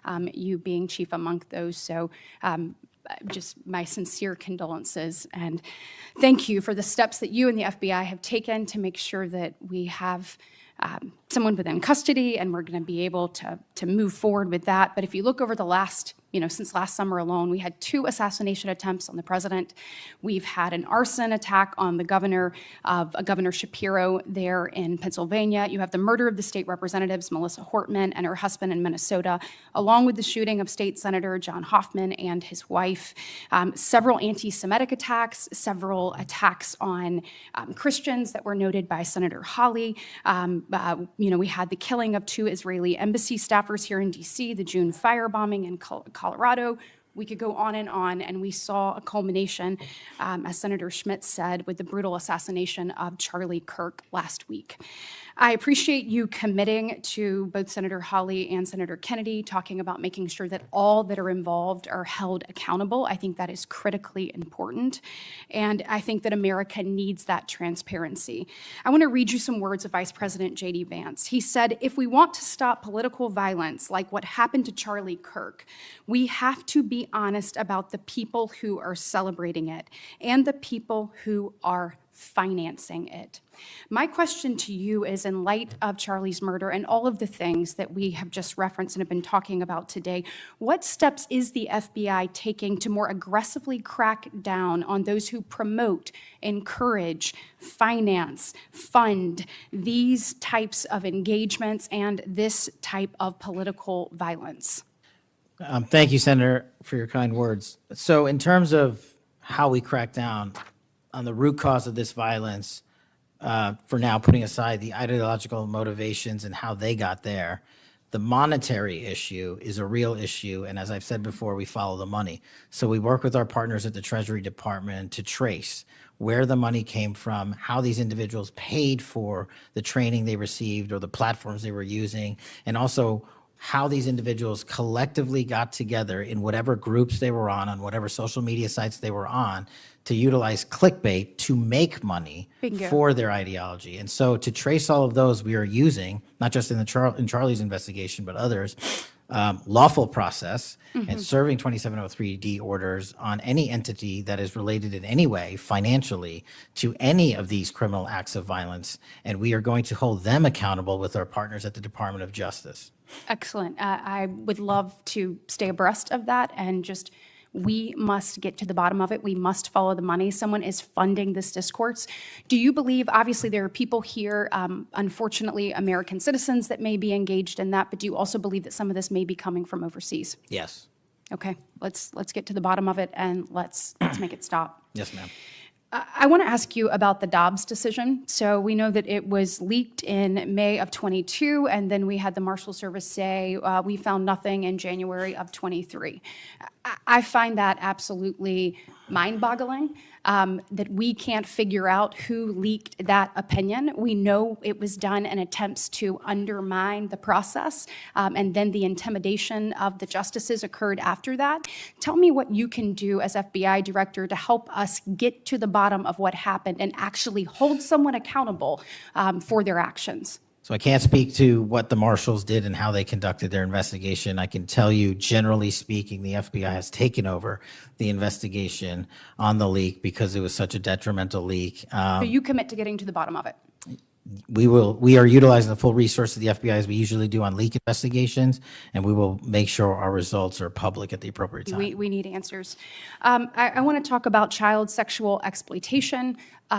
them, you being chief among those. So just my sincere condolences, and thank you for the steps that you and the FBI have taken to make sure that we have someone within custody, and we're going to be able to move forward with that. But if you look over the last, since last summer alone, we had 2 assassination attempts on the president. We've had an arson attack on the governor Shapiro there in Pennsylvania. You have the murder of the state representatives, Melissa Hortman and her husband in Minnesota, along with the shooting of State Senator John Hoffman and his wife. Several anti-Semitic attacks, several attacks on Christians that were noted by Senator Hawley. We had the killing of 2 Israeli embassy staffers here in D.C., the June firebombing in Colorado. We could go on, and we saw a culmination, as Senator Schmidt said, with the brutal assassination of Charlie Kirk last week. I appreciate you committing to both Senator Hawley and Senator Kennedy, talking about making sure that all that are involved are held accountable. I think that is critically important, and I think that America needs that transparency. I want to read you some words of Vice President J.D. Vance. He said, "If we want to stop political violence like what happened to Charlie Kirk, we have to be honest about the people who are celebrating it and the people who are financing it." My question to you is, in light of Charlie's murder and all of the things that we have just referenced and have been talking about today, what steps is the FBI taking to more aggressively crack down on those who promote, encourage, finance, fund these types of engagements and this type of political violence? Thank you, Senator, for your kind words. So in terms of how we crack down on the root cause of this violence, for now putting aside the ideological motivations and how they got there, the monetary issue is a real issue. And as I've said before, we follow the money. So we work with our partners at the Treasury Department to trace where the money came from, how these individuals paid for the training they received or the platforms they were using, and also how these individuals collectively got together in whatever groups they were on whatever social media sites they were on, to utilize clickbait to make money Bingo. For their ideology. And so to trace all of those, we are using, not just in Charlie's investigation, but others, lawful process and serving 2703D orders on any entity that is related in any way financially to any of these criminal acts of violence. And we are going to hold them accountable with our partners at the Department of Justice. Excellent. I would love to stay abreast of that, and just we must get to the bottom of it. We must follow the money. Someone is funding this discourse. Do you believe, obviously there are people here, unfortunately American citizens, that may be engaged in that, but do you also believe that some of this may be coming from overseas? Yes. Okay, let's get to the bottom of it, and let's make it stop. Yes, ma'am. I want to ask you about the Dobbs decision. So we know that it was leaked in May of 22, and then we had the Marshal Service say we found nothing in January of 23. I find that absolutely mind-boggling, that we can't figure out who leaked that opinion. We know it was done in attempts to undermine the process, and then the intimidation of the justices occurred after that. Tell me what you can do as FBI director to help us get to the bottom of what happened and actually hold someone accountable for their actions. So I can't speak to what the marshals did and how they conducted their investigation. I can tell you, generally speaking, the FBI has taken over the investigation on the leak because it was such a detrimental leak. So you commit to getting to the bottom of it? We are utilizing the full resource of the FBI as we usually do on leak investigations, and we will make sure our results are public at the appropriate time. We need answers. I want to talk about child sexual exploitation.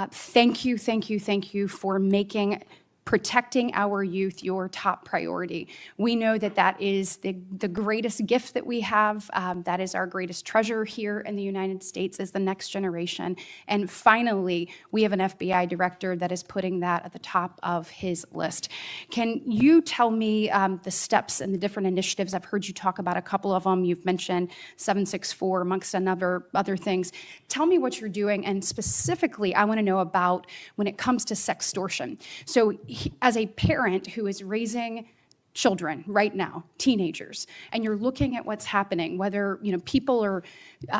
Thank you for making protecting our youth your top priority. We know that that is the greatest gift that we have. That is our greatest treasure here in the United States, is the next generation. And finally, we have an FBI director that is putting that at the top of his list. Can you tell me the steps and the different initiatives? I've heard you talk about a couple of them. You've mentioned 764 amongst other things. Tell me what you're doing, and specifically, I want to know about when it comes to sextortion. So as a parent who is raising children right now, teenagers, and you're looking at what's happening, whether people are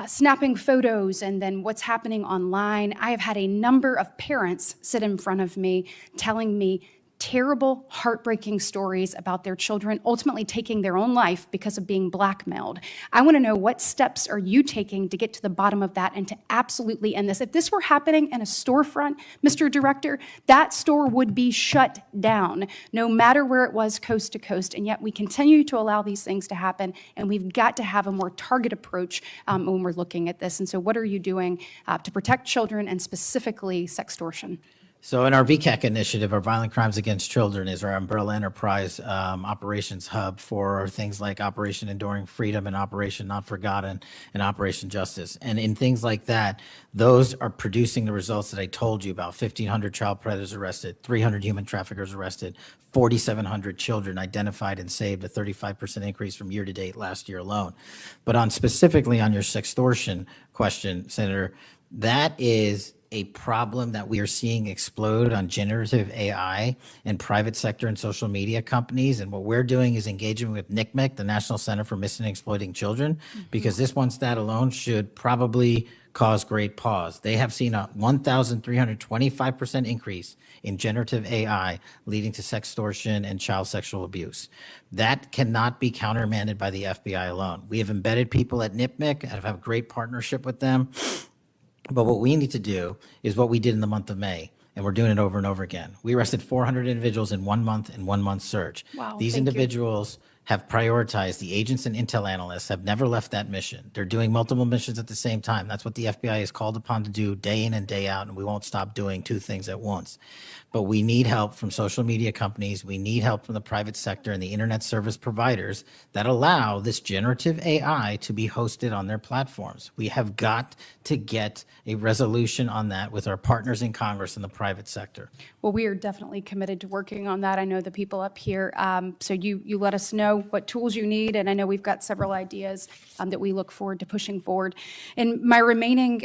snapping photos and then what's happening online. I have had a number of parents sit in front of me telling me terrible, heartbreaking stories about their children ultimately taking their own life because of being blackmailed. I want to know, what steps are you taking to get to the bottom of that and to absolutely end this? If this were happening in a storefront, Mr. Director, that store would be shut down, no matter where it was, coast to coast. And yet we continue to allow these things to happen, and we've got to have a more targeted approach when we're looking at this. And so what are you doing to protect children and specifically sextortion? So in our VCAC initiative, our Violent Crimes Against Children is our umbrella enterprise operations hub for things like Operation Enduring Freedom and Operation Not Forgotten and Operation Justice. And in things like that, those are producing the results that I told you about: 1,500 child predators arrested, 300 human traffickers arrested, 4,700 children identified and saved, a 35% increase from year to date last year alone. But specifically on your sextortion question, Senator, that is a problem that we are seeing explode on generative AI in private sector and social media companies. And what we're doing is engaging with NCMEC, the National Center for Missing and Exploiting Children, because this one stat alone should probably cause great pause. They have seen a 1,325% increase in generative AI leading to sextortion and child sexual abuse. That cannot be countermanded by the FBI alone. We have embedded people at NCMEC and have a great partnership with them. But what we need to do is what we did in the month of May, and we're doing it over and over again. We arrested 400 individuals in 1 month in 1 month search. Wow, These individuals have prioritized. The agents and intel analysts have never left that mission. They're doing multiple missions at the same time. That's what the FBI is called upon to do day in and day out, and we won't stop doing two things at once. But we need help from social media companies. We need help from the private sector and the internet service providers that allow this generative AI to be hosted on their platforms. We have got to get a resolution on that with our partners in Congress and the private sector. Well, we are definitely committed to working on that. I know the people up here. So you let us know what tools you need, and I know we've got several ideas that we look forward to pushing forward. In my remaining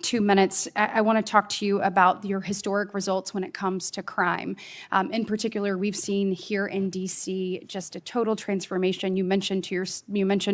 2 minutes, I want to talk to you about your historic results when it comes to crime. In particular, we've seen here in DC just a total transformation. You mentioned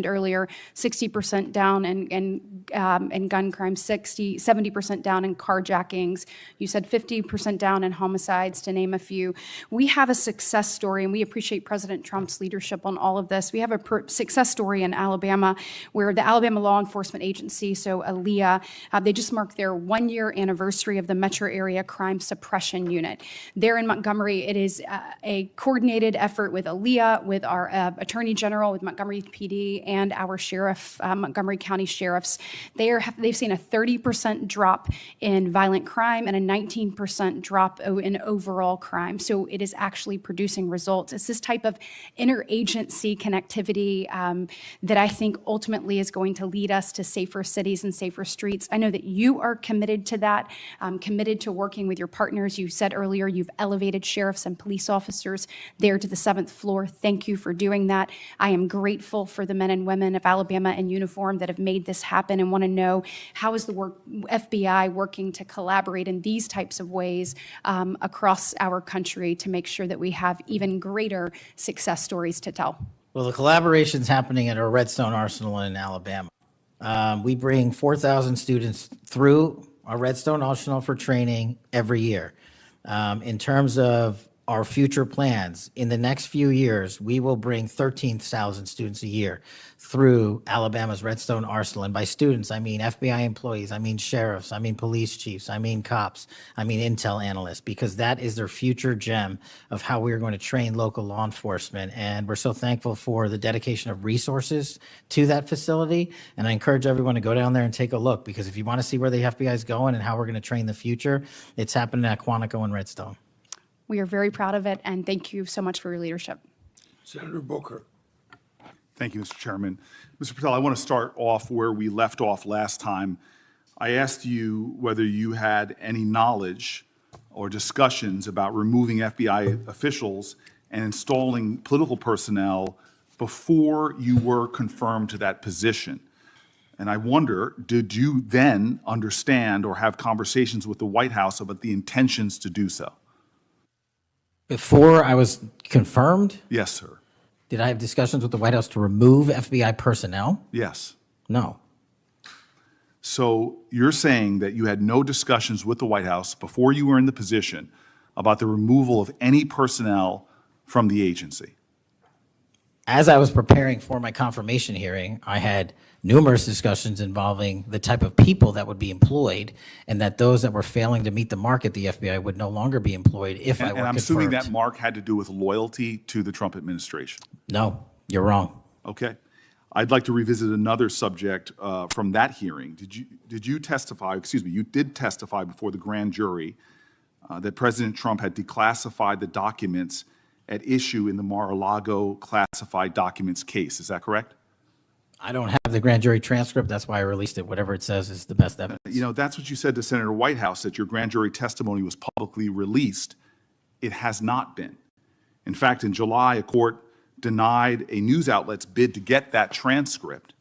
earlier 60% down in gun crime, 70% down in carjackings. You said 50% down in homicides, to name a few. We have a success story, and we appreciate President Trump's leadership on all of this. We have a success story in Alabama, where the Alabama Law Enforcement Agency, so ALEA, they just marked their 1-year anniversary of the Metro Area Crime Suppression Unit. There in Montgomery, it is a coordinated effort with ALEA, with our Attorney General, with Montgomery PD, and our sheriff, Montgomery County sheriffs. They've seen a 30% drop in violent crime and a 19% drop in overall crime. So it is actually producing results. It's this type of interagency connectivity that I think ultimately is going to lead us to safer cities and safer streets. I know that you are committed to that, committed to working with your partners. You said earlier you've elevated sheriffs and police officers there to the 7th floor. Thank you for doing that. I am grateful for the men and women of Alabama in uniform that have made this happen, and want to know, how is the FBI working to collaborate in these types of ways across our country to make sure that we have even greater success stories to tell? Well, the collaboration's happening at our Redstone Arsenal in Alabama. We bring 4,000 students through our Redstone Arsenal for training every year. In terms of our future plans, in the next few years, we will bring 13,000 students a year through Alabama's Redstone Arsenal. And by students, I mean FBI employees, I mean sheriffs, I mean police chiefs, I mean cops, I mean intel analysts, because that is their future gem of how we are going to train local law enforcement. And we're so thankful for the dedication of resources to that facility. And I encourage everyone to go down there and take a look, because if you want to see where the FBI is going and how we're going to train the future, it's happening at Quantico and Redstone. We are very proud of it, and thank you so much for your leadership. Senator Booker. Thank you, Mr. Chairman. Mr. Patel, I want to start off where we left off last time. I asked you whether you had any knowledge or discussions about removing FBI officials and installing political personnel before you were confirmed to that position. And I wonder, did you then understand or have conversations with the White House about the intentions to do so? Before I was confirmed, Yes, sir. did I have discussions with the White House to remove FBI personnel? Yes. No. So you're saying that you had no discussions with the White House before you were in the position about the removal of any personnel from the agency? As I was preparing for my confirmation hearing, I had numerous discussions involving the type of people that would be employed, and that those that were failing to meet the mark at the FBI would no longer be employed if I were And I'm confirmed. assuming that mark had to do with loyalty to the Trump administration. No, you're wrong. Okay. I'd like to revisit another subject from that hearing. Did you testify, excuse me, you did testify before the grand jury that President Trump had declassified the documents at issue in the Mar-a-Lago classified documents case. Is that correct? I don't have the grand jury transcript. That's why I released it. Whatever it says is the best evidence. You know, that's what you said to Senator Whitehouse, that your grand jury testimony was publicly released. It has not been. In fact, in July, a court denied a news outlet's bid to get that transcript.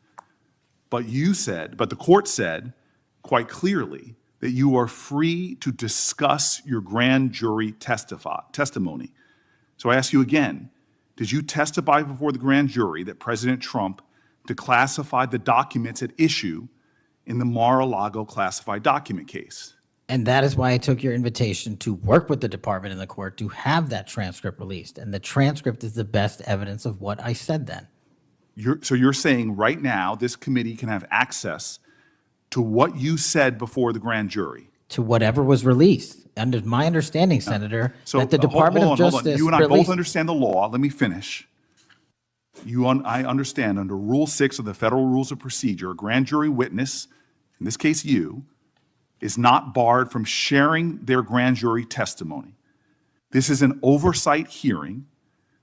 But the court said quite clearly that you are free to discuss your grand jury testimony. So I ask you again, did you testify before the grand jury that President Trump declassified the documents at issue in the Mar-a-Lago classified document case? And that is why I took your invitation to work with the department and the court to have that transcript released. And the transcript is the best evidence of what I said then. So you're saying right now this committee can have access to what you said before the grand jury? To whatever was released. Under my understanding, Senator, that the Department of Justice You and I both released. understand the law. Let me finish. I understand under Rule 6 of the Federal Rules of Procedure, a grand jury witness, in this case you, is not barred from sharing their grand jury testimony. This is an oversight hearing.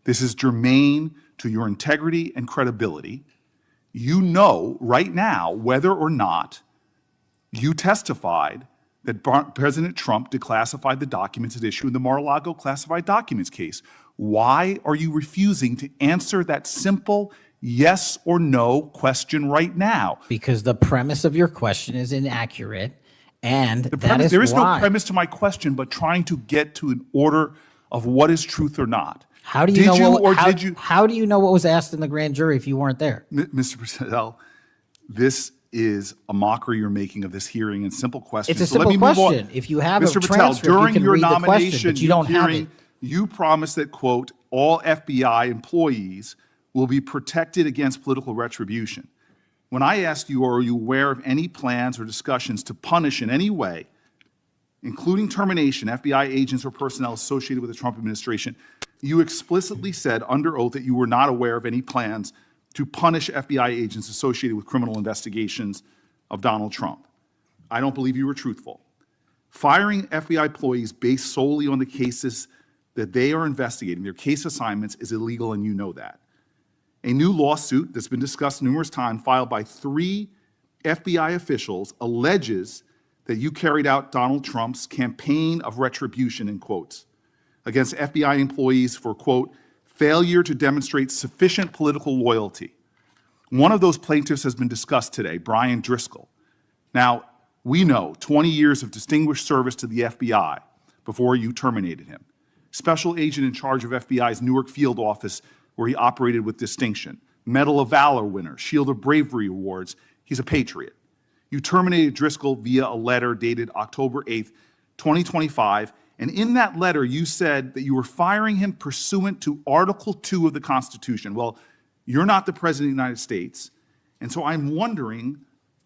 This is germane to your integrity and credibility. You know right now whether or not you testified that President Trump declassified the documents at issue in the Mar-a-Lago classified documents case. Why are you refusing to answer that simple yes or no question right now? Because the premise of your question is inaccurate, and There is no premise to my question, but trying to get to an order of what is truth or not. How do you How do you know what was asked in the grand jury if you weren't there? Mr. Patel, this is a mockery you're making of this hearing and simple questions. It's a So let simple me move on. question. If you have a Mr. Patel, transcript, you during can your read the question, nomination but you don't have hearing, it. you promised that, quote, all FBI employees will be protected against political retribution. When I asked you, are you aware of any plans or discussions to punish in any way, including termination, FBI agents or personnel associated with the Trump administration, you explicitly said under oath that you were not aware of any plans to punish FBI agents associated with criminal investigations of Donald Trump. I don't believe you were truthful. Firing FBI employees based solely on the cases that they are investigating, their case assignments, is illegal, and you know that. A new lawsuit that's been discussed numerous times, filed by 3 FBI officials, alleges that you carried out Donald Trump's campaign of retribution, in quotes, against FBI employees for, quote, failure to demonstrate sufficient political loyalty. One of those plaintiffs has been discussed today, Brian Driscoll. Now, we know 20 years of distinguished service to the FBI before you terminated him. Special agent in charge of FBI's Newark field office, where he operated with distinction. Medal of Valor winner, Shield of Bravery awards. He's a patriot. You terminated Driscoll via a letter dated October 8th, 2025, and in that letter you said that you were firing him pursuant to Article 2 of the Constitution. Well, you're not the President of the United States, and so I'm wondering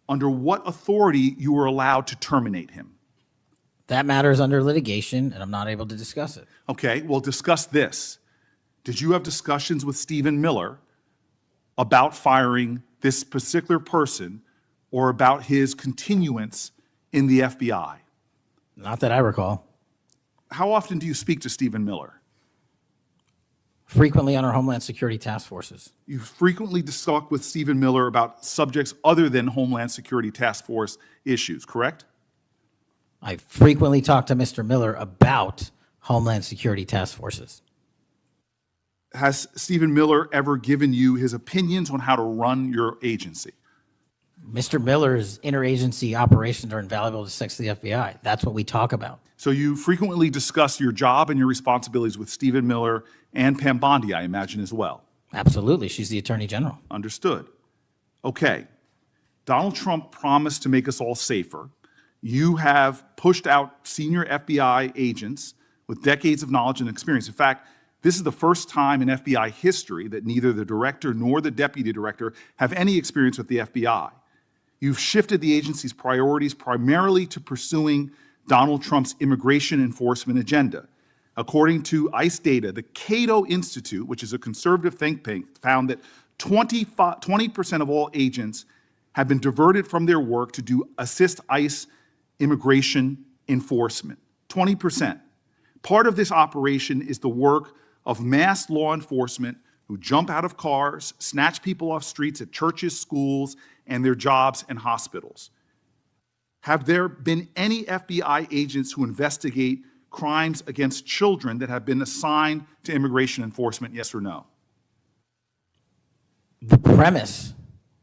under what authority you were allowed to terminate him. That matter is under litigation, and I'm not able to discuss it. Okay, well, discuss this. Did you have discussions with Stephen Miller about firing this particular person or about his continuance in the FBI? Not that I recall. How often do you speak to Stephen Miller? Frequently on our Homeland Security task forces. You frequently talk with Stephen Miller about subjects other than Homeland Security task force issues, correct? I frequently talk to Mr. Miller about Homeland Security task forces. Has Stephen Miller ever given you his opinions on how to run your agency? Mr. Miller's interagency operations are invaluable to the FBI. That's what we talk about. So you frequently discuss your job and your responsibilities with Stephen Miller and Pam Bondi, I imagine, as well. Absolutely. She's the Attorney General. Understood. Okay. Donald Trump promised to make us all safer. You have pushed out senior FBI agents with decades of knowledge and experience. In fact, this is the first time in FBI history that neither the director nor the deputy director have any experience with the FBI. You've shifted the agency's priorities primarily to pursuing Donald Trump's immigration enforcement agenda. According to ICE data, the Cato Institute, which is a conservative think tank, found that 20% of all agents have been diverted from their work to assist ICE immigration enforcement. 20%. Part of this operation is the work of mass law enforcement who jump out of cars, snatch people off streets at churches, schools, and their jobs and hospitals. Have there been any FBI agents who investigate crimes against children that have been assigned to immigration enforcement, yes or no? The premise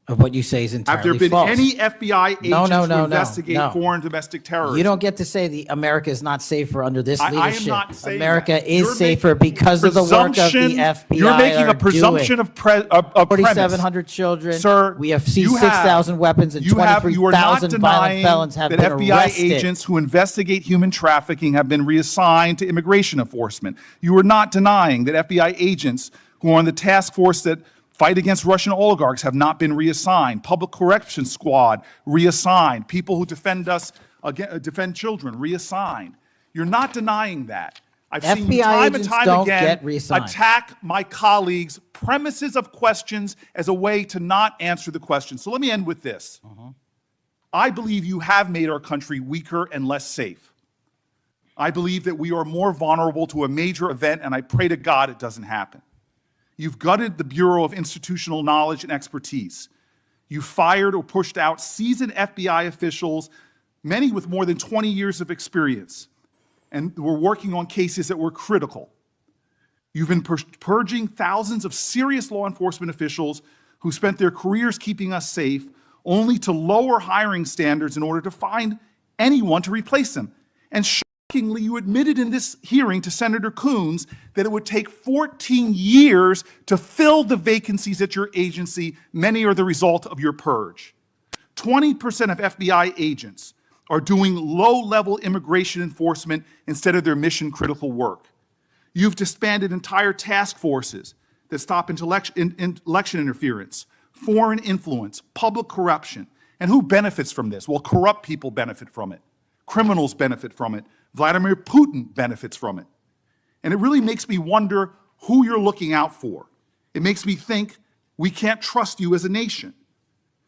of what you say is entirely false. Have there been any FBI agents No, who investigate no. foreign domestic terrorism? You don't get to say America is not safer under this leadership. I am not saying America that. is You're safer making because of the work of the FBI. You're making a presumption of premise. 4,700 children. Sir, we have seized 6,000 weapons and you are not 23,000 violent denying felons have that been FBI arrested. agents who investigate human trafficking have been reassigned to immigration enforcement. You are not denying that FBI agents who are on the task force that fight against Russian oligarchs have not been reassigned. Public Correction Squad reassigned. People who defend children reassigned. You're not denying that. I've seen you FBI time and agents time don't again get reassigned. attack my colleagues' premises of questions as a way to not answer the question. So let me end with this. I believe you have made our country weaker and less safe. I believe that we are more vulnerable to a major event, and I pray to God it doesn't happen. You've gutted the Bureau of Institutional Knowledge and Expertise. You fired or pushed out seasoned FBI officials, many with more than 20 years of experience, and were working on cases that were critical. You've been purging thousands of serious law enforcement officials who spent their careers keeping us safe, only to lower hiring standards in order to find anyone to replace them. And shockingly, you admitted in this hearing to Senator Coons that it would take 14 years to fill the vacancies at your agency. Many are the result of your purge. 20% of FBI agents are doing low-level immigration enforcement instead of their mission-critical work. You've disbanded entire task forces that stop election interference, foreign influence, public corruption. And who benefits from this? Well, corrupt people benefit from it. Criminals benefit from it. Vladimir Putin benefits from it. And it really makes me wonder who you're looking out for. It makes me think we can't trust you as a nation.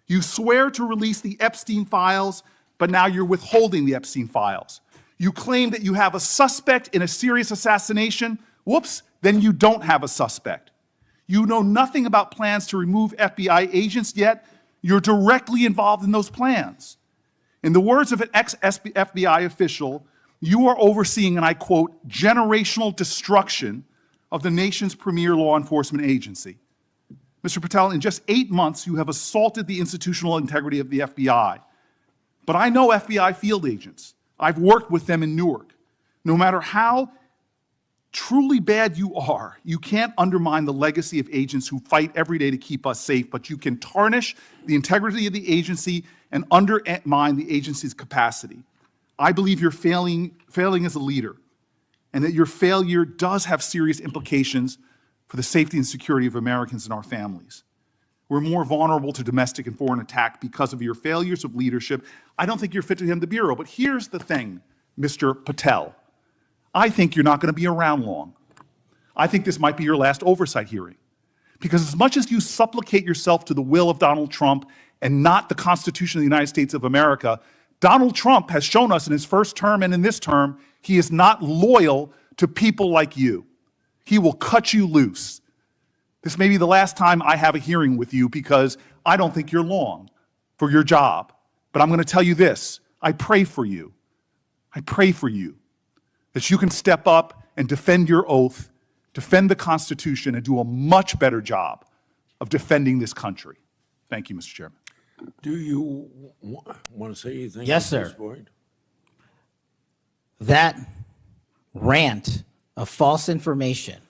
You swear to release the Epstein files, but now you're withholding the Epstein files. You claim that you have a suspect in a serious assassination. Whoops, then you don't have a suspect. You know nothing about plans to remove FBI agents, yet you're directly involved in those plans. In the words of an ex-FBI official, you are overseeing, and I quote, generational destruction of the nation's premier law enforcement agency. Mr. Patel, in just 8 months, you have assaulted the institutional integrity of the FBI. But I know FBI field agents. I've worked with them in Newark. No matter how truly bad you are, you can't undermine the legacy of agents who fight every day to keep us safe, but you can tarnish the integrity of the agency and undermine the agency's capacity. I believe you're failing as a leader, and that your failure does have serious implications for the safety and security of Americans and our families. We're more vulnerable to domestic and foreign attack because of your failures of leadership. I don't think you're fit to hand the Bureau, but here's the thing, Mr. Patel. I think you're not going to be around long. I think this might be your last oversight hearing. Because as much as you supplicate yourself to the will of Donald Trump and not the Constitution of the United States of America, Donald Trump has shown us in his first term and in this term, he is not loyal to people like you. He will cut you loose. This may be the last time I have a hearing with you because I don't think you're long for your job. But I'm going to tell you this, I pray for you. I pray for you that you can step up and defend your oath, defend the Constitution, and do a much better job of defending this country. Thank you, Mr. Chairman. Do you want to say anything? Yes, at this sir. point? That rant of false information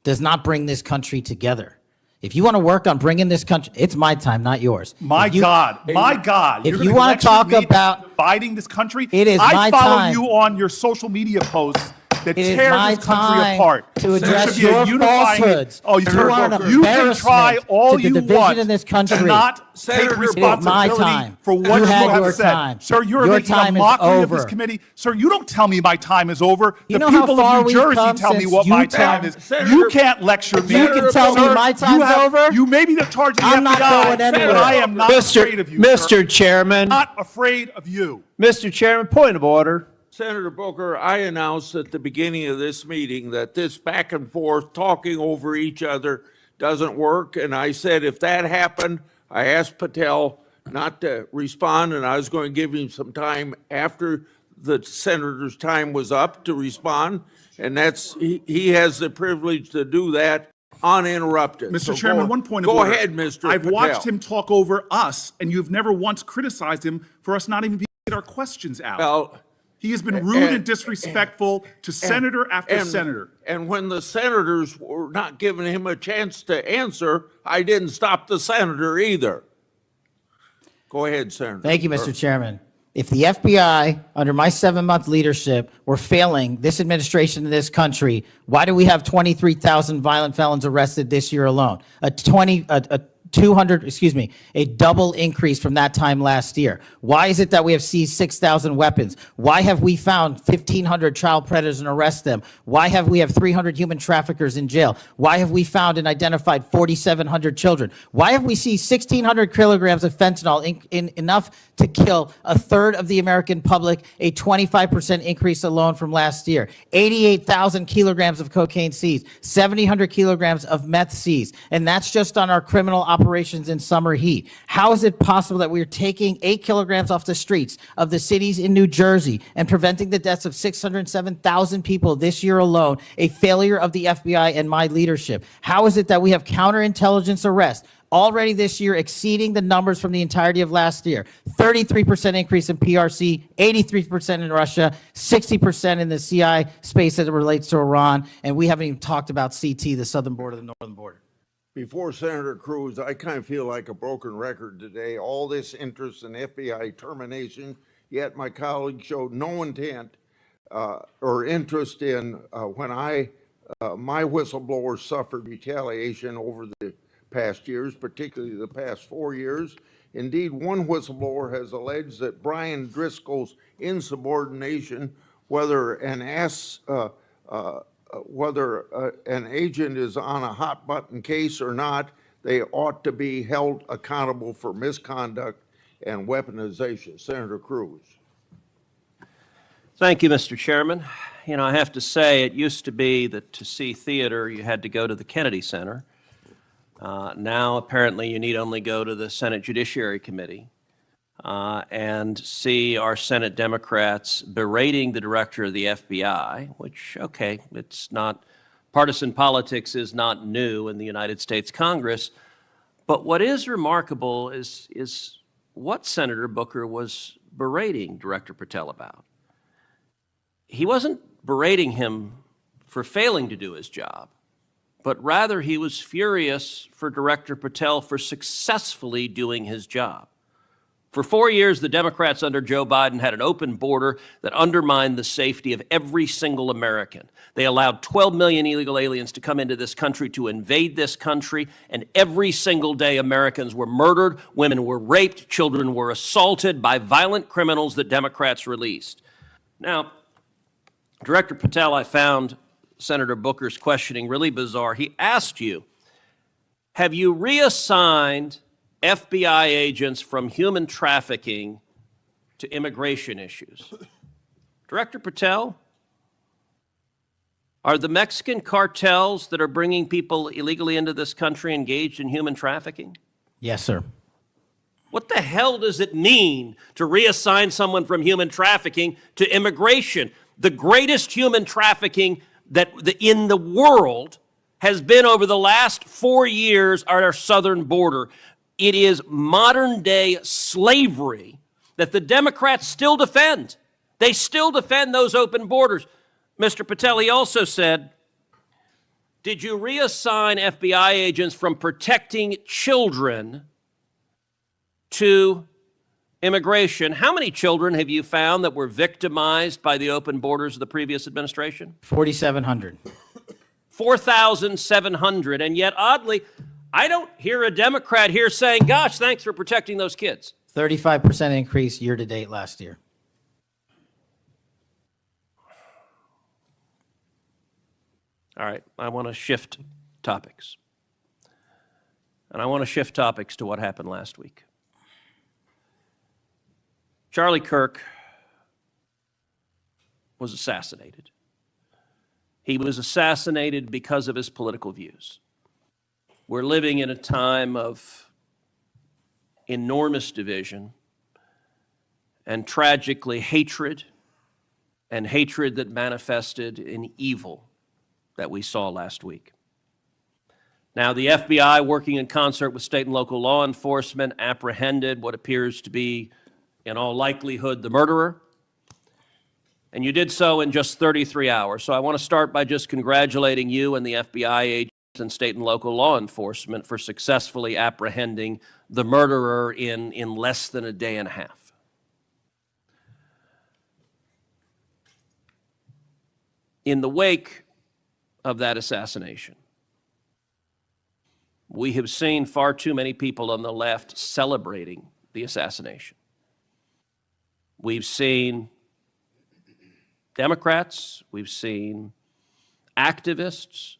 does not bring this country together. If you want to work on bringing this country, it's my time, not yours. My God. If You're you gonna want to lecture talk me about dividing this country, it is I my follow time. you on your social media posts, that It is tears my this country time apart. to There address should be a your unifying- falsehoods. Oh, You are an you can try embarrassment all to the you division want in this to country. not take Senator, it is my responsibility time. for what You you had have your said. time. Sir, you're Your making time a is mockery of this over. committee. Sir, you don't tell me my time is over. You The know how people far of New we've Jersey come tell me since what you my tell- time is. Senator- You can't lecture me. You can tell me Sir, my you time's have- over? You may be the charge of the I'm not FBI, going anywhere. but I am not afraid of you, sir. Mr. Chairman, Not afraid of you. Mr. Chairman, point of order. Senator Booker, I announced at the beginning of this meeting that this back and forth, talking over each other doesn't work. And I said, if that happened, I asked Patel not to respond, and I was going to give him some time after the senator's time was up to respond. And he has the privilege to do that uninterrupted. Mr. So Chairman, go- one point of Go order. ahead, Mr. I've Patel. watched him talk over us, and you've never once criticized him for us not even being able to get our questions out. Well, He has been rude and disrespectful to senator after senator. And when the senators were not giving him a chance to answer, I didn't stop the senator either. Go ahead, Senator. Thank you, Mr. Chairman. If the FBI, under my 7-month leadership, were failing this administration in this country, why do we have 23,000 violent felons arrested this year alone? A double increase from that time last year. Why is it that we have seized 6,000 weapons? Why have we found 1,500 child predators and arrested them? Why have we 300 human traffickers in jail? Why have we found and identified 4,700 children? Why have we seized 1,600 kilograms of fentanyl, enough to kill a third of the American public, a 25% increase alone from last year? 88,000 kilograms of cocaine seized, 7,000 kilograms of meth seized, and that's just on our criminal operations in summer heat. How is it possible that we are taking 8 kilograms off the streets of the cities in New Jersey and preventing the deaths of 607,000 people this year alone, a failure of the FBI and my leadership? How is it that we have counterintelligence arrests already this year exceeding the numbers from the entirety of last year? 33% increase in PRC, 83% in Russia, 60% in the CI space as it relates to Iran, and we haven't even talked about CT, the southern border, the northern border. Before Senator Cruz, I kind of feel like a broken record today. All this interest in FBI termination, yet my colleague showed no intent or interest in when my whistleblowers suffered retaliation over the past years, particularly the past 4 years. Indeed, one whistleblower has alleged that Brian Driscoll's insubordination, whether an agent is on a hot button case or not, they ought to be held accountable for misconduct and weaponization. Senator Cruz. Thank you, Mr. Chairman. You know, I have to say, it used to be that to see theater, you had to go to the Kennedy Center. Now, apparently, you need only go to the Senate Judiciary Committee and see our Senate Democrats berating the director of the FBI, which, okay, it's not, partisan politics is not new in the United States Congress. But what is remarkable is what Senator Booker was berating Director Patel about. He wasn't berating him for failing to do his job, but rather he was furious for Director Patel for successfully doing his job. For 4 years, the Democrats under Joe Biden had an open border that undermined the safety of every single American. They allowed 12 million illegal aliens to come into this country to invade this country, and every single day Americans were murdered, women were raped, children were assaulted by violent criminals that Democrats released. Now, Director Patel, I found Senator Booker's questioning really bizarre. He asked you, have you reassigned FBI agents from human trafficking to immigration issues? Director Patel, are the Mexican cartels that are bringing people illegally into this country engaged in human trafficking? Yes, sir. What the hell does it mean to reassign someone from human trafficking to immigration? The greatest human trafficking in the world has been over the last 4 years at our southern border. It is modern day slavery that the Democrats still defend. They still defend those open borders. Mr. Patel, he also said, did you reassign FBI agents from protecting children to immigration, how many children have you found that were victimized by the open borders of the previous administration? 4,700. 4,700. And yet, oddly, I don't hear a Democrat here saying, gosh, thanks for protecting those kids. 35% increase year to date last year. All right, I want to shift topics. And I want to shift topics to what happened last week. Charlie Kirk was assassinated. He was assassinated because of his political views. We're living in a time of enormous division and tragically hatred, and hatred that manifested in evil that we saw last week. Now, the FBI, working in concert with state and local law enforcement, apprehended what appears to be, in all likelihood, the murderer. And you did so in just 33 hours. So I want to start by just congratulating you and the FBI agents and state and local law enforcement for successfully apprehending the murderer in less than a day and a half. In the wake of that assassination, we have seen far too many people on the left celebrating the assassination. We've seen Democrats, we've seen activists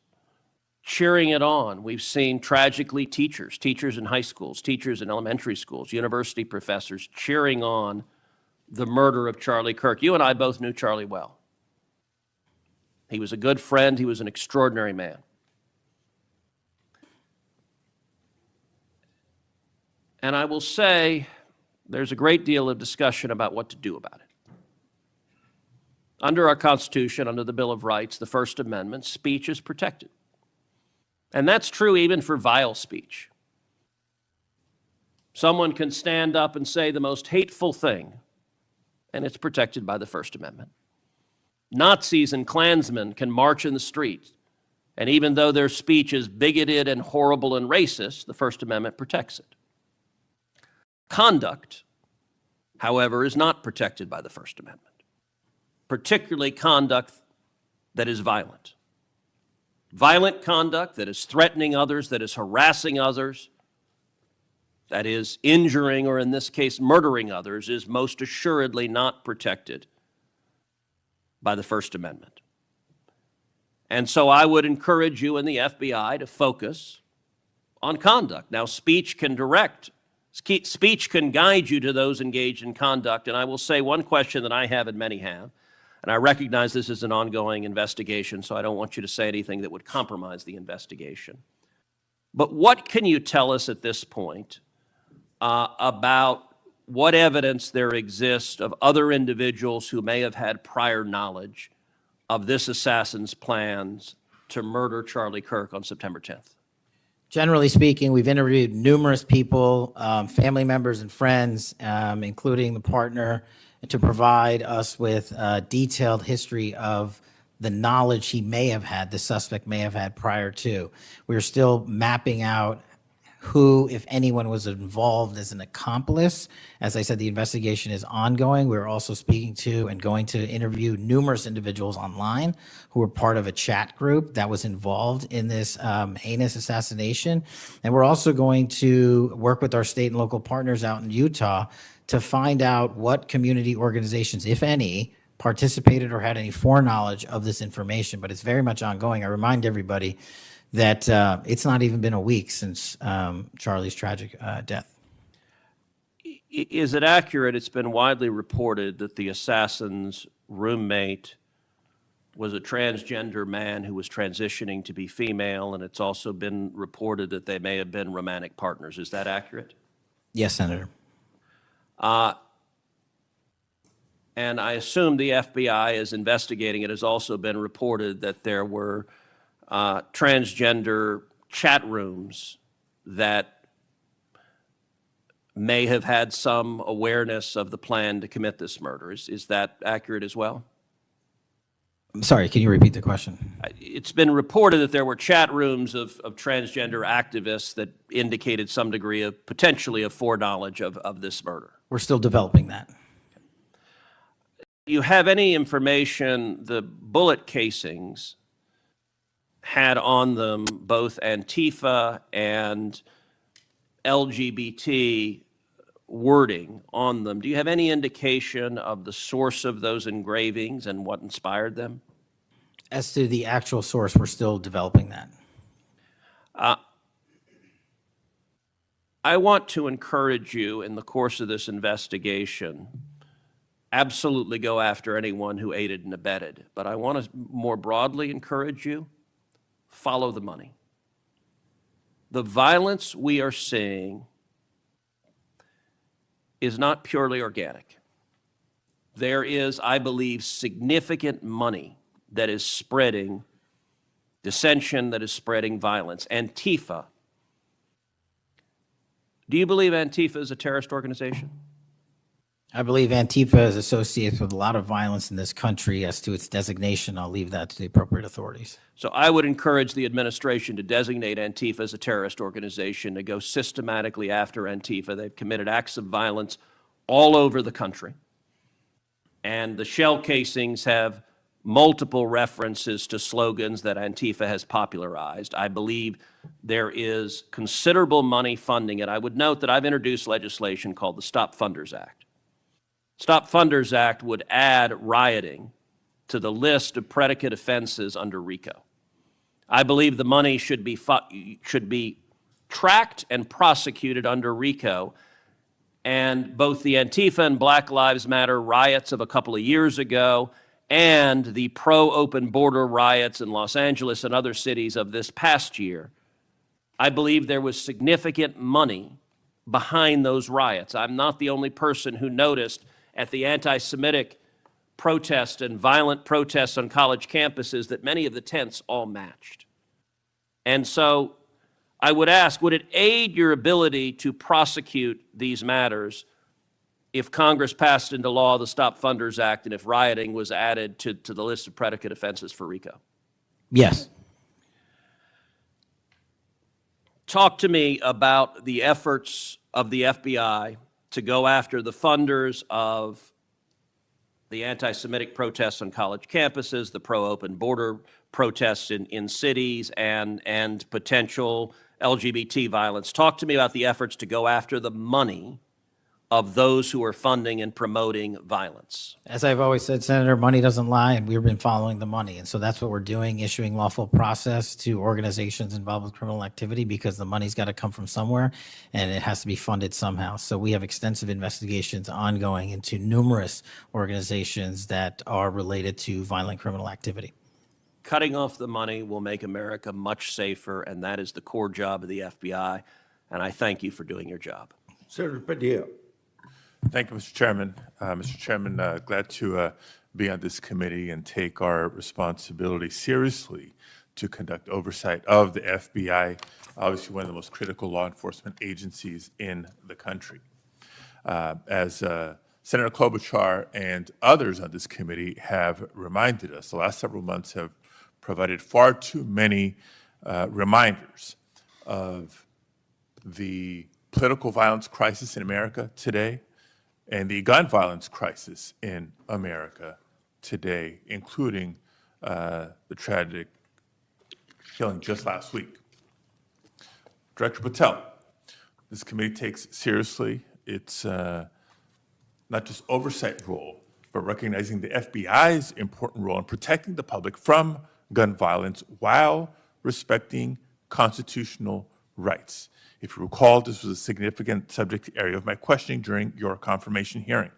cheering it on. We've seen, tragically, teachers in high schools, teachers in elementary schools, university professors cheering on the murder of Charlie Kirk. You and I both knew Charlie well. He was a good friend. He was an extraordinary man. And I will say there's a great deal of discussion about what to do about it. Under our Constitution, under the Bill of Rights, the First Amendment, speech is protected. And that's true even for vile speech. Someone can stand up and say the most hateful thing, and it's protected by the First Amendment. Nazis and Klansmen can march in the streets, and even though their speech is bigoted and horrible and racist, the First Amendment protects it. Conduct, however, is not protected by the First Amendment, particularly conduct that is violent. Violent conduct that is threatening others, that is harassing others, that is injuring, or in this case, murdering others, is most assuredly not protected by the First Amendment. And so I would encourage you and the FBI to focus on conduct. Now, speech can guide you to those engaged in conduct. And I will say one question that I have and many have, and I recognize this is an ongoing investigation, so I don't want you to say anything that would compromise the investigation. But what can you tell us at this point about what evidence there exists of other individuals who may have had prior knowledge of this assassin's plans to murder Charlie Kirk on September 10th? Generally speaking, we've interviewed numerous people, family members and friends, including the partner, to provide us with a detailed history of the knowledge he may have had, the suspect may have had prior to. We're still mapping out who, if anyone, was involved as an accomplice. As I said, the investigation is ongoing. We're also speaking to and going to interview numerous individuals online who were part of a chat group that was involved in this heinous assassination. And we're also going to work with our state and local partners out in Utah to find out what community organizations, if any, participated or had any foreknowledge of this information. But it's very much ongoing. I remind everybody that it's not even been a week since Charlie's tragic death. Is it accurate? It's been widely reported that the assassin's roommate was a transgender man who was transitioning to be female, and it's also been reported that they may have been romantic partners. Is that accurate? Yes, Senator. And I assume the FBI is investigating. It has also been reported that there were transgender chat rooms that may have had some awareness of the plan to commit this murder. Is that accurate as well? I'm sorry, can you repeat the question? It's been reported that there were chat rooms of transgender activists that indicated some degree of potentially of foreknowledge of this murder. We're still developing that. Do you have any information the bullet casings had on them both Antifa and LGBT wording on them? Do you have any indication of the source of those engravings and what inspired them? As to the actual source, we're still developing that. I want to encourage you in the course of this investigation, absolutely go after anyone who aided and abetted. But I want to more broadly encourage you, follow the money. The violence we are seeing is not purely organic. There is, I believe, significant money that is spreading dissension, that is spreading violence. Antifa. Do you believe Antifa is a terrorist organization? I believe Antifa is associated with a lot of violence in this country. As to its designation, I'll leave that to the appropriate authorities. So I would encourage the administration to designate Antifa as a terrorist organization, to go systematically after Antifa. They've committed acts of violence all over the country. And the shell casings have multiple references to slogans that Antifa has popularized. I believe there is considerable money funding it. I would note that I've introduced legislation called the Stop Funders Act. Stop Funders Act would add rioting to the list of predicate offenses under RICO. I believe the money should be tracked and prosecuted under RICO. And both the Antifa and Black Lives Matter riots of a couple of years ago and the pro-open border riots in Los Angeles and other cities of this past year, I believe there was significant money behind those riots. I'm not the only person who noticed at the anti-Semitic protests and violent protests on college campuses that many of the tents all matched. And so I would ask, would it aid your ability to prosecute these matters if Congress passed into law the Stop Funders Act and if rioting was added to the list of predicate offenses for RICO? Yes. Talk to me about the efforts of the FBI to go after the funders of the anti-Semitic protests on college campuses, the pro-open border protests in cities, and potential LGBT violence. Talk to me about the efforts to go after the money of those who are funding and promoting violence. As I've always said, Senator, money doesn't lie, and we've been following the money. And so that's what we're doing, issuing lawful process to organizations involved with criminal activity, because the money's got to come from somewhere and it has to be funded somehow. So we have extensive investigations ongoing into numerous organizations that are related to violent criminal activity. Cutting off the money will make America much safer, and that is the core job of the FBI. And I thank you for doing your job. Senator Patel. Thank you, Mr. Chairman. Mr. Chairman, glad to be on this committee and take our responsibility seriously to conduct oversight of the FBI, obviously one of the most critical law enforcement agencies in the country. As Senator Klobuchar and others on this committee have reminded us, the last several months have provided far too many reminders of the political violence crisis in America today, and the gun violence crisis in America today, including the tragic killing just last week. Director Patel, this committee takes seriously its not just oversight role, but recognizing the FBI's important role in protecting the public from gun violence while respecting constitutional rights. If you recall, this was a significant subject area of my questioning during your confirmation hearing.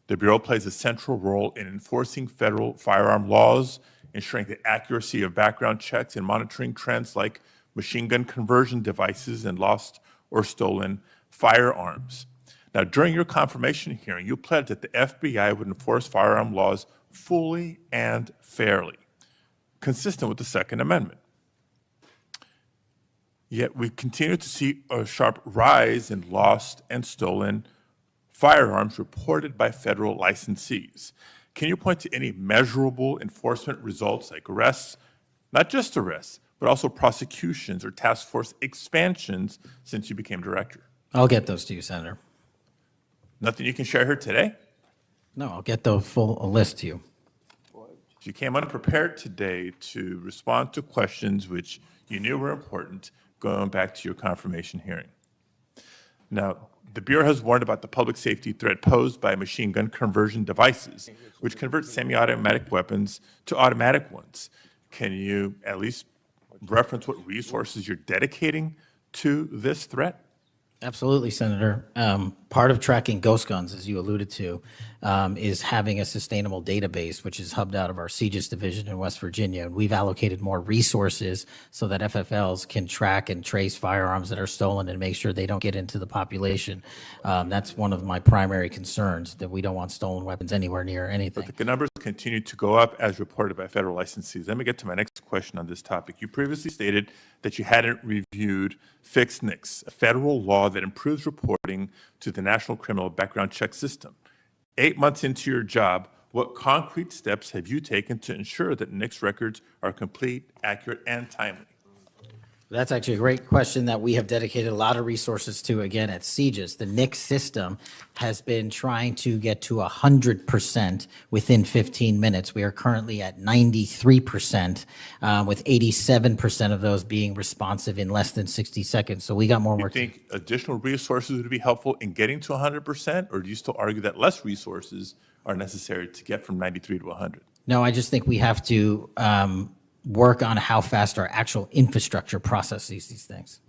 The Bureau plays a central role in enforcing federal firearm laws, ensuring the accuracy of background checks, and monitoring trends like machine gun conversion devices and lost or stolen firearms. Now, during your confirmation hearing, you pledged that the FBI would enforce firearm laws fully and fairly, consistent with the Second Amendment. Yet we continue to see a sharp rise in lost and stolen firearms reported by federal licensees. Can you point to any measurable enforcement results like arrests, not just arrests, but also prosecutions or task force expansions since you became director? I'll get those to you, Senator. Nothing you can share here today? No, I'll get the full list to you. You came unprepared today to respond to questions which you knew were important going back to your confirmation hearing. Now, the Bureau has warned about the public safety threat posed by machine gun conversion devices, which convert semi-automatic weapons to automatic ones. Can you at least reference what resources you're dedicating to this threat? Absolutely, Senator. Part of tracking ghost guns, as you alluded to, is having a sustainable database, which is hubbed out of our CJIS division in West Virginia. And we've allocated more resources so that FFLs can track and trace firearms that are stolen and make sure they don't get into the population. That's one of my primary concerns, that we don't want stolen weapons anywhere near anything. But the numbers continue to go up as reported by federal licensees. Let me get to my next question on this topic. You previously stated that you hadn't reviewed Fix NICS, a federal law that improves reporting to the National Criminal Background Check System. 8 months into your job, what concrete steps have you taken to ensure that NICS records are complete, accurate, and timely? That's actually a great question that we have dedicated a lot of resources to, again, at CJIS. The NICS system has been trying to get to 100% within 15 minutes. We are currently at 93%, with 87% of those being responsive in less than 60 seconds. So we got more work. Do you think additional resources would be helpful in getting to 100%, or do you still argue that less resources are necessary to get from 93 to 100? No, I just think we have to work on how fast our actual infrastructure processes these things.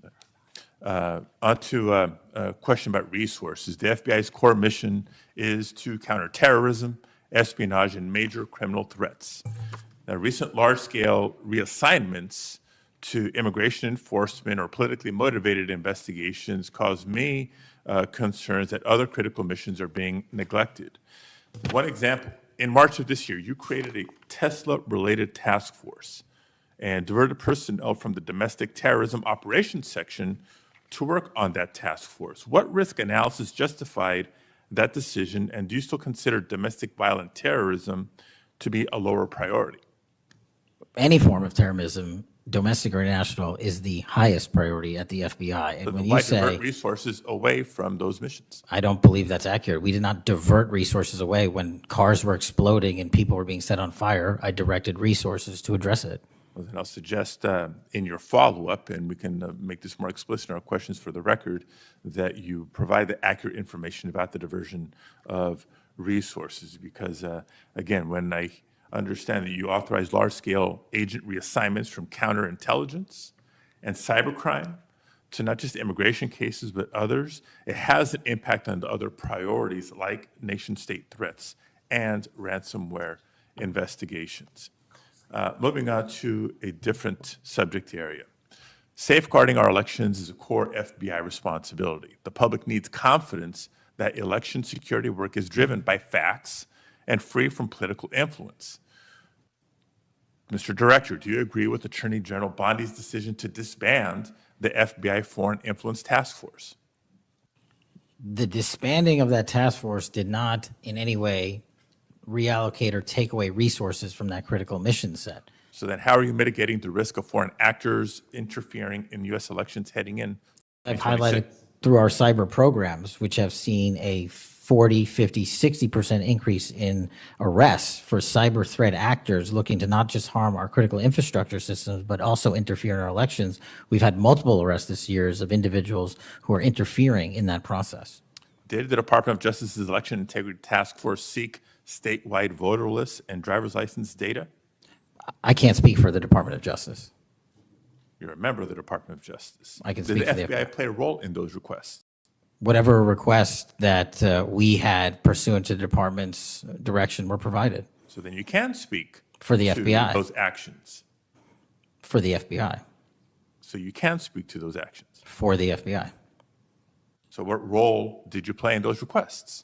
On to a question about resources. The FBI's core mission is to counter terrorism, espionage, and major criminal threats. Now, recent large-scale reassignments to immigration enforcement or politically motivated investigations cause me concerns that other critical missions are being neglected. One example, in March of this year, you created a Tesla-related task force and diverted personnel from the domestic terrorism operations section to work on that task force. What risk analysis justified that decision, and do you still consider domestic violent terrorism to be a lower priority? Any form of terrorism, domestic or international, is the highest priority at the FBI. And But when why you say divert resources away from those missions? I don't believe that's accurate. We did not divert resources away. When cars were exploding and people were being set on fire, I directed resources to address it. Well, then I'll suggest in your follow-up, and we can make this more explicit in our questions for the record, that you provide the accurate information about the diversion of resources. Because, again, when I understand that you authorize large-scale agent reassignments from counterintelligence and cybercrime to not just immigration cases, but others, it has an impact on the other priorities like nation-state threats and ransomware investigations. Moving on to a different subject area. Safeguarding our elections is a core FBI responsibility. The public needs confidence that election security work is driven by facts and free from political influence. Mr. Director, do you agree with Attorney General Bondi's decision to disband the FBI Foreign Influence Task Force? The disbanding of that task force did not in any way reallocate or take away resources from that critical mission set. So then how are you mitigating the risk of foreign actors interfering in U.S. elections heading in? I've highlighted through our cyber programs, which have seen a 40, 50, 60% increase in arrests for cyber threat actors looking to not just harm our critical infrastructure systems, but also interfere in our elections. We've had multiple arrests this year of individuals who are interfering in that process. Did the Department of Justice's Election Integrity Task Force seek statewide voter lists and driver's license data? I can't speak for the Department of Justice. You're a member of the Department of Justice. I can Did speak the for the FBI play a role in those requests? Whatever request that we had pursuant to the department's direction were provided. So then you can speak For the to FBI. those actions. For the FBI. So you can speak to those actions. For the FBI. So what role did you play in those requests?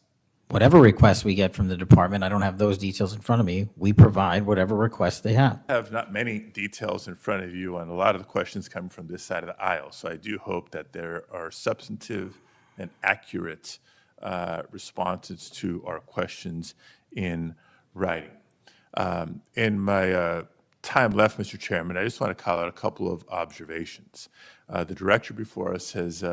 Whatever requests we get from the department, I don't have those details in front of me. We provide whatever requests they have. I have not many details in front of you on a lot of the questions coming from this side of the aisle. So I do hope that there are substantive and accurate responses to our questions in writing. In my time left, Mr. Chairman, I just want to call out a couple of observations. The director before us has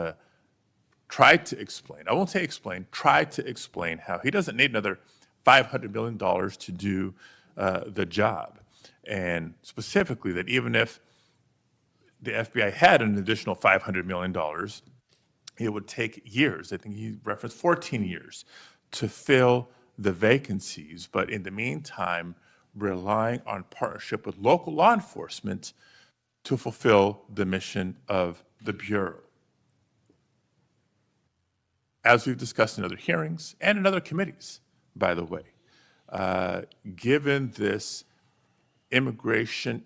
tried to explain, I won't say explain, tried to explain how he doesn't need another $500 million to do the job. And specifically that even if the FBI had an additional $500 million, it would take years. I think he referenced 14 years to fill the vacancies. But in the meantime, relying on partnership with local law enforcement to fulfill the mission of the Bureau. As we've discussed in other hearings and in other committees, by the way, given this immigration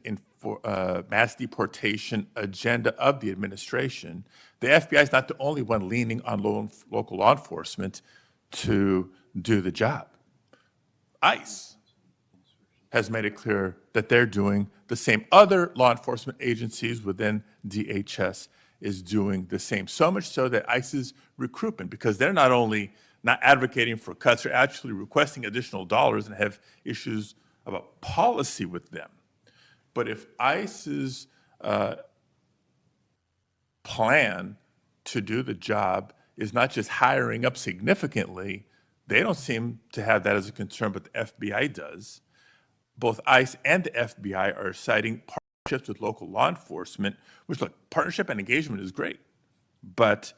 mass deportation agenda of the administration, the FBI is not the only one leaning on local law enforcement to do the job. ICE has made it clear that they're doing the same. Other law enforcement agencies within DHS is doing the same. So much so that ICE's recruitment, because they're not only not advocating for cuts, they're actually requesting additional dollars and have issues about policy with them. But if ICE's plan to do the job is not just hiring up significantly, they don't seem to have that as a concern, but the FBI does. Both ICE and the FBI are citing partnerships with local law enforcement, which, look, partnership and engagement is great. But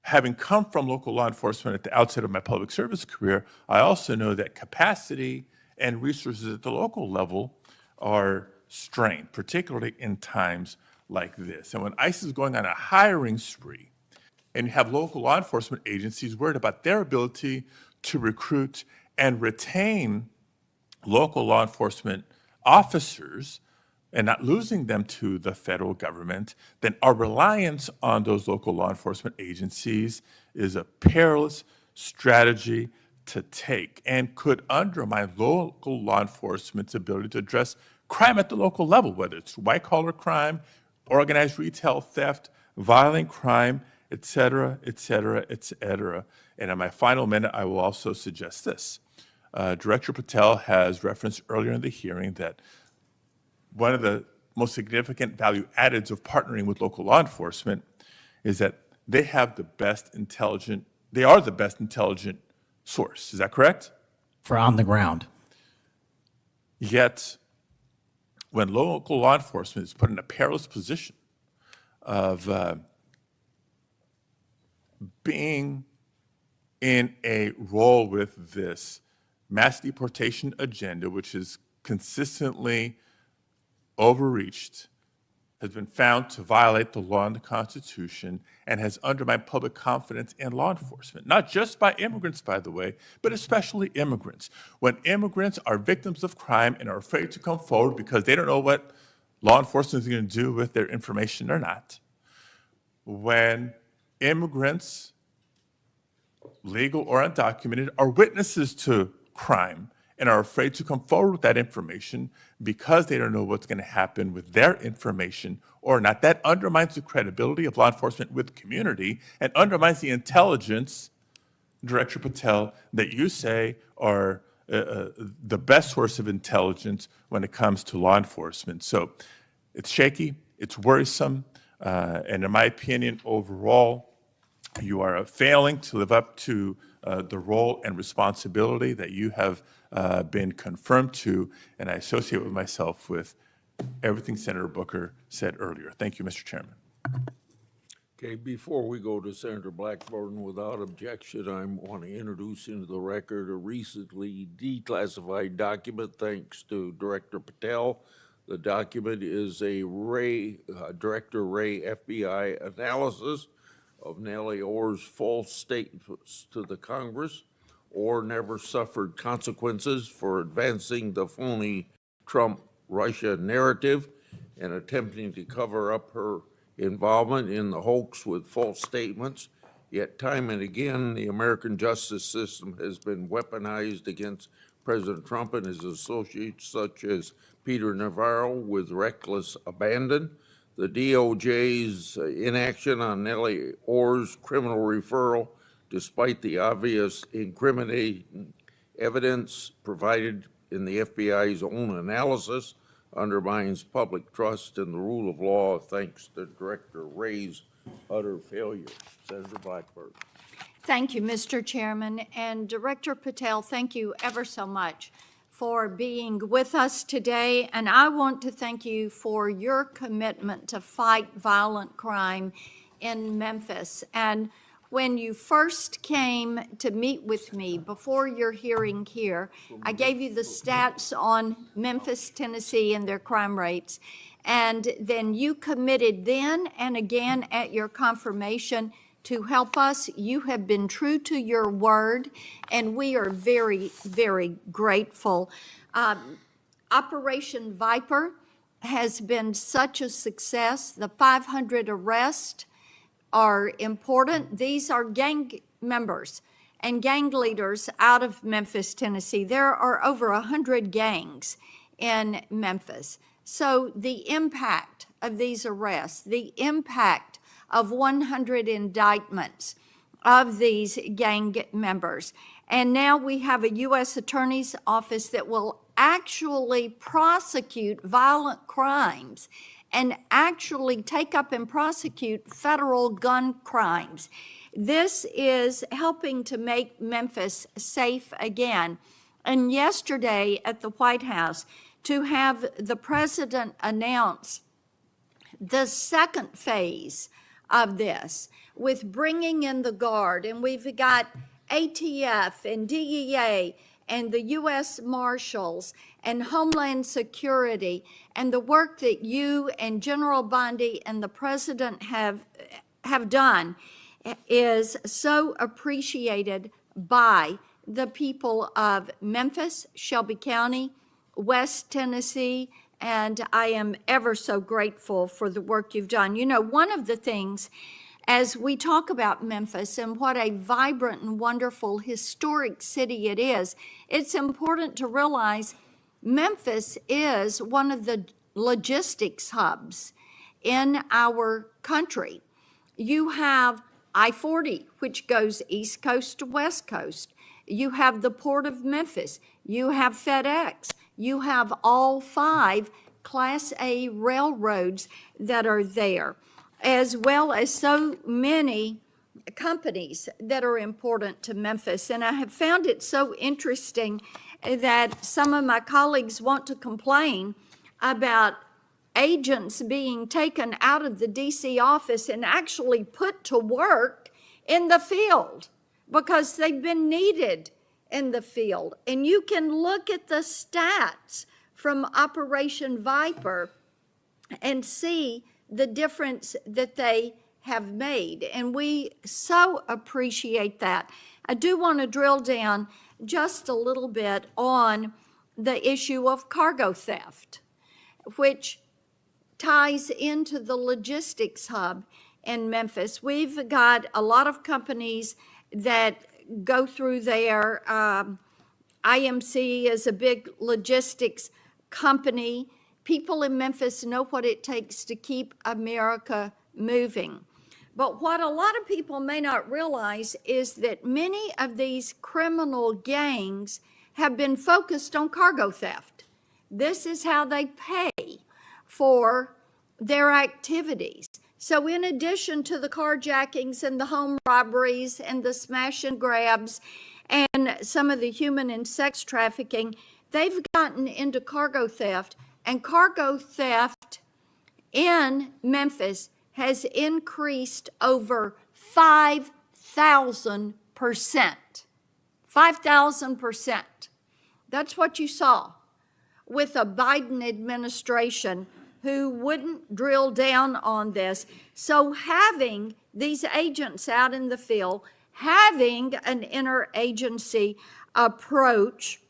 having come from local law enforcement at the outset of my public service career, I also know that capacity and resources at the local level are strained, particularly in times like this. And when ICE is going on a hiring spree, and you have local law enforcement agencies worried about their ability to recruit and retain local law enforcement officers and not losing them to the federal government, then our reliance on those local law enforcement agencies is a perilous strategy to take and could undermine local law enforcement's ability to address crime at the local level, whether it's white-collar crime, organized retail theft, violent crime, et cetera, et cetera, et cetera. And in my final minute, I will also suggest this. Director Patel has referenced earlier in the hearing that one of the most significant value addeds of partnering with local law enforcement is that they are the best intelligent source. Is that correct? For on the ground. Yet, when local law enforcement is put in a perilous position of being in a role with this mass deportation agenda, which is consistently overreached, has been found to violate the law and the Constitution, and has undermined public confidence in law enforcement, not just by immigrants, by the way, but especially immigrants. When immigrants are victims of crime and are afraid to come forward because they don't know what law enforcement is going to do with their information or not, when immigrants, legal or undocumented, are witnesses to crime and are afraid to come forward with that information because they don't know what's going to happen with their information or not, that undermines the credibility of law enforcement with the community and undermines the intelligence, Director Patel, that you say are the best source of intelligence when it comes to law enforcement. So it's shaky, it's worrisome, and in my opinion, overall, you are failing to live up to the role and responsibility that you have been confirmed to, and I associate with myself with everything Senator Booker said earlier. Thank you, Mr. Chairman. Okay, before we go to Senator Blackburn, without objection, I want to introduce into the record a recently declassified document thanks to Director Patel. The document is a Director Wray FBI analysis of Nellie Ohr's false statements to the Congress. Ohr never suffered consequences for advancing the phony Trump-Russia narrative and attempting to cover up her involvement in the hoax with false statements. Yet time and again, the American justice system has been weaponized against President Trump and his associates, such as Peter Navarro, with reckless abandon. The DOJ's inaction on Nellie Ohr's criminal referral, despite the obvious incriminating Evidence provided in the FBI's own analysis undermines public trust in the rule of law thanks to Director Wray's utter failure. Senator Blackburn. Thank you, Mr. Chairman. And Director Patel, thank you ever so much for being with us today. And I want to thank you for your commitment to fight violent crime in Memphis. And when you first came to meet with me before your hearing here, I gave you the stats on Memphis, Tennessee, and their crime rates. And then you committed then and again at your confirmation to help us. You have been true to your word, and we are very, very grateful. Operation Viper has been such a success. The 500 arrests are important. These are gang members and gang leaders out of Memphis, Tennessee. There are over 100 gangs in Memphis. So the impact of these arrests, the impact of 100 indictments of these gang members. And now we have a U.S. Attorney's Office that will actually prosecute violent crimes and actually take up and prosecute federal gun crimes. This is helping to make Memphis safe again. And yesterday at the White House, to have the president announce the second phase of this with bringing in the Guard, and we've got ATF and DEA and the U.S. Marshals and Homeland Security, and the work that you and General Bondi and the President have done is so appreciated by the people of Memphis, Shelby County, West Tennessee, and I am ever so grateful for the work you've done. You know, one of the things as we talk about Memphis and what a vibrant and wonderful historic city it is, it's important to realize Memphis is one of the logistics hubs in our country. You have I-40, which goes East Coast to West Coast. You have the Port of Memphis. You have FedEx. You have all 5 Class A railroads that are there, as well as so many companies that are important to Memphis. And I have found it so interesting that some of my colleagues want to complain about agents being taken out of the DC office and actually put to work in the field because they've been needed in the field. And you can look at the stats from Operation Viper and see the difference that they have made. And we so appreciate that. I do want to drill down just a little bit on the issue of cargo theft, which ties into the logistics hub in Memphis. We've got a lot of companies that go through there. IMC is a big logistics company. People in Memphis know what it takes to keep America moving. But what a lot of people may not realize is that many of these criminal gangs have been focused on cargo theft. This is how they pay for their activities. So in addition to the carjackings and the home robberies and the smash and grabs and some of the human and sex trafficking, they've gotten into cargo theft. And cargo theft in Memphis has increased over 5,000%. 5,000%. That's what you saw with a Biden administration who wouldn't drill down on this. So having these agents out in the field, having an interagency approach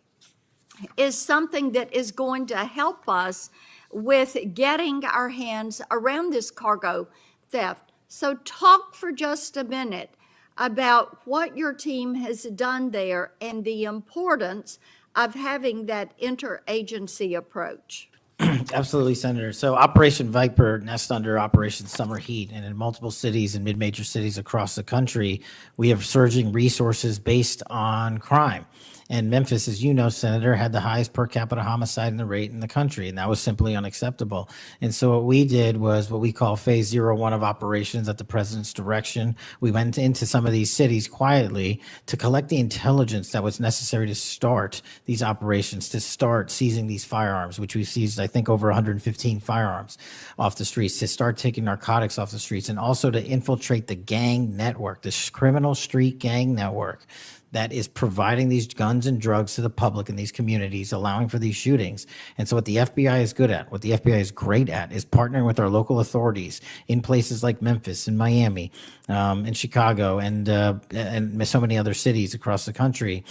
is something that is going to help us with getting our hands around this cargo theft. So talk for just a minute about what your team has done there and the importance of having that interagency approach. Absolutely, Senator. So Operation Viper nests under Operation Summer Heat, and in multiple cities and mid-major cities across the country, we have surging resources based on crime. And Memphis, as you know, Senator, had the highest per capita homicide rate in the country, and that was simply unacceptable. And so what we did was what we call phase 01 of operations at the president's direction. We went into some of these cities quietly to collect the intelligence that was necessary to start these operations, to start seizing these firearms, which we seized, I think, over 115 firearms off the streets, to start taking narcotics off the streets, and also to infiltrate the gang network, this criminal street gang network that is providing these guns and drugs to the public in these communities, allowing for these shootings. And so what the FBI is good at, what the FBI is great at, is partnering with our local authorities in places like Memphis and Miami, and Chicago, and so many other cities across the country,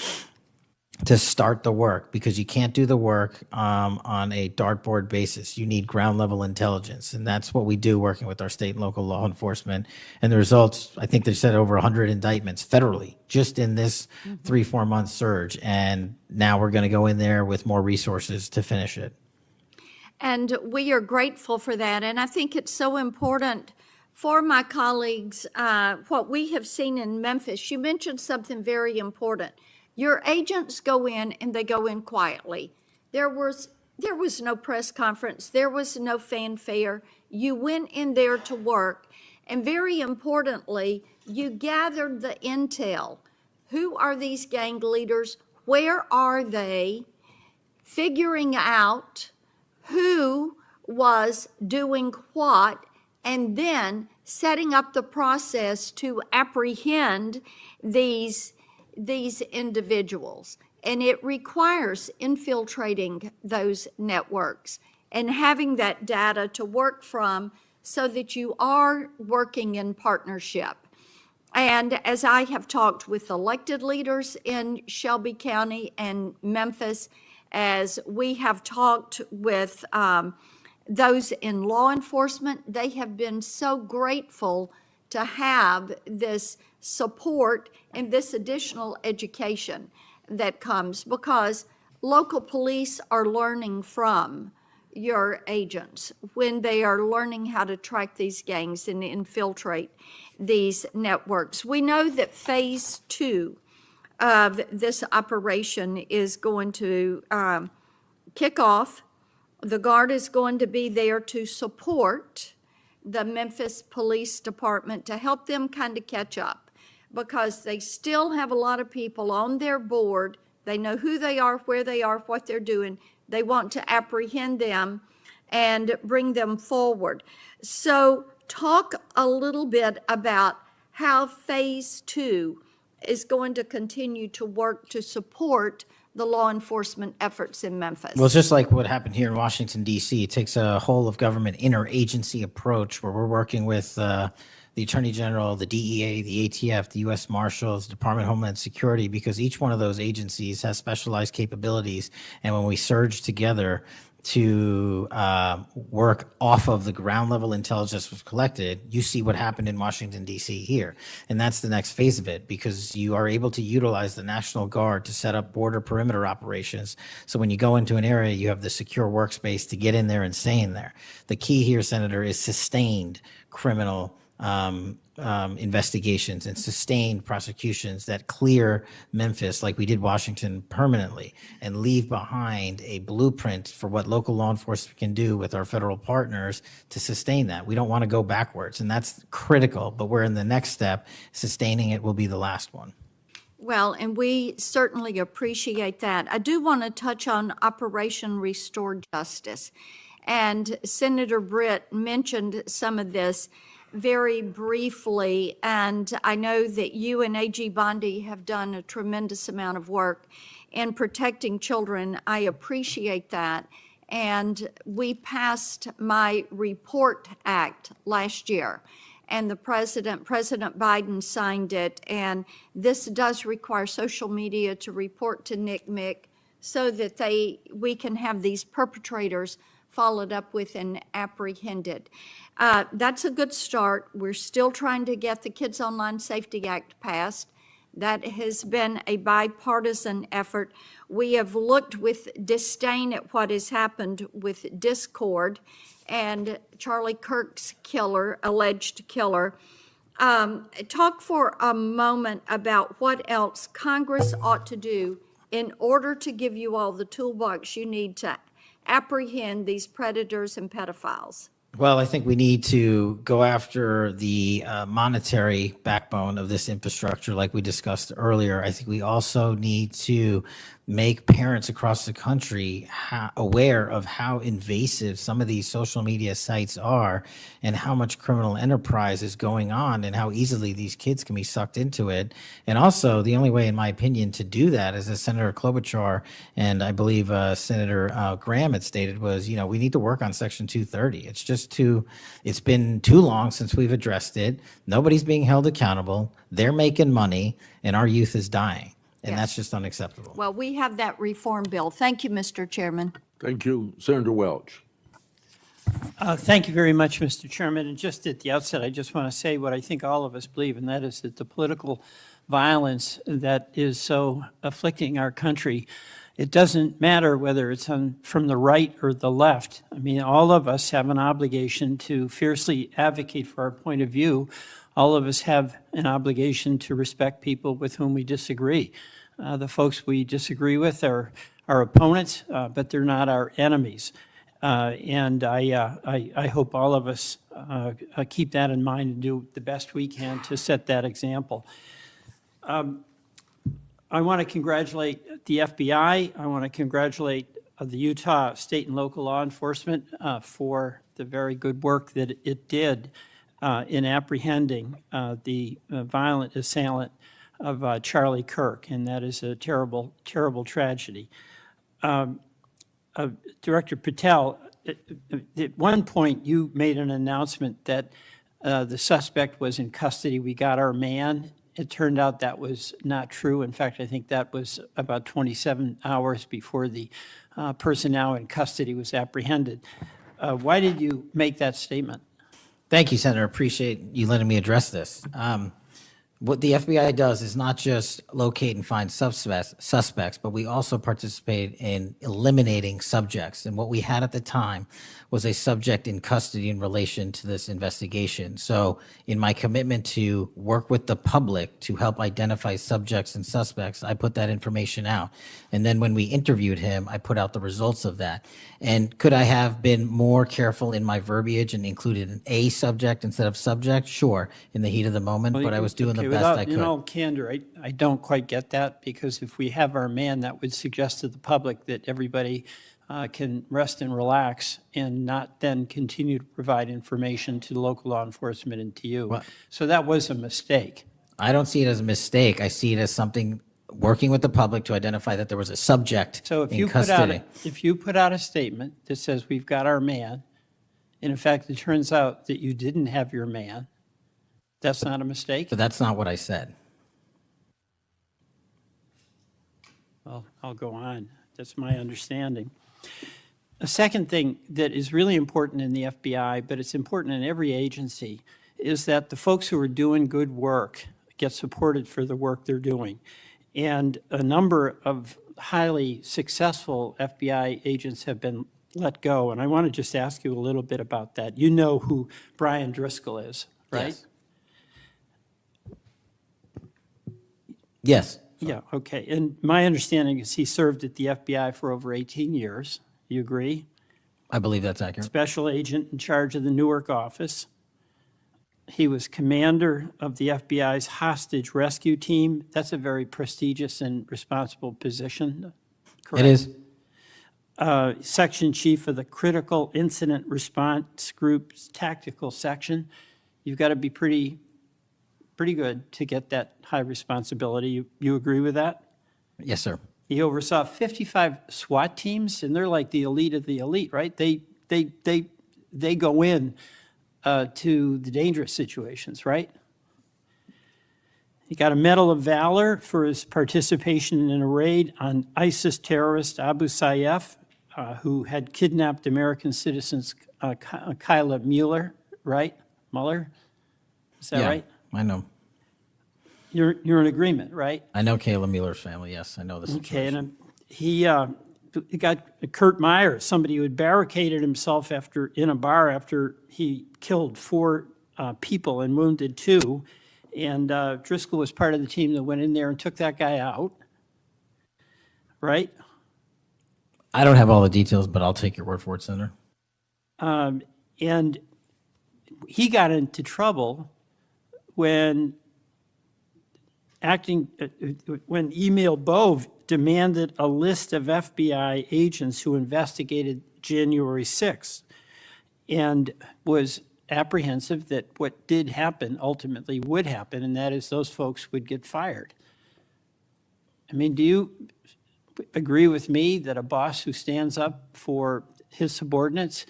to start the work, because you can't do the work on a dartboard basis. You need ground level intelligence. And that's what we do, working with our state and local law enforcement. And the results, I think they said over 100 indictments federally just in this 3-4 month surge. And now we're going to go in there with more resources to finish it. And we are grateful for that. And I think it's so important for my colleagues, what we have seen in Memphis. You mentioned something very important. Your agents go in and they go in quietly. There was no press conference. There was no fanfare. You went in there to work. And very importantly, you gathered the intel. Who are these gang leaders? Where are they? Figuring out who was doing what, and then setting up the process to apprehend these individuals. And it requires infiltrating those networks and having that data to work from so that you are working in partnership. And as I have talked with elected leaders in Shelby County and Memphis, as we have talked with those in law enforcement, they have been so grateful to have this support and this additional education that comes, because local police are learning from your agents when they are learning how to track these gangs and infiltrate these networks. We know that phase 2 of this operation is going to kick off. The Guard is going to be there to support the Memphis Police Department to help them kind of catch up, because they still have a lot of people on their board. They know who they are, where they are, what they're doing. They want to apprehend them and bring them forward. So talk a little bit about how phase 2 is going to continue to work to support the law enforcement efforts in Memphis. Well, it's just like what happened here in Washington, D.C. It takes a whole of government interagency approach where we're working with the Attorney General, the DEA, the ATF, the U.S. Marshals, Department of Homeland Security, because each one of those agencies has specialized capabilities. And when we surge together to work off of the ground level intelligence was collected, you see what happened in Washington, D.C. here. And that's the next phase of it, because you are able to utilize the National Guard to set up border perimeter operations. So when you go into an area, you have the secure workspace to get in there and stay in there. The key here, Senator, is sustained criminal investigations and sustained prosecutions that clear Memphis, like we did Washington, permanently, and leave behind a blueprint for what local law enforcement can do with our federal partners to sustain that. We don't want to go backwards, and that's critical, but we're in the next step. Sustaining it will be the last one. Well, and we certainly appreciate that. I do want to touch on Operation Restore Justice. And Senator Britt mentioned some of this very briefly, and I know that you and A.G. Bondi have done a tremendous amount of work in protecting children. I appreciate that. And we passed my Report Act last year, and President Biden signed it, and this does require social media to report to NCMEC so that we can have these perpetrators followed up with and apprehended. That's a good start. We're still trying to get the Kids Online Safety Act passed. That has been a bipartisan effort. We have looked with disdain at what has happened with Discord and Charlie Kirk's killer, alleged killer. Talk for a moment about what else Congress ought to do in order to give you all the toolbox you need to apprehend these predators and pedophiles? Well, I think we need to go after the monetary backbone of this infrastructure, like we discussed earlier. I think we also need to make parents across the country aware of how invasive some of these social media sites are and how much criminal enterprise is going on and how easily these kids can be sucked into it. And also, the only way, in my opinion, to do that, as Senator Klobuchar and I believe Senator Graham had stated, was, we need to work on Section 230. It's been too long since we've addressed it. Nobody's being held accountable. They're making money, and our youth is dying. And Yes. that's just unacceptable. Well, we have that reform bill. Thank you, Mr. Chairman. Thank you. Senator Welch. Thank you very much, Mr. Chairman. And just at the outset, I just want to say what I think all of us believe, and that is that the political violence that is so afflicting our country, it doesn't matter whether it's from the right or the left. I mean, all of us have an obligation to fiercely advocate for our point of view. All of us have an obligation to respect people with whom we disagree. The folks we disagree with are our opponents, but they're not our enemies. And I hope all of us keep that in mind and do the best we can to set that example. I want to congratulate the FBI. I want to congratulate the Utah state and local law enforcement for the very good work that it did in apprehending the violent assailant of Charlie Kirk, and that is a terrible, terrible tragedy. Director Patel, at one point you made an announcement that the suspect was in custody. We got our man. It turned out that was not true. In fact, I think that was about 27 hours before the person now in custody was apprehended. Why did you make that statement? Thank you, Senator. Appreciate you letting me address this. What the FBI does is not just locate and find suspects, but we also participate in eliminating subjects. And what we had at the time was a subject in custody in relation to this investigation. So in my commitment to work with the public to help identify subjects and suspects, I put that information out. And then when we interviewed him, I put out the results of that. And could I have been more careful in my verbiage and included an A subject instead of subject? Sure, in the heat of the moment, but I was doing the best I could. In all candor, I don't quite get that, because if we have our man, that would suggest to the public that everybody can rest and relax and not then continue to provide information to local law enforcement and to you. Well, so that was a mistake. I don't see it as a mistake. I see it as something working with the public to identify that there was a subject So if in you custody. put out a statement that says we've got our man, and in fact it turns out that you didn't have your man, that's not a mistake? But that's not what I said. Well, I'll go on. That's my understanding. A second thing that is really important in the FBI, but it's important in every agency, is that the folks who are doing good work get supported for the work they're doing. And a number of highly successful FBI agents have been let go. And I want to just ask you a little bit about that. You know who Brian Driscoll is, right? Yes. Yeah, okay. And my understanding is he served at the FBI for over 18 years. You agree? I believe that's accurate. Special agent in charge of the Newark office. He was commander of the FBI's hostage rescue team. That's a very prestigious and responsible position, correct? It is. Section chief of the Critical Incident Response Group's tactical section. You've got to be pretty good to get that high responsibility. You agree with that? Yes, sir. He oversaw 55 SWAT teams, and they're like the elite of the elite, right? They go in to the dangerous situations, right? He got a Medal of Valor for his participation in a raid on ISIS terrorist Abu Sayyaf, who had kidnapped American citizens Kyla Mueller, right? Mueller? Is that Yeah, right? I know. You're in agreement, right? I know Kayla Mueller's family. Yes, I know this. Okay, and he got Kurt Meyer, somebody who had barricaded himself in a bar after he killed 4 people and wounded 2. And Driscoll was part of the team that went in there and took that guy out. right? I don't have all the details, but I'll take your word for it, Senator. And he got into trouble when when Emil Bove demanded a list of FBI agents who investigated January 6th and was apprehensive that what did happen ultimately would happen, and that is those folks would get fired. I mean, do you agree with me that a boss who stands up for his subordinates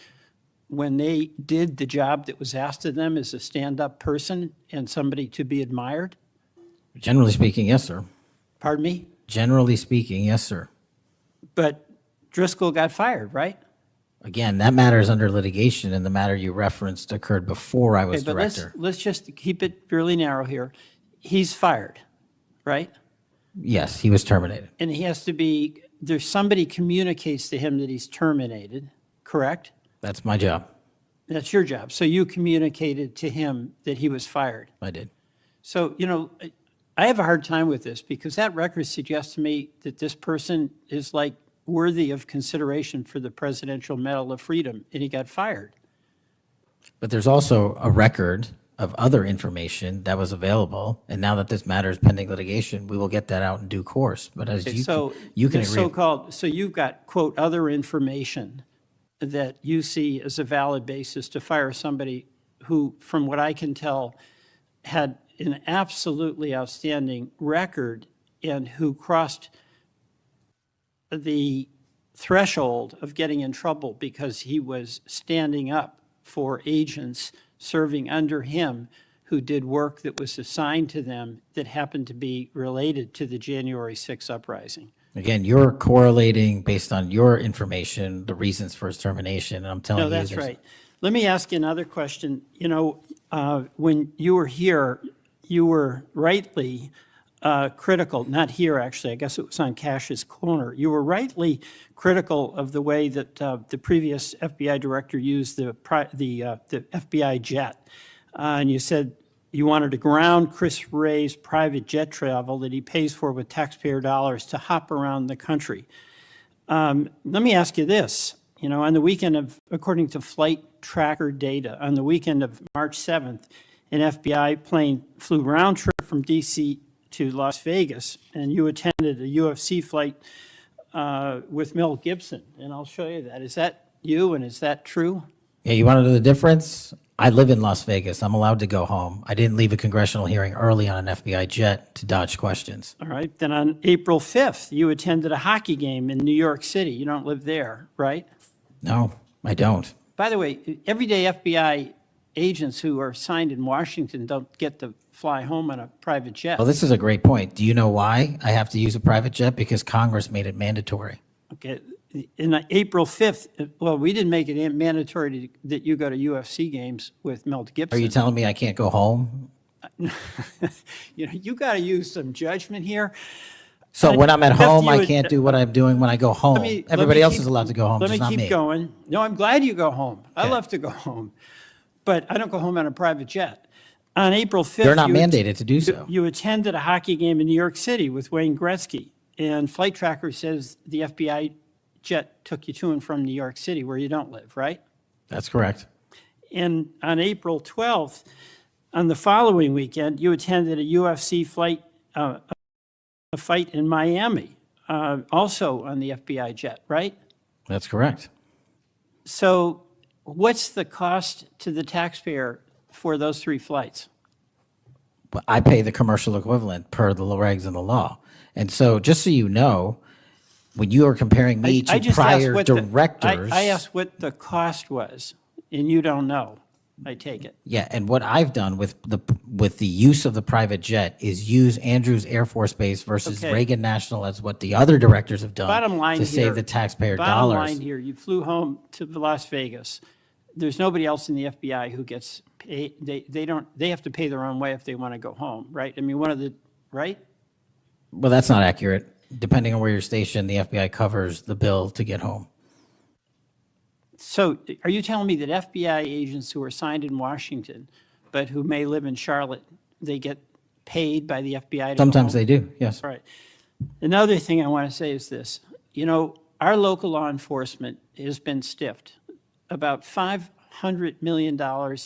when they did the job that was asked of them is a stand-up person and somebody to be admired? Generally speaking, yes, sir. Pardon me? Generally speaking, yes, sir. But Driscoll got fired, right? Again, that matter is under litigation, and the matter you referenced occurred before I was Okay, but director. let's just keep it fairly narrow here. He's fired, right? Yes, he was terminated. And he has to be, there's somebody communicates to him that he's terminated, correct? That's my job. That's your job. So you communicated to him that he was fired. I did. So, you know, I have a hard time with this because that record suggests to me that this person is like worthy of consideration for the Presidential Medal of Freedom, and he got fired. But there's also a record of other information that was available, and now that this matter is pending litigation, we will get that out in due course. But as Okay, you so you can the agree. so-called, so you've got, quote, other information that you see as a valid basis to fire somebody who, from what I can tell, had an absolutely outstanding record and who crossed the threshold of getting in trouble because he was standing up for agents serving under him who did work that was assigned to them that happened to be related to the January 6th uprising. Again, you're correlating based on your information the reasons for his termination, and I'm telling No, you. that's there's- right. Let me ask you another question. You know, when you were here, you were rightly critical, not here actually, I guess it was on Cash's corner. You were rightly critical of the way that the previous FBI director used the FBI jet. And you said you wanted to ground Chris Wray's private jet travel that he pays for with taxpayer dollars to hop around the country. Let me ask you this. You know, on the weekend of, according to flight tracker data, on the weekend of March 7th, an FBI plane flew round trip from D.C. to Las Vegas, and you attended a UFC fight with Mel Gibson, and I'll show you that. Is that you, and is that true? Yeah, you want to know the difference? I live in Las Vegas. I'm allowed to go home. I didn't leave a congressional hearing early on an FBI jet to dodge questions. All right, then on April 5th, you attended a hockey game in New York City. You don't live there, right? No, I don't. By the way, everyday FBI agents who are assigned in Washington don't get to fly home on a private jet. Well, this is a great point. Do you know why I have to use a private jet? Because Congress made it mandatory. Okay, in April 5th, well, we didn't make it mandatory that you go to UFC games with Mel Gibson. Are you telling me I can't go home? You know, you got to use some judgment here. So when I'm at After home, you I would- can't do what I'm doing when I go home. Everybody else is allowed to go home, Let just not me me. keep going. No, I'm glad you go home. I Okay. love to go home, but I don't go home on a private jet. On April 5th, They're not mandated to do so. You attended a hockey game in New York City with Wayne Gretzky, and Flight Tracker says the FBI jet took you to and from New York City, where you don't live, right? That's correct. And on April 12th, on the following weekend, you attended a UFC fight, a fight in Miami, also on the FBI jet, right? That's correct. So what's the cost to the taxpayer for those 3 flights? But I pay the commercial equivalent per the regs and the law. And so just so you know, when you are comparing me I to just asked prior what directors. I asked what the cost was, and you don't know, I take it. Yeah, and what I've done with the use of the private jet is use Andrews Air Force Base versus Okay. Reagan National as what the other directors have done Bottom line to here. save the taxpayer Bottom dollars. line here, you flew home to Las Vegas. There's nobody else in the FBI who gets paid. They have to pay their own way if they want to go home, right? I mean, right? Well, that's not accurate. Depending on where you're stationed, the FBI covers the bill to get home. So are you telling me that FBI agents who are assigned in Washington, but who may live in Charlotte, they get paid by the FBI to go Sometimes home? they do, yes. Right. Another thing I want to say is this. You know, our local law enforcement has been stiffed. About $500 million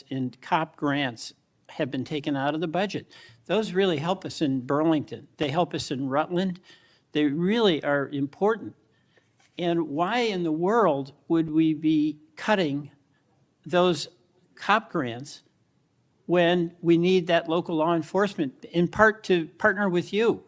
in COP grants have been taken out of the budget. Those really help us in Burlington. They help us in Rutland. They really are important. And why in the world would we be cutting those COP grants when we need that local law enforcement, in part to partner with you?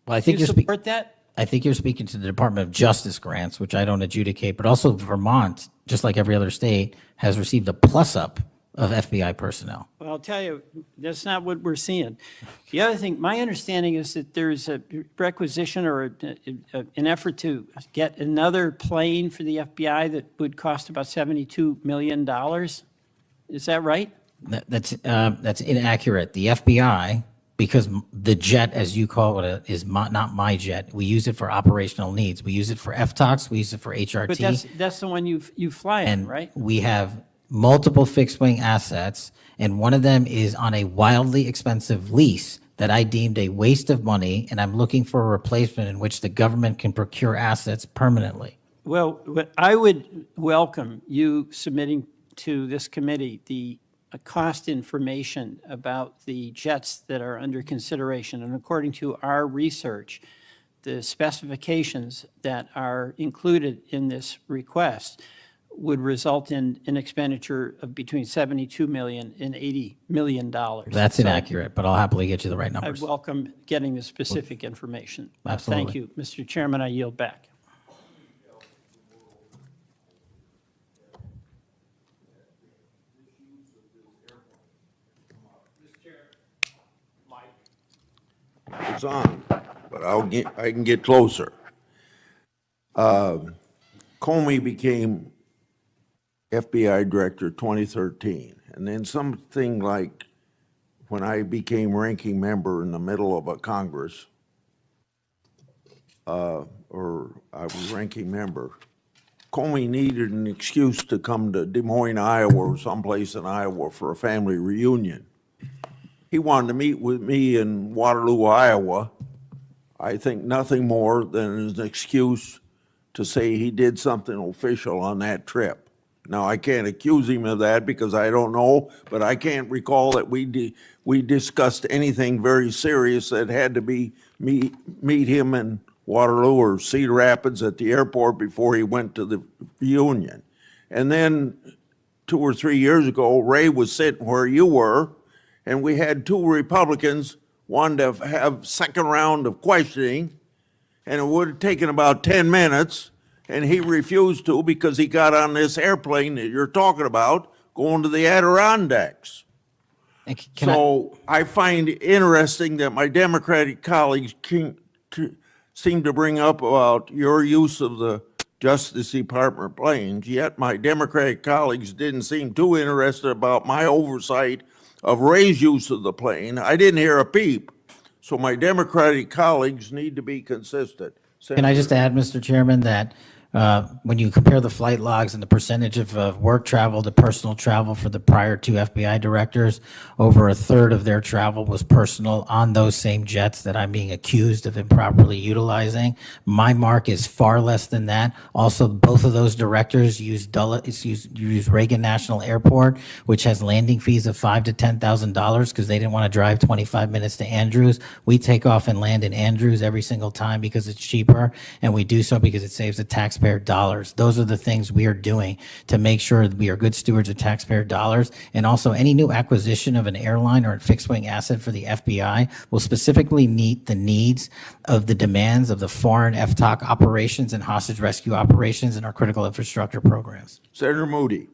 Well, I think Do you you're speaking. support that? I think you're speaking to the Department of Justice grants, which I don't adjudicate, but also Vermont, just like every other state, has received a plus-up of FBI personnel. Well, I'll tell you, that's not what we're seeing. The other thing, my understanding is that there's a requisition or an effort to get another plane for the FBI that would cost about $72 million. Is that right? That's inaccurate. The FBI, because the jet, as you call it, is not my jet. We use it for operational needs. We use it for FTOCs. We use it for HRT. But that's the one you fly in, And right? we have multiple fixed-wing assets, and one of them is on a wildly expensive lease that I deemed a waste of money, and I'm looking for a replacement in which the government can procure assets permanently. Well, I would welcome you submitting to this committee the cost information about the jets that are under consideration. And according to our research, the specifications that are included in this request would result in an expenditure of between $72 million and $80 million. That's So inaccurate, but I'll happily get you the right I numbers. welcome getting the specific information. Absolutely. Thank you, Mr. Chairman. I yield back. It's on, but I can get closer. Comey became FBI director 2013, and then something like when I became ranking member in the middle of a Congress, or I was ranking member, Comey needed an excuse to come to Des Moines, Iowa, or someplace in Iowa for a family reunion. He wanted to meet with me in Waterloo, Iowa. I think nothing more than an excuse to say he did something official on that trip. Now, I can't accuse him of that because I don't know, but I can't recall that we discussed anything very serious that had to be meet him in Waterloo or Cedar Rapids at the airport before he went to the reunion. And then 2 or 3 years ago, Ray was sitting where you were, and we had 2 Republicans wanted to have second round of questioning, and it would have taken about 10 minutes, and he refused to because he got on this airplane that you're talking about going to the Adirondacks. And So I find interesting that my Democratic colleagues seem to bring up about your use of the Justice Department planes, yet my Democratic colleagues didn't seem too interested about my oversight of Ray's use of the plane. I didn't hear a peep. So my Democratic colleagues need to be consistent. Can I just add, Mr. Chairman, that when you compare the flight logs and the percentage of work travel to personal travel for the prior 2 FBI directors, over a third of their travel was personal on those same jets that I'm being accused of improperly utilizing. My mark is far less than that. Also, both of those directors use Reagan National Airport, which has landing fees of $5,000 to $10,000 because they didn't want to drive 25 minutes to Andrews. We take off and land in Andrews every single time because it's cheaper, and we do so because it saves the taxpayer dollars. Those are the things we are doing to make sure that we are good stewards of taxpayer dollars. And also, any new acquisition of an airline or a fixed-wing asset for the FBI will specifically meet the needs of the demands of the foreign FTOC operations and hostage rescue operations in our critical infrastructure programs. Senator Moody,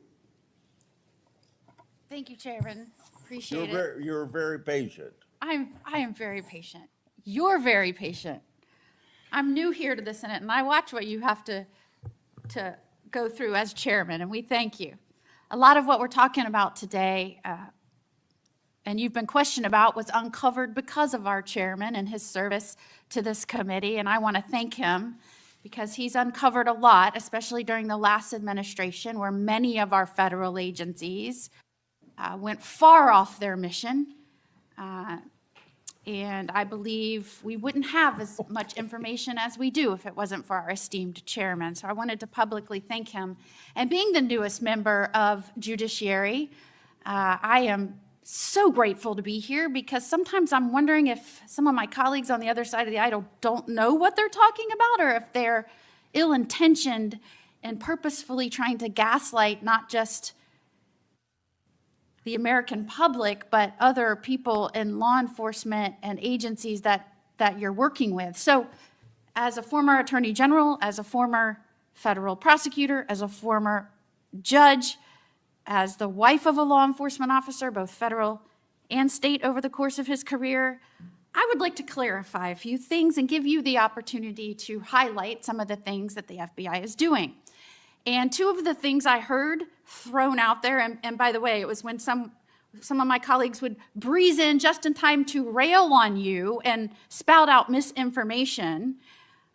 Thank you, Chairman. Appreciate it. you're very patient. I am very patient. You're very patient. I'm new here to the Senate, and I watch what you have to go through as chairman, and we thank you. A lot of what we're talking about today, and you've been questioned about, was uncovered because of our chairman and his service to this committee, and I want to thank him because he's uncovered a lot, especially during the last administration, where many of our federal agencies went far off their mission. And I believe we wouldn't have as much information as we do if it wasn't for our esteemed chairman. So I wanted to publicly thank him. And being the newest member of Judiciary, I am so grateful to be here, because sometimes I'm wondering if some of my colleagues on the other side of the aisle don't know what they're talking about, or if they're ill-intentioned and purposefully trying to gaslight not just the American public, but other people in law enforcement and agencies that you're working with. So as a former attorney general, as a former federal prosecutor, as a former judge, as the wife of a law enforcement officer, both federal and state, over the course of his career, I would like to clarify a few things and give you the opportunity to highlight some of the things that the FBI is doing. And two of the things I heard thrown out there, and by the way, it was when some of my colleagues would breeze in just in time to rail on you and spout out misinformation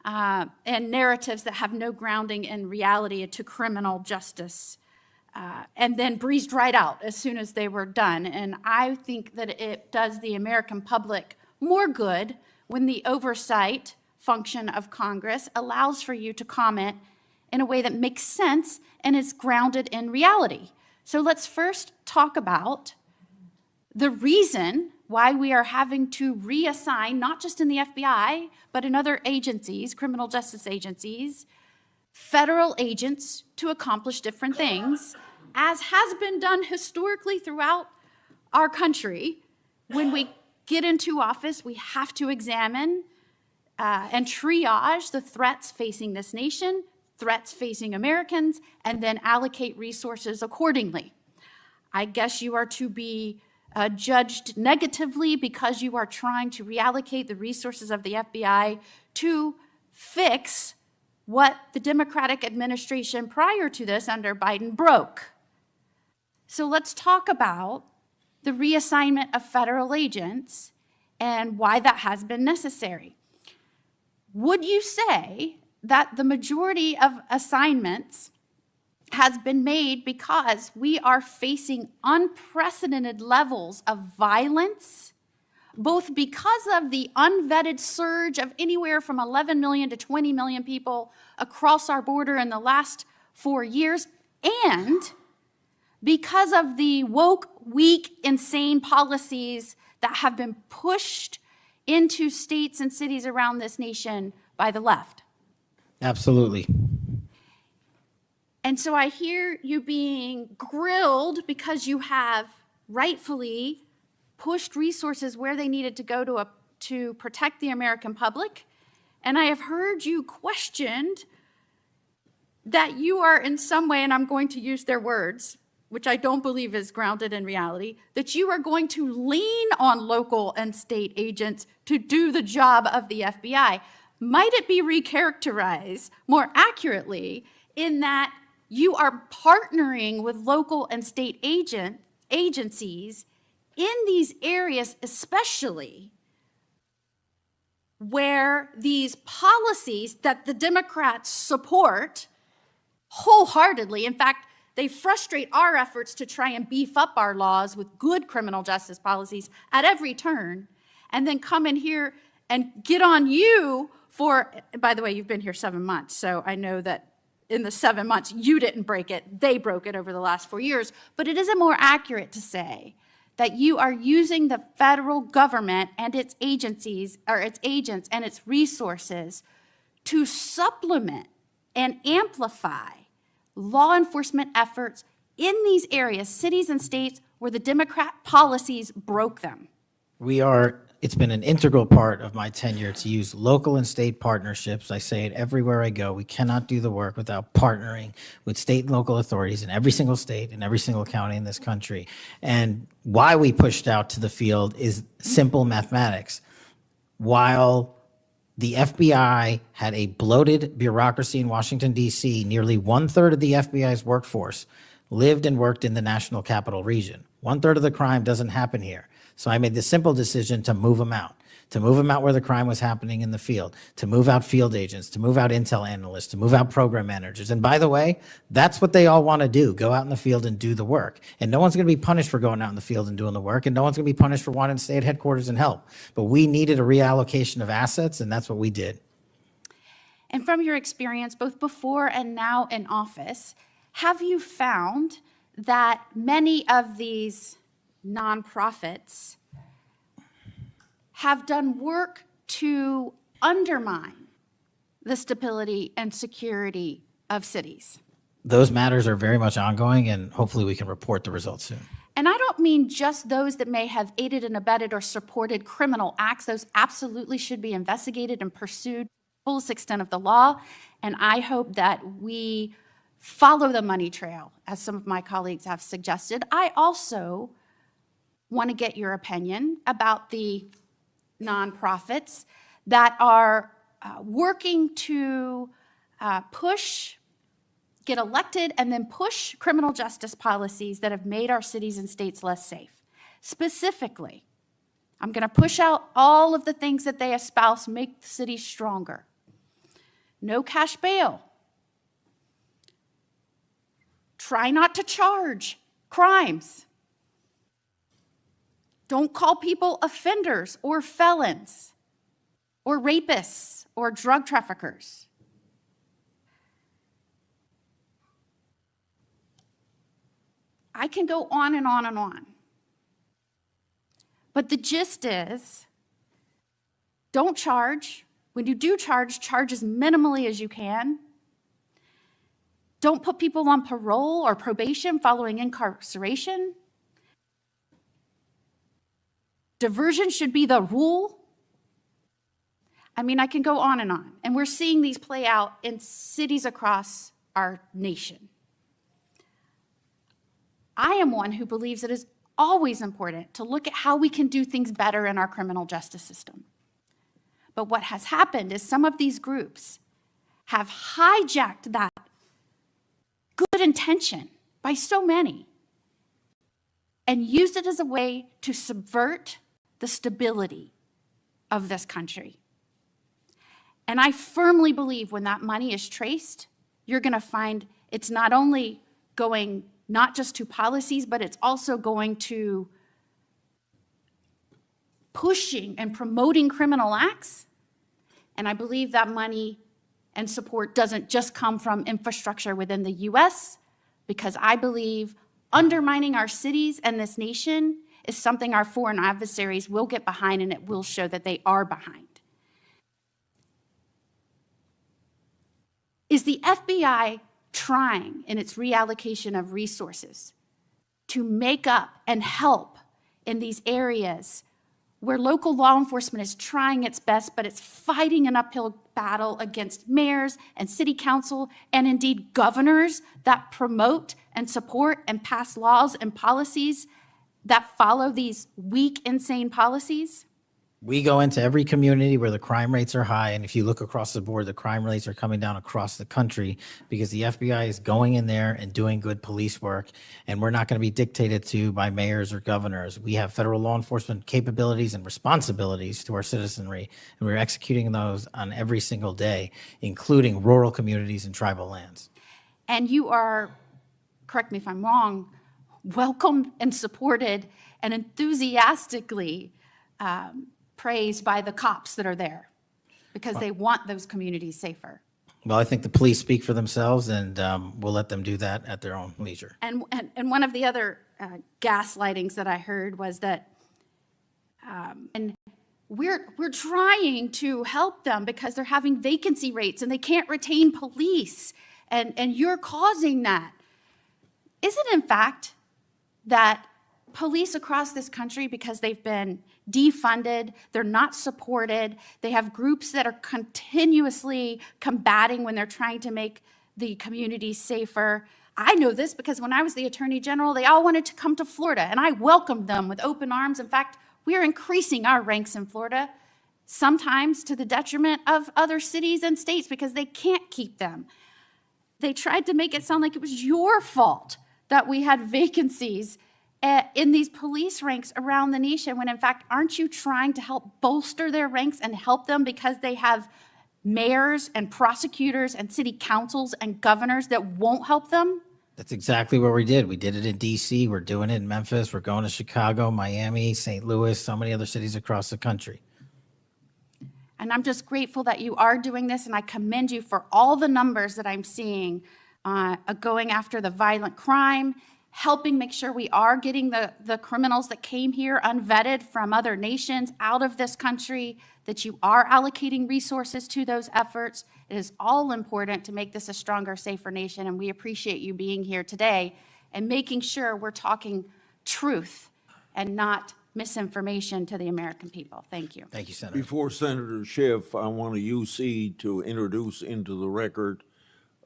and narratives that have no grounding in reality to criminal justice, and then breezed right out as soon as they were done. And I think that it does the American public more good when the oversight function of Congress allows for you to comment in a way that makes sense and is grounded in reality. So let's first talk about the reason why we are having to reassign, not just in the FBI, but in other agencies, criminal justice agencies, federal agents to accomplish different things, as has been done historically throughout our country. When we get into office, we have to examine and triage the threats facing this nation, threats facing Americans, and then allocate resources accordingly. I guess you are to be judged negatively because you are trying to reallocate the resources of the FBI to fix what the Democratic administration prior to this under Biden broke. So let's talk about the reassignment of federal agents and why that has been necessary. Would you say that the majority of assignments has been made because we are facing unprecedented levels of violence, both because of the unvetted surge of anywhere from 11 million to 20 million people across our border in the last 4 years, and because of the woke, weak, insane policies that have been pushed into states and cities around this nation by the left? Absolutely. And so I hear you being grilled because you have rightfully pushed resources where they needed to go to protect the American public. And I have heard you questioned that you are in some way, and I'm going to use their words, which I don't believe is grounded in reality, that you are going to lean on local and state agents to do the job of the FBI. Might it be recharacterized more accurately in that you are partnering with local and state agencies in these areas, especially where these policies that the Democrats support wholeheartedly, in fact, they frustrate our efforts to try and beef up our laws with good criminal justice policies at every turn, and then come in here and get on you for, by the way, you've been here 7 months, so I know that in the 7 months you didn't break it, they broke it over the last 4 years, but it isn't more accurate to say that you are using the federal government and its agencies, or its agents and its resources to supplement and amplify law enforcement efforts in these areas, cities and states where the Democrat policies broke them. It's been an integral part of my tenure to use local and state partnerships. I say it everywhere I go. We cannot do the work without partnering with state and local authorities in every single state and every single county in this country. And why we pushed out to the field is simple mathematics. While the FBI had a bloated bureaucracy in Washington, D.C., nearly 1/3 of the FBI's workforce lived and worked in the national capital region. 1/3 of the crime doesn't happen here. So I made the simple decision to move them out. To move them out where the crime was happening in the field, to move out field agents, to move out intel analysts, to move out program managers. And by the way, that's what they all want to do, go out in the field and do the work. And no one's going to be punished for going out in the field and doing the work, and no one's going to be punished for wanting to stay at headquarters and help. But we needed a reallocation of assets, and that's what we did. And from your experience, both before and now in office, have you found that many of these nonprofits have done work to undermine the stability and security of cities? Those matters are very much ongoing, and hopefully we can report the results soon. And I don't mean just those that may have aided and abetted or supported criminal acts. Those absolutely should be investigated and pursued to the fullest extent of the law. And I hope that we follow the money trail, as some of my colleagues have suggested. I also want to get your opinion about the nonprofits that are working to get elected and then push criminal justice policies that have made our cities and states less safe. Specifically, I'm going to push out all of the things that they espouse make the city stronger. No cash bail. Try not to charge crimes. Don't call people offenders or felons or rapists or drug traffickers. I can go on and on and on. But the gist is, don't charge. When you do charge, charge as minimally as you can. Don't put people on parole or probation following incarceration. Diversion should be the rule. I mean, I can go on. And we're seeing these play out in cities across our nation. I am one who believes it is always important to look at how we can do things better in our criminal justice system. But what has happened is some of these groups have hijacked that good intention by so many and used it as a way to subvert the stability of this country. And I firmly believe when that money is traced, you're going to find it's not only going not just to policies, but it's also going to pushing and promoting criminal acts. And I believe that money and support doesn't just come from infrastructure within the US, because I believe undermining our cities and this nation is something our foreign adversaries will get behind, and it will show that they are behind. Is the FBI trying in its reallocation of resources to make up and help in these areas where local law enforcement is trying its best, but it's fighting an uphill battle against mayors and city council and indeed governors that promote and support and pass laws and policies that follow these weak, insane policies? We go into every community where the crime rates are high, and if you look across the board, the crime rates are coming down across the country because the FBI is going in there and doing good police work, and we're not going to be dictated to by mayors or governors. We have federal law enforcement capabilities and responsibilities to our citizenry, and we're executing those on every single day, including rural communities and tribal lands. And you are, correct me if I'm wrong, welcomed and supported and enthusiastically praised by the cops that are there because they want those communities safer. Well, I think the police speak for themselves, and we'll let them do that at their own leisure. And one of the other gaslightings that I heard was that and we're trying to help them because they're having vacancy rates and they can't retain police, and you're causing that. Is it in fact that police across this country, because they've been defunded, they're not supported, they have groups that are continuously combating when they're trying to make the communities safer? I know this because when I was the Attorney General, they all wanted to come to Florida, and I welcomed them with open arms. In fact, we are increasing our ranks in Florida, sometimes to the detriment of other cities and states because they can't keep them. They tried to make it sound like it was your fault that we had vacancies in these police ranks around the nation when in fact, aren't you trying to help bolster their ranks and help them because they have mayors and prosecutors and city councils and governors that won't help them? That's exactly what we did. We did it in DC. We're doing it in Memphis. We're going to Chicago, Miami, St. Louis, so many other cities across the country. And I'm just grateful that you are doing this, and I commend you for all the numbers that I'm seeing going after the violent crime, helping make sure we are getting the criminals that came here unvetted from other nations out of this country, that you are allocating resources to those efforts. It is all important to make this a stronger, safer nation, and we appreciate you being here today and making sure we're talking truth and not misinformation to the American people. Thank you. Thank you, Senator. Before Senator Schiff, I want a UC to introduce into the record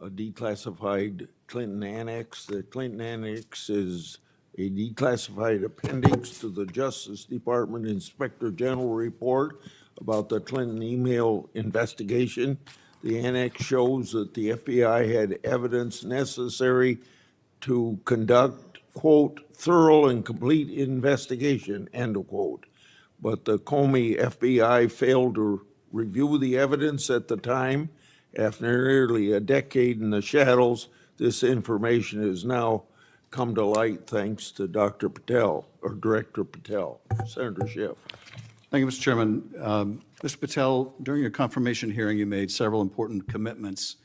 a declassified Clinton Annex. The Clinton Annex is a declassified appendix to the Justice Department Inspector General report about the Clinton email investigation. The annex shows that the FBI had evidence necessary to conduct, quote, thorough and complete investigation, end of quote. But the Comey FBI failed to review the evidence at the time. After nearly a decade in the shadows, this information has now come to light thanks to Dr. Patel, or Director Patel. Senator Schiff. Thank you, Mr. Chairman. Mr. Patel, during your confirmation hearing, you made several important commitments.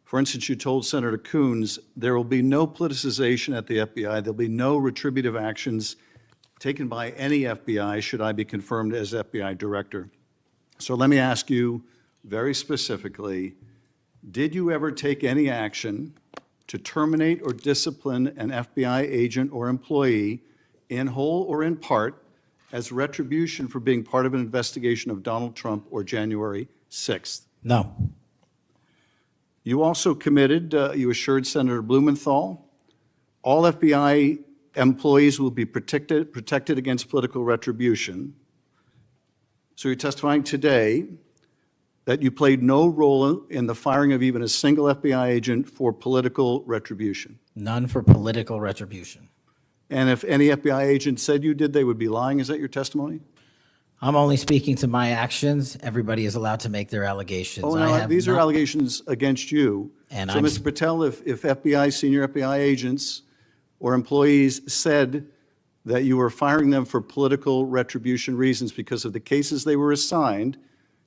For instance, you told Senator Coons there will be no politicization at the FBI. There'll be no retributive actions taken by any FBI should I be confirmed as FBI director. So let me ask you very specifically, did you ever take any action to terminate or discipline an FBI agent or employee in whole or in part as retribution for being part of an investigation of Donald Trump or January 6th? No. You also committed, you assured Senator Blumenthal, all FBI employees will be protected against political retribution. So you're testifying today that you played no role in the firing of even a single FBI agent for political retribution. None for political retribution. And if any FBI agent said you did, they would be lying. Is that your testimony? I'm only speaking to my actions. Everybody is allowed to make their allegations. Oh, no, these are allegations against you. And so, Mr. Patel, if FBI, senior FBI agents or employees said that you were firing them for political retribution reasons because of the cases they were assigned,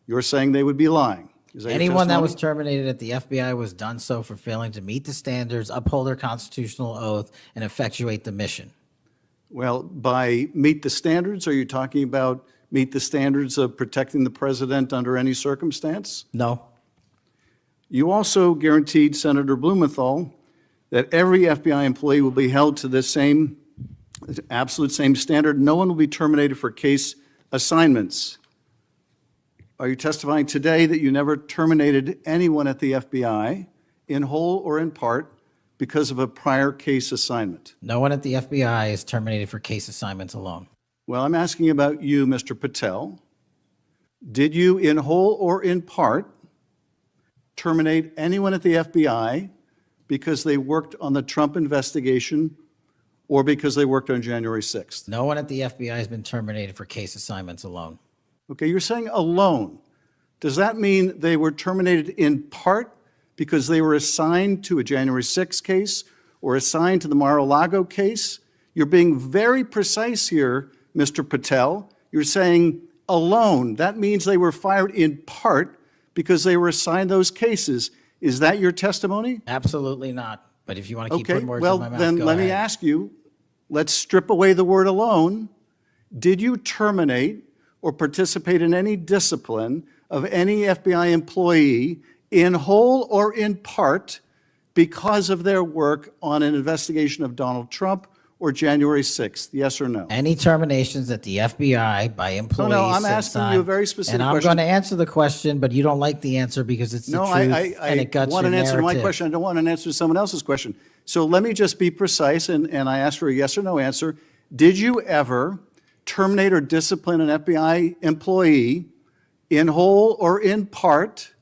you're saying they would be lying. Is that anyone that your was terminated at the FBI was done so for failing to meet the standards, uphold their constitutional oath, and effectuate the mission. Well, by meet the standards, are you talking about meet the standards of protecting the president under any circumstance? No. You also guaranteed Senator Blumenthal that every FBI employee will be held to the same, absolute same standard. No one will be terminated for case assignments. Are you testifying today that you never terminated anyone at the FBI in whole or in part because of a prior case assignment? No one at the FBI is terminated for case assignments alone. Well, I'm asking about you, Mr. Patel. Did you, in whole or in part, terminate anyone at the FBI because they worked on the Trump investigation or because they worked on January 6th? No one at the FBI has been terminated for case assignments alone. Okay, you're saying alone. Does that mean they were terminated in part because they were assigned to a January 6th case or assigned to the Mar-a-Lago case? You're being very precise here, Mr. Patel. You're saying alone. That means they were fired in part because they were assigned those cases. Is that your testimony? Absolutely not. But if you want to keep putting words well, in my mouth, then go let me ahead. ask you, let's strip away the word alone. Did you terminate or participate in any discipline of any FBI employee in whole or in part because of their work on an investigation of Donald Trump or January 6th? Yes or no? Any terminations at the FBI by employees. No, I'm since asking you a very specific And I'm question. going to answer the question, but you don't like the answer because it's the No, truth I and it guts want your an answer to my narrative. question. I don't want an answer to someone else's question. So let me just be precise, and I ask for a yes or no answer. Did you ever terminate or discipline an FBI employee in whole or in part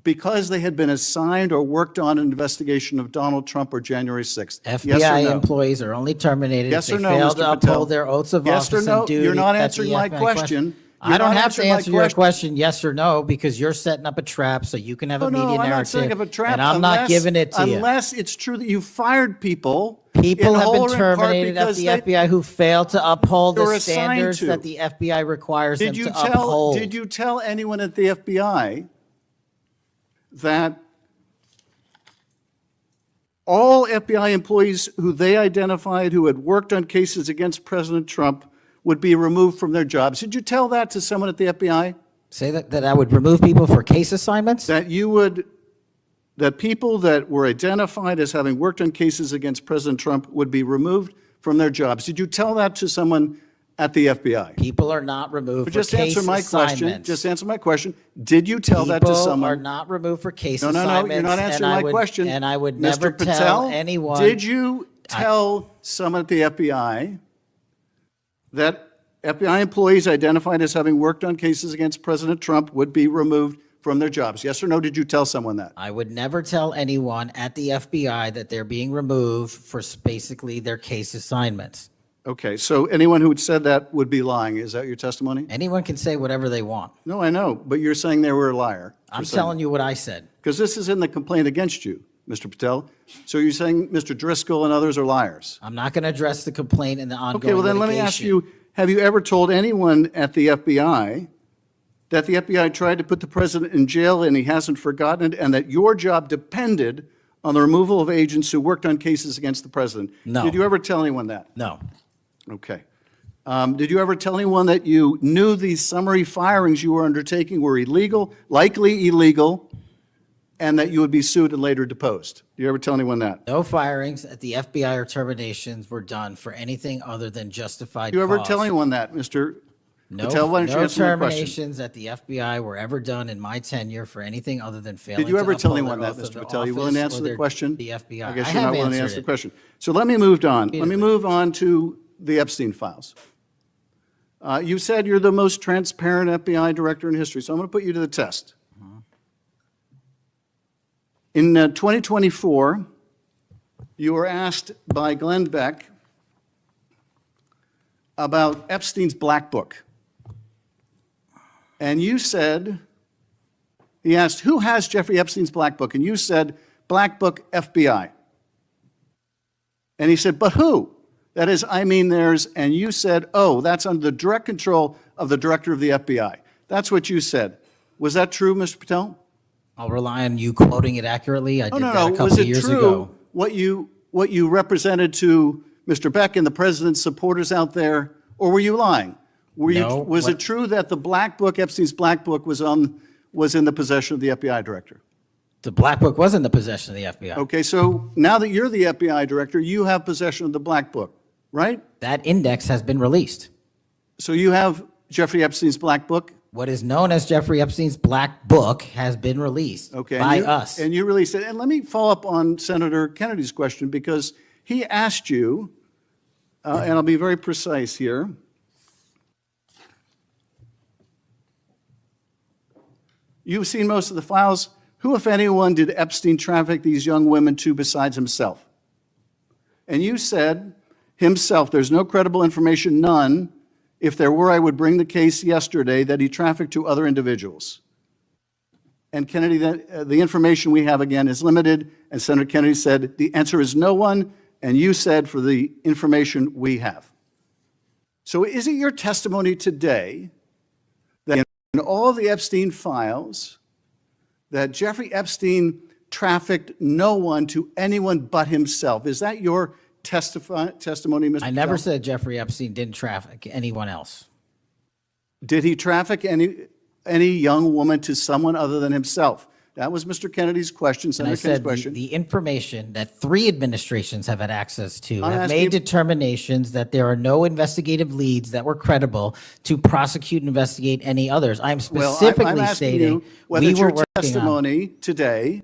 because they had been assigned or worked on an investigation of Donald Trump or January 6th? Yes or FBI no? employees are only terminated Yes if or they no, fail Mr. to Patel? uphold their oaths of Yes or office no? and duty. You're not at the answering my FBI question. I You're don't not have to answering my answer your question. question yes or no because you're setting up a trap so you can have a No, media I'm narrative. not setting up a trap. And I'm not giving it to you. Unless it's true that you fired people. People in have whole been or in part terminated at because the they- FBI who failed to uphold they were the assigned standards to. that the FBI requires them Did you to tell? uphold. Did you tell anyone at the FBI that all FBI employees who they identified who had worked on cases against President Trump would be removed from their jobs? Did you tell that to someone at the FBI? Say that I would remove people for case assignments? That people that were identified as having worked on cases against President Trump would be removed from their jobs. Did you tell that to someone at the FBI? People are not removed But for just case answer my question. assignments. Just answer my question. Did you tell that to People someone? are not removed for case No, assignments. you're not answering my question. And I would Mr. never Patel, tell anyone. Did you tell someone at the FBI that FBI employees identified as having worked on cases against President Trump would be removed from their jobs? Yes or no, did you tell someone that? I would never tell anyone at the FBI that they're being removed for basically their case assignments. Okay, so anyone who had said that would be lying. Is that your testimony? Anyone can say whatever they want. No, I know, but you're saying they were a liar. I'm telling you what I said. Because this is in the complaint against you, Mr. Patel. So you're saying Mr. Driscoll and others are liars? I'm not going to address the complaint in the ongoing Okay, well then let me ask you, have you ever told anyone at the FBI that the FBI tried to put the president in jail and he hasn't forgotten it, and that your job depended on the removal of agents who worked on cases against the president? No. Did you ever tell anyone that? No. Okay. Did you ever tell anyone that you knew these summary firings you were undertaking were illegal, likely illegal, and that you would be sued and later deposed? Did you ever tell anyone that? No firings at the FBI or terminations were done for anything other than justified Did you ever cause. tell anyone that, Mr. No, Patel? Why don't you no answer my question? terminations at the FBI were ever done in my tenure for anything other than failing Did you to ever tell uphold anyone their that, oath of Mr. Patel? You willing to office answer or the their- question? The FBI. I guess I you're have not willing to answered answer the it. question. So let me move on. Let me Repeatedly. move on to the Epstein files. You said you're the most transparent FBI director in history, so I'm going to put you to the test. In 2024, you were asked by Glenn Beck about Epstein's Black Book. And you said, he asked, who has Jeffrey Epstein's Black Book? And you said, Black Book, FBI. And he said, but who? That is, I mean, there's, and you said, oh, that's under the direct control of the director of the FBI. That's what you said. Was that true, Mr. Patel? I'll rely on you quoting it accurately. I did that a Was couple it years true ago. what you represented to Mr. Beck and the president's supporters out there, or were you lying? No, Was what- it true that the Black Book, Epstein's Black Book, was in the possession of the FBI director? The Black Book was in the possession of the FBI. Okay, so now that you're the FBI director, you have possession of the Black Book, right? That index has been released. So you have Jeffrey Epstein's Black Book? What is known as Jeffrey Epstein's Black Book has been released Okay, by us. And you released it. And let me follow up on Senator Kennedy's question, because he asked you, and I'll be very precise here. You've seen most of the files. Who, if anyone, did Epstein traffic these young women to besides himself? And you said, himself, there's no credible information, none. If there were, I would bring the case yesterday that he trafficked to other individuals. And Kennedy, the information we have, again, is limited. And Senator Kennedy said, the answer is no one. And you said, for the information we have. So is it your testimony today that in all the Epstein files, that Jeffrey Epstein trafficked no one to anyone but himself? Is that your testimony, Mr. I never Patel? said Jeffrey Epstein didn't traffic anyone else. Did he traffic any young woman to someone other than himself? That was Mr. Kennedy's question, And I Senator Kennedy's said question. the information that 3 administrations have had access to I'm have asking made you- determinations that there are no investigative leads that were credible to prosecute and investigate any others. I'm Well, specifically I'm asking stating you whether we it's were your working on. testimony today.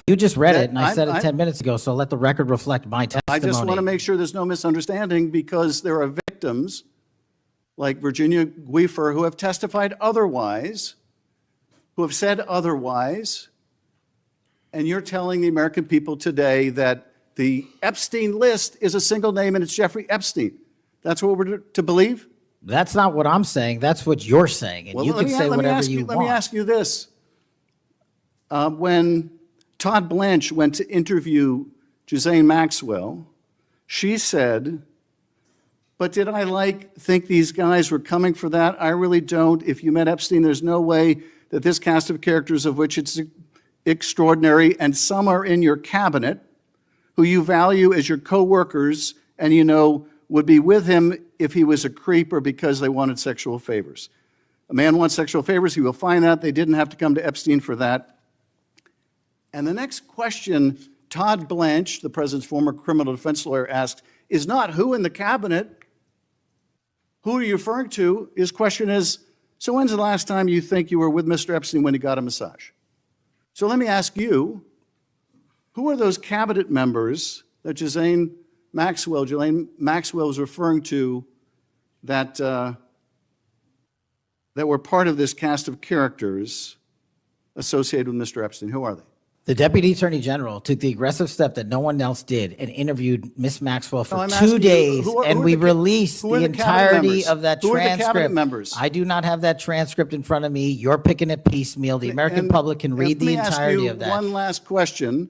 You just read that it, and I said it 10 minutes ago, so let the record reflect my testimony. I just want to make sure there's no misunderstanding, because there are victims like Virginia Guifer who have testified otherwise, who have said otherwise, and you're telling the American people today that the Epstein list is a single name and it's Jeffrey Epstein. That's what we're to believe? That's not what I'm saying. That's what you're saying. And Well, you can say whatever you Let me want. ask you this. When Todd Blanche went to interview Ghislaine Maxwell, she said, but did I think these guys were coming for that? I really don't. If you met Epstein, there's no way that this cast of characters, of which it's extraordinary, and some are in your cabinet, who you value as your co-workers, and you know would be with him if he was a creep or because they wanted sexual favors. A man wants sexual favors, he will find that. They didn't have to come to Epstein for that. And the next question Todd Blanche, the president's former criminal defense lawyer, asked is not who in the cabinet, who are you referring to? His question is, so when's the last time you think you were with Mr. Epstein when he got a massage? So let me ask you, who are those cabinet members that Ghislaine Maxwell was referring to that, that were part of this cast of characters associated with Mr. Epstein? Who are they? The Deputy Attorney General took the aggressive step that no one else did and interviewed Miss Maxwell for I'm 2 asking you, days, who are and we released who are the the cabinet entirety members? of that Who are the cabinet transcript. members? I do not have that transcript in front of me. You're picking it piecemeal. The American And- public can and read the entirety Let me of ask you that. one last question,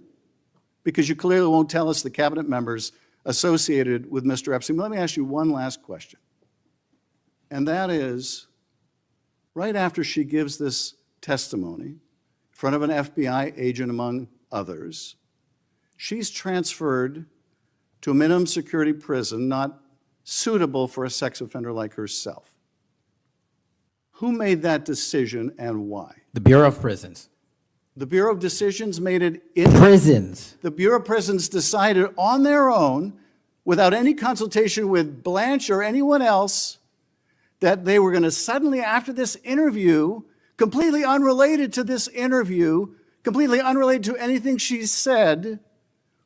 because you clearly won't tell us the cabinet members associated with Mr. Epstein. Let me ask you one last question. And that is, right after she gives this testimony in front of an FBI agent, among others, she's transferred to a minimum security prison not suitable for a sex offender like herself. Who made that decision and why? The Bureau of Prisons. The Bureau of Decisions made it in Prisons. the Bureau of Prisons decided on their own, without any consultation with Blanche or anyone else, that they were going to suddenly, after this interview, completely unrelated to this interview, completely unrelated to anything she said,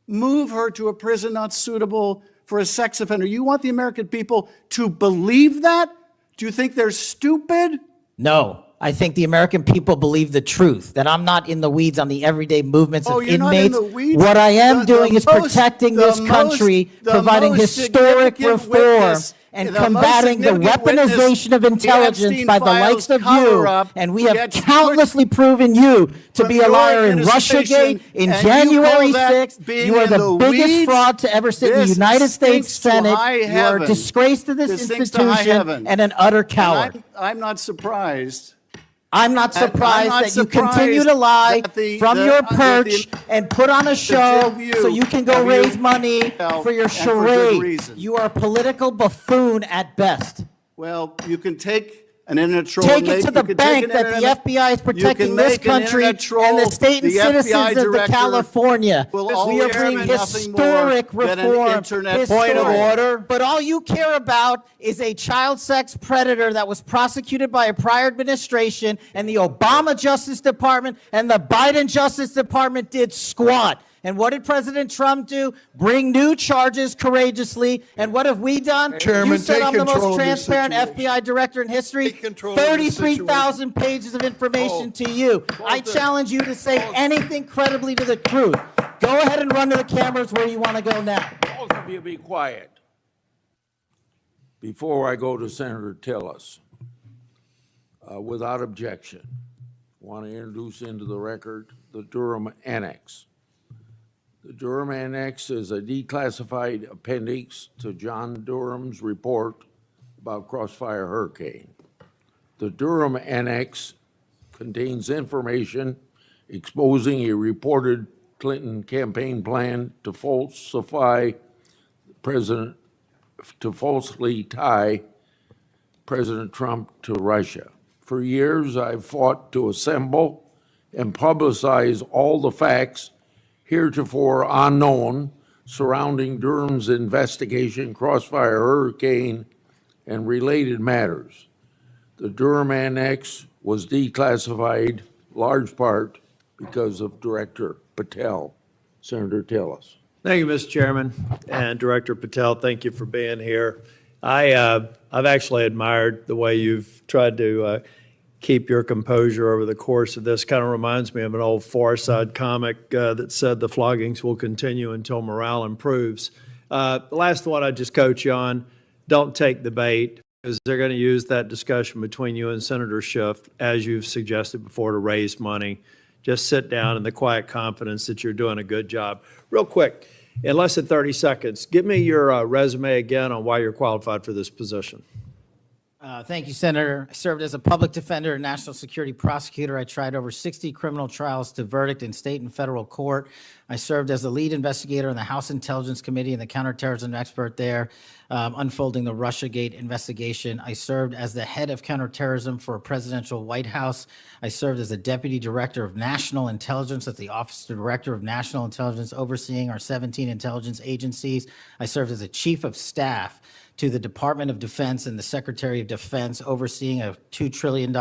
move her to a prison not suitable for a sex offender. You want the American people to believe that? Do you think they're stupid? No. I think the American people believe the truth, that I'm not in the weeds on the everyday movements Oh, of you're not in inmates. the weeds? What I am The doing is most- protecting the this most- country, the providing most historic significant reform, witness- and the most combating the significant witness, weaponization of the intelligence Epstein by the files likes of you. cover-up, And we have gets countlessly proven you to from be a your liar in administration, Russiagate, in and you January call that 6th. being You are in the the biggest weeds? fraud to ever sit in the This United States stinks to Senate. high You are a heaven. disgrace to this This stinks to high institution heaven. and an utter And coward. I'm not surprised. I'm not I'm surprised not that you continue surprised to lie that the- from the- your that the- perch and put on a show two of you so you can go have raise you- money Well, for your and for good charade. reason. You are a political buffoon at best. Well, you can take an internet troll. Take and it make- to you the can take bank an that the internet- FBI is you protecting can this make an country internet troll, and the state and the FBI citizens of the director California. will We always are bringing have nothing more historic than an reform. internet Point of troll. order. But all you care about is a child sex predator that was prosecuted by a prior administration, and the Obama Justice Department and the Biden Justice Department did squat. And what did President Trump do? Bring new charges courageously. And what have we done? Chairman, You said take I'm the control most of this transparent situation. FBI director in history. Take control of this 33,000 pages of information to you. I challenge you to say anything credibly to the truth. Go ahead and run to the cameras where you want to go now. Both of you be quiet. Before I go to Senator Tillis, without objection, want to introduce into the record the Durham Annex. The Durham Annex is a declassified appendix to John Durham's report about Crossfire Hurricane. The Durham Annex contains information exposing a reported Clinton campaign plan to falsely tie President Trump to Russia. For years, I've fought to assemble and publicize all the facts heretofore unknown surrounding Durham's investigation, Crossfire Hurricane, and related matters. The Durham Annex was declassified large part because of Director Patel. Senator Tillis. Thank you, Mr. Chairman. And Director Patel, thank you for being here. I've actually admired the way you've tried to keep your composure over the course of this. Kind of reminds me of an old Far Side comic that said the floggings will continue until morale improves. The last one I just coach you on, don't take the bait, because they're going to use that discussion between you and Senator Schiff, as you've suggested before, to raise money. Just sit down in the quiet confidence that you're doing a good job. Real quick, in less than 30 seconds, give me your resume again on why you're qualified for this position. Thank you, Senator. I served as a public defender and national security prosecutor. I tried over 60 criminal trials to verdict in state and federal court. I served as the lead investigator in the House Intelligence Committee and the counterterrorism expert there, unfolding the Russiagate investigation. I served as the head of counterterrorism for a presidential White House. I served as the deputy director of national intelligence at the Office of Director of National Intelligence, overseeing our 17 intelligence agencies. I served as a chief of staff to the Department of Defense and the Secretary of Defense, overseeing a $2 trillion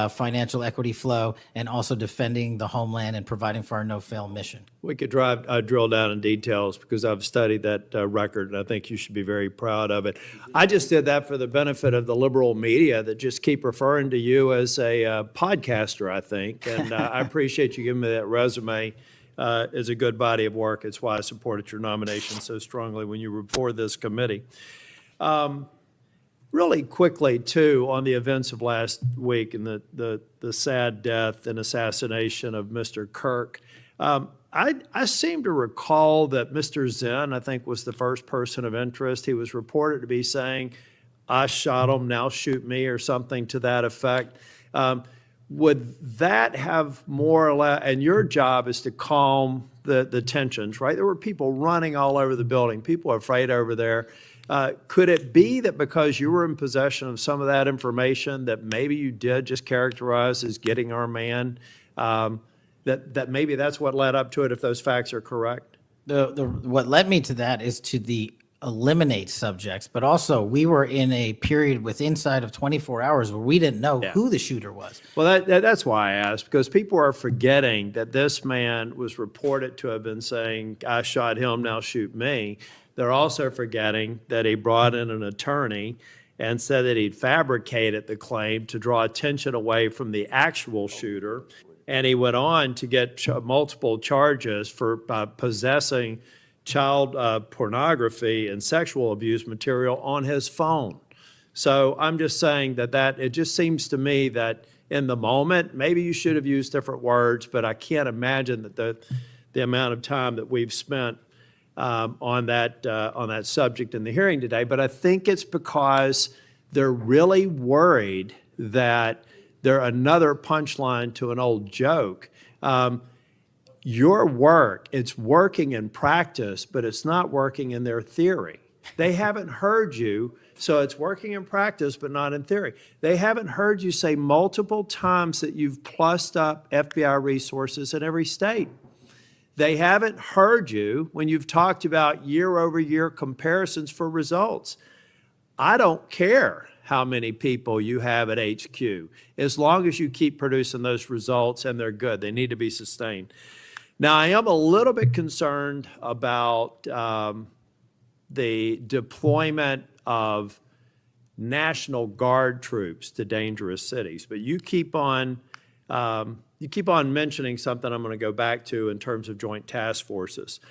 financial equity flow, and also defending the homeland and providing for our no-fail mission. We could drill down in details, because I've studied that record, and I think you should be very proud of it. I just did that for the benefit of the liberal media that just keep referring to you as a podcaster, I think, and I appreciate you giving me that resume. It's a good body of work. It's why I supported your nomination so strongly when you were before this committee. Really quickly, too, on the events of last week and the sad death and assassination of Mr. Kirk, I seem to recall that Mr. Zinn, I think, was the first person of interest. He was reported to be saying, "I shot him, now shoot me," or something to that effect. Would that have more or less, and your job is to calm the tensions, right? There were people running all over the building. People are afraid over there. Could it be that because you were in possession of some of that information that maybe you did just characterize as getting our man, that maybe that's what led up to it, if those facts are correct? What led me to that is to the eliminate subjects, but also we were in a period with inside of 24 hours where we didn't know who the shooter was. Well, that's why I asked, because people are forgetting that this man was reported to have been saying, "I shot him, now shoot me." They're also forgetting that he brought in an attorney and said that he'd fabricated the claim to draw attention away from the actual shooter. And he went on to get multiple charges for possessing child pornography and sexual abuse material on his phone. So I'm just saying that it just seems to me that in the moment, maybe you should have used different words, but I can't imagine that the amount of time that we've spent on that subject in the hearing today. But I think it's because they're really worried that they're another punchline to an old joke. Your work, it's working in practice, but it's not working in their theory. They haven't heard you, so it's working in practice, but not in theory. They haven't heard you say multiple times that you've plussed up FBI resources in every state. They haven't heard you when you've talked about year-over-year comparisons for results. I don't care how many people you have at HQ, as long as you keep producing those results and they're good. They need to be sustained. Now, I am a little bit concerned about the deployment of National Guard troops to dangerous cities, but you keep on mentioning something I'm going to go back to in terms of joint task forces.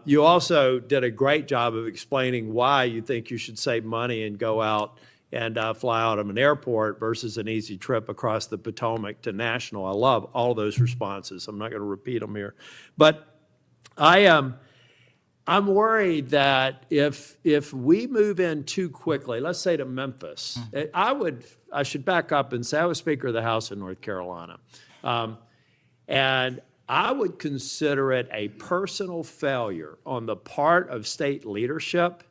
You also did a great job of explaining why you think you should save money and go out and fly out of an airport versus an easy trip across the Potomac to National. I love all of those responses. I'm not going to repeat them here. But I'm worried that if we move in too quickly, let's say to Memphis, I should back up and say I was Speaker of the House in North Carolina. And I would consider it a personal failure on the part of state leadership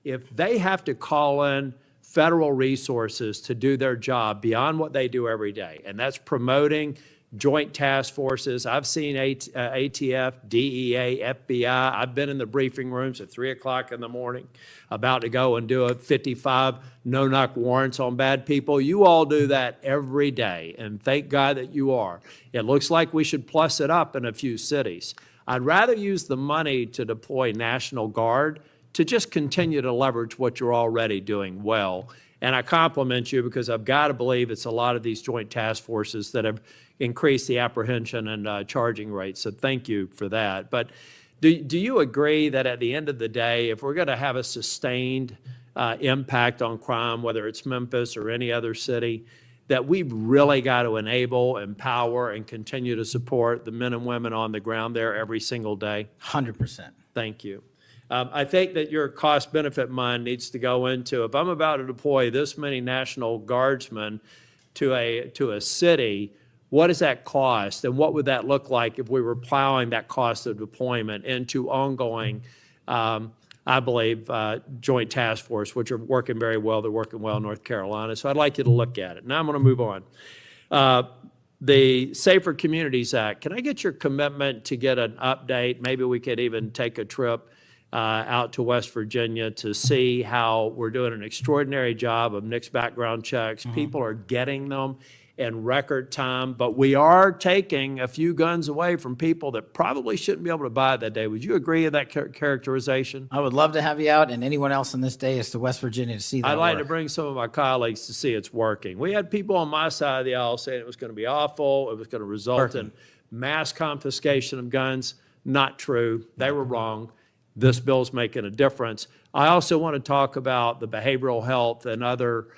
if they have to call in federal resources to do their job beyond what they do every day. And that's promoting joint task forces. I've seen ATF, DEA, FBI. I've been in the briefing rooms at 3 o'clock in the morning about to go and do a 55 no-knock warrants on bad people. You all do that every day, and thank God that you are. It looks like we should plus it up in a few cities. I'd rather use the money to deploy National Guard to just continue to leverage what you're already doing well And I compliment you because I've got to believe it's a lot of these joint task forces that have increased the apprehension and charging rates. So thank you for that. But do you agree that at the end of the day, if we're going to have a sustained impact on crime, whether it's Memphis or any other city, that we've really got to enable, empower, and continue to support the men and women on the ground there every single day? 100%. Thank you. I think that your cost-benefit mind needs to go into, if I'm about to deploy this many National Guardsmen to a city, what does that cost? And what would that look like if we were plowing that cost of deployment into ongoing, I believe, joint task force, which are working very well. They're working well in North Carolina. So I'd like you to look at it. Now I'm going to move on. The Safer Communities Act, can I get your commitment to get an update? Maybe we could even take a trip out to West Virginia to see how we're doing an extraordinary job of NICS background checks. People are getting them in record time, but we are taking a few guns away from people that probably shouldn't be able to buy that day. Would you agree with that characterization? I would love to have you out and anyone else on this day is to West Virginia to see that I'd like to work. bring some of my colleagues to see it's working. We had people on my side of the aisle saying it was going to be awful, it was going to result in mass confiscation of guns. Not true. They were wrong. This bill's making a difference. I also want to talk about the behavioral health and other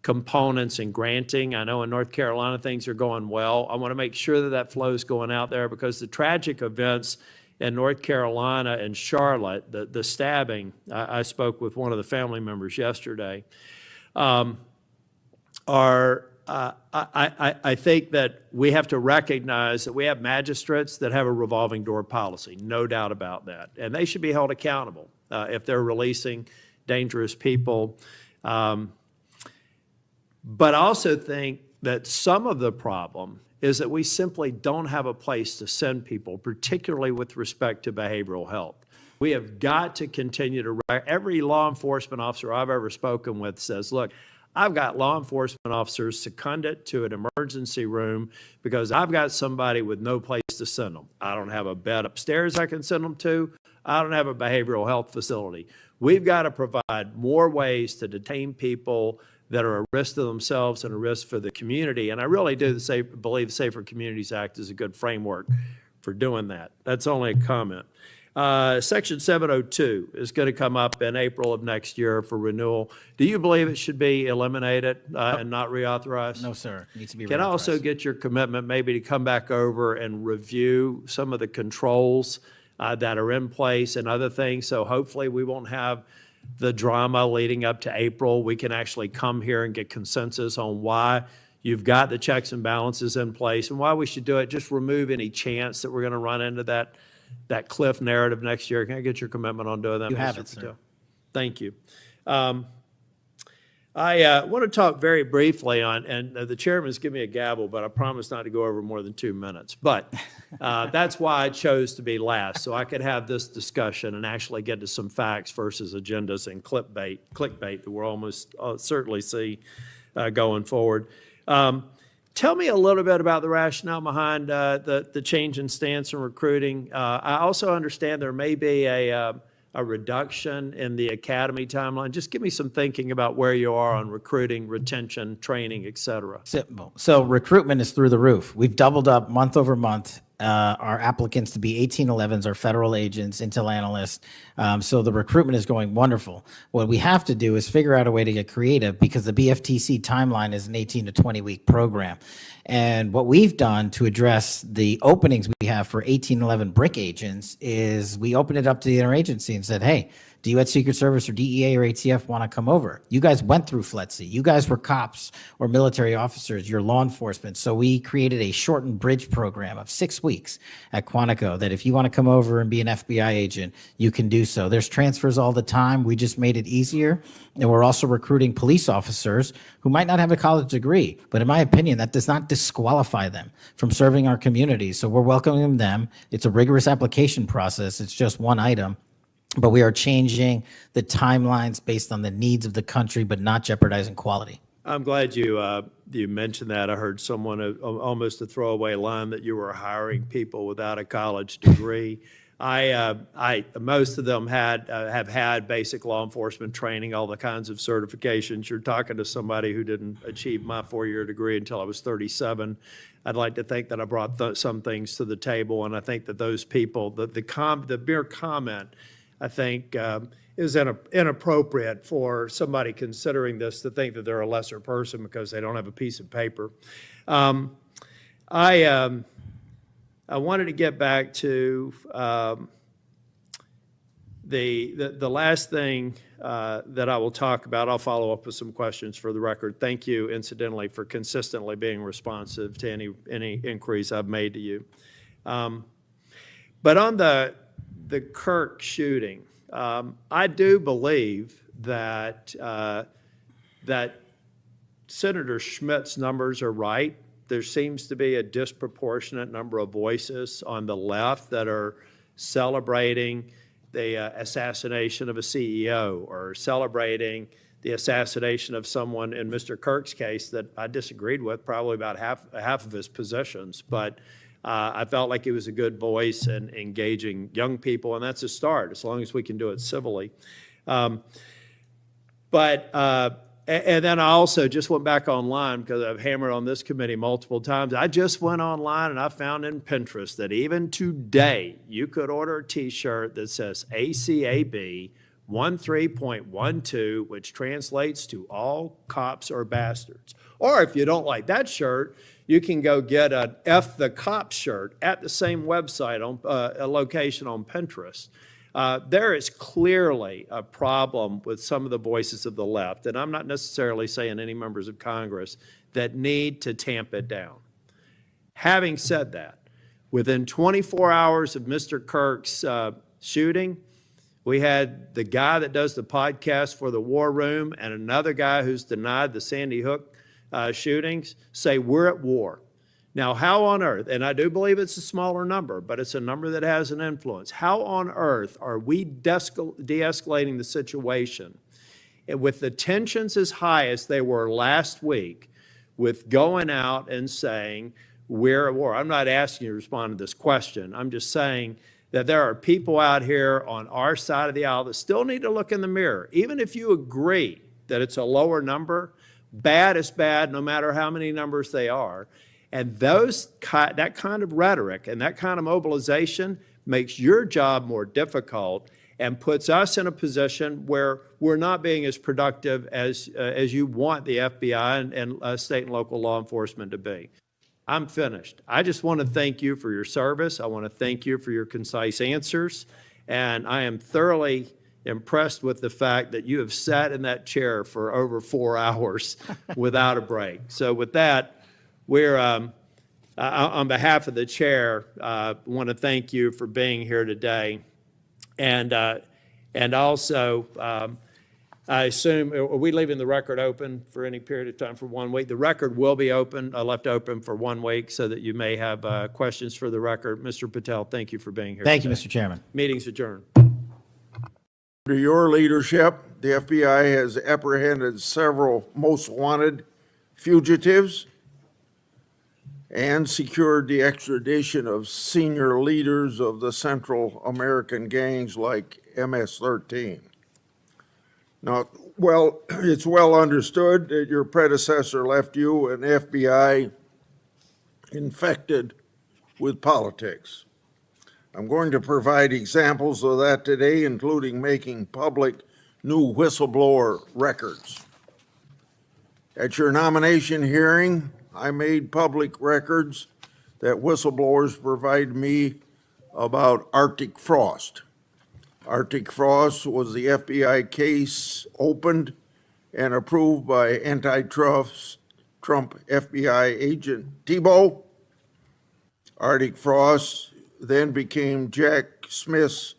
components in granting. I know in North Carolina things are going well. I want to make sure that that flow is going out there because the tragic events in North Carolina and Charlotte, the stabbing, I spoke with one of the family members yesterday, I think that we have to recognize that we have magistrates that have a revolving door policy, no doubt about that. And they should be held accountable if they're releasing dangerous people. But I also think that some of the problem is that we simply don't have a place to send people, particularly with respect to behavioral health. We have got to continue to, every law enforcement officer I've ever spoken with says, look, I've got law enforcement officers seconded to an emergency room because I've got somebody with no place to send them. I don't have a bed upstairs I can send them to. I don't have a behavioral health facility. We've got to provide more ways to detain people that are a risk to themselves and a risk for the community. And I really do believe the Safer Communities Act is a good framework for doing that. That's only a comment. Section 702 is going to come up in April of next year for renewal. Do you believe it should be eliminated and not reauthorized? No, sir. It needs to be Can I also reauthorized. get your commitment maybe to come back over and review some of the controls that are in place and other things? So hopefully we won't have the drama leading up to April. We can actually come here and get consensus on why you've got the checks and balances in place and why we should do it. Just remove any chance that we're going to run into that cliff narrative next year. Can I get your commitment on doing that? You have Mr. it, sir. Patel? Thank you. I want to talk very briefly on, and the chairman's given me a gavel, but I promise not to go over more than 2 minutes. But that's why I chose to be last, so I could have this discussion and actually get to some facts versus agendas and clickbait that we'll almost certainly see going forward. Tell me a little bit about the rationale behind the change in stance in recruiting. I also understand there may be a reduction in the academy timeline. Just give me some thinking about where you are on recruiting, retention, training, et cetera. Simple. So recruitment is through the roof. We've doubled up month over month. Our applicants to be 1811s are federal agents, intel analysts. So the recruitment is going wonderful. What we have to do is figure out a way to get creative because the BFTC timeline is an 18 to 20 week program. And what we've done to address the openings we have for 1811 brick agents is we opened it up to the interagency and said, hey, do you at Secret Service or DEA or ATF want to come over? You guys went through FLETC. You guys were cops or military officers. You're law enforcement. So we created a shortened bridge program of 6 weeks at Quantico that if you want to come over and be an FBI agent, you can do so. There's transfers all the time. We just made it easier. And we're also recruiting police officers who might not have a college degree. But in my opinion, that does not disqualify them from serving our community. So we're welcoming them. It's a rigorous application process. It's just one item. But we are changing the timelines based on the needs of the country, but not jeopardizing quality. I'm glad you mentioned that. I heard someone almost a throwaway line that you were hiring people without a college degree. Most of them have had basic law enforcement training, all the kinds of certifications. You're talking to somebody who didn't achieve my 4-year degree until I was 37. I'd like to think that I brought some things to the table, and I think that those people, the mere comment, I think, is inappropriate for somebody considering this to think that they're a lesser person because they don't have a piece of paper. I wanted to get back to the last thing that I will talk about. I'll follow up with some questions for the record. Thank you, incidentally, for consistently being responsive to any inquiries I've made to you. But on the Kirk shooting, I do believe that that Senator Schmitt's numbers are right. There seems to be a disproportionate number of voices on the left that are celebrating the assassination of a CEO or celebrating the assassination of someone, in Mr. Kirk's case, that I disagreed with probably about half of his positions. But I felt like he was a good voice in engaging young people, and that's a start, as long as we can do it civilly. And then I also just went back online because I've hammered on this committee multiple times. I just went online and I found in Pinterest that even today you could order a T-shirt that says ACAB 13.12, which translates to all cops are bastards. Or if you don't like that shirt, you can go get an F the Cop shirt at the same website, on a location on Pinterest. There is clearly a problem with some of the voices of the left, and I'm not necessarily saying any members of Congress, that need to tamp it down. Having said that, within 24 hours of Mr. Kirk's shooting, we had the guy that does the podcast for the War Room and another guy who's denied the Sandy Hook shootings say we're at war. Now, how on earth, and I do believe it's a smaller number, but it's a number that has an influence. How on earth are we de-escalating the situation with the tensions as high as they were last week with going out and saying we're at war? I'm not asking you to respond to this question. I'm just saying that there are people out here on our side of the aisle that still need to look in the mirror. Even if you agree that it's a lower number, bad is bad no matter how many numbers they are. And that kind of rhetoric and that kind of mobilization makes your job more difficult and puts us in a position where we're not being as productive as you want the FBI and state and local law enforcement to be. I'm finished. I just want to thank you for your service. I want to thank you for your concise answers. And I am thoroughly impressed with the fact that you have sat in that chair for over 4 hours without a break. So with that, we're, on behalf of the chair, want to thank you for being here today. And also, I assume, are we leaving the record open for any period of time for 1 week? The record will be open, left open for 1 week so that you may have questions for the record. Mr. Patel, thank you for being here Thank today. you, Mr. Chairman. Meeting's adjourned. Under your leadership, the FBI has apprehended several most wanted fugitives and secured the extradition of senior leaders of the Central American gangs like MS-13. Now, well, it's well understood that your predecessor left you an FBI infected with politics. I'm going to provide examples of that today, including making public new whistleblower records. At your nomination hearing, I made public records that whistleblowers provide me about Arctic Frost. Arctic Frost was the FBI case opened and approved by antitrust Trump FBI agent Tebow. Arctic Frost then became Jack Smith's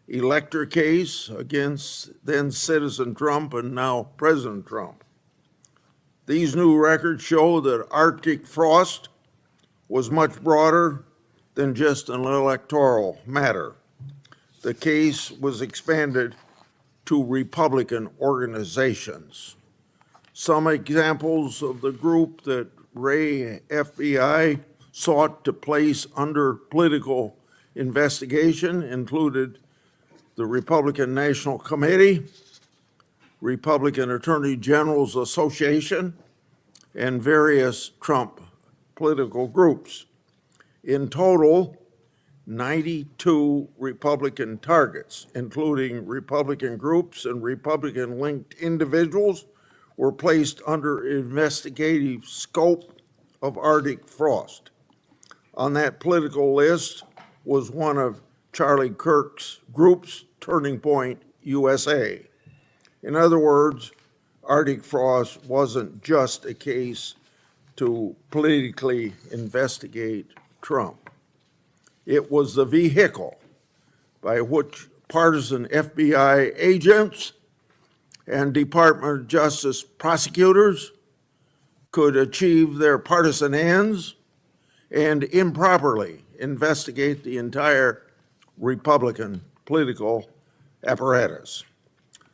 elector case against then citizen Trump and now President Trump. These new records show that Arctic Frost was much broader than just an electoral matter. The case was expanded to Republican organizations. Some examples of the group that Ray FBI sought to place under political investigation included the Republican National Committee, Republican Attorney Generals Association, and various Trump political groups. In total, 92 Republican targets, including Republican groups and Republican-linked individuals, were placed under investigative scope of Arctic frost. On that political list was one of Charlie Kirk's groups, Turning Point USA. In other words, Arctic frost wasn't just a case to politically investigate Trump. It was the vehicle by which partisan FBI agents and Department of Justice prosecutors could achieve their partisan ends and improperly investigate the entire Republican political apparatus.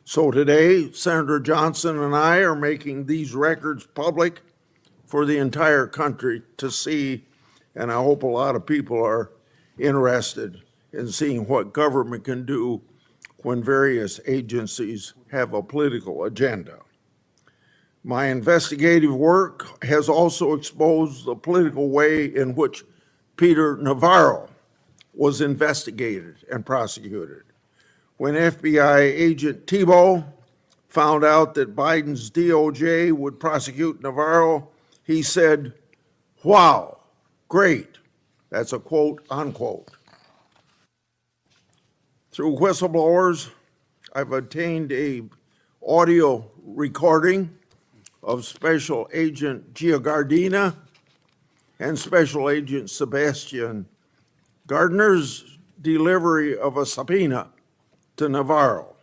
So today, Senator Johnson and I are making these records public for the entire country to see, and I hope a lot of people are interested in seeing what government can do when various agencies have a political agenda. My investigative work has also exposed the political way in which Peter Navarro was investigated and prosecuted. When FBI agent Thibault found out that Biden's DOJ would prosecute Navarro, he said, "Wow, great." That's a quote, unquote. Through whistleblowers, I've obtained an audio recording of Special Agent Giordina and Special Agent Sebastian Gardner's delivery of a subpoena to Navarro.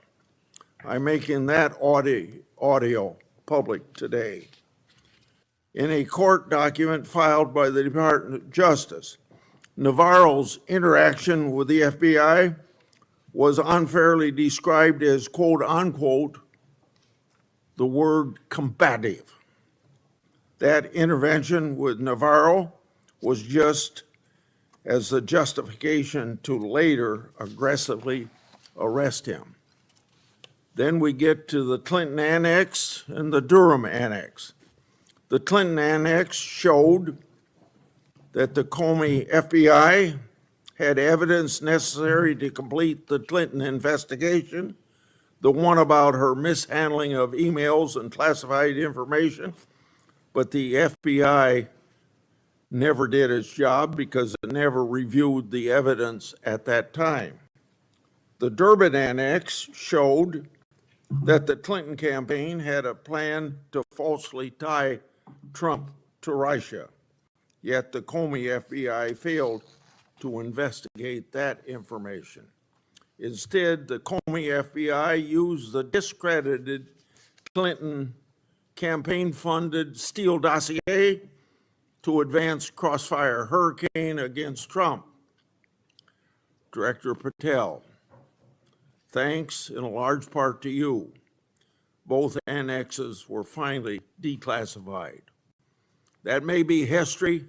I'm making that audio public today. In a court document filed by the Department of Justice, Navarro's interaction with the FBI was unfairly described as, quote unquote, the word combative. That intervention with Navarro was just as the justification to later aggressively arrest him. Then we get to the Clinton Annex and the Durham Annex. The Clinton Annex showed that the Comey FBI had evidence necessary to complete the Clinton investigation, the one about her mishandling of emails and classified information, but the FBI never did its job because it never reviewed the evidence at that time. The Durbin Annex showed that the Clinton campaign had a plan to falsely tie Trump to Russia, yet the Comey FBI failed to investigate that information. Instead, the Comey FBI used the discredited Clinton campaign-funded Steele dossier to advance crossfire hurricane against Trump. Director Patel, thanks in a large part to you, both annexes were finally declassified. That may be history,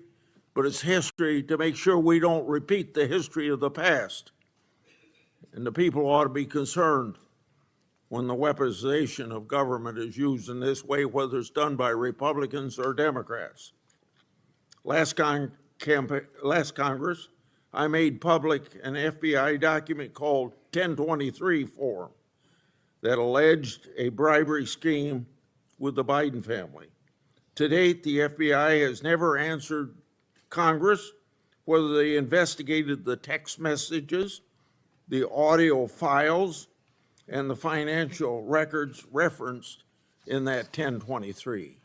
but it's history to make sure we don't repeat the history of the past. And the people ought to be concerned when the weaponization of government is used in this way, whether it's done by Republicans or Democrats. Last Congress, I made public an FBI document called 1023 form that alleged a bribery scheme with the Biden family. To date, the FBI has never answered Congress whether they investigated the text messages, the audio files, and the financial records referenced in that 1023.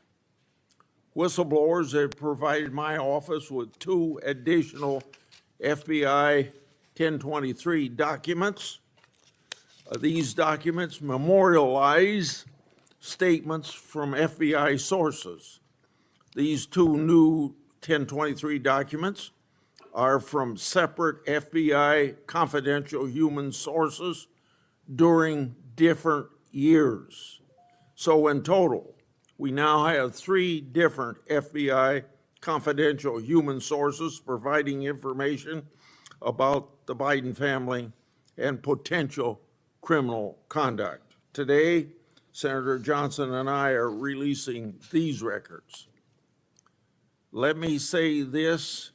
Whistleblowers have provided my office with 2 additional FBI 1023 documents. These documents memorialize statements from FBI sources. These 2 new 1023 documents are from separate FBI confidential human sources during different years. So in total, we now have 3 different FBI confidential human sources providing information about the Biden family and potential criminal conduct. Today, Senator Johnson and I are releasing these records. Let me say this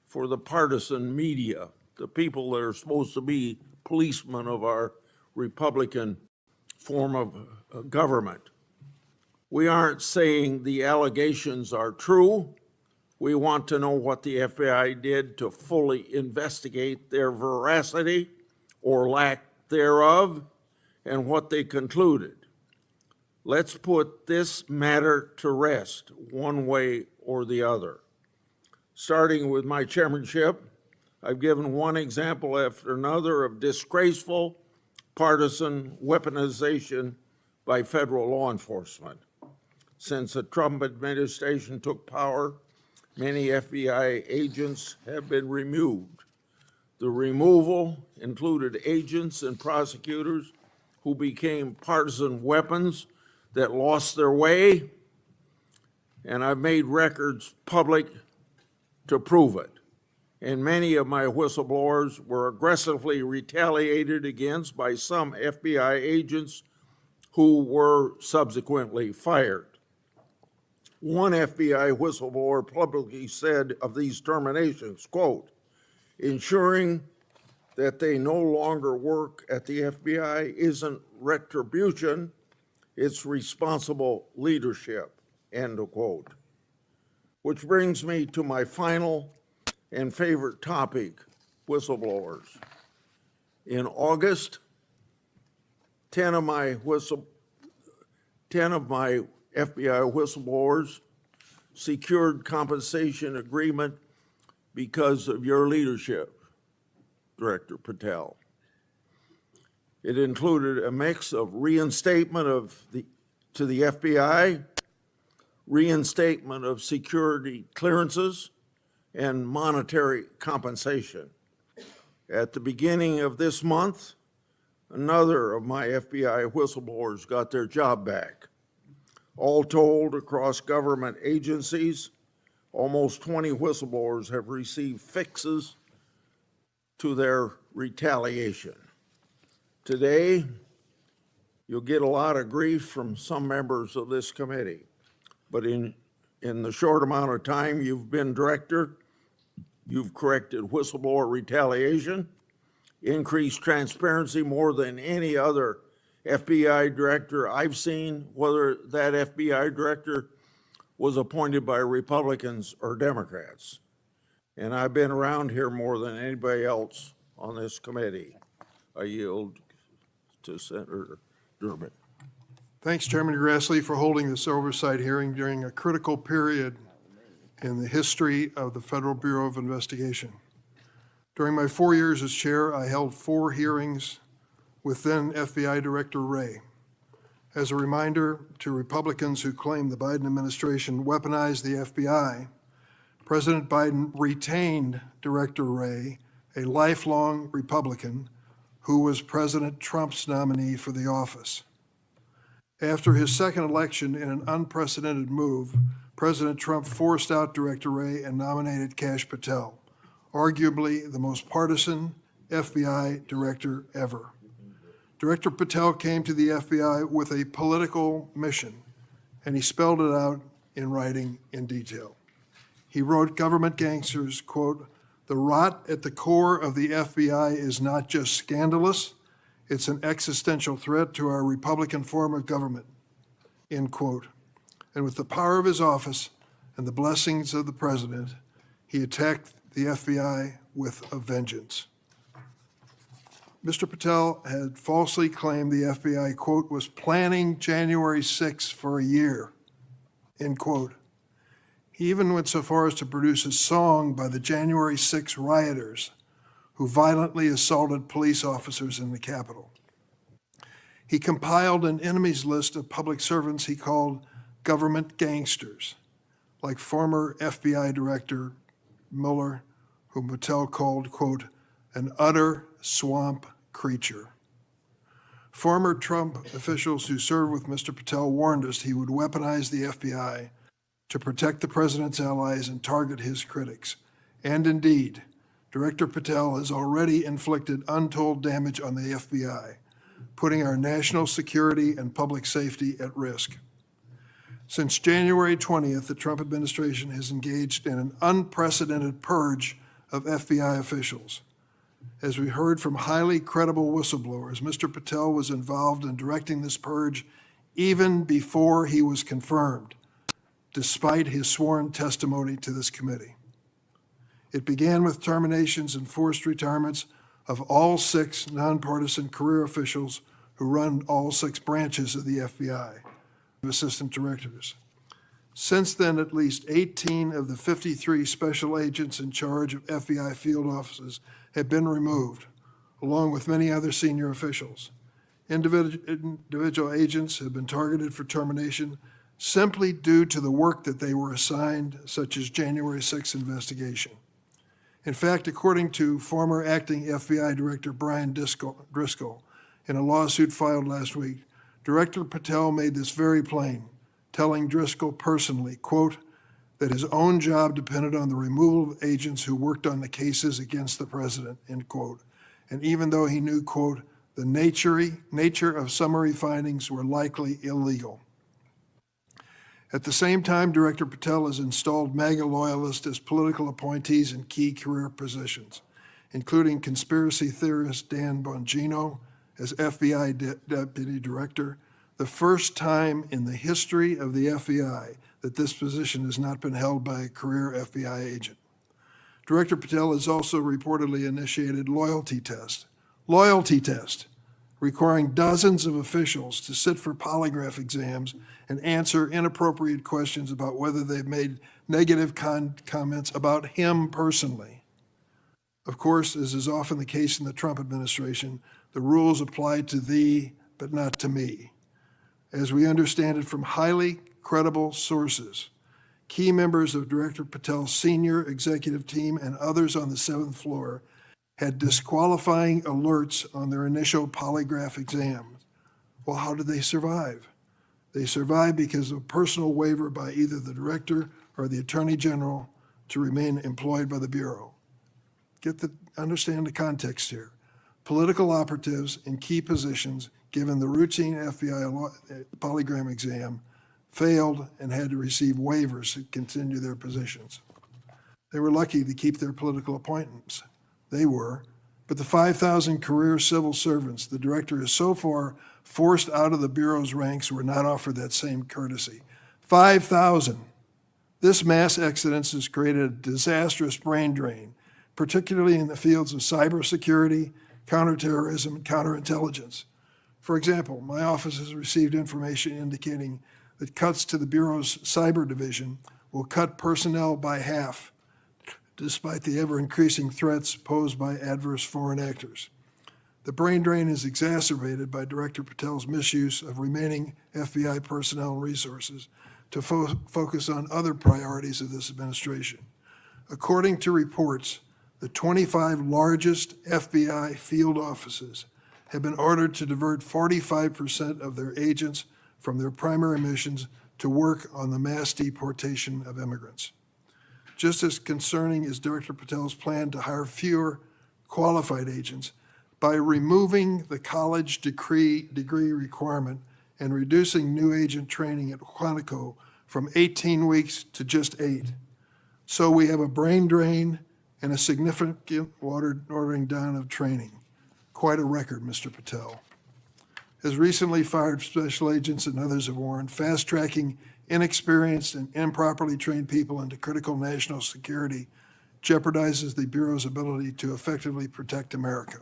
for the partisan media, the people that are supposed to be policemen of our Republican form of government. We aren't saying the allegations are true. We want to know what the FBI did to fully investigate their veracity or lack thereof and what they concluded. Let's put this matter to rest one way or the other. Starting with my chairmanship, I've given one example after another of disgraceful partisan weaponization by federal law enforcement. Since the Trump administration took power, many FBI agents have been removed. The removal included agents and prosecutors who became partisan weapons that lost their way, and I've made records public to prove it. And many of my whistleblowers were aggressively retaliated against by some FBI agents who were subsequently fired. One FBI whistleblower publicly said of these terminations, quote, ensuring that they no longer work at the FBI isn't retribution, it's responsible leadership, end of quote. Which brings me to my final and favorite topic, whistleblowers. In August, 10 of my FBI whistleblowers secured compensation agreement because of your leadership, Director Patel. It included a mix of reinstatement to the FBI, reinstatement of security clearances, and monetary compensation. At the beginning of this month, another of my FBI whistleblowers got their job back. All told, across government agencies, almost 20 whistleblowers have received fixes to their retaliation. Today, you'll get a lot of grief from some members of this committee, but in the short amount of time you've been director, you've corrected whistleblower retaliation, increased transparency more than any other FBI director I've seen, whether that FBI director was appointed by Republicans or Democrats. And I've been around here more than anybody else on this committee. I yield to Senator Durbin. Thanks, Chairman Grassley, for holding this oversight hearing during a critical period in the history of the Federal Bureau of Investigation. During my 4 years as chair, I held 4 hearings with then FBI Director Wray. As a reminder to Republicans who claim the Biden administration weaponized the FBI, President Biden retained Director Wray, a lifelong Republican who was President Trump's nominee for the office. After his second election, in an unprecedented move, President Trump forced out Director Wray and nominated Kash Patel, arguably the most partisan FBI director ever. Director Patel came to the FBI with a political mission, and he spelled it out in writing in detail. He wrote government gangsters, quote, "The rot at the core of the FBI is not just scandalous, it's an existential threat to our Republican form of government," end quote. And with the power of his office and the blessings of the president, he attacked the FBI with a vengeance. Mr. Patel had falsely claimed the FBI, quote, "was planning January 6th for a year," end quote. He even went so far as to produce a song by the January 6 rioters who violently assaulted police officers in the Capitol. He compiled an enemies list of public servants he called government gangsters, like former FBI Director Mueller, whom Patel called, quote, "an utter swamp creature." Former Trump officials who served with Mr. Patel warned us he would weaponize the FBI to protect the president's allies and target his critics. And indeed, Director Patel has already inflicted untold damage on the FBI, putting our national security and public safety at risk. Since January 20th, the Trump administration has engaged in an unprecedented purge of FBI officials. As we heard from highly credible whistleblowers, Mr. Patel was involved in directing this purge even before he was confirmed, despite his sworn testimony to this committee. It began with terminations and forced retirements of all 6 nonpartisan career officials who run all 6 branches of the FBI, assistant directors. Since then, at least 18 of the 53 special agents in charge of FBI field offices have been removed, along with many other senior officials. Individual agents have been targeted for termination simply due to the work that they were assigned, such as January 6th investigation. In fact, according to former acting FBI Director Brian Driscoll, in a lawsuit filed last week, Director Patel made this very plain, telling Driscoll personally, quote, that his own job depended on the removal of agents who worked on the cases against the president, end quote. And even though he knew, quote, the nature of summary findings were likely illegal. At the same time, Director Patel has installed MAGA loyalists as political appointees in key career positions, including conspiracy theorist Dan Bongino as FBI Deputy Director, the first time in the history of the FBI that this position has not been held by a career FBI agent. Director Patel has also reportedly initiated loyalty test, requiring dozens of officials to sit for polygraph exams and answer inappropriate questions about whether they've made negative comments about him personally. Of course, as is often the case in the Trump administration, the rules apply to thee, but not to me. As we understand it from highly credible sources, key members of Director Patel's senior executive team and others on the 7th floor had disqualifying alerts on their initial polygraph exam. Well, how did they survive? They survived because of a personal waiver by either the director or the attorney general to remain employed by the Bureau. Understand the context here. Political operatives in key positions, given the routine FBI polygraph exam, failed and had to receive waivers to continue their positions. They were lucky to keep their political appointments. They were, but the 5,000 career civil servants the director has so far forced out of the Bureau's ranks were not offered that same courtesy. 5,000. This mass exodus has created a disastrous brain drain, particularly in the fields of cybersecurity, counterterrorism, and counterintelligence. For example, my office has received information indicating that cuts to the Bureau's cyber division will cut personnel by half, despite the ever-increasing threats posed by adverse foreign actors. The brain drain is exacerbated by Director Patel's misuse of remaining FBI personnel and resources to focus on other priorities of this administration. According to reports, the 25 largest FBI field offices have been ordered to divert 45% of their agents from their primary missions to work on the mass deportation of immigrants. Just as concerning is Director Patel's plan to hire fewer qualified agents by removing the college degree requirement and reducing new agent training at Quantico from 18 weeks to just 8. So we have a brain drain and a significant watering down of training. Quite a record, Mr. Patel. As recently fired special agents and others have warned, fast-tracking inexperienced and improperly trained people into critical national security jeopardizes the Bureau's ability to effectively protect America.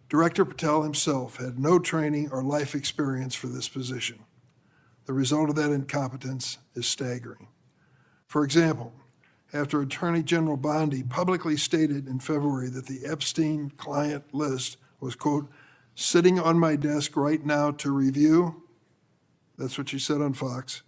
Director Patel himself had no training or life experience for this position. The result of that incompetence is staggering. For example, after Attorney General Bondi publicly stated in February that the Epstein client list was, quote, sitting on my desk right now to review, that's what she said on Fox,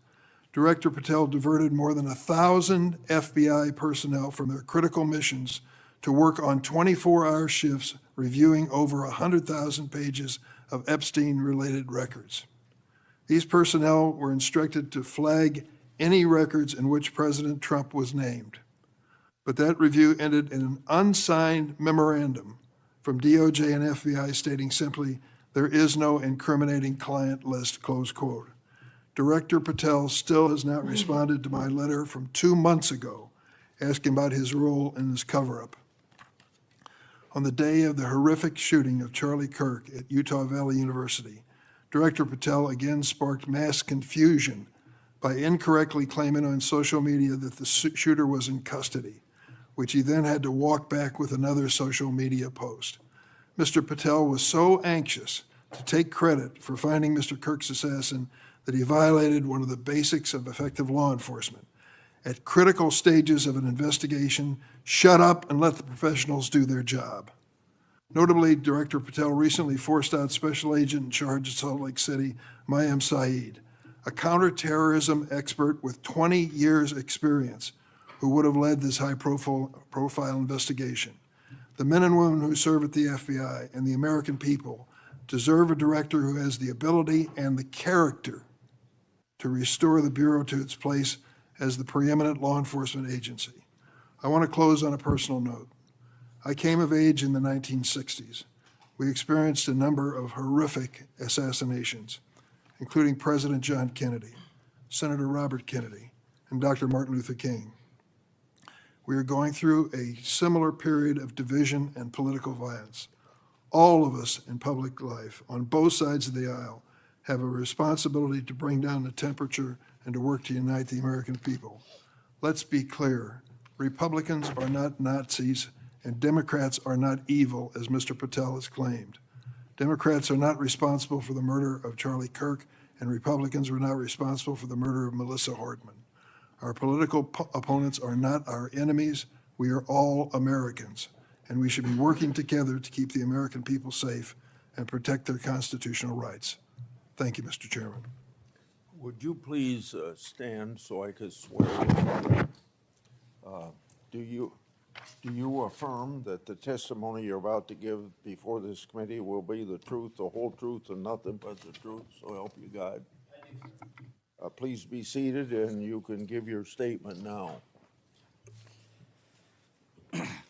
Director Patel diverted more than 1,000 FBI personnel from their critical missions to work on 24-hour shifts reviewing over 100,000 pages of Epstein-related records. These personnel were instructed to flag any records in which President Trump was named. But that review ended in an unsigned memorandum from DOJ and FBI stating simply, "There is no incriminating client list," close quote. Director Patel still has not responded to my letter from 2 months ago asking about his role in this cover-up. On the day of the horrific shooting of Charlie Kirk at Utah Valley University, Director Patel again sparked mass confusion by incorrectly claiming on social media that the shooter was in custody, which he then had to walk back with another social media post. Mr. Patel was so anxious to take credit for finding Mr. Kirk's assassin that he violated one of the basics of effective law enforcement. At critical stages of an investigation, shut up and let the professionals do their job. Notably, Director Patel recently forced out Special Agent in charge of Salt Lake City, Mayim Saeed, a counterterrorism expert with 20 years' experience, who would have led this high-profile investigation. The men and women who serve at the FBI and the American people deserve a director who has the ability and the character to restore the Bureau to its place as the preeminent law enforcement agency. I want to close on a personal note. I came of age in the 1960s. We experienced a number of horrific assassinations, including President John Kennedy, Senator Robert Kennedy, and Dr. Martin Luther King. We are going through a similar period of division and political violence. All of us in public life, on both sides of the aisle, have a responsibility to bring down the temperature and to work to unite the American people. Let's be clear. Republicans are not Nazis, and Democrats are not evil, as Mr. Patel has claimed. Democrats are not responsible for the murder of Charlie Kirk, and Republicans were not responsible for the murder of Melissa Hardman. Our political opponents are not our enemies. We are all Americans, and we should be working together to keep the American people safe and protect their constitutional rights. Thank you, Mr. Chairman. Would you please stand so I could swear? Do you affirm that the testimony you're about to give before this committee will be the truth, the whole truth, and nothing but the truth? So help you God. Please be seated, and you can give your statement now.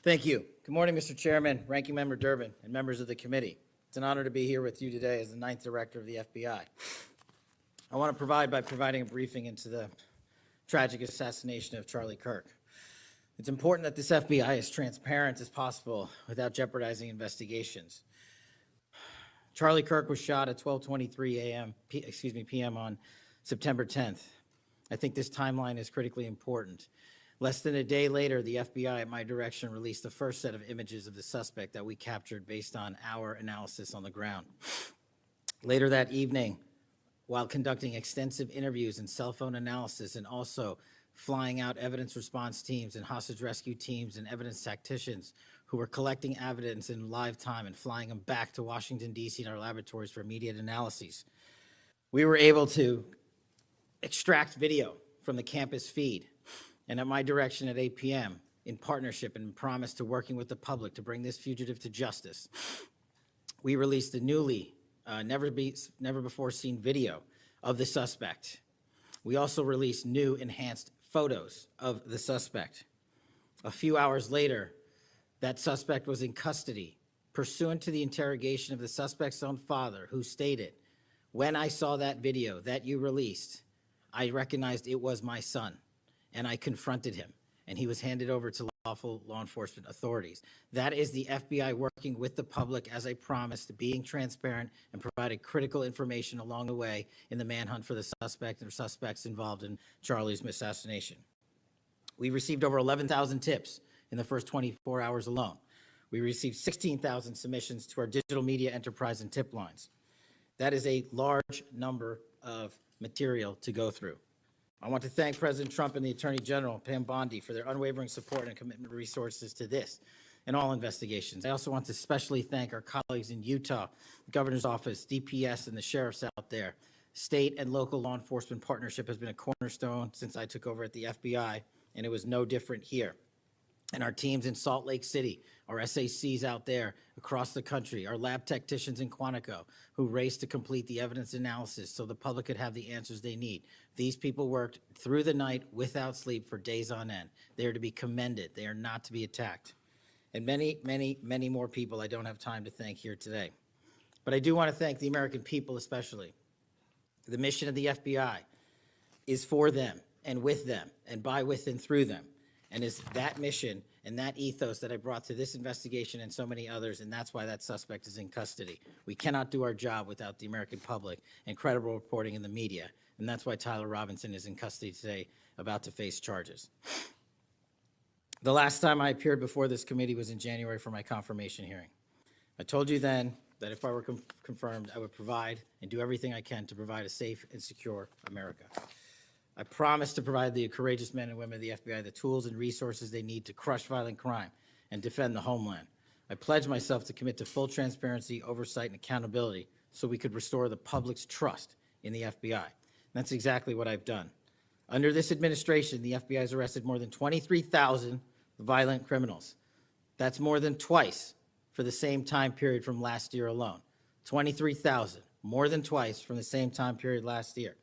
Thank you. Good morning, Mr. Chairman, Ranking Member Durbin, and members of the committee. It's an honor to be here with you today as the 9th Director of the FBI. I want to provide by providing a briefing into the tragic assassination of Charlie Kirk. It's important that this FBI is transparent as possible without jeopardizing investigations. Charlie Kirk was shot at 12:23 p.m. on September 10th. I think this timeline is critically important. Less than a day later, the FBI, at my direction, released the first set of images of the suspect that we captured based on our analysis on the ground. Later that evening, while conducting extensive interviews and cell phone analysis, and also flying out evidence response teams and hostage rescue teams and evidence tacticians who were collecting evidence in live time and flying them back to Washington, D.C. in our laboratories for immediate analyses, we were able to extract video from the campus feed. And at my direction at 8 p.m., in partnership and in promise to working with the public to bring this fugitive to justice, we released a newly, never before seen video of the suspect. We also released new enhanced photos of the suspect. A few hours later, that suspect was in custody, pursuant to the interrogation of the suspect's own father, who stated, "When I saw that video that you released, I recognized it was my son, and I confronted him, and he was handed over to lawful law enforcement authorities." That is the FBI working with the public, as I promised, being transparent and providing critical information along the way in the manhunt for the suspect or suspects involved in Charlie's assassination. We received over 11,000 tips in the first 24 hours alone. We received 16,000 submissions to our digital media enterprise and tip lines. That is a large number of material to go through. I want to thank President Trump and the Attorney General, Pam Bondi, for their unwavering support and commitment of resources to this and all investigations. I also want to especially thank our colleagues in Utah, the Governor's Office, DPS, and the sheriffs out there. State and local law enforcement partnership has been a cornerstone since I took over at the FBI, and it was no different here. and our teams in Salt Lake City, our SACs out there across the country, our lab technicians in Quantico who raced to complete the evidence analysis so the public could have the answers they need. These people worked through the night without sleep for days on end. They are to be commended. They are not to be attacked. And many, many, many more people I don't have time to thank here today. But I do want to thank the American people especially. The mission of the FBI is for them and with them and by, with, and through them. And it's that mission and that ethos that I brought to this investigation and so many others, and that's why that suspect is in custody. We cannot do our job without the American public and credible reporting in the media, and that's why Tyler Robinson is in custody today, about to face charges. The last time I appeared before this committee was in January for my confirmation hearing. I told you then that if I were confirmed, I would provide and do everything I can to provide a safe and secure America. I promise to provide the courageous men and women of the FBI the tools and resources they need to crush violent crime and defend the homeland. I pledge myself to commit to full transparency, oversight, and accountability so we could restore the public's trust in the FBI. And that's exactly what I've done. Under this administration, the FBI has arrested more than 23,000 violent criminals. That's more than twice for the same time period from last year alone. 23,000, more than twice from the same time period last year.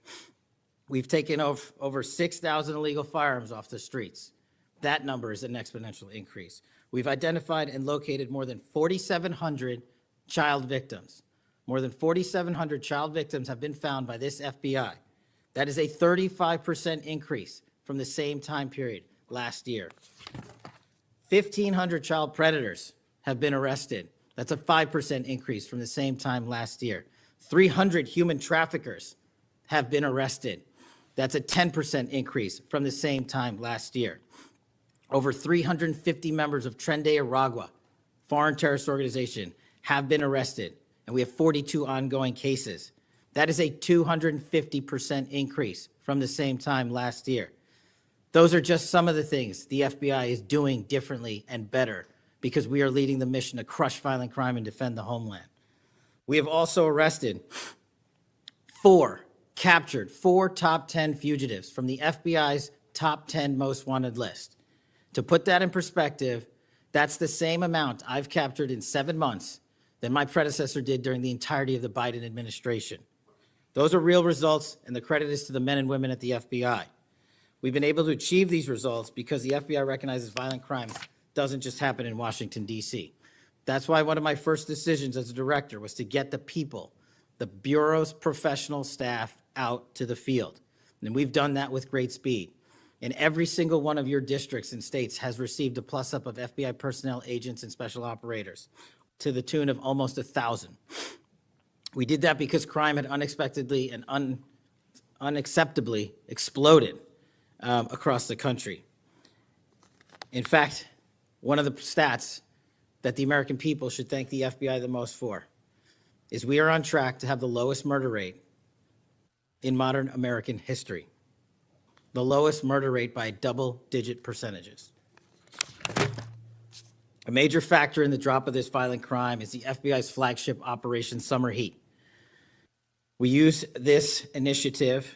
We've taken over 6,000 illegal firearms off the streets. That number is an exponential increase. We've identified and located more than 4,700 child victims. More than 4,700 child victims have been found by this FBI. That is a 35% increase from the same time period last year. 1,500 child predators have been arrested. That's a 5% increase from the same time last year. 300 human traffickers have been arrested. That's a 10% increase from the same time last year. Over 350 members of Tren de Aragua, foreign terrorist organization, have been arrested, and we have 42 ongoing cases. That is a 250% increase from the same time last year. Those are just some of the things the FBI is doing differently and better because we are leading the mission to crush violent crime and defend the homeland. We have also arrested captured four top 10 fugitives from the FBI's top 10 most wanted list. To put that in perspective, that's the same amount I've captured in 7 months than my predecessor did during the entirety of the Biden administration. Those are real results, and the credit is to the men and women at the FBI. We've been able to achieve these results because the FBI recognizes violent crime doesn't just happen in Washington, D.C. That's why one of my first decisions as a director was to get the people, the Bureau's professional staff, out to the field. And we've done that with great speed. And every single one of your districts and states has received a plus-up of FBI personnel, agents, and special operators to the tune of almost 1,000. We did that because crime had unexpectedly and unacceptably exploded across the country. In fact, one of the stats that the American people should thank the FBI the most for is we are on track to have the lowest murder rate in modern American history. The lowest murder rate by double-digit percentages. A major factor in the drop of this violent crime is the FBI's flagship Operation Summer Heat. We use this initiative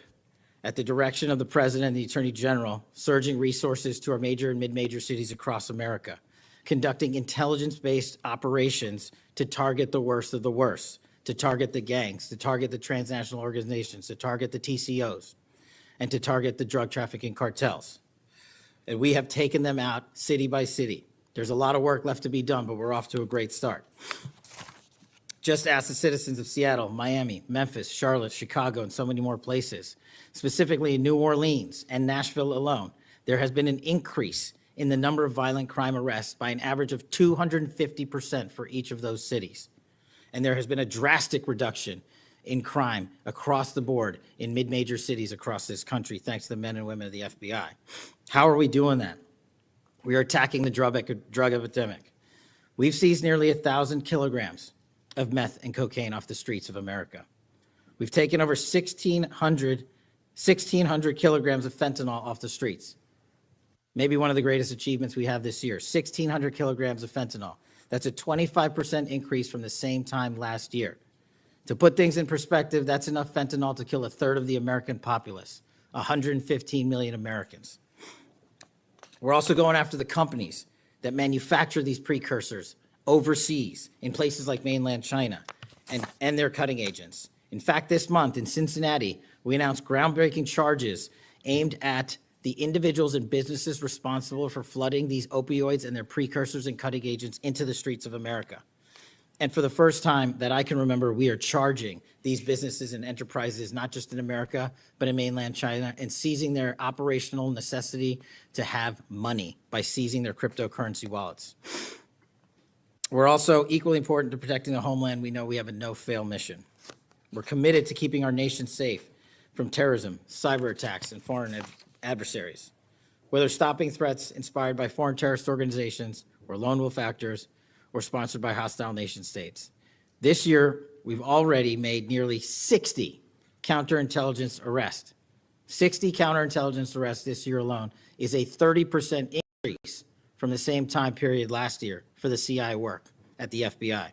at the direction of the President and the Attorney General, surging resources to our major and mid-major cities across America, conducting intelligence-based operations to target the worst of the worst, to target the gangs, to target the transnational organizations, to target the TCOs, and to target the drug trafficking cartels. And we have taken them out city by city. There's a lot of work left to be done, but we're off to a great start. Just ask the citizens of Seattle, Miami, Memphis, Charlotte, Chicago, and so many more places. Specifically in New Orleans and Nashville alone, there has been an increase in the number of violent crime arrests by an average of 250% for each of those cities. And there has been a drastic reduction in crime across the board in mid-major cities across this country, thanks to the men and women of the FBI. How are we doing that? We are attacking the drug epidemic. We've seized nearly 1,000 kilograms of meth and cocaine off the streets of America. We've taken over 1,600 kilograms of fentanyl off the streets. Maybe one of the greatest achievements we have this year, 1,600 kilograms of fentanyl. That's a 25% increase from the same time last year. To put things in perspective, that's enough fentanyl to kill a third of the American populace, 115 million Americans. We're also going after the companies that manufacture these precursors overseas in places like mainland China and their cutting agents. In fact, this month in Cincinnati, we announced groundbreaking charges aimed at the individuals and businesses responsible for flooding these opioids and their precursors and cutting agents into the streets of America. And for the first time that I can remember, we are charging these businesses and enterprises, not just in America, but in mainland China, and seizing their operational necessity to have money by seizing their cryptocurrency wallets. We're also equally important to protecting the homeland. We know we have a no-fail mission. We're committed to keeping our nation safe from terrorism, cyber attacks, and foreign adversaries. Whether stopping threats inspired by foreign terrorist organizations or lone wolf actors or sponsored by hostile nation states. This year, we've already made nearly 60 counterintelligence arrests. 60 counterintelligence arrests this year alone is a 30% increase from the same time period last year for the CI work at the FBI.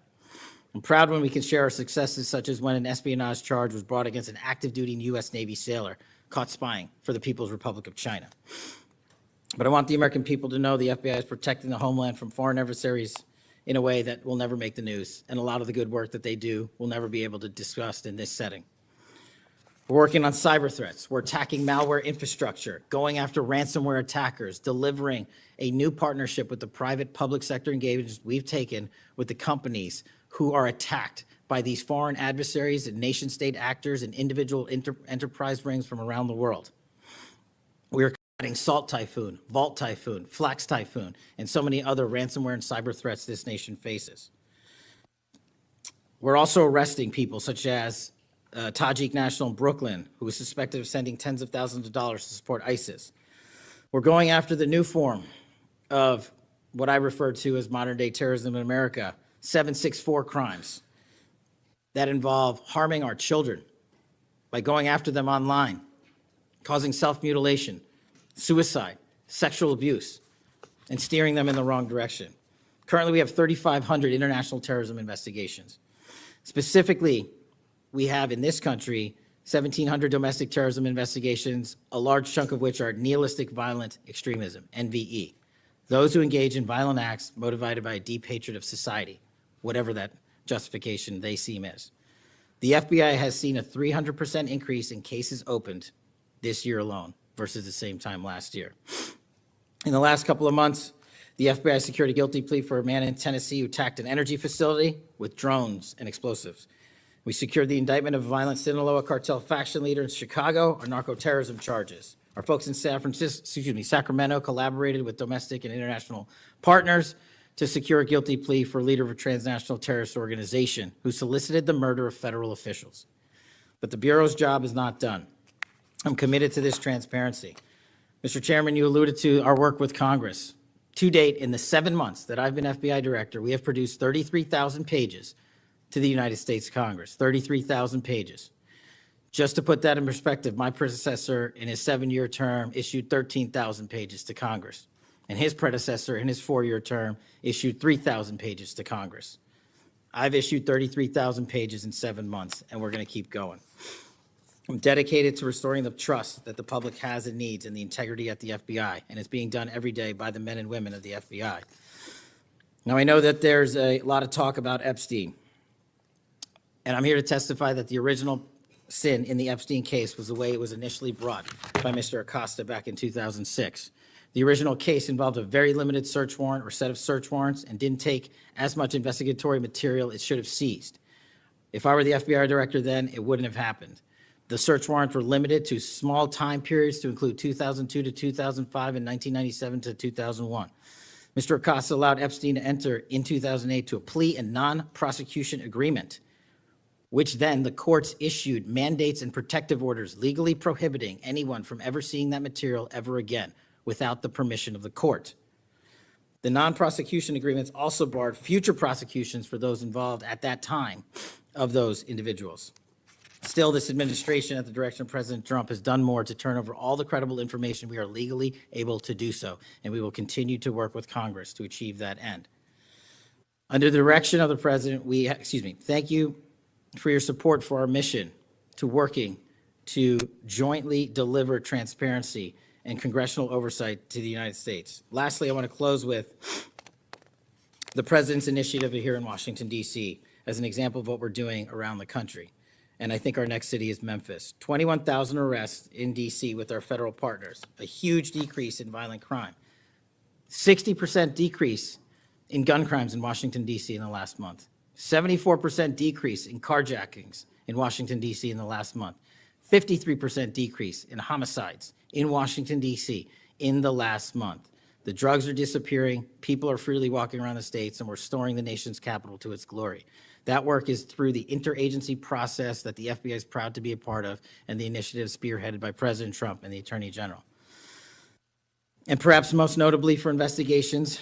I'm proud when we can share our successes, such as when an espionage charge was brought against an active duty U.S. Navy sailor caught spying for the People's Republic of China. But I want the American people to know the FBI is protecting the homeland from foreign adversaries in a way that will never make the news, and a lot of the good work that they do will never be able to discuss in this setting. We're working on cyber threats. We're attacking malware infrastructure, going after ransomware attackers, delivering a new partnership with the private public sector engagements we've taken with the companies who are attacked by these foreign adversaries and nation-state actors and individual enterprise rings from around the world. We're combating Salt Typhoon, Vault Typhoon, Flax Typhoon, and so many other ransomware and cyber threats this nation faces. We're also arresting people such as Tajik national in Brooklyn, who is suspected of sending tens of thousands of dollars to support ISIS. We're going after the new form of what I refer to as modern-day terrorism in America, 764 crimes that involve harming our children by going after them online, causing self-mutilation, suicide, sexual abuse, and steering them in the wrong direction. Currently, we have 3,500 international terrorism investigations. Specifically, we have in this country 1,700 domestic terrorism investigations, a large chunk of which are nihilistic violent extremism, NVE. Those who engage in violent acts motivated by a deep hatred of society, whatever that justification they seem is. The FBI has seen a 300% increase in cases opened this year alone versus the same time last year. In the last couple of months, the FBI secured a guilty plea for a man in Tennessee who attacked an energy facility with drones and explosives. We secured the indictment of a violent Sinaloa cartel faction leader in Chicago on narco-terrorism charges. Our folks in Sacramento collaborated with domestic and international partners to secure a guilty plea for a leader of a transnational terrorist organization who solicited the murder of federal officials. But the Bureau's job is not done. I'm committed to this transparency. Mr. Chairman, you alluded to our work with Congress. To date, in the 7 months that I've been FBI director, we have produced 33,000 pages to the United States Congress, 33,000 pages. Just to put that in perspective, my predecessor in his 7-year term issued 13,000 pages to Congress, and his predecessor in his 4-year term issued 3,000 pages to Congress. I've issued 33,000 pages in 7 months, and we're going to keep going. I'm dedicated to restoring the trust that the public has and needs in the integrity at the FBI, and it's being done every day by the men and women of the FBI. Now, I know that there's a lot of talk about Epstein, and I'm here to testify that the original sin in the Epstein case was the way it was initially brought by Mr. Acosta back in 2006. The original case involved a very limited search warrant or set of search warrants and didn't take as much investigatory material it should have seized. If I were the FBI director then, it wouldn't have happened. The search warrants were limited to small time periods to include 2002 to 2005 and 1997 to 2001. Mr. Acosta allowed Epstein to enter in 2008 to a plea and non-prosecution agreement, which then the courts issued mandates and protective orders legally prohibiting anyone from ever seeing that material ever again without the permission of the court. The non-prosecution agreements also barred future prosecutions for those involved at that time of those individuals. Still, this administration, at the direction of President Trump, has done more to turn over all the credible information we are legally able to do so, and we will continue to work with Congress to achieve that end. Under the direction of the President, thank you for your support for our mission to working to jointly deliver transparency and congressional oversight to the United States. Lastly, I want to close with the president's initiative here in Washington, D.C., as an example of what we're doing around the country. And I think our next city is Memphis. 21,000 arrests in D.C. with our federal partners, a huge decrease in violent crime. 60% decrease in gun crimes in Washington, D.C. in the last month. 74% decrease in carjackings in Washington, D.C. in the last month. 53% decrease in homicides in Washington, D.C. in the last month. The drugs are disappearing, people are freely walking around the states, and we're restoring the nation's capital to its glory. That work is through the interagency process that the FBI is proud to be a part of, and the initiative spearheaded by President Trump and the Attorney General. And perhaps most notably for investigations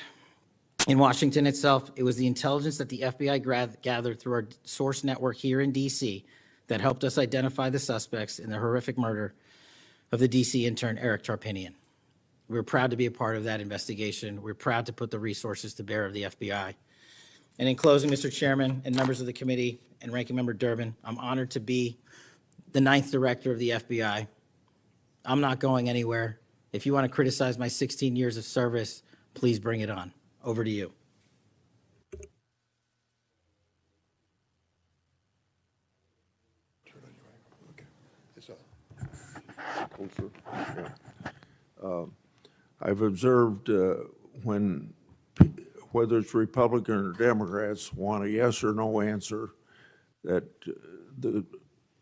in Washington itself, it was the intelligence that the FBI gathered through our source network here in D.C. that helped us identify the suspects in the horrific murder of the D.C. intern Eric Tarpinian. We're proud to be a part of that investigation. We're proud to put the resources to bear of the FBI. And in closing, Mr. Chairman and members of the committee and Ranking Member Durbin, I'm honored to be the 9th director of the FBI. I'm not going anywhere. If you want to criticize my 16 years of service, please bring it on. Over to you. I've observed when, whether it's Republican or Democrats, want a yes or no answer, that the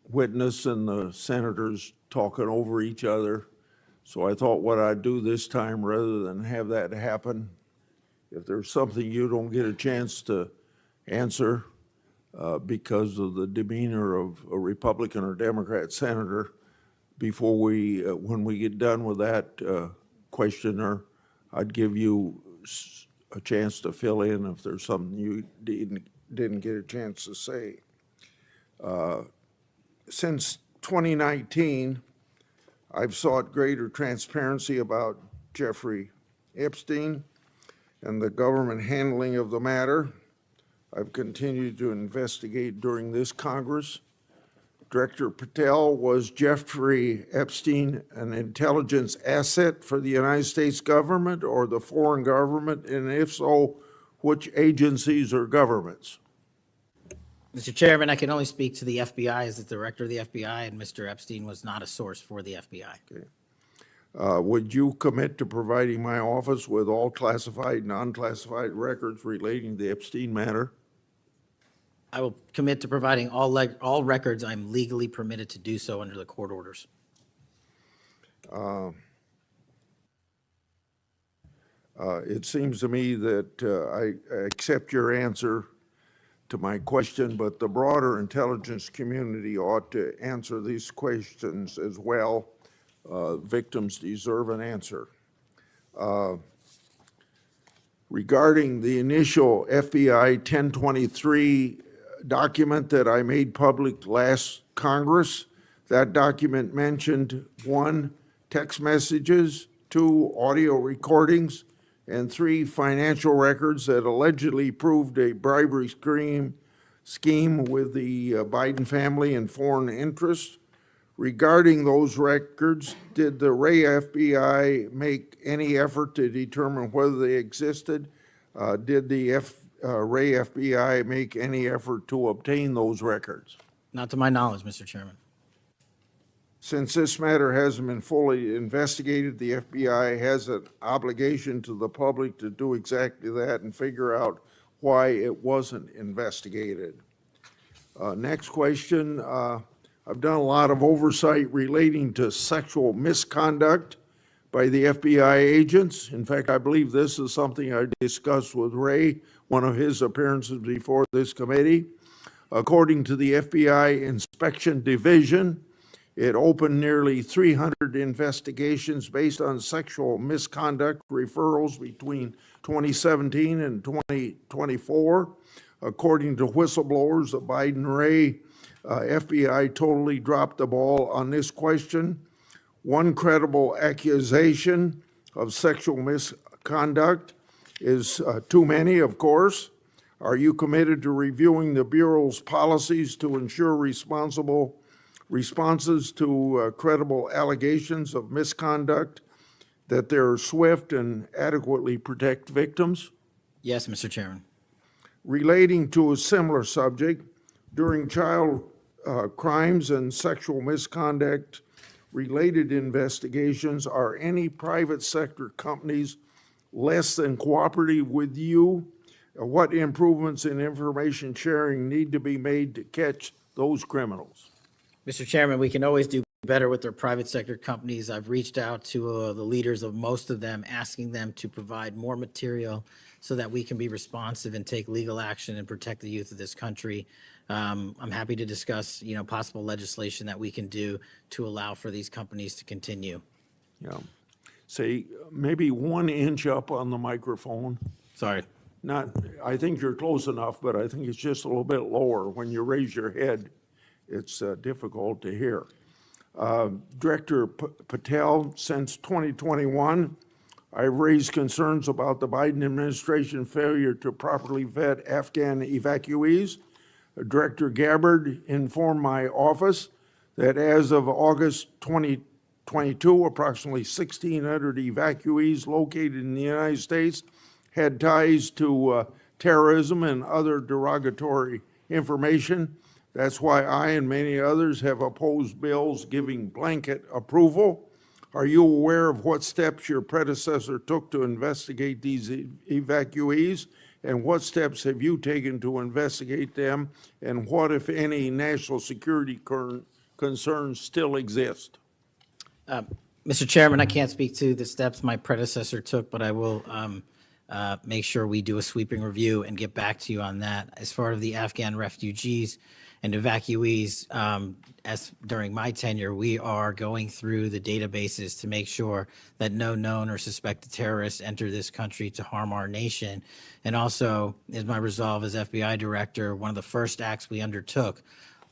witness and the senators talking over each other. So I thought what I'd do this time, rather than have that happen, if there's something you don't get a chance to answer because of the demeanor of a Republican or Democrat senator, before we, when we get done with that questioner, I'd give you a chance to fill in if there's something you didn't get a chance to say. Since 2019, I've sought greater transparency about Jeffrey Epstein and the government handling of the matter. I've continued to investigate during this Congress. Director Patel, was Jeffrey Epstein an intelligence asset for the United States government or the foreign government? And if so, which agencies or governments? Mr. Chairman, I can only speak to the FBI as the director of the FBI, and Mr. Epstein was not a source for the FBI. Okay. Would you commit to providing my office with all classified and unclassified records relating to the Epstein matter? I will commit to providing all records I'm legally permitted to do so under the court orders. It seems to me that I accept your answer to my question, but the broader intelligence community ought to answer these questions as well. Victims deserve an answer. Regarding the initial FBI 1023 document that I made public last Congress, that document mentioned 1, text messages, 2, audio recordings, and 3, financial records that allegedly proved a bribery scheme with the Biden family and foreign interests. Regarding those records, did the Ray FBI make any effort to determine whether they existed? Did the Ray FBI make any effort to obtain those records? Not to my knowledge, Mr. Chairman. Since this matter hasn't been fully investigated, the FBI has an obligation to the public to do exactly that and figure out why it wasn't investigated. Next question. I've done a lot of oversight relating to sexual misconduct by the FBI agents. In fact, I believe this is something I discussed with Ray, one of his appearances before this committee. According to the FBI Inspection Division, it opened nearly 300 investigations based on sexual misconduct referrals between 2017 and 2024. According to whistleblowers, the Biden-Ray FBI totally dropped the ball on this question. One credible accusation of sexual misconduct is too many, of course. Are you committed to reviewing the Bureau's policies to ensure responsible responses to credible allegations of misconduct, that they're swift and adequately protect victims? Yes, Mr. Chairman. Relating to a similar subject, during child crimes and sexual misconduct related investigations, are any private sector companies less than cooperative with you? What improvements in information sharing need to be made to catch those criminals? Mr. Chairman, we can always do better with their private sector companies. I've reached out to the leaders of most of them, asking them to provide more material so that we can be responsive and take legal action and protect the youth of this country. I'm happy to discuss, possible legislation that we can do to allow for these companies to continue. Yeah. Say, maybe 1 inch up on the microphone. Sorry. I think you're close enough, but I think it's just a little bit lower. When you raise your head, it's difficult to hear. Director Patel, since 2021, I've raised concerns about the Biden administration failure to properly vet Afghan evacuees. Director Gabbard informed my office that as of August 2022, approximately 1,600 evacuees located in the United States had ties to terrorism and other derogatory information. That's why I and many others have opposed bills giving blanket approval. Are you aware of what steps your predecessor took to investigate these evacuees? And what steps have you taken to investigate them? And what, if any, national security concerns still exist? Mr. Chairman, I can't speak to the steps my predecessor took, but I will make sure we do a sweeping review and get back to you on that. As far as the Afghan refugees and evacuees, as during my tenure, we are going through the databases to make sure that no known or suspected terrorists enter this country to harm our nation. And also, is my resolve as FBI director, one of the first acts we undertook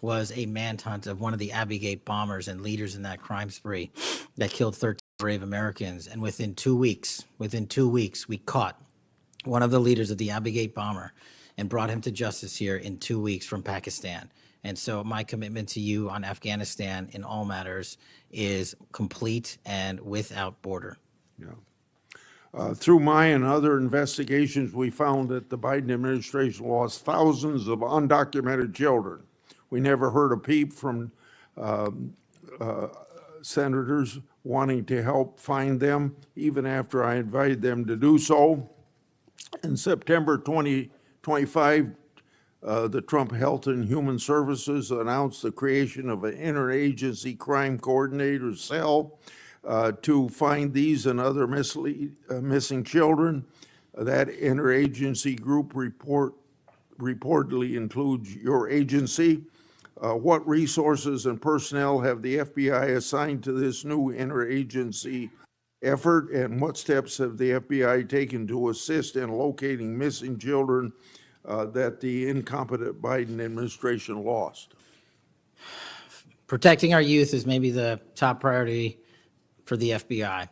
was a manhunt of one of the Abbey Gate bombers and leaders in that crime spree that killed 13 brave Americans. And within 2 weeks, we caught one of the leaders of the Abbey Gate bomber and brought him to justice here in 2 weeks from Pakistan. And so my commitment to you on Afghanistan in all matters is complete and without border. Yeah. Through my and other investigations, we found that the Biden administration lost thousands of undocumented children. We never heard a peep from senators wanting to help find them, even after I invited them to do so. In September 2025, the Trump Health and Human Services announced the creation of an interagency crime coordinator cell to find these and other missing children. That interagency group reportedly includes your agency. What resources and personnel have the FBI assigned to this new interagency effort, and what steps have the FBI taken to assist in locating missing children that the incompetent Biden administration lost? Protecting our youth is maybe the top priority for the FBI.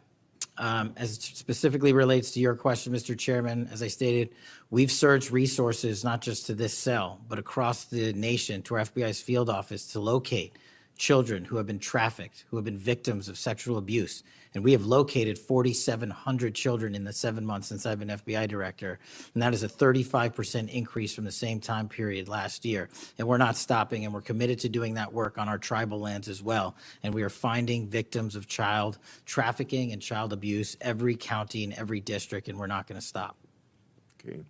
As it specifically relates to your question, Mr. Chairman, as I stated, we've surged resources not just to this cell, but across the nation to our FBI's field office to locate children who have been trafficked, who have been victims of sexual abuse. And we have located 4,700 children in the 7 months since I've been FBI director. And that is a 35% increase from the same time period last year. And we're not stopping, and we're committed to doing that work on our tribal lands as well. And we are finding victims of child trafficking and child abuse every county and every district, and we're not going to stop. Okay.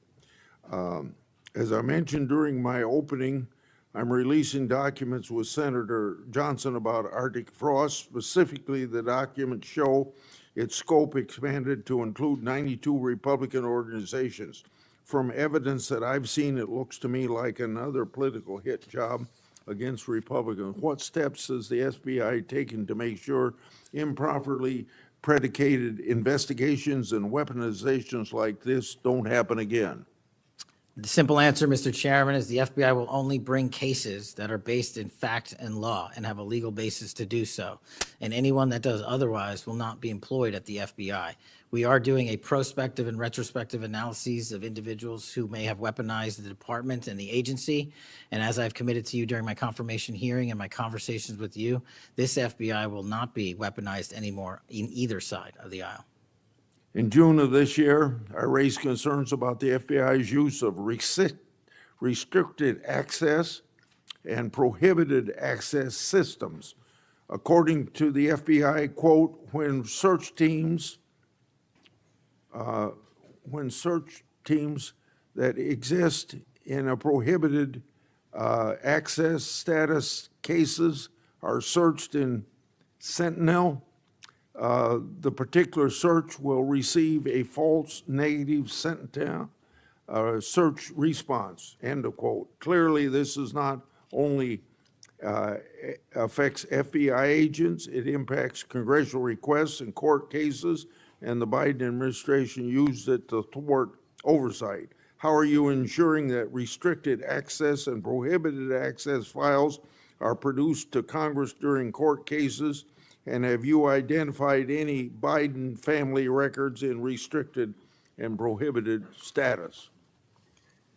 As I mentioned during my opening, I'm releasing documents with Senator Johnson about Arctic frost. Specifically, the documents show its scope expanded to include 92 Republican organizations. From evidence that I've seen, it looks to me like another political hit job against Republicans. What steps has the FBI taken to make sure improperly predicated investigations and weaponizations like this don't happen again? The simple answer, Mr. Chairman, is the FBI will only bring cases that are based in fact and law and have a legal basis to do so. And anyone that does otherwise will not be employed at the FBI. We are doing a prospective and retrospective analyses of individuals who may have weaponized the department and the agency. And as I've committed to you during my confirmation hearing and my conversations with you, this FBI will not be weaponized anymore in either side of the aisle. In June of this year, I raised concerns about the FBI's use of restricted access and prohibited access systems. According to the FBI, quote, when search teams that exist in a prohibited access status cases are searched in Sentinel, the particular search will receive a false negative Sentinel search response, end of quote. Clearly, this is not only affects FBI agents, it impacts congressional requests and court cases, and the Biden administration used it to thwart oversight. How are you ensuring that restricted access and prohibited access files are produced to Congress during court cases? And have you identified any Biden family records in restricted and prohibited status?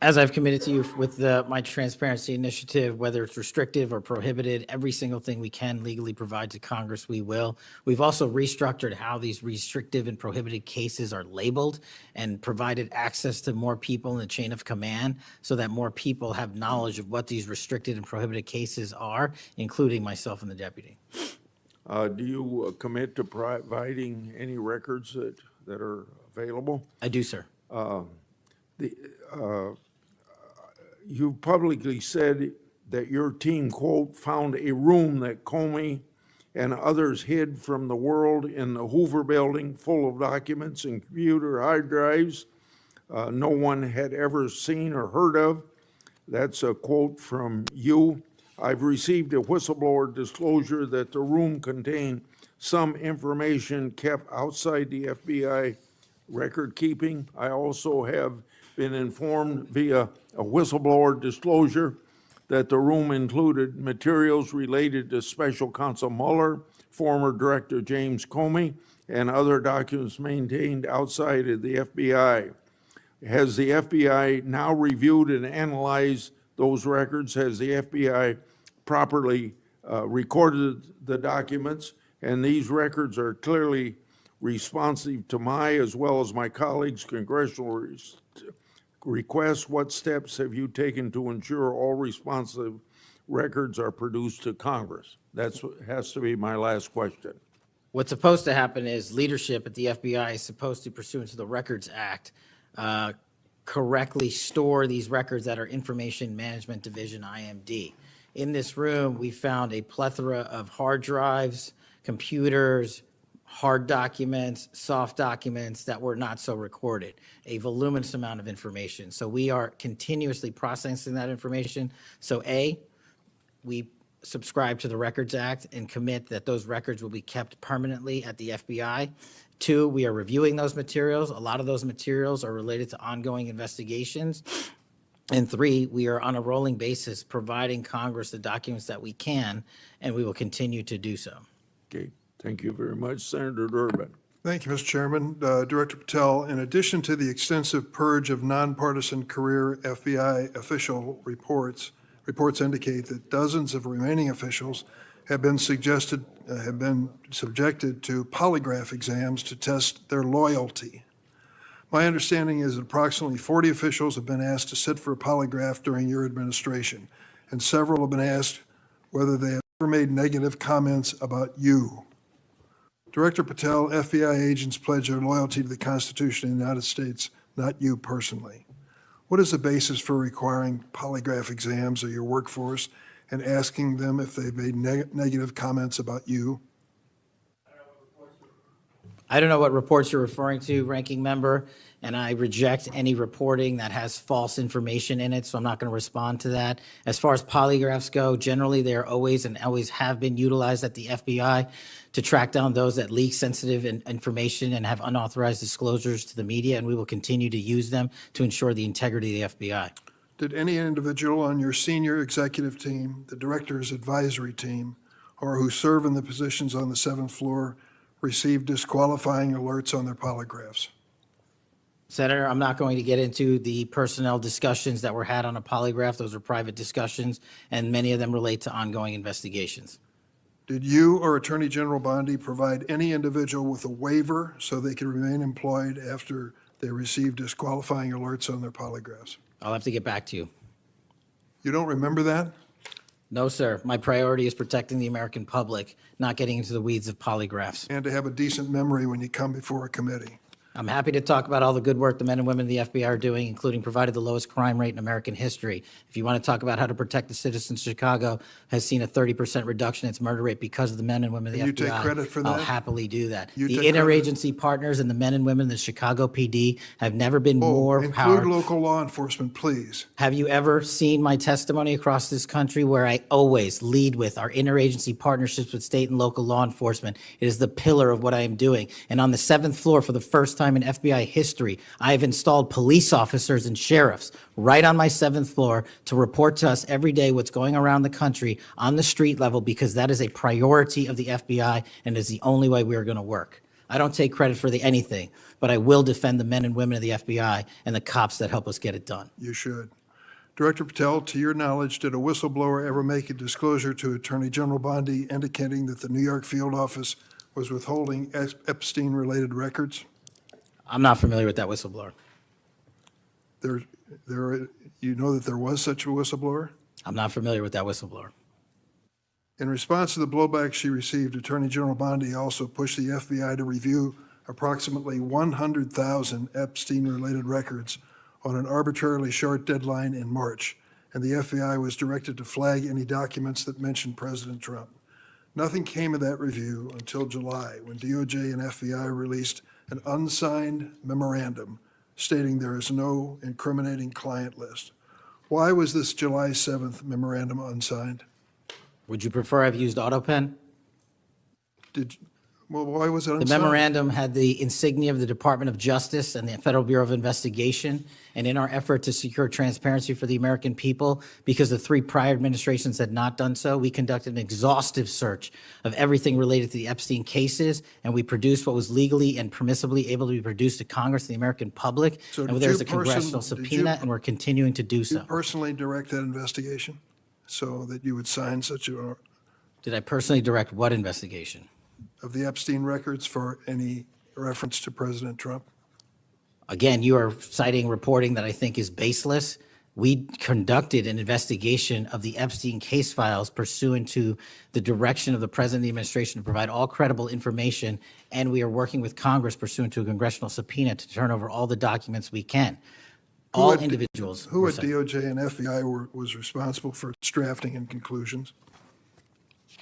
As I've committed to you with my transparency initiative, whether it's restrictive or prohibited, every single thing we can legally provide to Congress, we will. We've also restructured how these restrictive and prohibited cases are labeled and provided access to more people in the chain of command so that more people have knowledge of what these restricted and prohibited cases are, including myself and the deputy. Do you commit to providing any records that are available? I do, sir. You publicly said that your team, quote, found a room that Comey and others hid from the world in the Hoover building full of documents and computer hard drives no one had ever seen or heard of. That's a quote from you. I've received a whistleblower disclosure that the room contained some information kept outside the FBI record keeping. I also have been informed via a whistleblower disclosure that the room included materials related to Special Counsel Mueller, former Director James Comey, and other documents maintained outside of the FBI. Has the FBI now reviewed and analyzed those records? Has the FBI properly recorded the documents? And these records are clearly responsive to my, as well as my colleagues' congressional requests. What steps have you taken to ensure all responsive records are produced to Congress? That has to be my last question. What's supposed to happen is leadership at the FBI is supposed to, pursuant to the Records Act, correctly store these records at our Information Management Division, IMD. In this room, we found a plethora of hard drives, computers, hard documents, soft documents that were not so recorded, a voluminous amount of information. So we are continuously processing that information. So A, we subscribe to the Records Act and commit that those records will be kept permanently at the FBI. 2, we are reviewing those materials. A lot of those materials are related to ongoing investigations. And 3, we are on a rolling basis providing Congress the documents that we can, and we will continue to do so. Okay, thank you very much, Senator Durbin. Thank you, Mr. Chairman. Director Patel, in addition to the extensive purge of nonpartisan career FBI official reports indicate that dozens of remaining officials have been subjected to polygraph exams to test their loyalty. My understanding is that approximately 40 officials have been asked to sit for a polygraph during your administration, and several have been asked whether they have ever made negative comments about you. Director Patel, FBI agents pledge their loyalty to the Constitution of the United States, not you personally. What is the basis for requiring polygraph exams of your workforce and asking them if they've made negative comments about you? I don't know what reports you're referring to, Ranking Member, and I reject any reporting that has false information in it, so I'm not going to respond to that. As far as polygraphs go, generally they are always and always have been utilized at the FBI to track down those that leak sensitive information and have unauthorized disclosures to the media, and we will continue to use them to ensure the integrity of the FBI. Did any individual on your senior executive team, the director's advisory team, or who serve in the positions on the 7th floor receive disqualifying alerts on their polygraphs? Senator, I'm not going to get into the personnel discussions that were had on a polygraph. Those are private discussions, and many of them relate to ongoing investigations. Did you or Attorney General Bondi provide any individual with a waiver so they could remain employed after they received disqualifying alerts on their polygraphs? I'll have to get back to you. You don't remember that? No, sir. My priority is protecting the American public, not getting into the weeds of polygraphs. And to have a decent memory when you come before a committee. I'm happy to talk about all the good work the men and women of the FBI are doing, including provided the lowest crime rate in American history. If you want to talk about how to protect the citizens, Chicago has seen a 30% reduction in its murder rate because of the men and women of the And FBI. you take credit for I'll that? happily do that. You The take credit? interagency partners and the men and women of the Chicago PD have never been more Include powerful. local law enforcement, please. Have you ever seen my testimony across this country where I always lead with our interagency partnerships with state and local law enforcement? It is the pillar of what I am doing. And on the 7th floor, for the first time in FBI history, I have installed police officers and sheriffs right on my 7th floor to report to us every day what's going around the country on the street level, because that is a priority of the FBI and is the only way we are going to work. I don't take credit for anything, but I will defend the men and women of the FBI and the cops that help us get it done. You should. Director Patel, to your knowledge, did a whistleblower ever make a disclosure to Attorney General Bondi indicating that the New York field office was withholding Epstein-related records? I'm not familiar with that whistleblower. You know that there was such a whistleblower? I'm not familiar with that whistleblower. In response to the blowback she received, Attorney General Bondi also pushed the FBI to review approximately 100,000 Epstein-related records on an arbitrarily short deadline in March, and the FBI was directed to flag any documents that mentioned President Trump. Nothing came of that review until July, when DOJ and FBI released an unsigned memorandum stating there is no incriminating client list. Why was this July 7th memorandum unsigned? Would you prefer I've used AutoPen? Well, why was it The unsigned? memorandum had the insignia of the Department of Justice and the Federal Bureau of Investigation. And in our effort to secure transparency for the American people, because the 3 prior administrations had not done so, we conducted an exhaustive search of everything related to the Epstein cases, and we produced what was legally and permissibly able to be produced to Congress and the American public. So And did there's you a congressional did you- subpoena, and we're continuing to do You so. personally direct that investigation so that you would sign such a, Did I personally direct what investigation? of the Epstein records for any reference to President Trump? Again, you are citing reporting that I think is baseless. We conducted an investigation of the Epstein case files pursuant to the direction of the President of the administration to provide all credible information, and we are working with Congress pursuant to a congressional subpoena to turn over all the documents we can. All individuals. Who were at cited. DOJ and FBI was responsible for its drafting and conclusions?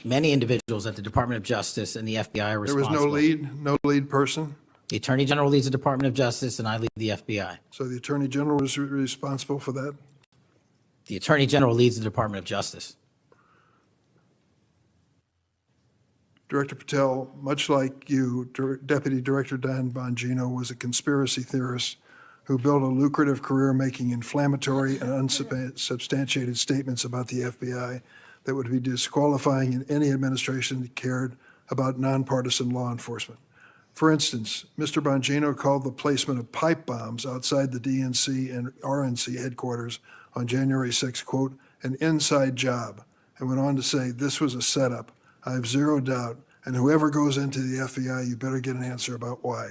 Many individuals at the Department of Justice and the FBI are There was responsible. no lead person? The Attorney General leads the Department of Justice, and I lead the FBI. So the Attorney General was responsible for that? The Attorney General leads the Department of Justice. Director Patel, much like you, Deputy Director Dan Bongino was a conspiracy theorist who built a lucrative career making inflammatory and unsubstantiated statements about the FBI that would be disqualifying in any administration that cared about nonpartisan law enforcement. For instance, Mr. Bongino called the placement of pipe bombs outside the DNC and RNC headquarters on January 6, quote, an inside job, and went on to say this was a setup. I have zero doubt, and whoever goes into the FBI, you better get an answer about why.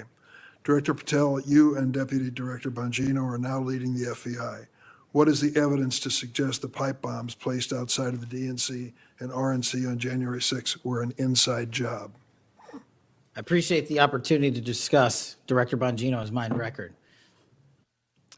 Director Patel, you and Deputy Director Bongino are now leading the FBI. What is the evidence to suggest the pipe bombs placed outside of the DNC and RNC on January 6 were an inside job? I appreciate the opportunity to discuss Director Bongino's mine record.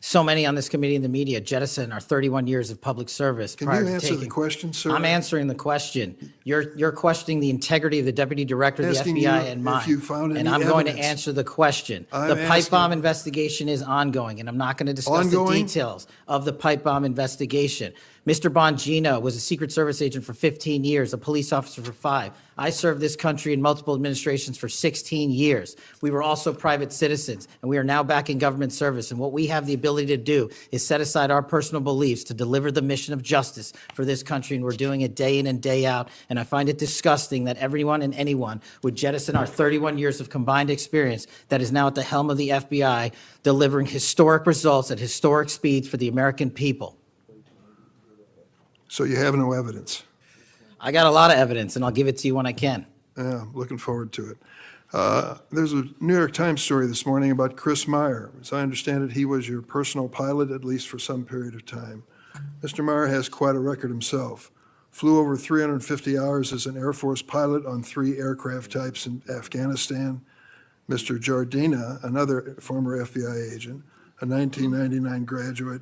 So many on this committee and the media jettison our 31 years of public service Can prior you to answer taking. the question, sir? I'm answering the question. You're questioning the integrity of the Deputy Director of the Asking FBI you and if mine. you found And any I'm going to evidence. answer the question. I'm The pipe bomb asking- investigation is ongoing, and I'm not going to discuss the Ongoing? details of the pipe bomb investigation. Mr. Bongino was a Secret Service agent for 15 years, a police officer for 5. I served this country in multiple administrations for 16 years. We were also private citizens, and we are now back in government service. And what we have the ability to do is set aside our personal beliefs to deliver the mission of justice for this country, and we're doing it day in and day out. And I find it disgusting that everyone and anyone would jettison our 31 years of combined experience that is now at the helm of the FBI, delivering historic results at historic speeds for the American people. So you have no evidence? I got a lot of evidence, and I'll give it to you when I can. Yeah, I'm looking forward to it. There's a New York Times story this morning about Chris Meyer. As I understand it, he was your personal pilot, at least for some period of time. Mr. Meyer has quite a record himself. Flew over 350 hours as an Air Force pilot on 3 aircraft types in Afghanistan. Mr. Jardina, another former FBI agent, a 1999 graduate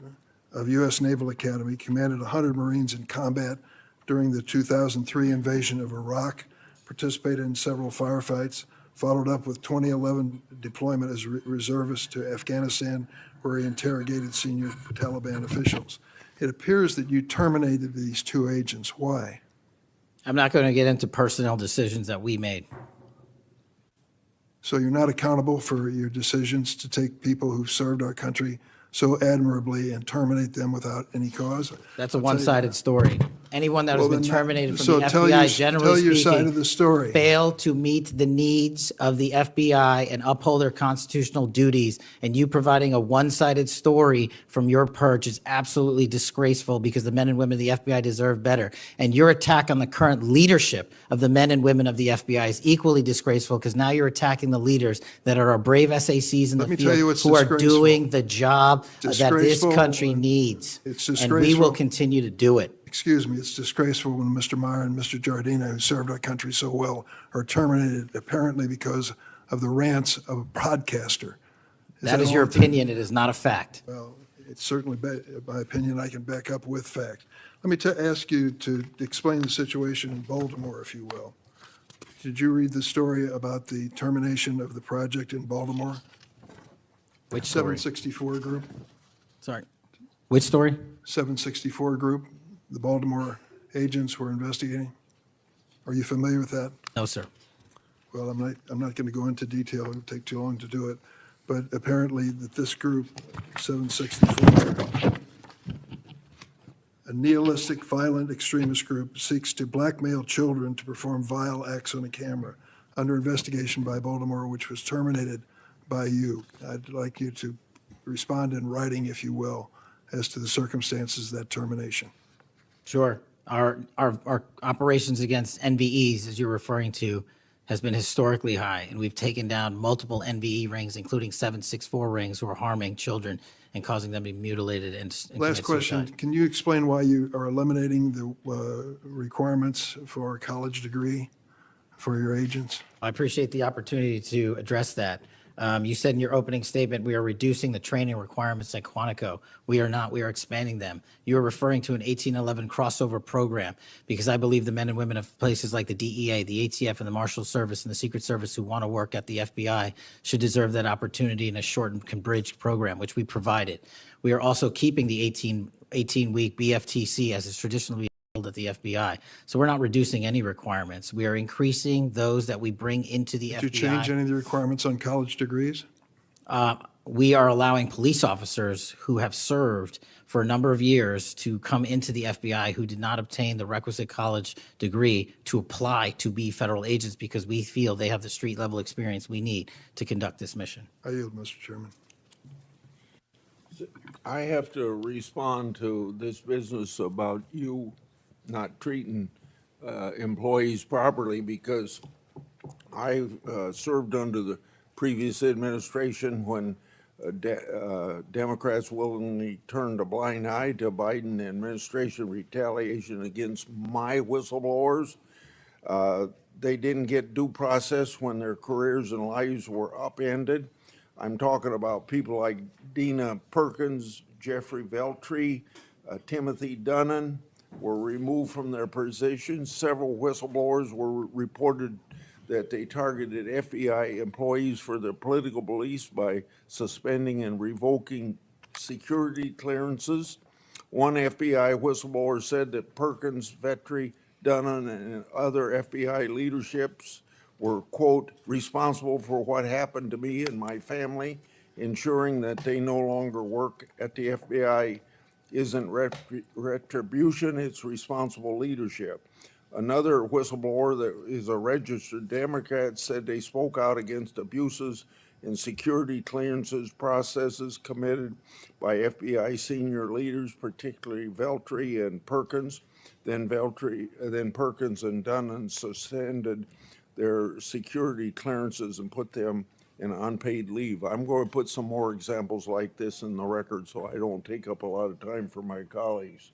of U.S. Naval Academy, commanded 100 Marines in combat during the 2003 invasion of Iraq, participated in several firefights, followed up with 2011 deployment as reservist to Afghanistan, where he interrogated senior Taliban officials. It appears that you terminated these 2 agents. Why? I'm not going to get into personnel decisions that we made. So you're not accountable for your decisions to take people who served our country so admirably and terminate them without any cause? That's a one-sided story. Anyone that has Well, been then terminated from so the tell FBI, your- generally tell your speaking, side of the story. failed to meet the needs of the FBI and uphold their constitutional duties. And you providing a one-sided story from your perch is absolutely disgraceful, because the men and women of the FBI deserve better. And your attack on the current leadership of the men and women of the FBI is equally disgraceful, because now you're attacking the leaders that are our brave SACs in Let the me tell you field what's who are disgraceful. doing the job that this Disgraceful country when- needs. It's And we will disgraceful. continue to do it. Excuse me, it's disgraceful when Mr. Meyer and Mr. Jardina, who served our country so well, are terminated apparently because of the rants of a podcaster. That is all your it- opinion. It is not a fact. Well, it's certainly my opinion. I can back up with fact. Let me ask you to explain the situation in Baltimore, if you will. Did you read the story about the termination of the project in Baltimore? Which story? 764 Group? Sorry. Which story? 764 Group, the Baltimore agents were investigating. Are you familiar with that? No, sir. Well, I'm not going to go into detail. It would take too long to do it. But apparently that this group, 764, a nihilistic, violent extremist group, seeks to blackmail children to perform vile acts on a camera, under investigation by Baltimore, which was terminated by you. I'd like you to respond in writing, if you will, as to the circumstances of that termination. Sure. Our operations against NVEs, as you're referring to, has been historically high, and we've taken down multiple NVE rings, including 764 rings, who are harming children and causing them to be mutilated and Last commit question, suicide. can you explain why you are eliminating the requirements for a college degree for your agents? I appreciate the opportunity to address that. You said in your opening statement, we are reducing the training requirements at Quantico. We are not. We are expanding them. You are referring to an 1811 crossover program, because I believe the men and women of places like the DEA, the ATF, and the Marshal Service and the Secret Service who want to work at the FBI should deserve that opportunity in a shortened, converged program, which we provided. We are also keeping the 18-week BFTC as is traditionally at the FBI. So we're not reducing any requirements. We are increasing those that we bring into the FBI. Did you change any of the requirements on college degrees? We are allowing police officers who have served for a number of years to come into the FBI who did not obtain the requisite college degree to apply to be federal agents, because we feel they have the street level experience we need to conduct this mission. I yield, Mr. Chairman. I have to respond to this business about you not treating employees properly, because I served under the previous administration when Democrats willingly turned a blind eye to Biden administration retaliation against my whistleblowers. They didn't get due process when their careers and lives were upended. I'm talking about people like Dina Perkins, Jeffrey Veltri, Timothy Dunnan were removed from their positions. Several whistleblowers were reported that they targeted FBI employees for their political beliefs by suspending and revoking security clearances. One FBI whistleblower said that Perkins, Vetri, Dunnan, and other FBI leaderships were, quote, responsible for what happened to me and my family, ensuring that they no longer work at the FBI isn't retribution, it's responsible leadership. Another whistleblower that is a registered Democrat said they spoke out against abuses in security clearances processes committed by FBI senior leaders, particularly Veltri and Perkins. Then Perkins and Dunnan suspended their security clearances and put them and unpaid leave. I'm going to put some more examples like this in the record so I don't take up a lot of time for my colleagues.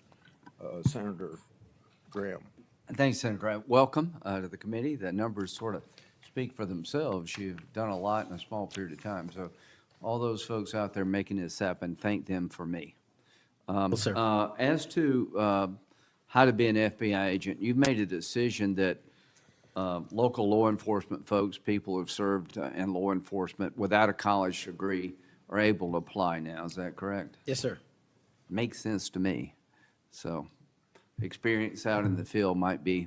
Senator Graham. Thanks, Senator Graham. Welcome to the committee. The numbers sort of speak for themselves. You've done a lot in a small period of time. So all those folks out there making this happen, thank them for me. Well, sir. As to how to be an FBI agent, you've made a decision that local law enforcement folks, people who've served in law enforcement without a college degree are able to apply now. Is that correct? Yes, sir. Makes sense to me. So experience out in the field might be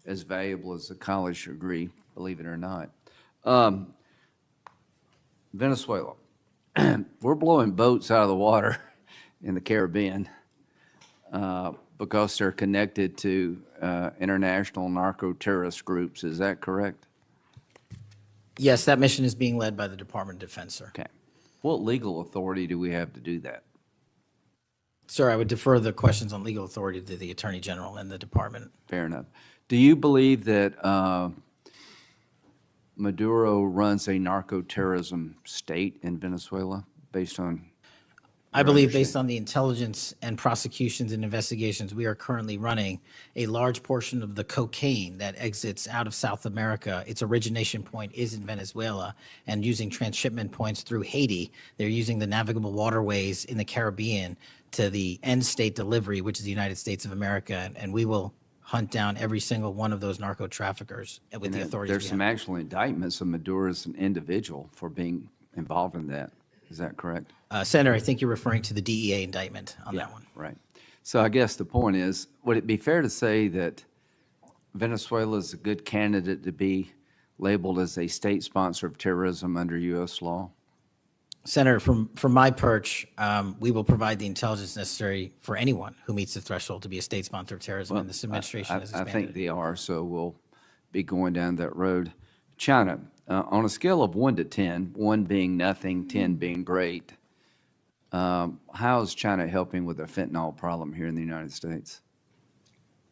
as valuable as a college degree, believe it or not. Venezuela. We're blowing boats out of the water in the Caribbean because they're connected to international narco-terrorist groups. Is that correct? Yes, that mission is being led by the Department of Defense, sir. Okay. What legal authority do we have to do that? Sir, I would defer the questions on legal authority to the Attorney General and the department. Fair enough. Do you believe that Maduro runs a narco-terrorism state in Venezuela based on? I believe based on the intelligence and prosecutions and investigations, we are currently running a large portion of the cocaine that exits out of South America. Its origination point is in Venezuela, and using transshipment points through Haiti, they're using the navigable waterways in the Caribbean to the end state delivery, which is the United States of America, and we will hunt down every single one of those narco traffickers with the authorities. There's some actual indictments of Maduro as an individual for being involved in that. Is that correct? Senator, I think you're referring to the DEA indictment on that one. Right. So I guess the point is, would it be fair to say that Venezuela is a good candidate to be labeled as a state sponsor of terrorism under U.S. law? Senator, from my perch, we will provide the intelligence necessary for anyone who meets the threshold to be a state sponsor of terrorism, and this administration has I expanded. think they are, so we'll be going down that road. China, on a scale of 1 to 10, 1 being nothing, 10 being great, how is China helping with the fentanyl problem here in the United States?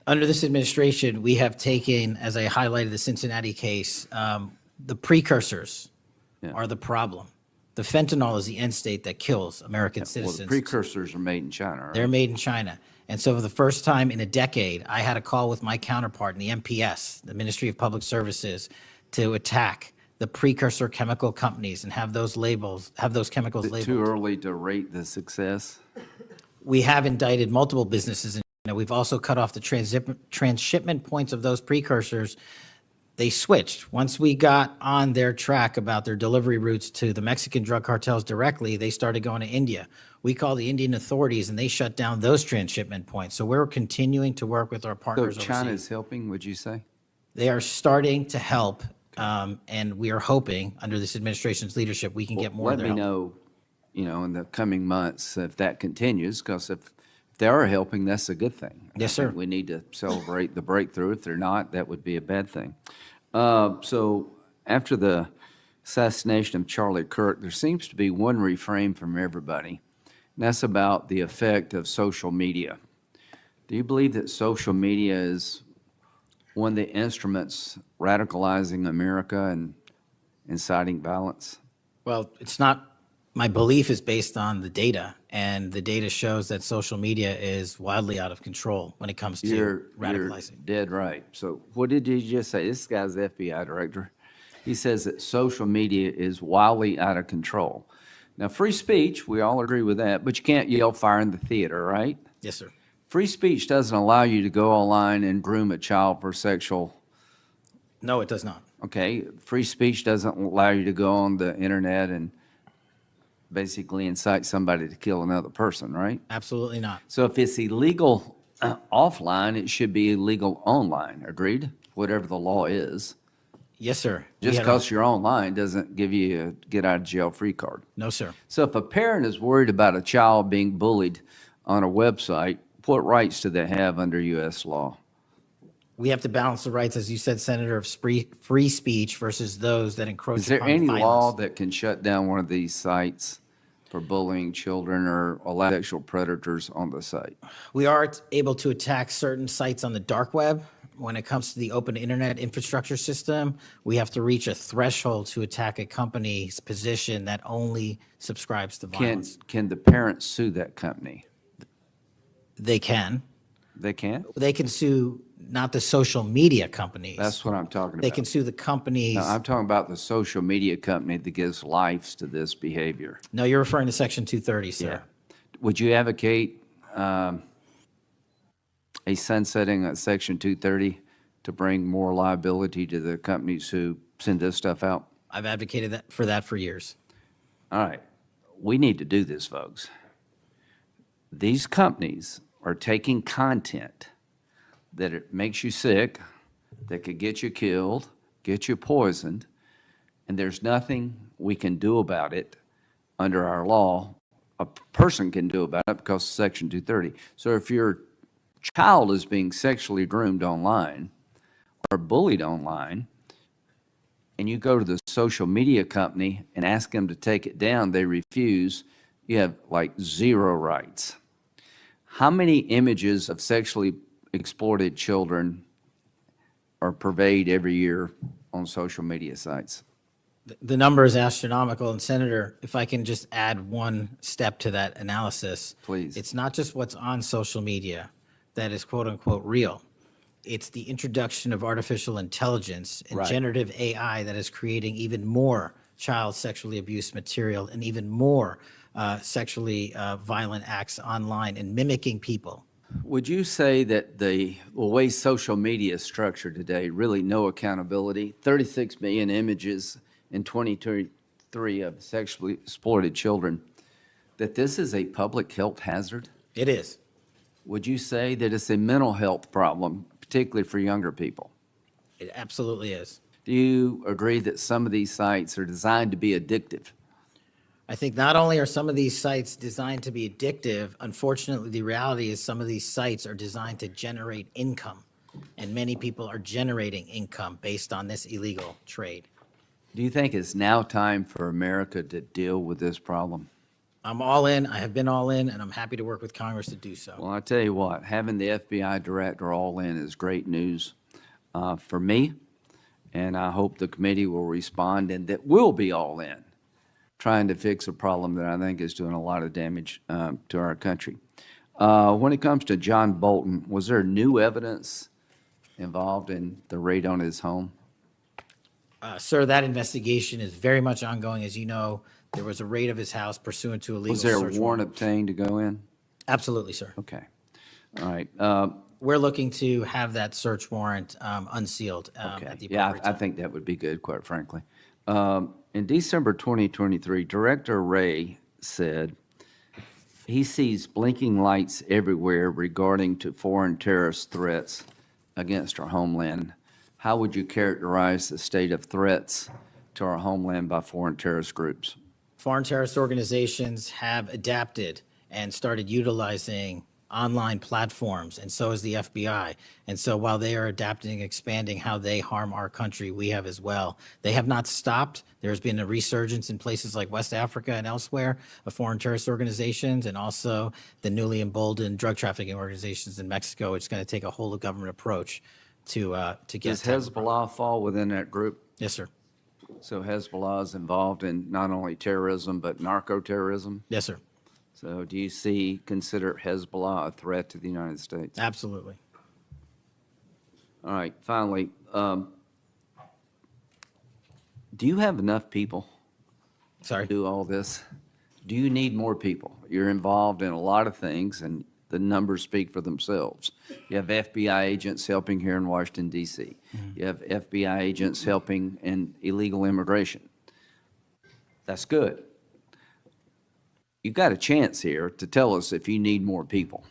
Under this administration, we have taken, as I highlighted the Cincinnati case, the precursors are the problem. The fentanyl is the end state that kills American citizens. Well, the precursors are made in China, right? They're made in China. And so for the first time in a decade, I had a call with my counterpart in the MPS, the Ministry of Public Services, to attack the precursor chemical companies and have those chemicals Is it labeled. too early to rate the success? We have indicted multiple businesses, and we've also cut off the transshipment points of those precursors. They switched. Once we got on their track about their delivery routes to the Mexican drug cartels directly, they started going to India. We called the Indian authorities, and they shut down those transshipment points. So we're continuing to work with our So partners China overseas. is helping, would you say? They are starting to help, and we are hoping, under this administration's leadership, we can get more of Let their me help. know, in the coming months if that continues, because if they are helping, that's a good thing. Yes, I think sir. we need to celebrate the breakthrough. If they're not, that would be a bad thing. So after the assassination of Charlie Kirk, there seems to be one refrain from everybody, and that's about the effect of social media. Do you believe that social media is one of the instruments radicalizing America and inciting violence? Well, it's not, my belief is based on the data, and the data shows that social media is wildly out of control when it comes to You're radicalizing. dead right. So what did you just say? This guy's the FBI director. He says that social media is wildly out of control. Now, free speech, we all agree with that, but you can't yell fire in the theater, right? Yes, sir. Free speech doesn't allow you to go online and groom a child for sexual. No, it does not. Okay, free speech doesn't allow you to go on the internet and basically incite somebody to kill another person, right? Absolutely not. So if it's illegal offline, it should be illegal online, agreed? Whatever the law is. Yes, sir. We Just had a- because you're online doesn't give you a get out of jail free card. No, sir. So if a parent is worried about a child being bullied on a website, what rights do they have under U.S. law? We have to balance the rights, as you said, Senator, of free speech versus those that encroach Is there upon any violence. law that can shut down one of these sites for bullying children or allow sexual predators on the site? We are able to attack certain sites on the dark web, when it comes to the open internet infrastructure system, we have to reach a threshold to attack a company's position that only subscribes to violence. Can the parents sue that company? They can. They can? They can sue not the social media companies. That's what I'm talking about. They can sue the companies. No, I'm talking about the social media company that gives lives to this behavior. No, you're referring to Section 230, sir. Would you advocate a sunsetting of Section 230 to bring more liability to the companies who send this stuff out? I've advocated for that for years. All right. We need to do this, folks. These companies are taking content that it makes you sick, that could get you killed, get you poisoned, and there's nothing we can do about it under our law. A person can do about it because of Section 230. So if your child is being sexually groomed online or bullied online, and you go to the social media company and ask them to take it down, they refuse, you have like zero rights. How many images of sexually exploited children are purveyed every year on social media sites? The number is astronomical, and Senator, if I can just add one step to that analysis. Please. It's not just what's on social media that is quote-unquote real. It's the introduction of artificial intelligence and Right. generative AI that is creating even more child sexually abused material and even more sexually violent acts online and mimicking people. Would you say that the way social media is structured today, really no accountability, 36 million images in 2023 of sexually exploited children, that this is a public health hazard? It is. Would you say that it's a mental health problem, particularly for younger people? It absolutely is. Do you agree that some of these sites are designed to be addictive? I think not only are some of these sites designed to be addictive, unfortunately, the reality is some of these sites are designed to generate income, and many people are generating income based on this illegal trade. Do you think it's now time for America to deal with this problem? I'm all in, I have been all in, and I'm happy to work with Congress to do so. Well, I tell you what, having the FBI director all in is great news for me, and I hope the committee will respond and that we'll be all in, trying to fix a problem that I think is doing a lot of damage to our country. When it comes to John Bolton, was there new evidence involved in the raid on his home? Sir, that investigation is very much ongoing. As you know, there was a raid of his house pursuant to a legal Was there search a warrant obtained to go in? Absolutely, sir. Okay. All right. We're looking to have that search warrant unsealed Okay. at the Yeah, appropriate I time. think that would be good, quite frankly. In December 2023, Director Wray said he sees blinking lights everywhere regarding to foreign terrorist threats against our homeland. How would you characterize the state of threats to our homeland by foreign terrorist groups? Foreign terrorist organizations have adapted and started utilizing online platforms, and so has the FBI. And so while they are adapting and expanding how they harm our country, we have as well. They have not stopped. There's been a resurgence in places like West Africa and elsewhere of foreign terrorist organizations, and also the newly emboldened drug trafficking organizations in Mexico. It's going to take a whole of government approach to get. Does Hezbollah fall within that group? Yes, sir. So Hezbollah is involved in not only terrorism, but narco-terrorism? Yes, sir. So do you consider Hezbollah a threat to the United States? Absolutely. All right, finally, do you have enough people Sorry. to do all this? Do you need more people? You're involved in a lot of things, and the numbers speak for themselves. You have FBI agents helping here in Washington, D.C. You have FBI agents helping in illegal immigration. That's good. You've got a chance here to tell us if you need more people.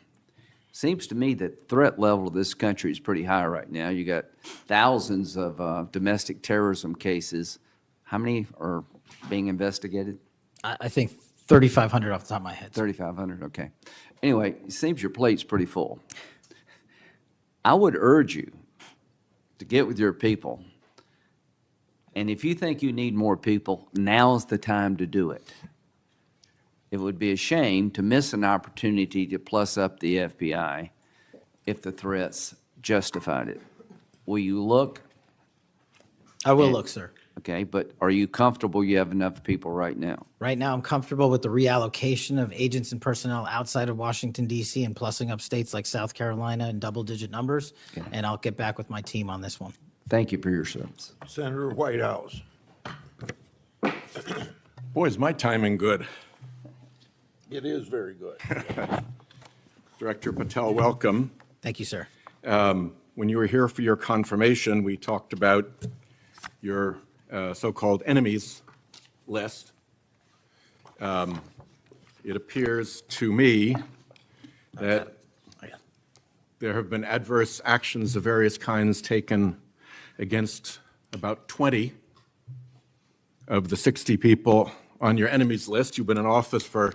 Seems to me that threat level of this country is pretty high right now. You got thousands of domestic terrorism cases. How many are being investigated? I think 3,500 off the top of my head. 3,500, okay. Anyway, it seems your plate's pretty full. I would urge you to get with your people, and if you think you need more people, now's the time to do it. It would be a shame to miss an opportunity to plus up the FBI if the threats justified it. will you look? I will look, sir. Okay, but are you comfortable you have enough people right now? Right now, I'm comfortable with the reallocation of agents and personnel outside of Washington, D.C. and plussing up states like South Carolina in double-digit numbers, and I'll get back with my team on this one. Thank you for your service. Senator Whitehouse. Boy, is my timing good. It is very good. Director Patel, welcome. Thank you, sir. When you were here for your confirmation, we talked about your so-called enemies list. It appears to me that there have been adverse actions of various kinds taken against about 20 of the 60 people on your enemies list. You've been in office for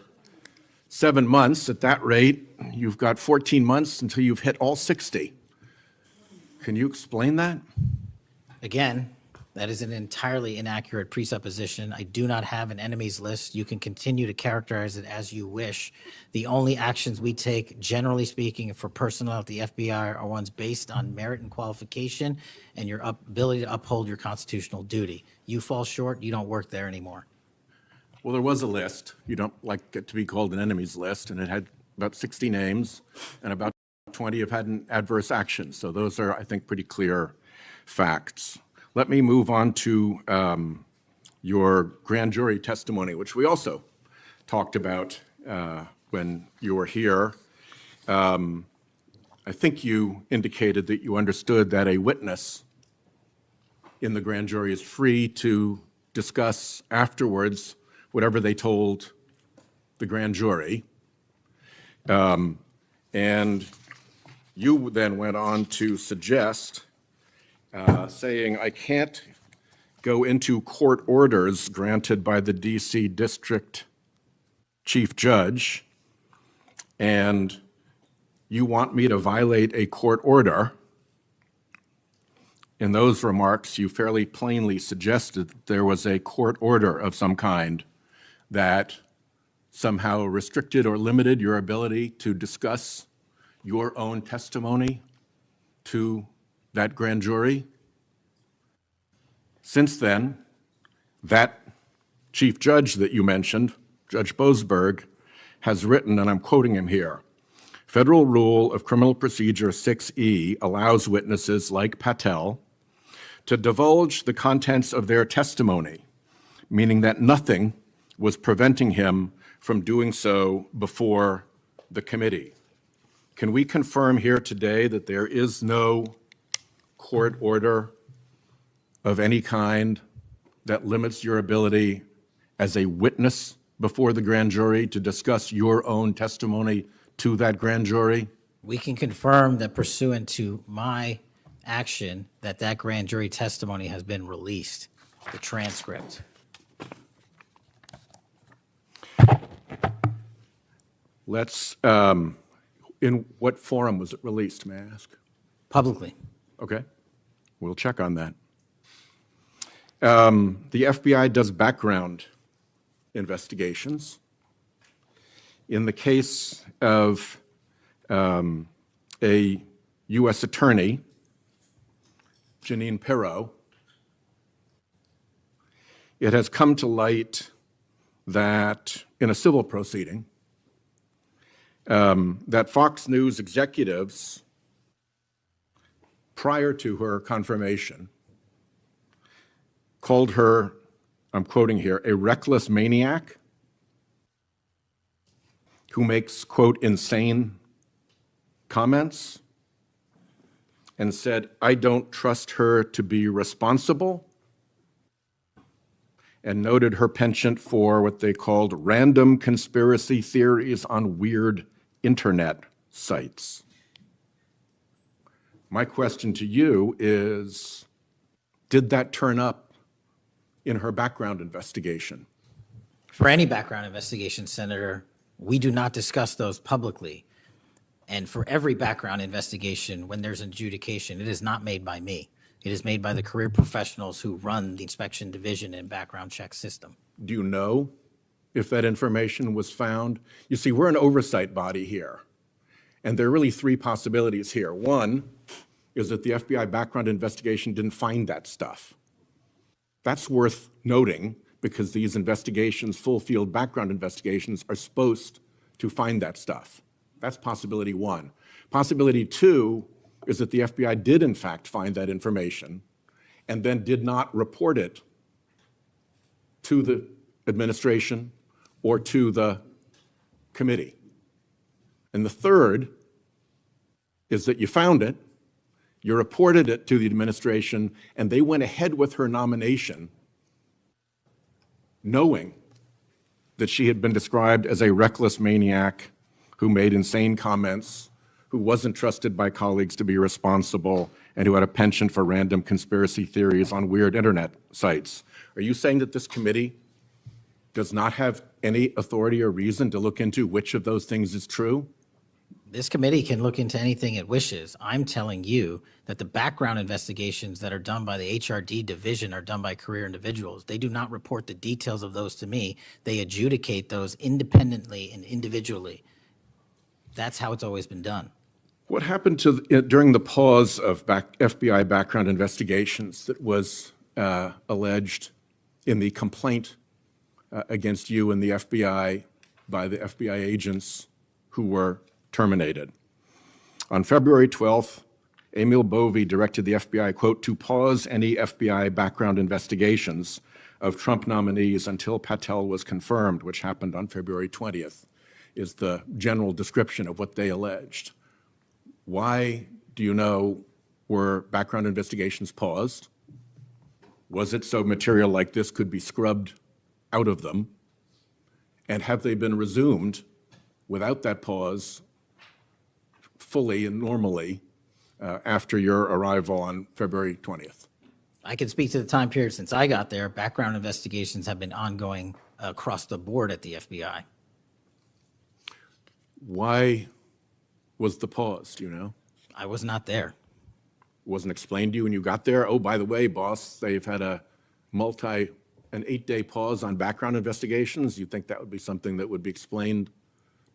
7 months. At that rate, you've got 14 months until you've hit all 60. Can you explain that? Again, that is an entirely inaccurate presupposition. I do not have an enemies list. You can continue to characterize it as you wish. The only actions we take, generally speaking, for personnel at the FBI are ones based on merit and qualification and your ability to uphold your constitutional duty. You fall short, you don't work there anymore. Well, there was a list. You don't like it to be called an enemies list, and it had about 60 names, and about 20 have had an adverse action. So those are, I think, pretty clear facts. Let me move on to your grand jury testimony, which we also talked about when you were here. I think you indicated that you understood that a witness in the grand jury is free to discuss afterwards whatever they told the grand jury. And you then went on to suggest, saying, I can't go into court orders granted by the DC District Chief Judge, and you want me to violate a court order. In those remarks, you fairly plainly suggested that there was a court order of some kind that somehow restricted or limited your ability to discuss your own testimony to that grand jury. Since then, that chief judge that you mentioned, Judge Boasberg, has written, and I'm quoting him here, Federal Rule of Criminal Procedure 6E allows witnesses like Patel to divulge the contents of their testimony, meaning that nothing was preventing him from doing so before the committee. Can we confirm here today that there is no court order of any kind that limits your ability as a witness before the grand jury to discuss your own testimony to that grand jury? We can confirm that pursuant to my action, that grand jury testimony has been released, the transcript. Let's, in what forum was it released, may I ask? Publicly. Okay, we'll check on that. The FBI does background investigations. In the case of a U.S. attorney, Jeanine Pirro, it has come to light that in a civil proceeding, that Fox News executives, prior to her confirmation, called her, I'm quoting here, a reckless maniac who makes, quote, insane comments, and said, I don't trust her to be responsible, and noted her penchant for what they called random conspiracy theories on weird internet sites. My question to you is, did that turn up in her background investigation? For any background investigation, Senator, we do not discuss those publicly. And for every background investigation, when there's an adjudication, it is not made by me. It is made by the career professionals who run the inspection division and background check system. Do you know if that information was found? You see, we're an oversight body here, and there are really three possibilities here. One, is that the FBI background investigation didn't find that stuff. That's worth noting because these investigations, full field background investigations, are supposed to find that stuff. That's possibility one. Possibility two is that the FBI did in fact find that information and then did not report it to the administration or to the committee. And the third is that you found it, you reported it to the administration, and they went ahead with her nomination knowing that she had been described as a reckless maniac who made insane comments, who wasn't trusted by colleagues to be responsible, and who had a penchant for random conspiracy theories on weird internet sites. Are you saying that this committee does not have any authority or reason to look into which of those things is true? This committee can look into anything it wishes. I'm telling you that the background investigations that are done by the HRD division are done by career individuals. They do not report the details of those to me. They adjudicate those independently and individually. That's how it's always been done. What happened to during the pause of FBI background investigations that was alleged in the complaint against you and the FBI by the FBI agents who were terminated? On February 12th, Emil Bovee directed the FBI, quote, to pause any FBI background investigations of Trump nominees until Patel was confirmed, which happened on February 20th, is the general description of what they alleged. Why, do you know, were background investigations paused? Was it so material like this could be scrubbed out of them? And have they been resumed without that pause fully and normally after your arrival on February 20th? I can speak to the time period since I got there. Background investigations have been ongoing across the board at the FBI. Why was the pause, do you know? I was not there. Wasn't explained to you when you got there? Oh, by the way, boss, they've had an 8-day pause on background investigations. You think that would be something that would be explained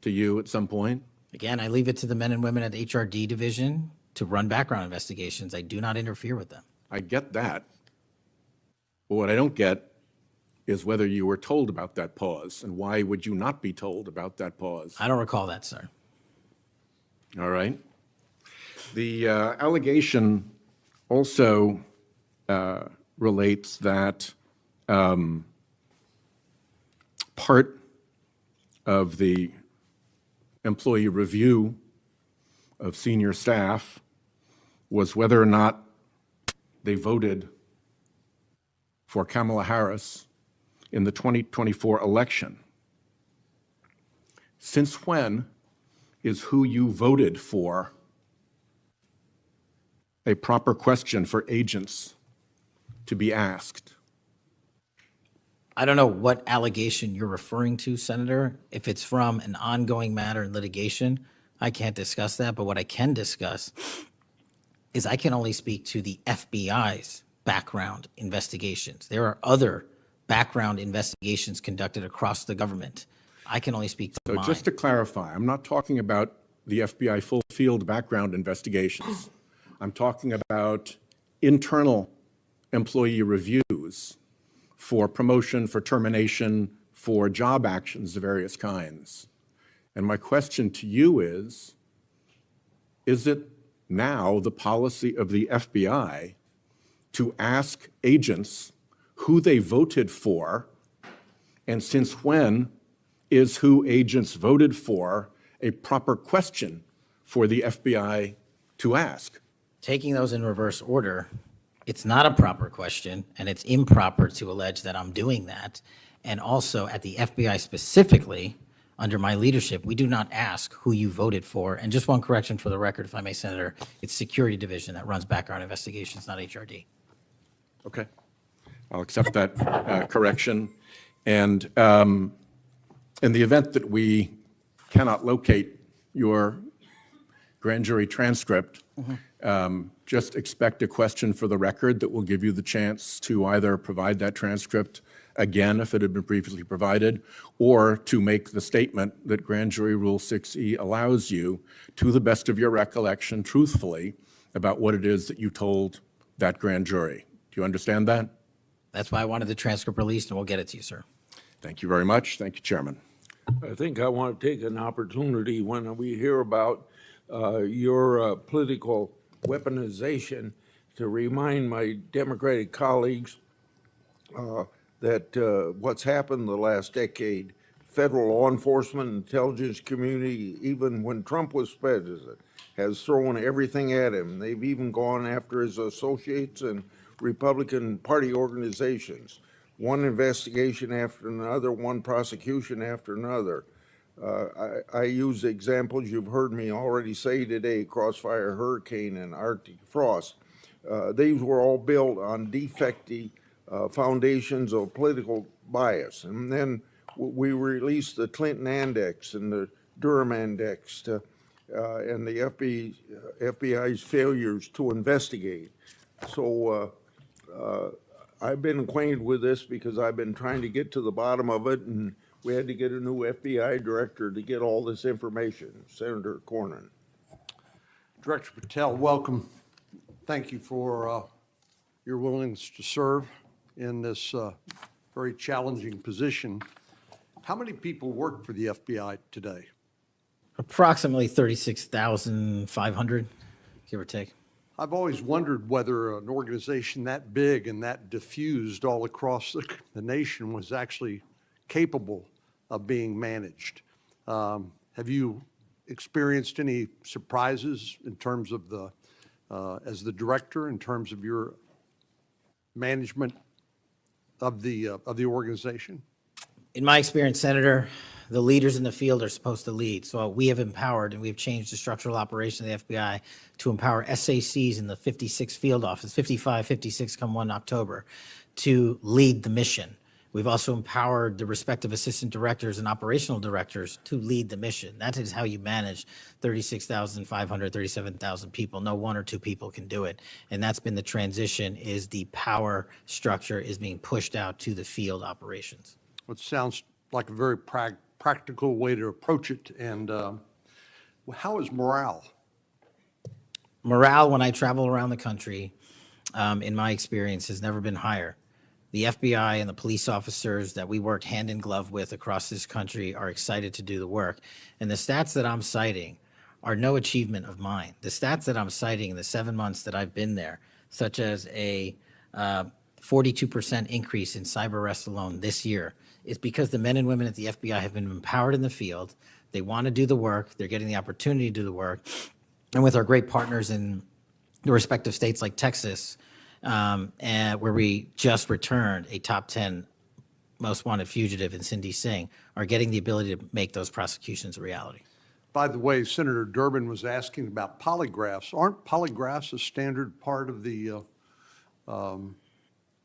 to you at some point? Again, I leave it to the men and women at the HRD division to run background investigations. I do not interfere with them. I get that. But what I don't get is whether you were told about that pause, and why would you not be told about that pause? I don't recall that, sir. All right. The allegation also relates that part of the employee review of senior staff was whether or not they voted for Kamala Harris in the 2024 election. Since when is who you voted for a proper question for agents to be asked? I don't know what allegation you're referring to, Senator. If it's from an ongoing matter in litigation, I can't discuss that. But what I can discuss is I can only speak to the FBI's background investigations. There are other background investigations conducted across the government. I can only speak to So mine. just to clarify, I'm not talking about the FBI full field background investigations. I'm talking about internal employee reviews for promotion, for termination, for job actions of various kinds. And my question to you is it now the policy of the FBI to ask agents who they voted for, and since when is who agents voted for a proper question for the FBI to ask? Taking those in reverse order, it's not a proper question, and it's improper to allege that I'm doing that. And also at the FBI specifically, under my leadership, we do not ask who you voted for. And just one correction for the record, if I may, Senator, it's Security Division that runs background investigations, not HRD. Okay, I'll accept that correction. And in the event that we cannot locate your grand jury transcript, just expect a question for the record that will give you the chance to either provide that transcript again if it had been previously provided, or to make the statement that Grand Jury Rule 6E allows you, to the best of your recollection, truthfully, about what it is that you told that grand jury. Do you understand that? That's why I wanted the transcript released, and we'll get it to you, sir. Thank you very much. Thank you, Chairman. I think I want to take an opportunity when we hear about your political weaponization to remind my Democratic colleagues that what's happened the last decade, federal law enforcement, intelligence community, even when Trump was president, has thrown everything at him. They've even gone after his associates and Republican Party organizations. One investigation after another, one prosecution after another. I use examples you've heard me already say today, Crossfire Hurricane and Arctic Frost. These were all built on defective foundations of political bias. And then we released the Clinton Index and the Durham Index and the FBI's failures to investigate. So I've been acquainted with this because I've been trying to get to the bottom of it, and we had to get a new FBI director to get all this information, Senator Cornyn. Director Patel, welcome. Thank you for your willingness to serve in this very challenging position. How many people work for the FBI today? Approximately 36,500, give or take. I've always wondered whether an organization that big and that diffused all across the nation was actually capable of being managed. Have you experienced any surprises in terms of the, as the director, in terms of your management of the organization? In my experience, Senator, the leaders in the field are supposed to lead. So we have empowered and we've changed the structural operation of the FBI to empower SACs in the 56 field office, 55, 56 come 1 October, to lead the mission. We've also empowered the respective assistant directors and operational directors to lead the mission. That is how you manage 36,500, 37,000 people. No one or two people can do it. And that's been the transition, is the power structure is being pushed out to the field operations. It sounds like a very practical way to approach it. And how is morale? Morale, when I travel around the country, in my experience, has never been higher. The FBI and the police officers that we work hand in glove with across this country are excited to do the work. And the stats that I'm citing are no achievement of mine. The stats that I'm citing in the 7 months that I've been there, such as a 42% increase in cyber arrests alone this year, is because the men and women at the FBI have been empowered in the field. They want to do the work. They're getting the opportunity to do the work. And with our great partners in the respective states like Texas, and where we just returned a top 10 most wanted fugitive in Cindy Singh, are getting the ability to make those prosecutions a reality. By the way, Senator Durbin was asking about polygraphs. Aren't polygraphs a standard part of the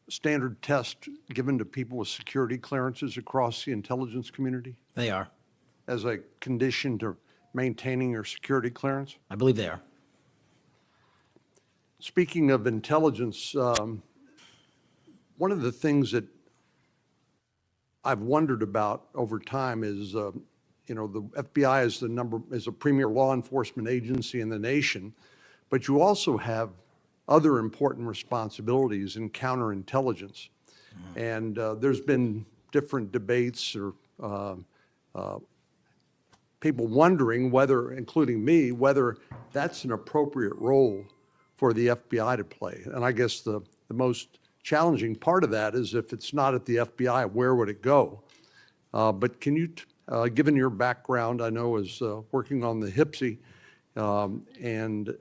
standard test given to people with security clearances across the intelligence community? They are. As a condition to maintaining your security clearance? I believe they are. Speaking of intelligence, one of the things that I've wondered about over time is, the FBI is a premier law enforcement agency in the nation, but you also have other important responsibilities in counterintelligence. And there's been different debates or people wondering whether, including me, whether that's an appropriate role for the FBI to play. And I guess the most challenging part of that is, if it's not at the FBI, where would it go? But can you, given your background, I know, as working on the HPSI and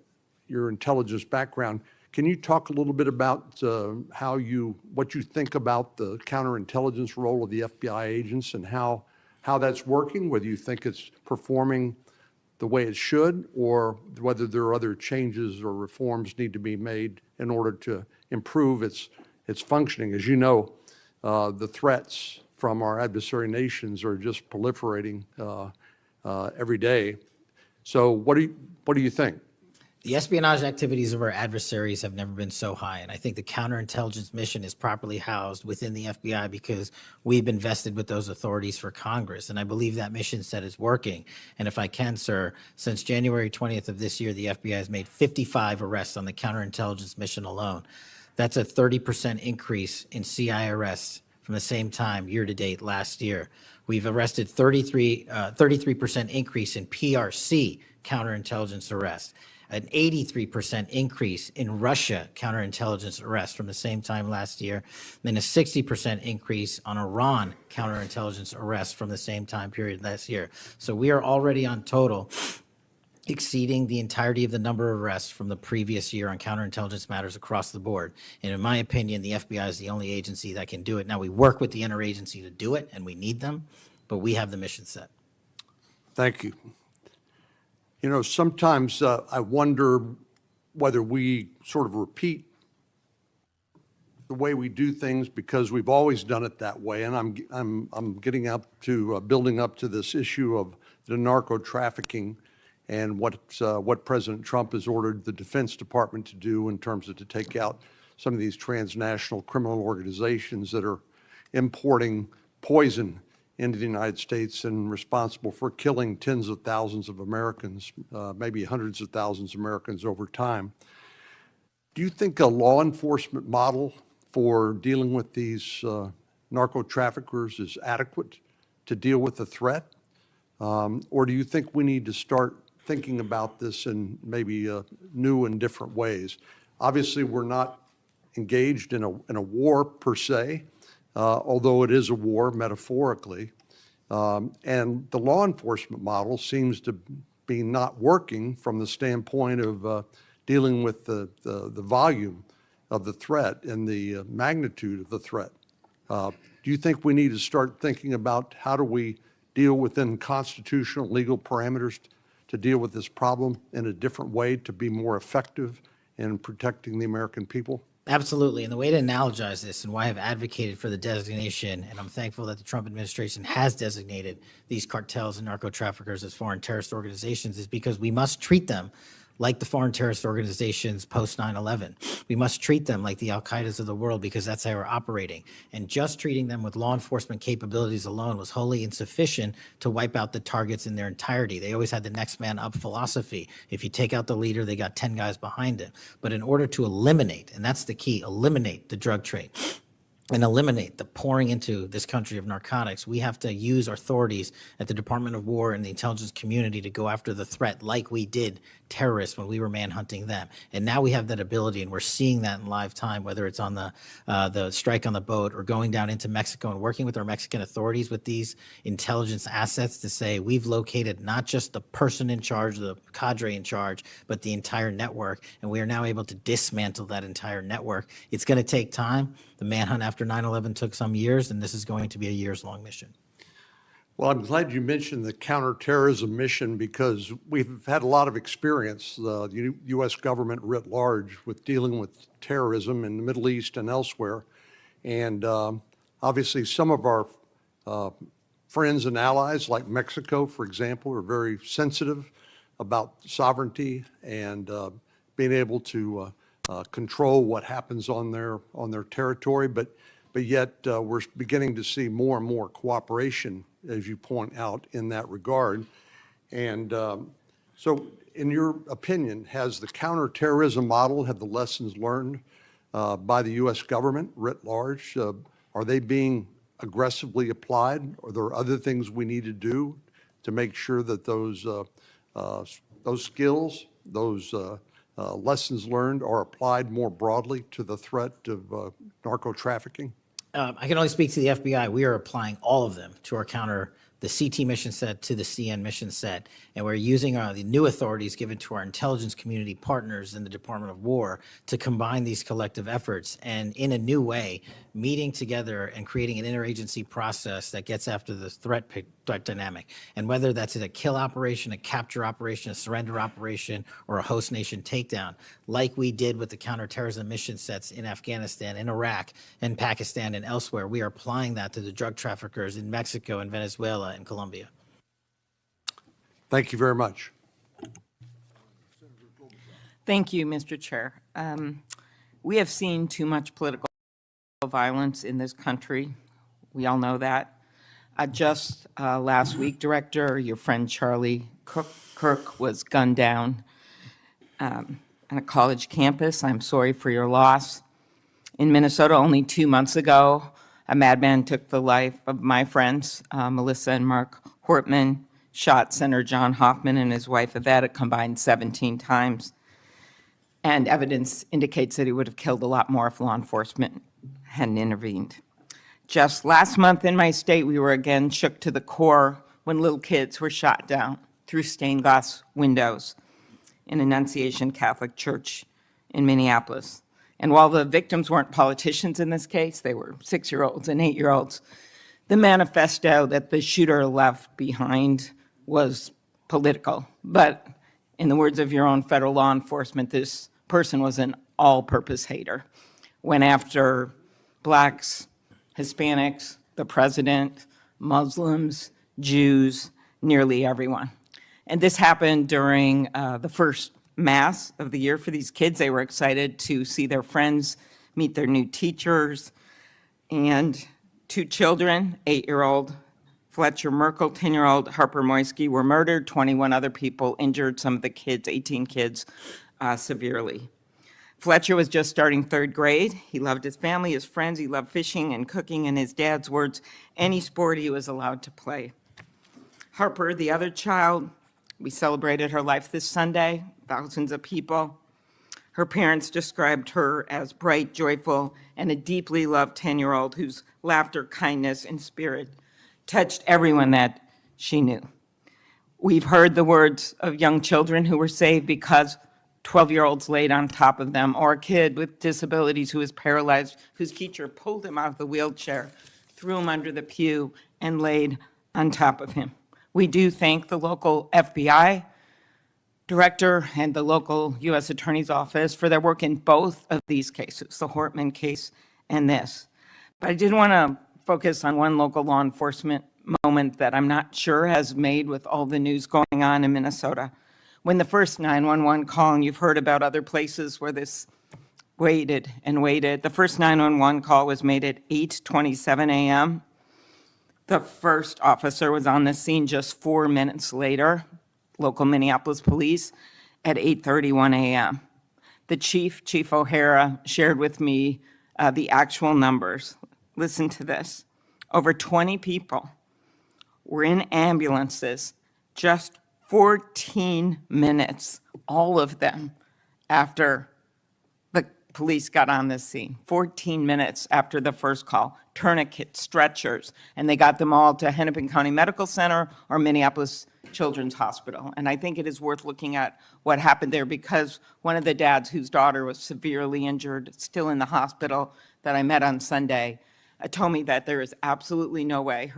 your intelligence background, can you talk a little bit about what you think about the counterintelligence role of the FBI agents and how that's working, whether you think it's performing the way it should, or whether there are other changes or reforms need to be made in order to improve its functioning? As you know, the threats from our adversary nations are just proliferating every day. So what do you think? The espionage activities of our adversaries have never been so high, and I think the counterintelligence mission is properly housed within the FBI because we've been vested with those authorities for Congress, and I believe that mission set is working. And if I can, sir, since January 20th of this year, the FBI has made 55 arrests on the counterintelligence mission alone. That's a 30% increase in CI arrests from the same time year-to-date last year. We've arrested 33% increase in PRC counterintelligence arrests, an 83% increase in Russia counterintelligence arrests from the same time last year, then a 60% increase on Iran counterintelligence arrests from the same time period last year. So we are already on total exceeding the entirety of the number of arrests from the previous year on counterintelligence matters across the board. And in my opinion, the FBI is the only agency that can do it. Now, we work with the interagency to do it, and we need them, but we have the mission set. Thank you. You know, sometimes I wonder whether we sort of repeat the way we do things because we've always done it that way. And I'm getting up to building up to this issue of the narco-trafficking and what President Trump has ordered the Defense Department to do in terms of to take out some of these transnational criminal organizations that are importing poison into the United States and responsible for killing tens of thousands of Americans, maybe hundreds of thousands of Americans over time. Do you think a law enforcement model for dealing with these narco-traffickers is adequate to deal with the threat? Or do you think we need to start thinking about this in maybe new and different ways? Obviously, we're not engaged in a war per se, although it is a war metaphorically. And the law enforcement model seems to be not working from the standpoint of dealing with the volume of the threat and the magnitude of the threat. Do you think we need to start thinking about how do we deal within constitutional legal parameters to deal with this problem in a different way to be more effective in protecting the American people? Absolutely. And the way to analogize this and why I've advocated for the designation, and I'm thankful that the Trump administration has designated these cartels and narco-traffickers as foreign terrorist organizations, is because we must treat them like the foreign terrorist organizations post 9/11. We must treat them like the Al-Qaedas of the world because that's how we're operating. And just treating them with law enforcement capabilities alone was wholly insufficient to wipe out the targets in their entirety. They always had the next man up philosophy. If you take out the leader, they got 10 guys behind him. But in order to eliminate, and that's the key, eliminate the drug trade, and eliminate the pouring into this country of narcotics, we have to use our authorities at the Department of War and the intelligence community to go after the threat like we did terrorists when we were manhunting them. And now we have that ability, and we're seeing that in live time, whether it's on the strike on the boat or going down into Mexico and working with our Mexican authorities with these intelligence assets to say we've located not just the person in charge, the cadre in charge, but the entire network. And we are now able to dismantle that entire network. It's going to take time. The manhunt after 9/11 took some years, and this is going to be a years-long mission. Well, I'm glad you mentioned the counterterrorism mission because we've had a lot of experience, the U.S. government writ large, with dealing with terrorism in the Middle East and elsewhere. And obviously, some of our friends and allies, like Mexico, for example, are very sensitive about sovereignty and being able to control what happens on their territory. But yet, we're beginning to see more and more cooperation, as you point out, in that regard. And so, in your opinion, has the counterterrorism model, have the lessons learned by the U.S. government writ large, are they being aggressively applied? Are there other things we need to do to make sure that those skills, those lessons learned are applied more broadly to the threat of narco-trafficking? I can only speak to the FBI. We are applying all of them to our the CT mission set to the CN mission set, and we're using the new authorities given to our intelligence community partners in the Department of War to combine these collective efforts and in a new way, meeting together and creating an interagency process that gets after the threat dynamic. And whether that's a kill operation, a capture operation, a surrender operation, or a host nation takedown, like we did with the counterterrorism mission sets in Afghanistan, in Iraq, in Pakistan, and elsewhere, we are applying that to the drug traffickers in Mexico and Venezuela and Colombia. Thank you very much. Thank you, Mr. Chair. We have seen too much political violence in this country. We all know that. Just last week, Director, your friend Charlie Kirk was gunned down on a college campus. I'm sorry for your loss. In Minnesota, only 2 months ago, a madman took the life of my friends, Melissa and Mark Hortman, shot Senator John Hoffman and his wife Yvette a combined 17 times. And evidence indicates that he would have killed a lot more if law enforcement hadn't intervened. Just last month in my state, we were again shook to the core when little kids were shot down through stained glass windows in Annunciation Catholic Church in Minneapolis. And while the victims weren't politicians in this case, they were 6-year-olds and 8-year-olds, the manifesto that the shooter left behind was political. But in the words of your own federal law enforcement, this person was an all-purpose hater. Went after blacks, Hispanics, the president, Muslims, Jews, nearly everyone. And this happened during the first Mass of the year for these kids. They were excited to see their friends, meet their new teachers, and 2 children, 8-year-old Fletcher Merkel, 10-year-old Harper Moisky, were murdered. 21 other people injured, some of the kids, 18 kids, severely. Fletcher was just starting 3rd grade. He loved his family, his friends. He loved fishing and cooking. In his dad's words, any sport he was allowed to play. Harper, the other child, we celebrated her life this Sunday, thousands of people. Her parents described her as bright, joyful, and a deeply loved 10-year-old whose laughter, kindness, and spirit touched everyone that she knew. We've heard the words of young children who were saved because 12-year-olds laid on top of them, or a kid with disabilities who was paralyzed, whose teacher pulled him out of the wheelchair, threw him under the pew, and laid on top of him. We do thank the local FBI director and the local U.S. Attorney's Office for their work in both of these cases, the Hortman case and this. But I did want to focus on one local law enforcement moment that I'm not sure has made with all the news going on in Minnesota. When the first 911 call, and you've heard about other places where this waited and waited, the first 911 call was made at 8:27 a.m. The first officer was on the scene just 4 minutes later, local Minneapolis police, at 8:31 a.m. The chief, Chief O'Hara, shared with me the actual numbers. Listen to this. Over 20 people were in ambulances just 14 minutes, all of them, after the police got on the scene. 14 minutes after the first call. Tourniquets, stretchers, and they got them all to Hennepin County Medical Center or Minneapolis Children's Hospital. And I think it is worth looking at what happened there, because one of the dads whose daughter was severely injured, still in the hospital, that I met on Sunday, told me that there is absolutely no way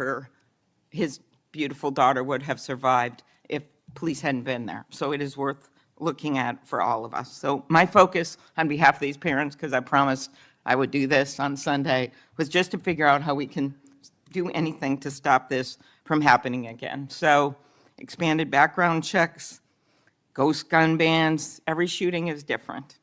his beautiful daughter would have survived if police hadn't been there. So it is worth looking at for all of us. So my focus on behalf of these parents, because I promised I would do this on Sunday, was just to figure out how we can do anything to stop this from happening again. So expanded background checks, ghost gun bans, every shooting is different.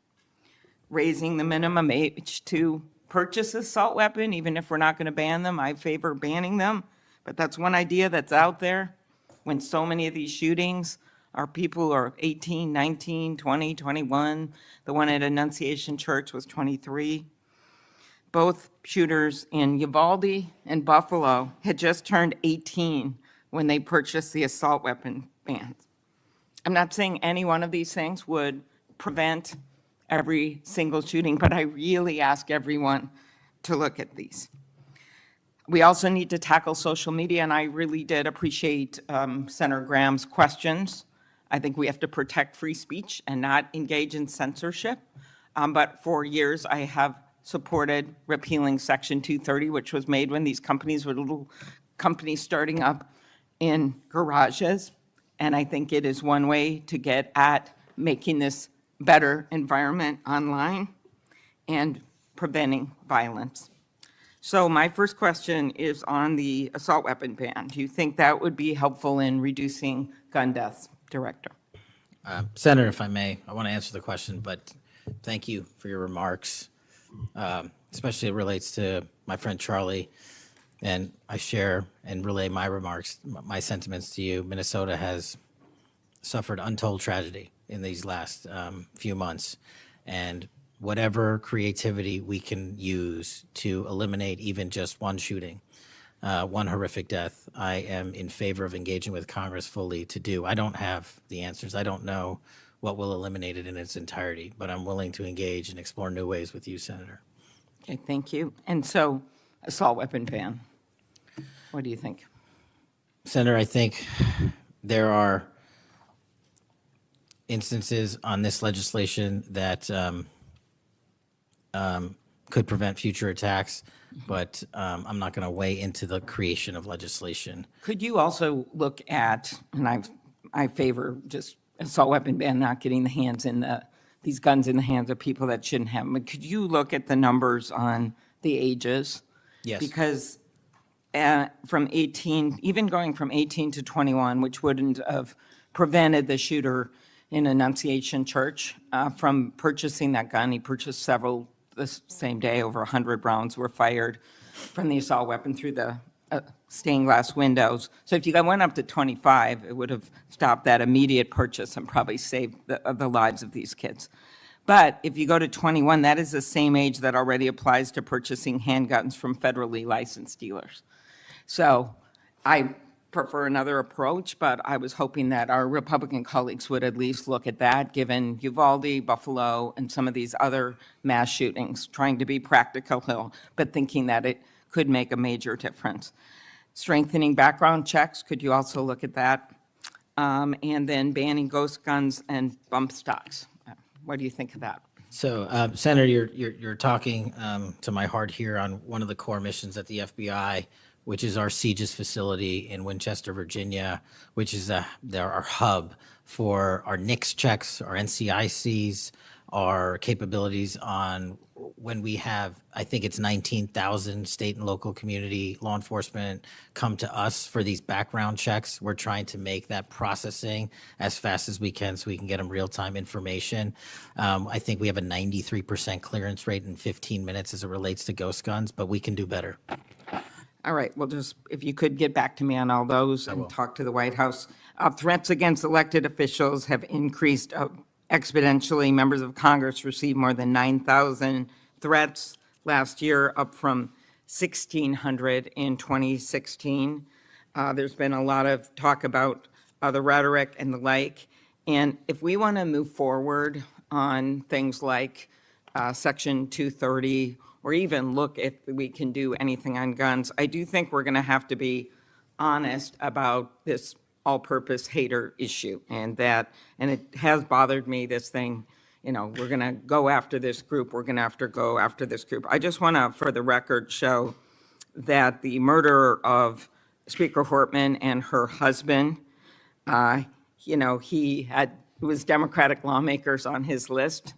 Raising the minimum age to purchase assault weapon, even if we're not going to ban them. I favor banning them, but that's one idea that's out there when so many of these shootings are people who are 18, 19, 20, 21. The one at Annunciation Church was 23. Both shooters in Uvalde and Buffalo had just turned 18 when they purchased the assault weapon bans. I'm not saying any one of these things would prevent every single shooting, but I really ask everyone to look at these. We also need to tackle social media, and I really did appreciate Senator Graham's questions. I think we have to protect free speech and not engage in censorship. But for years, I have supported repealing Section 230, which was made when these companies were little companies starting up in garages. And I think it is one way to get at making this better environment online and preventing violence. So my first question is on the assault weapon ban. Do you think that would be helpful in reducing gun deaths, Director? Senator, if I may, I want to answer the question, but thank you for your remarks, especially it relates to my friend Charlie. And I share and relay my remarks, my sentiments to you. Minnesota has suffered untold tragedy in these last few months. And whatever creativity we can use to eliminate even just one shooting, one horrific death, I am in favor of engaging with Congress fully to do. I don't have the answers. I don't know what will eliminate it in its entirety, but I'm willing to engage and explore new ways with you, Senator. Okay, thank you. And so, assault weapon ban. What do you think? Senator, I think there are instances on this legislation that could prevent future attacks, but I'm not going to weigh into the creation of legislation. Could you also look at, and I favor just assault weapon ban, not getting these guns in the hands of people that shouldn't have them, but could you look at the numbers on the ages? Yes. Because from 18, even going from 18 to 21, which wouldn't have prevented the shooter in Annunciation Church from purchasing that gun. He purchased several the same day. Over 100 rounds were fired from the assault weapon through the stained glass windows. So if you went up to 25, it would have stopped that immediate purchase and probably saved the lives of these kids. But if you go to 21, that is the same age that already applies to purchasing handguns from federally licensed dealers. So I prefer another approach, but I was hoping that our Republican colleagues would at least look at that, given Uvalde, Buffalo, and some of these other mass shootings, trying to be practical, but thinking that it could make a major difference. Strengthening background checks, could you also look at that? And then banning ghost guns and bump stocks. What do you think of that? So, Senator, you're talking to my heart here on one of the core missions at the FBI, which is our CJIS facility in Winchester, Virginia, which is our hub for our NICS checks, our NCICs, our capabilities on when we have, I think it's 19,000 state and local community law enforcement come to us for these background checks. We're trying to make that processing as fast as we can so we can get them real-time information. I think we have a 93% clearance rate in 15 minutes as it relates to ghost guns, but we can do better. All right, well, just if you could get back to me on all those and talk to the White House. Threats against elected officials have increased exponentially. Members of Congress received more than 9,000 threats last year, up from 1,600 in 2016. There's been a lot of talk about the rhetoric and the like. And if we want to move forward on things like Section 230, or even look if we can do anything on guns, I do think we're going to have to be honest about this all-purpose hater issue, and it has bothered me, this thing, we're going to go after this group, we're going to have to go after this group. I just want to, for the record, show that the murder of Speaker Hortman and her husband, it was Democratic lawmakers on his list.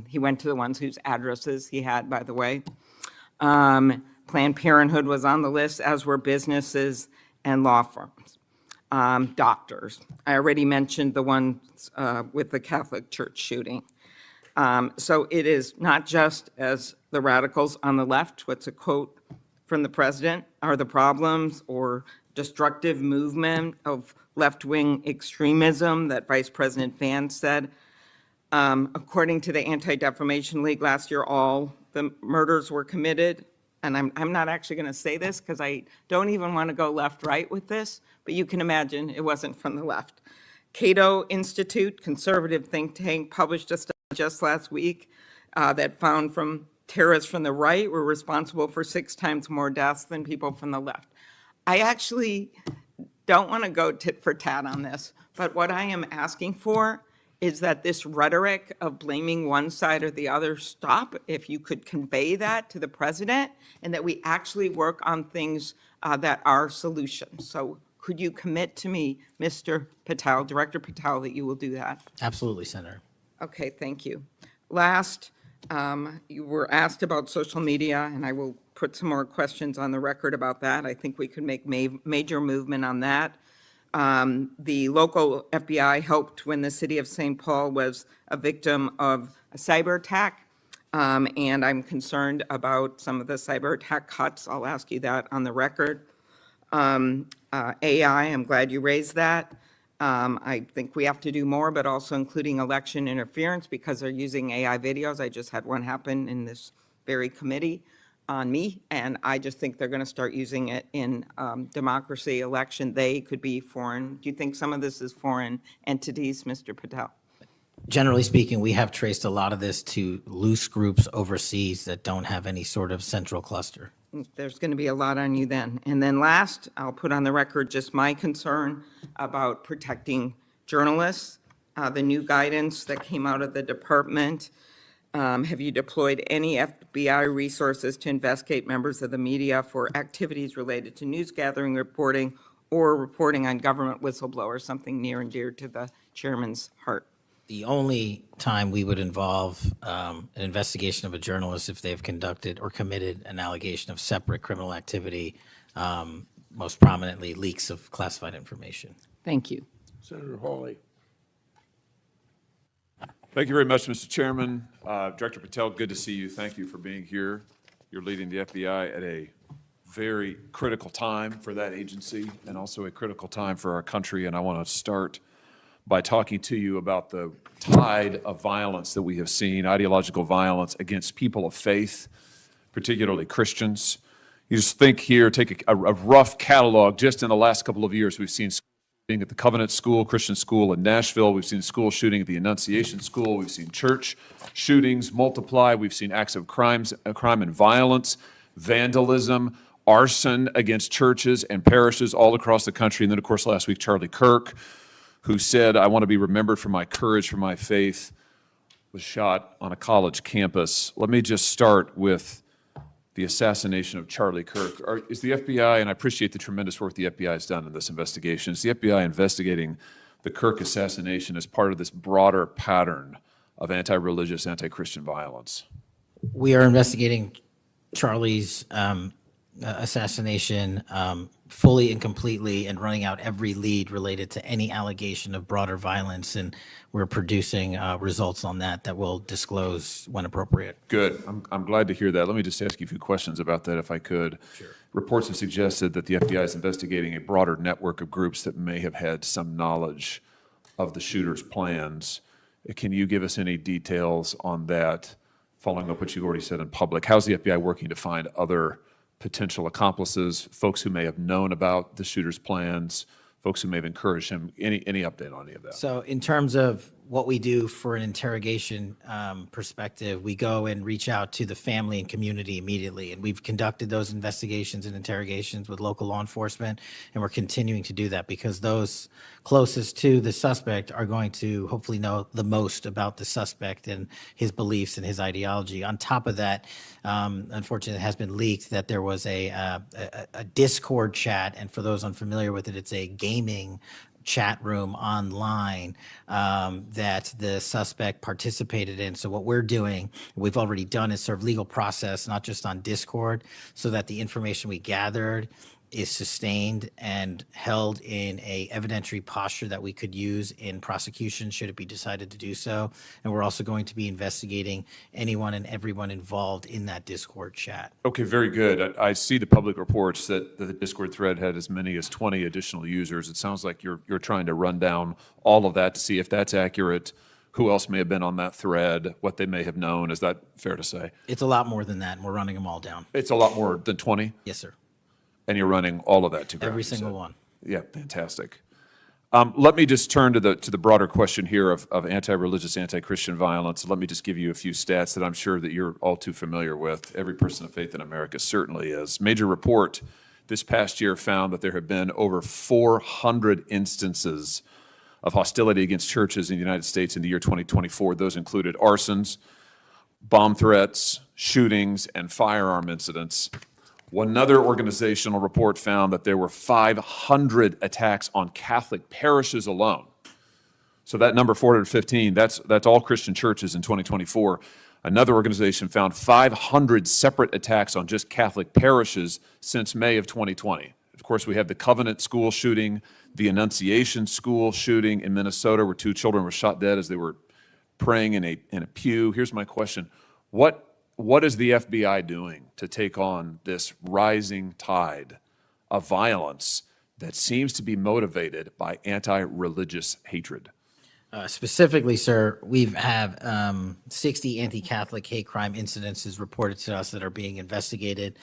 He went to the ones whose addresses he had, by the way. Planned Parenthood was on the list, as were businesses and law firms. Doctors. I already mentioned the ones with the Catholic Church shooting. So it is not just as the radicals on the left, what's a quote from the president, are the problems or destructive movement of left-wing extremism that Vice President Vance said. According to the Anti-Defamation League last year, all the murders were committed. And I'm not actually going to say this because I don't even want to go left-right with this, but you can imagine it wasn't from the left. Cato Institute, conservative think tank, published a study just last week that found from terrorists from the right were responsible for 6 times more deaths than people from the left. I actually don't want to go tit for tat on this, but what I am asking for is that this rhetoric of blaming one side or the other stop, if you could convey that to the president, and that we actually work on things that are solutions. So could you commit to me, Mr. Patel, Director Patel, that you will do that? Absolutely, Senator. Okay, thank you. Last, you were asked about social media, and I will put some more questions on the record about that. I think we could make major movement on that. The local FBI helped when the city of St. Paul was a victim of a cyber attack. And I'm concerned about some of the cyber attack cuts. I'll ask you that on the record. AI, I'm glad you raised that. I think we have to do more, but also including election interference because they're using AI videos. I just had one happen in this very committee on me, and I just think they're going to start using it in democracy, election. They could be foreign. Do you think some of this is foreign entities, Mr. Patel? Generally speaking, we have traced a lot of this to loose groups overseas that don't have any sort of central cluster. There's going to be a lot on you then. And then last, I'll put on the record just my concern about protecting journalists. The new guidance that came out of the department. Have you deployed any FBI resources to investigate members of the media for activities related to news gathering, reporting, or reporting on government whistleblowers, something near and dear to the chairman's heart? The only time we would involve an investigation of a journalist if they've conducted or committed an allegation of separate criminal activity, most prominently leaks of classified information. Thank you. Senator Hawley. Thank you very much, Mr. Chairman. Director Patel, good to see you. Thank you for being here. You're leading the FBI at a very critical time for that agency and also a critical time for our country. And I want to start by talking to you about the tide of violence that we have seen, ideological violence against people of faith, particularly Christians. You just think here, take a rough catalog. Just in the last couple of years, we've seen shooting at the Covenant School, Christian school in Nashville. We've seen school shooting at the Annunciation School. We've seen church shootings multiply. We've seen acts of crime and violence, vandalism, arson against churches and parishes all across the country. And then, of course, last week, Charlie Kirk, who said, "I want to be remembered for my courage, for my faith," was shot on a college campus. Let me just start with the assassination of Charlie Kirk. Is the FBI, and I appreciate the tremendous work the FBI has done in this investigation, is the FBI investigating the Kirk assassination as part of this broader pattern of anti-religious, anti-Christian violence? We are investigating Charlie's assassination fully and completely and running out every lead related to any allegation of broader violence, and we're producing results on that we'll disclose when appropriate. Good. I'm glad to hear that. Let me just ask you a few questions about that, if I could. Sure. Reports have suggested that the FBI is investigating a broader network of groups that may have had some knowledge of the shooter's plans. Can you give us any details on that, following up what you already said in public? How's the FBI working to find other potential accomplices, folks who may have known about the shooter's plans, folks who may have encouraged him? Any update on any of that? So in terms of what we do for an interrogation perspective, we go and reach out to the family and community immediately. And we've conducted those investigations and interrogations with local law enforcement, and we're continuing to do that because those closest to the suspect are going to hopefully know the most about the suspect and his beliefs and his ideology. On top of that, unfortunately, it has been leaked that there was a Discord chat, and for those unfamiliar with it, it's a gaming chat room online that the suspect participated in. So what we're doing, we've already done, is serve legal process, not just on Discord, so that the information we gathered is sustained and held in a evidentiary posture that we could use in prosecution should it be decided to do so. And we're also going to be investigating anyone and everyone involved in that Discord chat. Okay, very good. I see the public reports that the Discord thread had as many as 20 additional users. It sounds like you're trying to run down all of that to see if that's accurate, who else may have been on that thread, what they may have known. Is that fair to say? It's a lot more than that, and we're running them all down. It's a lot more than 20? Yes, sir. And you're running all of that to ground? Every single one. Yeah, fantastic. Let me just turn to the broader question here of anti-religious, anti-Christian violence. Let me just give you a few stats that I'm sure that you're all too familiar with. Every person of faith in America certainly is. Major report this past year found that there have been over 400 instances of hostility against churches in the United States in the year 2024. Those included arsons, bomb threats, shootings, and firearm incidents. Another organizational report found that there were 500 attacks on Catholic parishes alone. So that number, 415, that's all Christian churches in 2024. Another organization found 500 separate attacks on just Catholic parishes since May of 2020. Of course, we have the Covenant School shooting, the Annunciation School shooting in Minnesota where 2 children were shot dead as they were praying in a pew. Here's my question. What is the FBI doing to take on this rising tide of violence that seems to be motivated by anti-religious hatred? Specifically, sir, we have 60 anti-Catholic hate crime incidences reported to us that are being investigated.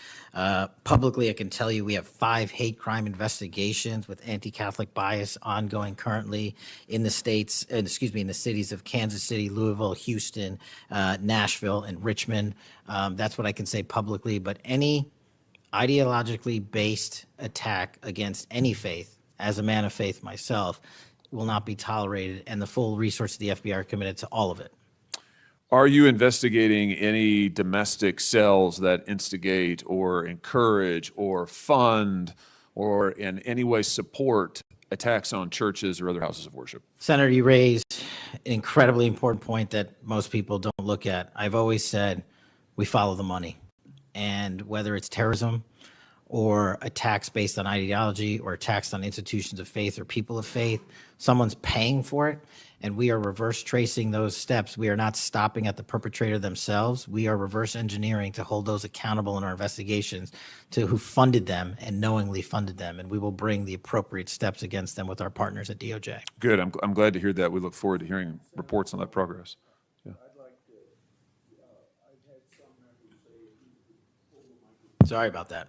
Publicly, I can tell you we have 5 hate crime investigations with anti-Catholic bias ongoing currently in the states, in the cities of Kansas City, Louisville, Houston, Nashville, and Richmond. That's what I can say publicly, but any ideologically based attack against any faith, as a man of faith myself, will not be tolerated, and the full resources of the FBI are committed to all of it. Are you investigating any domestic cells that instigate or encourage or fund or in any way support attacks on churches or other houses of worship? Senator, you raised an incredibly important point that most people don't look at. I've always said we follow the money, and whether it's terrorism or attacks based on ideology or attacks on institutions of faith or people of faith, someone's paying for it, and we are reverse tracing those steps. We are not stopping at the perpetrator themselves. We are reverse engineering to hold those accountable in our investigations to who funded them and knowingly funded them, and we will bring the appropriate steps against them with our partners at DOJ. Good. I'm glad to hear that. We look forward to hearing reports on that progress. Yeah. Sorry about that.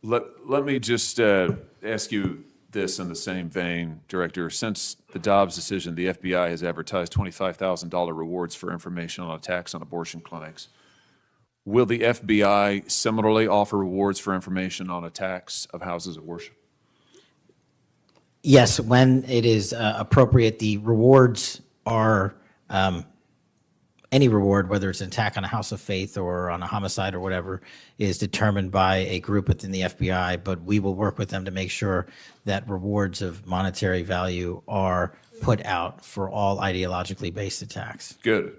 Let me just ask you this in the same vein, Director. Since the Dobbs decision, the FBI has advertised $25,000 rewards for information on attacks on abortion clinics. Will the FBI similarly offer rewards for information on attacks of houses of worship? Yes, when it is appropriate. The rewards are any reward, whether it's an attack on a house of faith or on a homicide or whatever, is determined by a group within the FBI, but we will work with them to make sure that rewards of monetary value are put out for all ideologically based attacks. Good.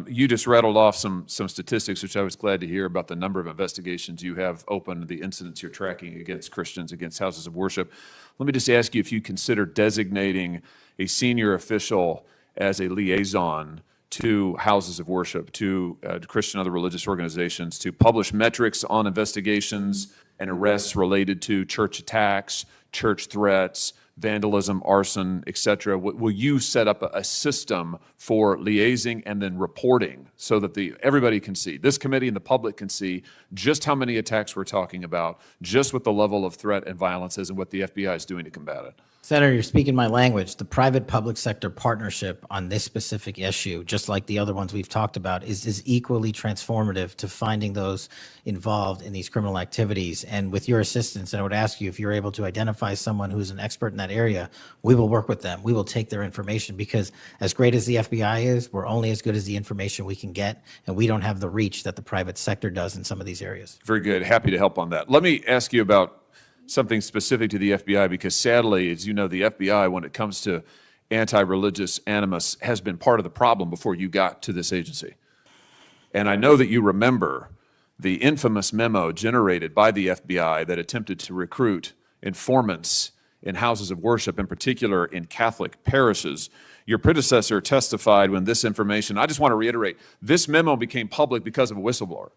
You just rattled off some statistics, which I was glad to hear, about the number of investigations you have open, the incidents you're tracking against Christians, against houses of worship. Let me just ask you if you consider designating a senior official as a liaison to houses of worship, to Christian and other religious organizations, to publish metrics on investigations and arrests related to church attacks, church threats, vandalism, arson, et cetera. Will you set up a system for liaising and then reporting so that everybody can see, this committee and the public can see just how many attacks we're talking about, just what the level of threat and violence is and what the FBI is doing to combat it? Senator, you're speaking my language. The private-public sector partnership on this specific issue, just like the other ones we've talked about, is equally transformative to finding those involved in these criminal activities. And with your assistance, and I would ask you if you're able to identify someone who's an expert in that area, we will work with them. We will take their information, because as great as the FBI is, we're only as good as the information we can get, and we don't have the reach that the private sector does in some of these areas. Very good. Happy to help on that. Let me ask you about something specific to the FBI, because sadly, as you know, the FBI, when it comes to anti-religious animus, has been part of the problem before you got to this agency. And I know that you remember the infamous memo generated by the FBI that attempted to recruit informants in houses of worship, in particular in Catholic parishes. Your predecessor testified when this information, I just want to reiterate, this memo became public because of a whistleblower.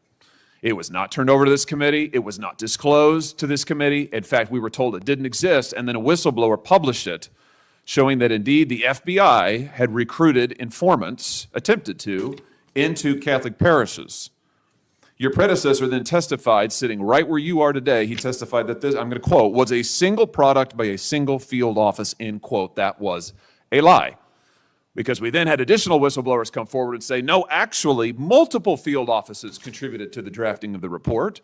It was not turned over to this committee. It was not disclosed to this committee. In fact, we were told it didn't exist, and then a whistleblower published it, showing that indeed the FBI had recruited informants, attempted to, into Catholic parishes. Your predecessor then testified, sitting right where you are today, he testified that this, I'm going to quote, was a single product by a single field office, end quote. That was a lie. Because we then had additional whistleblowers come forward and say, no, actually, multiple field offices contributed to the drafting of the report.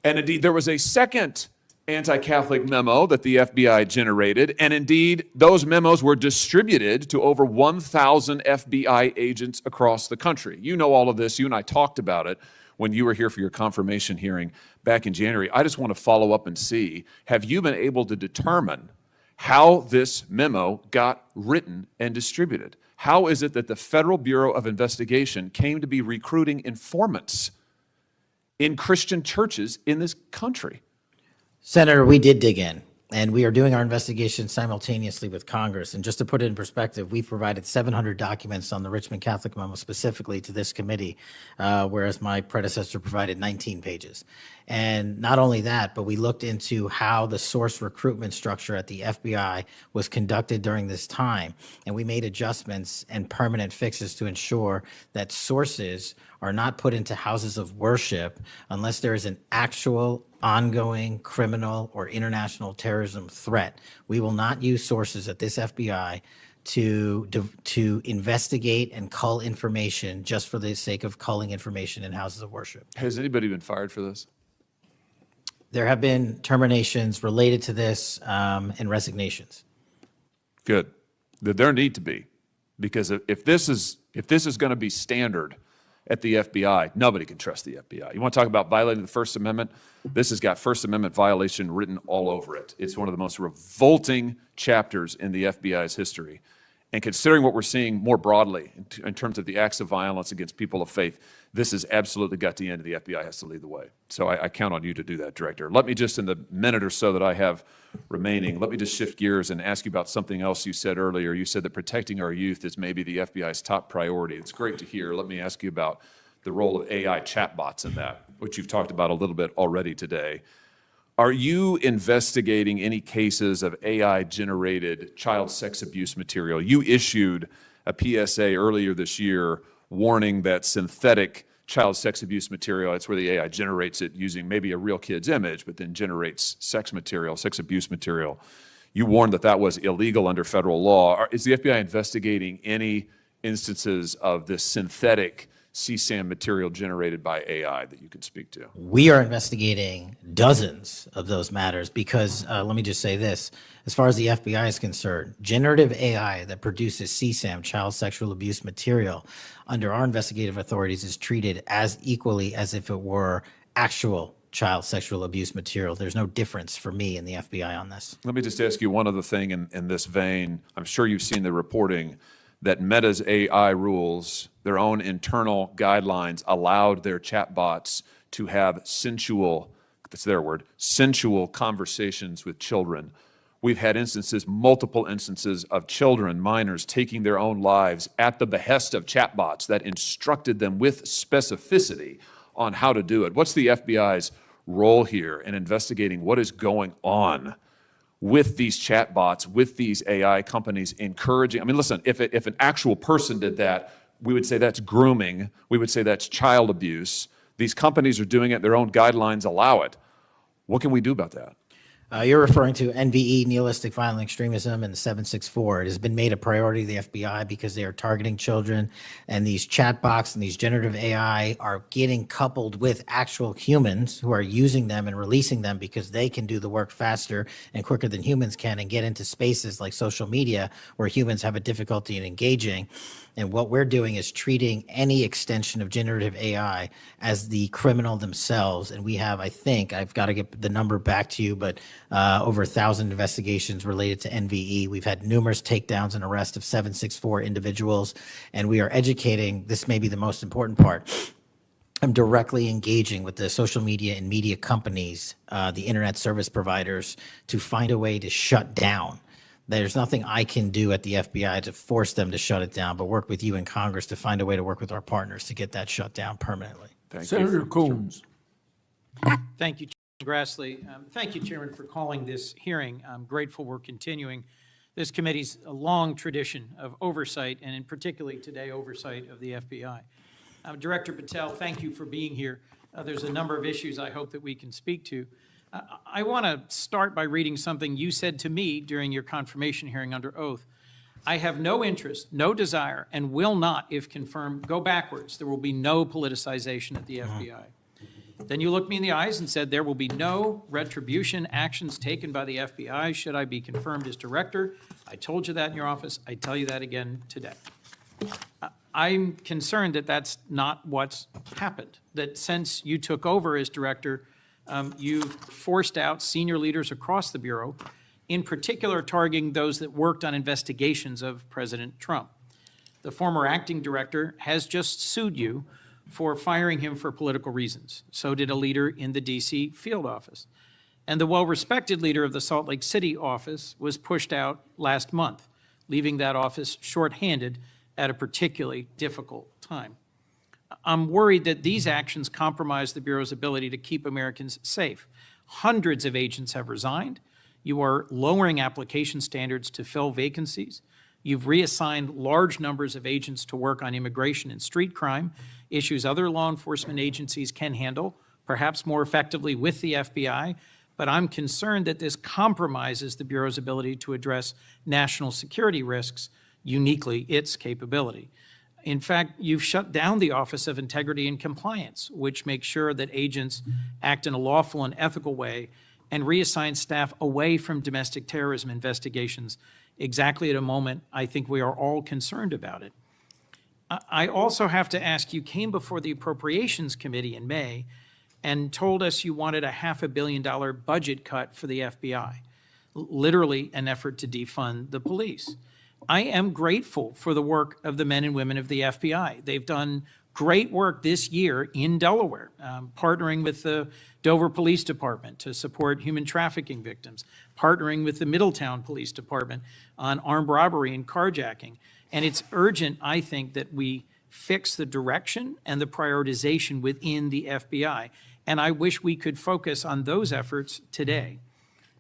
And indeed, there was a second anti-Catholic memo that the FBI generated. And indeed, those memos were distributed to over 1,000 FBI agents across the country. You know all of this. You and I talked about it when you were here for your confirmation hearing back in January. I just want to follow up and see, have you been able to determine how this memo got written and distributed? How is it that the Federal Bureau of Investigation came to be recruiting informants in Christian churches in this country? Senator, we did dig in, and we are doing our investigation simultaneously with Congress. And just to put it in perspective, we've provided 700 documents on the Richmond Catholic Memo specifically to this committee, whereas my predecessor provided 19 pages. And not only that, but we looked into how the source recruitment structure at the FBI was conducted during this time. And we made adjustments and permanent fixes to ensure that sources are not put into houses of worship unless there is an actual ongoing criminal or international terrorism threat. We will not use sources at this FBI to investigate and cull information just for the sake of culling information in houses of worship. Has anybody been fired for this? There have been terminations related to this and resignations. Good. There need to be, because if this is going to be standard at the FBI, nobody can trust the FBI. You want to talk about violating the First Amendment? This has got First Amendment violation written all over it. It's one of the most revolting chapters in the FBI's history. And considering what we're seeing more broadly in terms of the acts of violence against people of faith, this has absolutely got to end, and the FBI has to lead the way. So I count on you to do that, Director. Let me just, in the minute or so that I have remaining, let me just shift gears and ask you about something else you said earlier. You said that protecting our youth is maybe the FBI's top priority. It's great to hear. Let me ask you about the role of AI chatbots in that, which you've talked about a little bit already today. Are you investigating any cases of AI-generated child sex abuse material? You issued a PSA earlier this year warning that synthetic child sex abuse material, that's where the AI generates it using maybe a real kid's image, but then generates sex material, sex abuse material. You warned that that was illegal under federal law. Is the FBI investigating any instances of this synthetic CSAM material generated by AI that you can speak to? We are investigating dozens of those matters because, let me just say this, as far as the FBI is concerned, generative AI that produces CSAM, child sexual abuse material, under our investigative authorities is treated as equally as if it were actual child sexual abuse material. There's no difference for me in the FBI on this. Let me just ask you one other thing in this vein. I'm sure you've seen the reporting that Meta's AI rules, their own internal guidelines, allowed their chatbots to have sensual, that's their word, sensual conversations with children. We've had instances, multiple instances of children, minors, taking their own lives at the behest of chatbots that instructed them with specificity on how to do it. What's the FBI's role here in investigating what is going on with these chatbots, with these AI companies encouraging? I mean, listen, if an actual person did that, we would say that's grooming. We would say that's child abuse. These companies are doing it. Their own guidelines allow it. What can we do about that? You're referring to NVE, nihilistic violent extremism, and the 764. It has been made a priority of the FBI because they are targeting children, and these chatbots and these generative AI are getting coupled with actual humans who are using them and releasing them because they can do the work faster and quicker than humans can and get into spaces like social media where humans have a difficulty in engaging. And what we're doing is treating any extension of generative AI as the criminal themselves. And we have, I think, I've got to get the number back to you, but over 1,000 investigations related to NVE. We've had numerous takedowns and arrests of 764 individuals. And we are educating, this may be the most important part, I'm directly engaging with the social media and media companies, the internet service providers, to find a way to shut down. There's nothing I can do at the FBI to force them to shut it down, but work with you in Congress to find a way to work with our partners to get that shut down permanently. Senator Coons. Thank you, Chairman Grassley. Thank you, Chairman, for calling this hearing. I'm grateful we're continuing this committee's long tradition of oversight, and in particularly today, oversight of the FBI. Director Patel, thank you for being here. There's a number of issues I hope that we can speak to. I want to start by reading something you said to me during your confirmation hearing under oath. I have no interest, no desire, and will not, if confirmed, go backwards. There will be no politicization at the FBI. Then you looked me in the eyes and said there will be no retribution actions taken by the FBI should I be confirmed as director. I told you that in your office. I tell you that again today. I'm concerned that that's not what's happened, that since you took over as director, you've forced out senior leaders across the Bureau, in particular targeting those that worked on investigations of President Trump. The former acting director has just sued you for firing him for political reasons. So did a leader in the D.C. field office. And the well-respected leader of the Salt Lake City office was pushed out last month, leaving that office shorthanded at a particularly difficult time. I'm worried that these actions compromise the Bureau's ability to keep Americans safe. Hundreds of agents have resigned. You are lowering application standards to fill vacancies. You've reassigned large numbers of agents to work on immigration and street crime, issues other law enforcement agencies can handle, perhaps more effectively with the FBI, but I'm concerned that this compromises the Bureau's ability to address national security risks, uniquely its capability. In fact, you've shut down the Office of Integrity and Compliance, which makes sure that agents act in a lawful and ethical way, and reassign staff away from domestic terrorism investigations exactly at a moment I think we are all concerned about it. I also have to ask, you came before the Appropriations Committee in May and told us you wanted a $500 million budget cut for the FBI, literally an effort to defund the police. I am grateful for the work of the men and women of the FBI. They've done great work this year in Delaware, partnering with the Dover Police Department to support human trafficking victims, partnering with the Middletown Police Department on armed robbery and carjacking. And it's urgent, I think, that we fix the direction and the prioritization within the FBI. And I wish we could focus on those efforts today.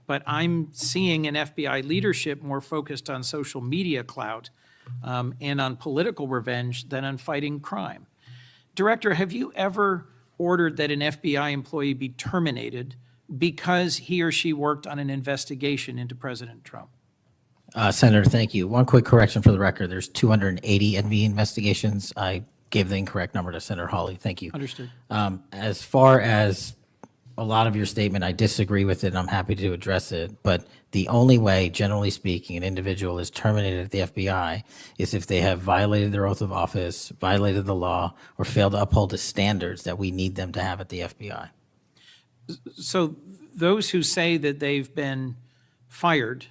But I'm seeing an FBI leadership more focused on social media clout and on political revenge than on fighting crime. Director, have you ever ordered that an FBI employee be terminated because he or she worked on an investigation into President Trump? Senator, thank you. One quick correction for the record. There's 280 NV investigations. I gave the incorrect number to Senator Hawley. Thank you. Understood. As far as a lot of your statement, I disagree with it, and I'm happy to address it. But the only way, generally speaking, an individual is terminated at the FBI is if they have violated their oath of office, violated the law, or failed to uphold the standards that we need them to have at the FBI. So those who say that they've been fired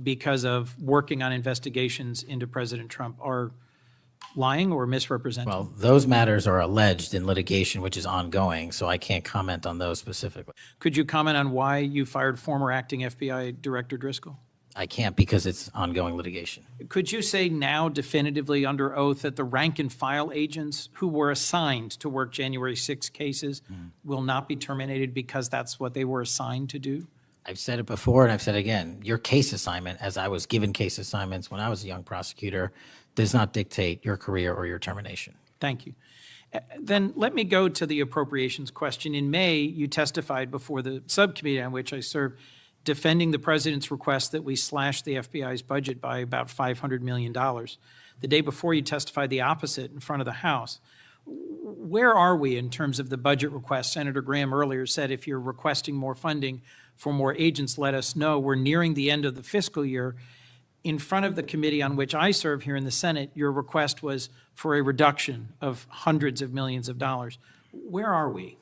because of working on investigations into President Trump are lying or misrepresenting? Well, those matters are alleged in litigation, which is ongoing, so I can't comment on those specifically. Could you comment on why you fired former acting FBI Director Driscoll? I can't because it's ongoing litigation. Could you say now definitively under oath that the rank and file agents who were assigned to work January 6 cases will not be terminated because that's what they were assigned to do? I've said it before and I've said it again. Your case assignment, as I was given case assignments when I was a young prosecutor, does not dictate your career or your termination. Thank you. Then let me go to the appropriations question. In May, you testified before the subcommittee on which I serve, defending the president's request that we slash the FBI's budget by about $500 million. The day before, you testified the opposite in front of the House. Where are we in terms of the budget request? Senator Graham earlier said if you're requesting more funding for more agents, let us know. We're nearing the end of the fiscal year. In front of the committee on which I serve here in the Senate, your request was for a reduction of hundreds of millions of dollars. Where are we?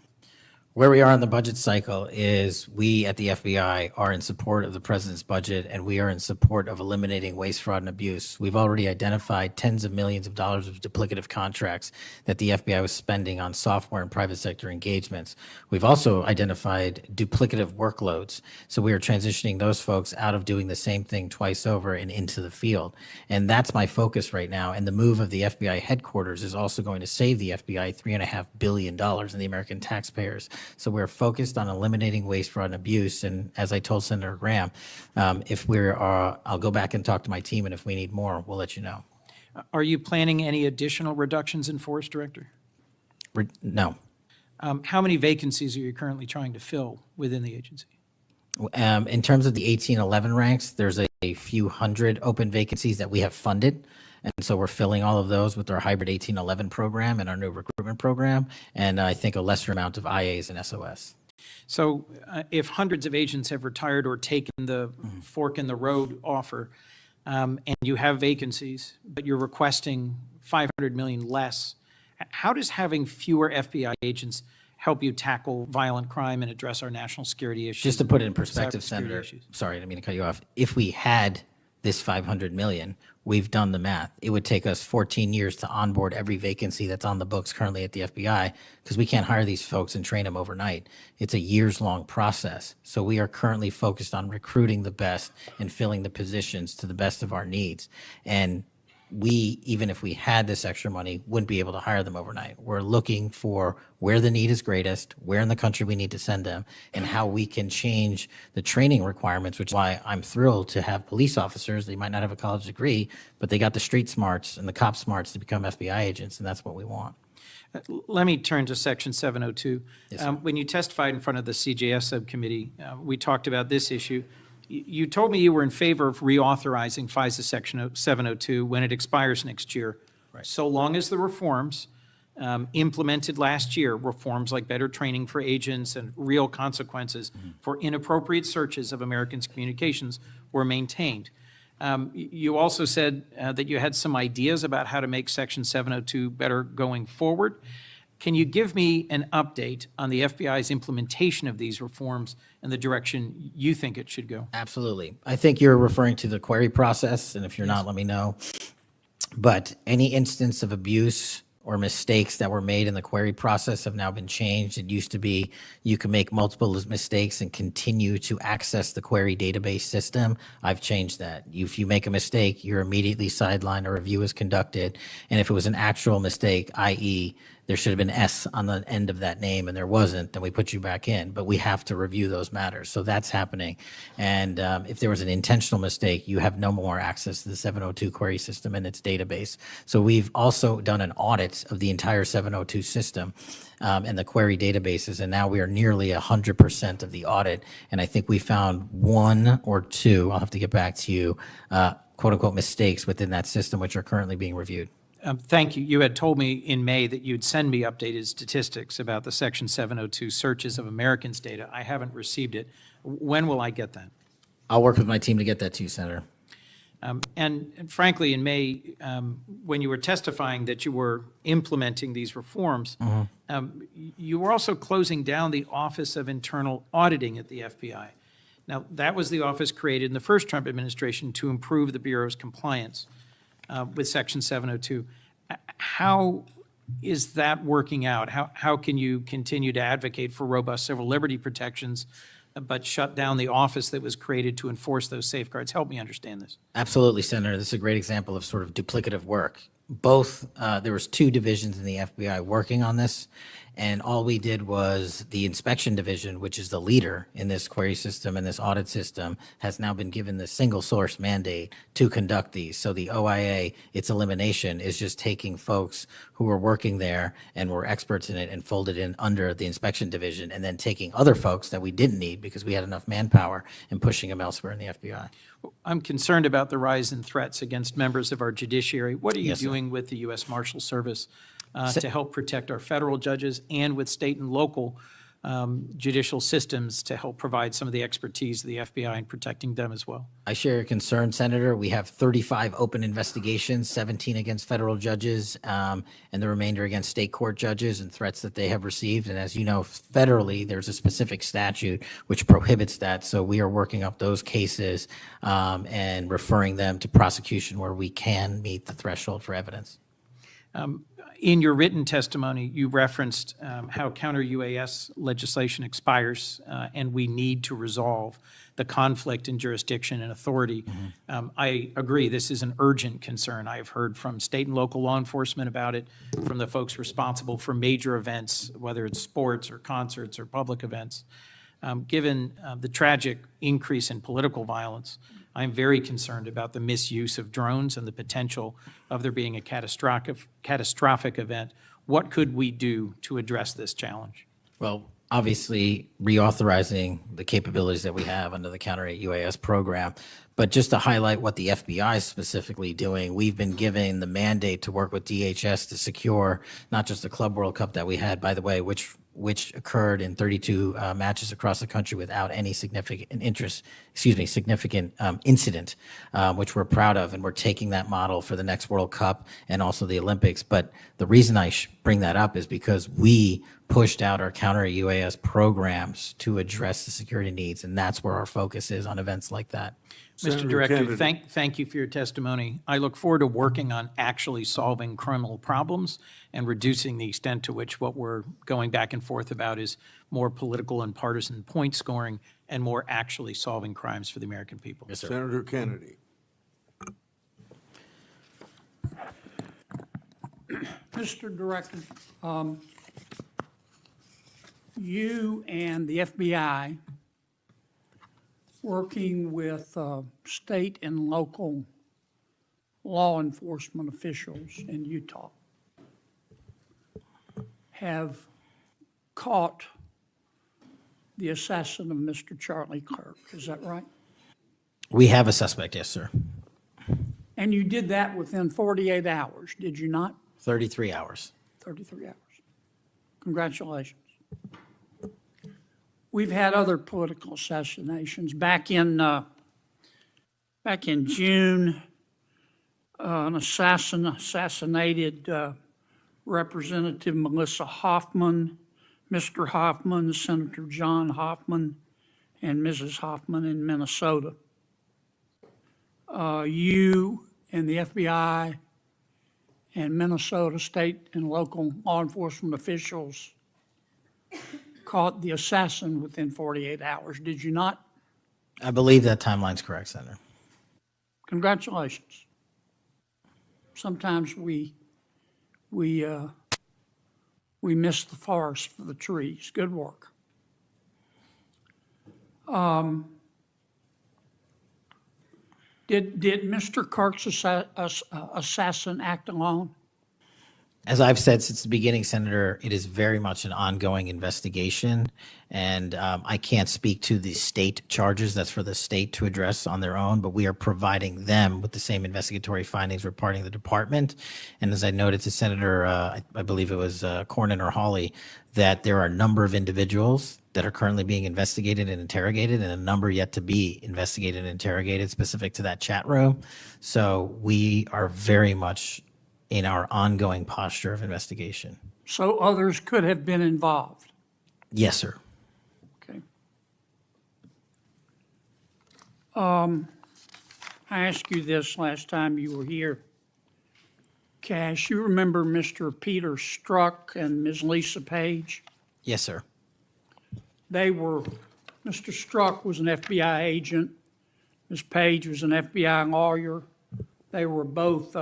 Where we are in the budget cycle is we at the FBI are in support of the president's budget, and we are in support of eliminating waste, fraud, and abuse. We've already identified tens of millions of dollars of duplicative contracts that the FBI was spending on software and private sector engagements. We've also identified duplicative workloads. So we are transitioning those folks out of doing the same thing twice over and into the field. And that's my focus right now. And the move of the FBI headquarters is also going to save the FBI $3.5 billion in the American taxpayers. So we're focused on eliminating waste, fraud, and abuse. And as I told Senator Graham, if I'll go back and talk to my team, and if we need more, we'll let you know. Are you planning any additional reductions in force, Director? No. How many vacancies are you currently trying to fill within the agency? In terms of the 1811 ranks, there's a few hundred open vacancies that we have funded. And so we're filling all of those with our hybrid 1811 program and our new recruitment program, and I think a lesser amount of IAs and SOS. So if hundreds of agents have retired or taken the fork in the road offer, and you have vacancies, but you're requesting $500 million less, how does having fewer FBI agents help you tackle violent crime and address our national security issues? Just to put it in perspective, Senator, sorry, I didn't mean to cut you off. If we had this 500 million. We've done the math. It would take us 14 years to onboard every vacancy that's on the books currently at the FBI because we can't hire these folks and train them overnight. It's a years-long process. So we are currently focused on recruiting the best and filling the positions to the best of our needs. And we, even if we had this extra money, wouldn't be able to hire them overnight. We're looking for where the need is greatest, where in the country we need to send them, and how we can change the training requirements, which is why I'm thrilled to have police officers. They might not have a college degree, but they got the street smarts and the cop smarts to become FBI agents, and that's what we want. Let me turn to Section 702. Yes, sir. When you testified in front of the CJS subcommittee, we talked about this issue. You told me you were in favor of reauthorizing FISA Section 702 when it expires next year, so long as the reforms implemented last year, reforms like better training for agents and real consequences for inappropriate searches of Americans' communications, were maintained. You also said that you had some ideas about how to make Section 702 better going forward. Can you give me an update on the FBI's implementation of these reforms and the direction you think it should go? Absolutely. I think you're referring to the query process, and if you're not, let me know. But any instance of abuse or mistakes that were made in the query process have now been changed. It used to be you can make multiple mistakes and continue to access the query database system. I've changed that. If you make a mistake, you're immediately sidelined, a review is conducted, and if it was an actual mistake, i.e., there should have been S on the end of that name and there wasn't, then we put you back in. But we have to review those matters. So that's happening. And if there was an intentional mistake, you have no more access to the 702 query system and its database. So we've also done an audit of the entire 702 system and the query databases. And now we are nearly 100% of the audit. And I think we found one or two, I'll have to get back to you, quote unquote mistakes within that system, which are currently being reviewed. Thank you. You had told me in May that you'd send me updated statistics about the Section 702 searches of Americans' data. I haven't received it. When will I get that? I'll work with my team to get that to you, Senator. And frankly, in May, when you were testifying that you were implementing these reforms, you were also closing down the Office of Internal Auditing at the FBI. Now, that was the office created in the first Trump administration to improve the Bureau's compliance with Section 702. How is that working out? How can you continue to advocate for robust civil liberty protections, but shut down the office that was created to enforce those safeguards? Help me understand this. Absolutely, Senator. This is a great example of sort of duplicative work. Both, there was two divisions in the FBI working on this, and all we did was the inspection division, which is the leader in this query system and this audit system, has now been given the single source mandate to conduct these. So the OIA, its elimination is just taking folks who were working there and were experts in it and folded in under the inspection division, and then taking other folks that we didn't need because we had enough manpower and pushing them elsewhere in the FBI. I'm concerned about the rise in threats against members of our judiciary. What are you Yes, sir. doing with the U.S. Marshal Service to help protect our federal judges and with state and local judicial systems to help provide some of the expertise of the FBI in protecting them as well? I share your concern, Senator. We have 35 open investigations, 17 against federal judges, and the remainder against state court judges and threats that they have received. And as you know, federally, there's a specific statute which prohibits that. So we are working up those cases and referring them to prosecution where we can meet the threshold for evidence. In your written testimony, you referenced how counter-UAS legislation expires and we need to resolve the conflict in jurisdiction and authority. I agree, this is an urgent concern. I've heard from state and local law enforcement about it, from the folks responsible for major events, whether it's sports or concerts or public events. Given the tragic increase in political violence, I'm very concerned about the misuse of drones and the potential of there being a catastrophic event. What could we do to address this challenge? Well, obviously, reauthorizing the capabilities that we have under the Counter-UAS program. But just to highlight what the FBI is specifically doing, we've been given the mandate to work with DHS to secure not just the Club World Cup that we had, by the way, which occurred in 32 matches across the country without any significant incident, which we're proud of, and we're taking that model for the next World Cup and also the Olympics. But the reason I bring that up is because we pushed out our counter-UAS programs to address the security needs, and that's where our focus is on events like that. Mr. Senator Director, Kennedy. thank you for your testimony. I look forward to working on actually solving criminal problems and reducing the extent to which what we're going back and forth about is more political and partisan point scoring and more actually solving crimes for the American people. Yes, sir. Senator Kennedy. Mr. Director, you and the FBI, working with state and local law enforcement officials in Utah, have caught the assassin of Mr. Charlie Kirk. Is that right? We have a suspect, yes, sir. And you did that within 48 hours, did you not? 33 hours. 33 hours. Congratulations. We've had other political assassinations. Back in June, an assassinated Representative Melissa Hoffman, Mr. Hoffman, Senator John Hoffman, and Mrs. Hoffman in Minnesota. You and the FBI and Minnesota state and local law enforcement officials caught the assassin within 48 hours, did you not? I believe that timeline's correct, Senator. Congratulations. Sometimes we miss the forest for the trees. Good work. Did Mr. Kirk's assassin act alone? As I've said since the beginning, Senator, it is very much an ongoing investigation, and I can't speak to the state charges. That's for the state to address on their own, but we are providing them with the same investigatory findings reporting the department. And as I noted to Senator, I believe it was Cornyn or Hawley, that there are a number of individuals that are currently being investigated and interrogated, and a number yet to be investigated and interrogated specific to that chat room. So we are very much in our ongoing posture of investigation. So others could have been involved? Yes, sir. Okay. I asked you this last time you were here. Kash, you remember Mr. Peter Strzok and Ms. Lisa Page? Yes, sir. Mr. Strzok was an FBI agent. Ms. Page was an FBI lawyer. They were both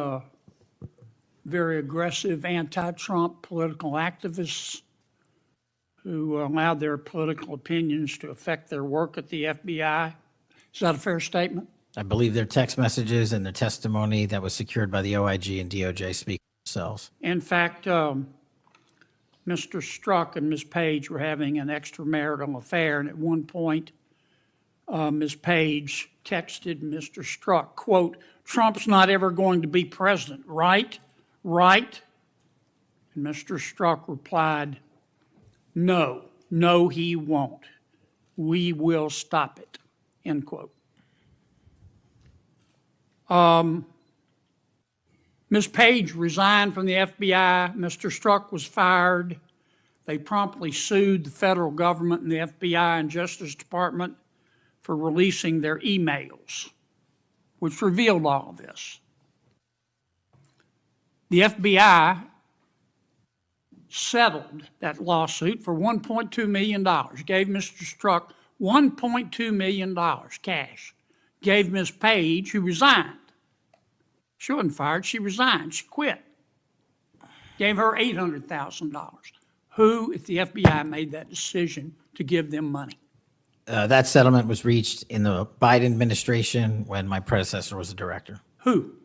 very aggressive anti-Trump political activists who allowed their political opinions to affect their work at the FBI. Is that a fair statement? I believe their text messages and their testimony that was secured by the OIG and DOJ speak for themselves. In fact, Mr. Strzok and Ms. Page were having an extramarital affair, and at one point, Ms. Page texted Mr. Strzok, quote, "Trump's not ever going to be president, right? Right?" And Mr. Strzok replied, "No, he won't. We will stop it," end quote. Ms. Page resigned from the FBI. Mr. Strzok was fired. They promptly sued the federal government and the FBI and Justice Department for releasing their emails, which revealed all of this. The FBI settled that lawsuit for $1.2 million, gave Mr. Strzok $1.2 million cash, gave Ms. Page, who resigned. She wasn't fired, she resigned, she quit. Gave her $800,000. Who, if the FBI made that decision to give them money? That settlement was reached in the Biden administration when my predecessor was the director. Who?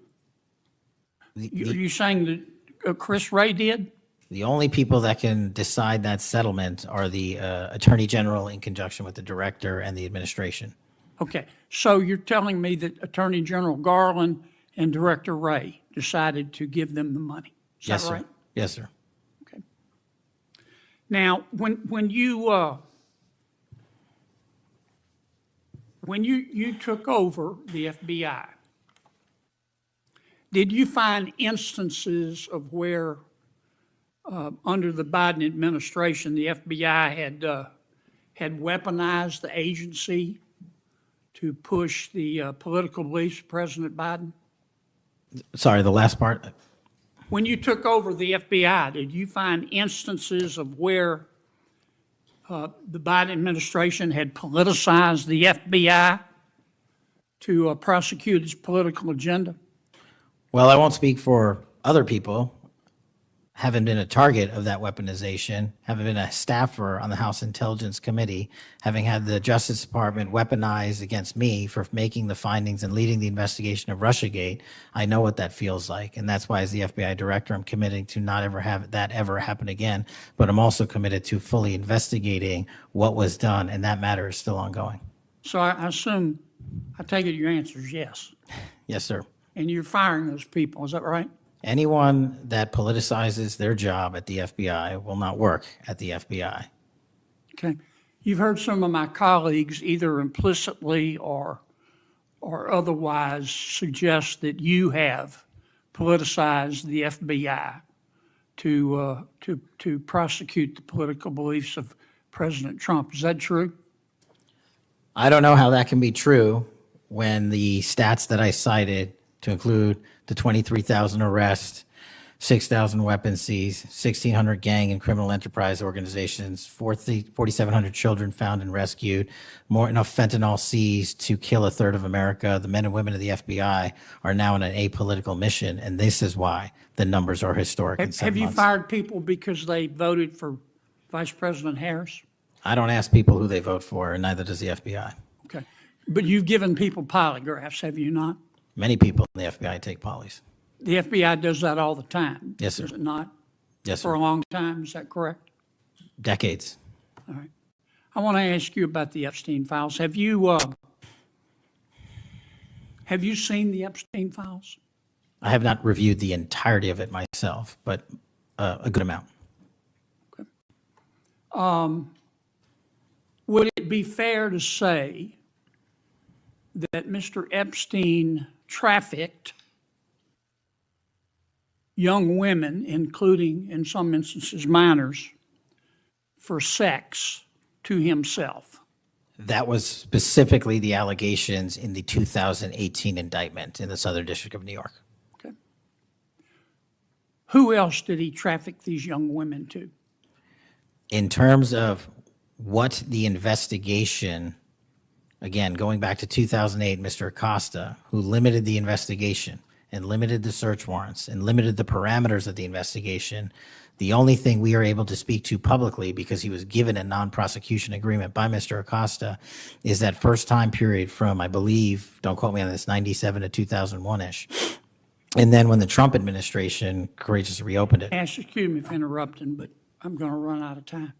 Are you saying that Chris Wray did? The only people that can decide that settlement are the Attorney General in conjunction with the director and the administration. Okay, so you're telling me that Attorney General Garland and Director Wray decided to give them the money? Is Yes, that sir. right? Yes, sir. Okay. Now, when you took over the FBI, did you find instances of where, under the Biden administration, the FBI had weaponized the agency to push the political beliefs of President Biden? Sorry, the last part. When you took over the FBI, did you find instances of where the Biden administration had politicized the FBI to prosecute its political agenda? Well, I won't speak for other people. Haven't been a target of that weaponization, haven't been a staffer on the House Intelligence Committee, having had the Justice Department weaponized against me for making the findings and leading the investigation of Russiagate. I know what that feels like, and that's why as the FBI director, I'm committing to not ever have that ever happen again, but I'm also committed to fully investigating what was done, and that matter is still ongoing. So I assume, I take it your answer is yes. Yes, sir. And you're firing those people, is that right? Anyone that politicizes their job at the FBI will not work at the FBI. Okay. You've heard some of my colleagues either implicitly or otherwise suggest that you have politicized the FBI to prosecute the political beliefs of President Trump. Is that true? I don't know how that can be true when the stats that I cited, to include the 23,000 arrests, 6,000 weapons seized, 1,600 gang and criminal enterprise organizations, 4,700 children found and rescued, more enough fentanyl seized to kill a third of America. The men and women of the FBI are now on an apolitical mission, and this is why the numbers are historic in 7 Have you months. fired people because they voted for Vice President Harris? I don't ask people who they vote for, and neither does the FBI. Okay. But you've given people polygraphs, have you not? Many people in the FBI take polys. The FBI does that all the time. Yes, sir. Does it not? Yes, For sir. a long time, is that correct? Decades. All right. I want to ask you about the Epstein files. Have you seen the Epstein files? I have not reviewed the entirety of it myself, but a good amount. Would it be fair to say that Mr. Epstein trafficked young women, including, in some instances, minors, for sex to himself? That was specifically the allegations in the 2018 indictment in the Southern District of New York. Okay. Who else did he traffic these young women to? In terms of what the investigation, again, going back to 2008, Mr. Acosta, who limited the investigation and limited the search warrants and limited the parameters of the investigation, the only thing we are able to speak to publicly, because he was given a non-prosecution agreement by Mr. Acosta, is that first time period from, I believe, don't quote me on this, 97 to 2001-ish. And then when the Trump administration courageously reopened it. Excuse me for interrupting, but I'm going to run out of time.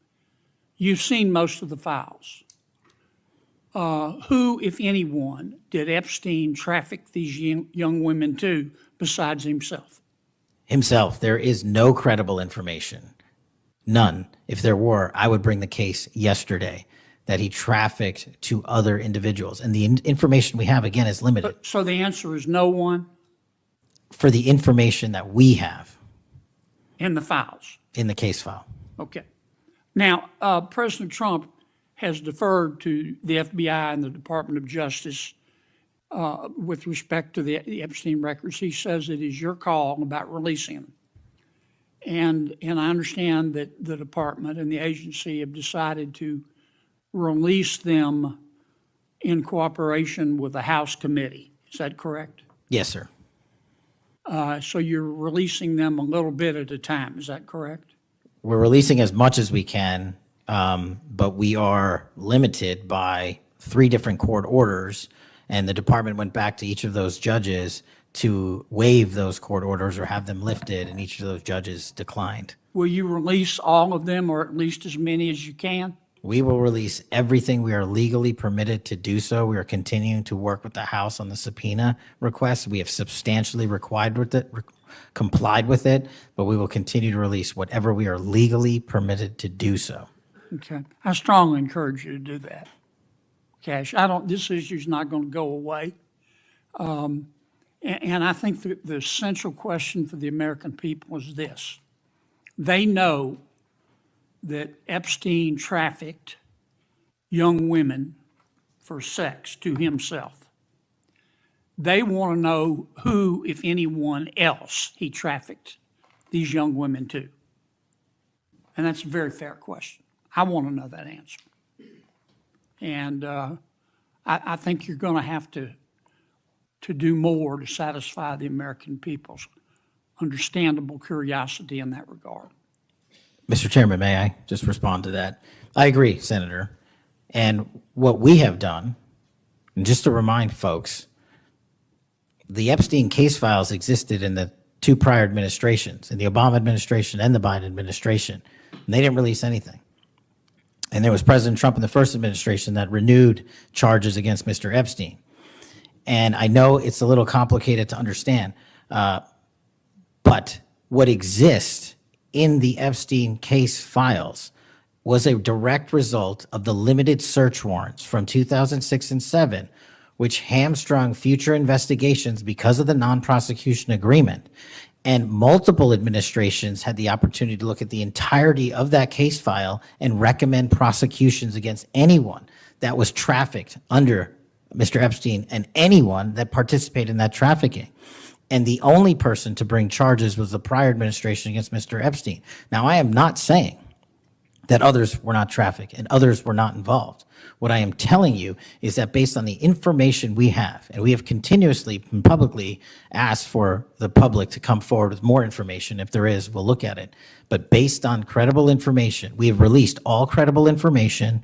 You've seen most of the files. Who, if anyone, did Epstein traffic these young women to besides himself? Himself. There is no credible information. None. If there were, I would bring the case yesterday that he trafficked to other individuals. And the information we have, again, is limited. So the answer is no one? For the information that we have. In the files? In the case file. Okay. Now, President Trump has deferred to the FBI and the Department of Justice with respect to the Epstein records. He says it is your call about releasing them. And I understand that the department and the agency have decided to release them in cooperation with the House committee. Is that correct? Yes, sir. So you're releasing them a little bit at a time. Is that correct? We're releasing as much as we can, but we are limited by 3 different court orders, and the department went back to each of those judges to waive those court orders or have them lifted, and each of those judges declined. Will you release all of them, or at least as many as you can? We will release everything we are legally permitted to do so. We are continuing to work with the House on the subpoena request. We have substantially complied with it, but we will continue to release whatever we are legally permitted to do so. Okay. I strongly encourage you to do that, Kash. This issue's not going to go away. And I think the central question for the American people is this. They know that Epstein trafficked young women for sex to himself. They want to know who, if anyone else, he trafficked these young women to. And that's a very fair question. I want to know that answer. And I think you're going to have to do more to satisfy the American people's understandable curiosity in that regard. Mr. Chairman, may I just respond to that? I agree, Senator. And what we have done, and just to remind folks, the Epstein case files existed in the two prior administrations, in the Obama administration and the Biden administration, and they didn't release anything. And there was President Trump in the first administration that renewed charges against Mr. Epstein. And I know it's a little complicated to understand, but what exists in the Epstein case files was a direct result of the limited search warrants from 2006 and 7, which hamstrung future investigations because of the non-prosecution agreement. And multiple administrations had the opportunity to look at the entirety of that case file and recommend prosecutions against anyone that was trafficked under Mr. Epstein and anyone that participated in that trafficking. And the only person to bring charges was the prior administration against Mr. Epstein. Now, I am not saying that others were not trafficked and others were not involved. What I am telling you is that based on the information we have, and we have continuously and publicly asked for the public to come forward with more information. If there is, we'll look at it. But based on credible information, we have released all credible information,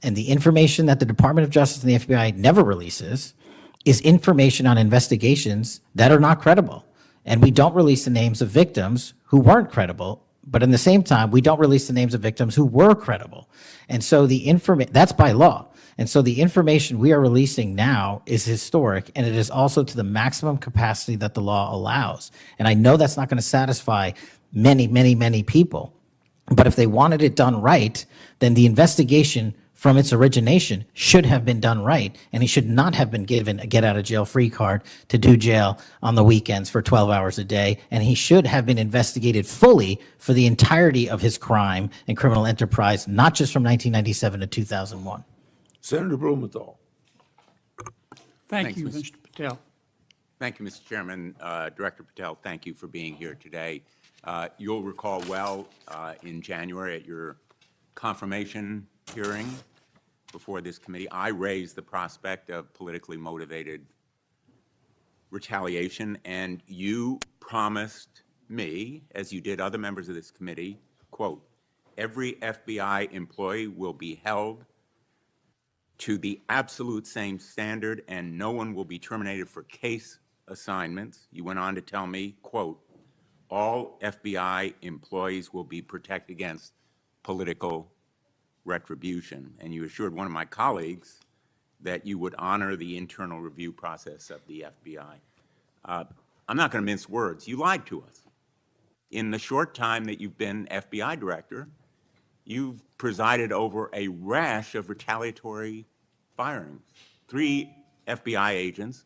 and the information that the Department of Justice and the FBI never releases is information on investigations that are not credible. And we don't release the names of victims who weren't credible, but in the same time, we don't release the names of victims who were credible. And so that's by law. And so the information we are releasing now is historic, and it is also to the maximum capacity that the law allows. And I know that's not going to satisfy many, many, many people. But if they wanted it done right, then the investigation from its origination should have been done right, and he should not have been given a get-out-of-jail-free card to do jail on the weekends for 12 hours a day, and he should have been investigated fully for the entirety of his crime and criminal enterprise, not just from 1997 to 2001. Senator Blumenthal. Thank you, Mr. Patel. Thank you, Mr. Chairman. Director Patel, thank you for being here today. You'll recall well in January at your confirmation hearing before this committee, I raised the prospect of politically motivated retaliation, and you promised me, as you did other members of this committee, quote, every FBI employee will be held to the absolute same standard and no one will be terminated for case assignments. You went on to tell me, quote, all FBI employees will be protected against political retribution. And you assured one of my colleagues that you would honor the internal review process of the FBI. I'm not going to mince words. You lied to us. In the short time that you've been FBI director, you've presided over a rash of retaliatory firings. 3 FBI agents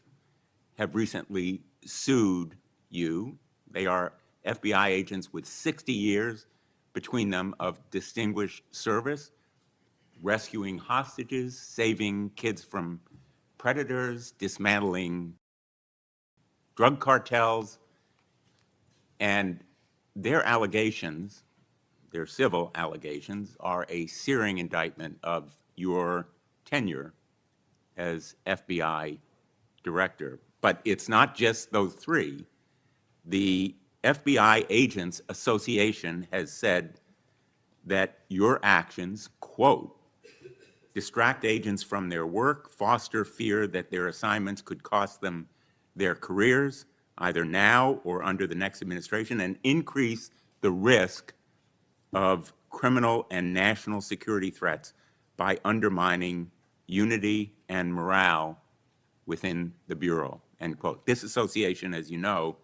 have recently sued you. They are FBI agents with 60 years between them of distinguished service, rescuing hostages, saving kids from predators, dismantling drug cartels, and their allegations, their civil allegations, are a searing indictment of your tenure as FBI director. But it's not just those 3. The FBI Agents Association has said that your actions, quote, distract agents from their work, foster fear that their assignments could cost them their careers, either now or under the next administration, and increase the risk of criminal and national security threats by undermining unity and morale within the Bureau, end quote. This association, as you know,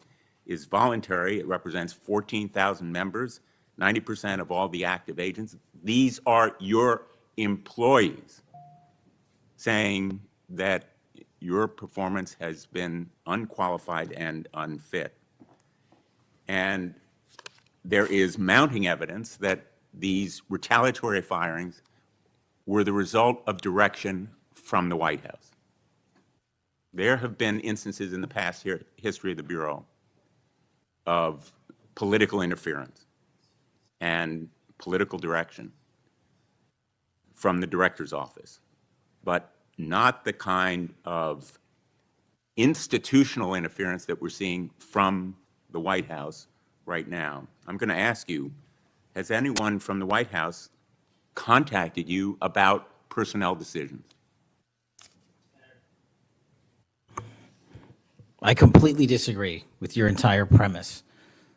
is voluntary. It represents 14,000 members, 90% of all the active agents. These are your employees saying that your performance has been unqualified and unfit. And there is mounting evidence that these retaliatory firings were the result of direction from the White House. There have been instances in the past history of the Bureau of political interference and political direction from the director's office, but not the kind of institutional interference that we're seeing from the White House right now. I'm going to ask you, has anyone from the White House contacted you about personnel decisions? I completely disagree with your entire premise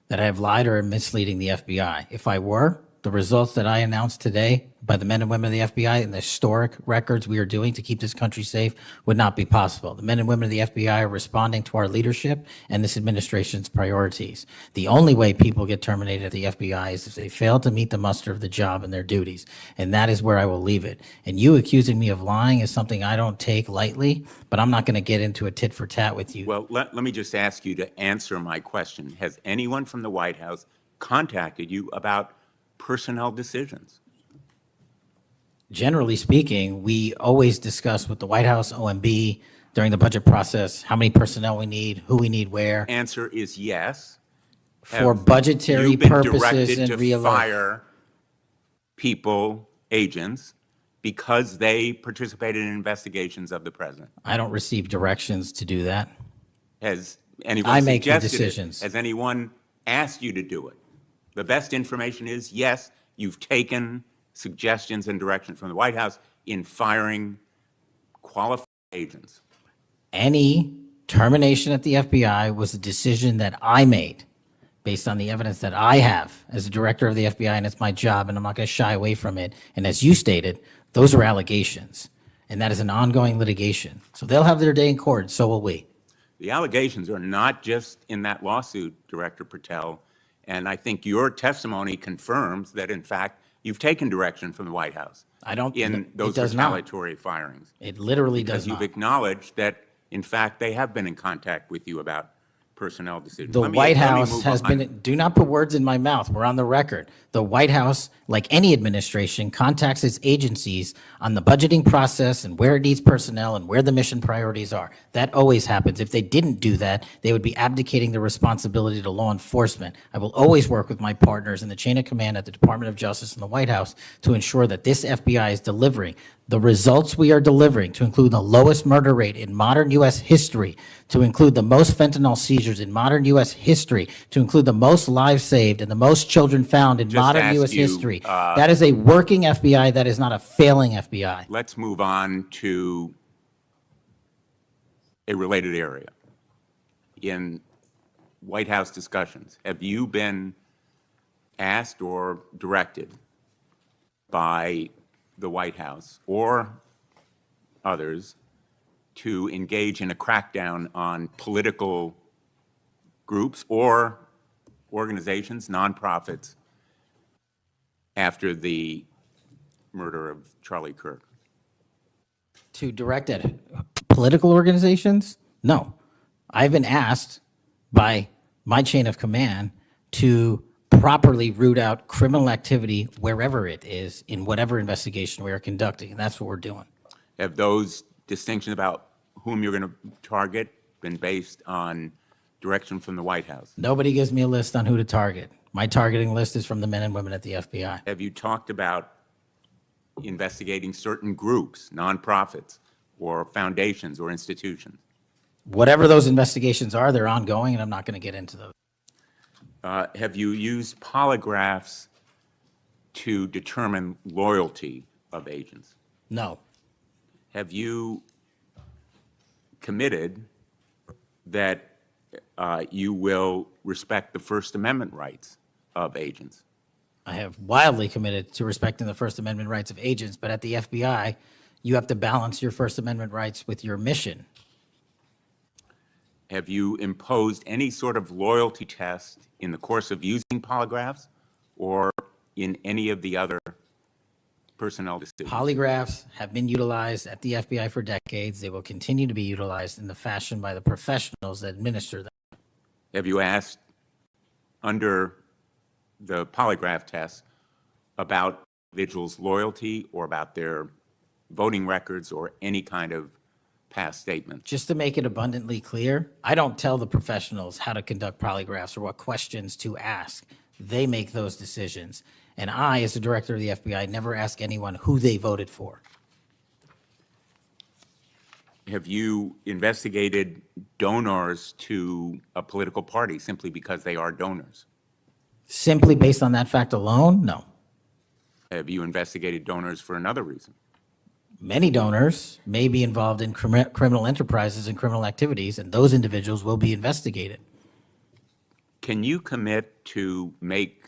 that I have lied or am misleading the FBI. If I were, the results that I announced today by the men and women of the FBI and the historic records we are doing to keep this country safe would not be possible. The men and women of the FBI are responding to our leadership and this administration's priorities. The only way people get terminated at the FBI is if they fail to meet the muster of the job and their duties. And that is where I will leave it. And you accusing me of lying is something I don't take lightly, but I'm not going to get into a tit for tat with you. Well, let me just ask you to answer my question. Has anyone from the White House contacted you about personnel decisions? Generally speaking, we always discuss with the White House, OMB, during the budget process, how many personnel we need, who we need where. Answer is yes. For budgetary purposes and to real fire people, agents, because they participated in investigations of the president. I don't receive directions to do that. Has anyone I make the suggested it? decisions. Has anyone asked you to do it? The best information is, yes, you've taken suggestions and direction from the White House in firing qualified agents. Any termination at the FBI was a decision that I made based on the evidence that I have as a director of the FBI, and it's my job, and I'm not going to shy away from it. And as you stated, those are allegations, and that is an ongoing litigation. So they'll have their day in court, so will we. The allegations are not just in that lawsuit, Director Patel, and I think your testimony confirms that, in fact, you've taken direction from the White House. I don't. In those retaliatory firings. It literally Because does not. you've acknowledged that, in fact, they have been in contact with you about personnel decisions. The White House has been, do not put words in my mouth, we're on the record. The White House, like any administration, contacts its agencies on the budgeting process and where it needs personnel and where the mission priorities are. That always happens. If they didn't do that, they would be abdicating the responsibility to law enforcement. I will always work with my partners in the chain of command at the Department of Justice and the White House to ensure that this FBI is delivering the results we are delivering, to include the lowest murder rate in modern U.S. history, to include the most fentanyl seizures in modern U.S. history, to include the most lives saved and the most children found in modern U.S. history. That is a working FBI. That is not a failing FBI. Let's move on to a related area. In White House discussions, have you been asked or directed by the White House or others to engage in a crackdown on political groups or organizations, nonprofits, after the murder of Charlie Kirk? To direct at political organizations? No. I've been asked by my chain of command to properly root out criminal activity wherever it is in whatever investigation we are conducting, and that's what we're doing. Have those distinctions about whom you're going to target been based on direction from the White House? Nobody gives me a list on who to target. My targeting list is from the men and women at the FBI. Have you talked about investigating certain groups, nonprofits, or foundations or institutions? Whatever those investigations are, they're ongoing, and I'm not going to get into those. Have you used polygraphs to determine loyalty of agents? No. Have you committed that you will respect the First Amendment rights of agents? I have wildly committed to respecting the First Amendment rights of agents, but at the FBI, you have to balance your First Amendment rights with your mission. Have you imposed any sort of loyalty test in the course of using polygraphs or in any of the other personnel decisions? Polygraphs have been utilized at the FBI for decades. They will continue to be utilized in the fashion by the professionals that administer them. Have you asked under the polygraph test about individuals' loyalty or about their voting records or any kind of past statement. Just to make it abundantly clear, I don't tell the professionals how to conduct polygraphs or what questions to ask. They make those decisions. And I, as the director of the FBI, never ask anyone who they voted for. Have you investigated donors to a political party simply because they are donors? Simply based on that fact alone, no. Have you investigated donors for another reason? Many donors may be involved in criminal enterprises and criminal activities, and those individuals will be investigated. Can you commit to make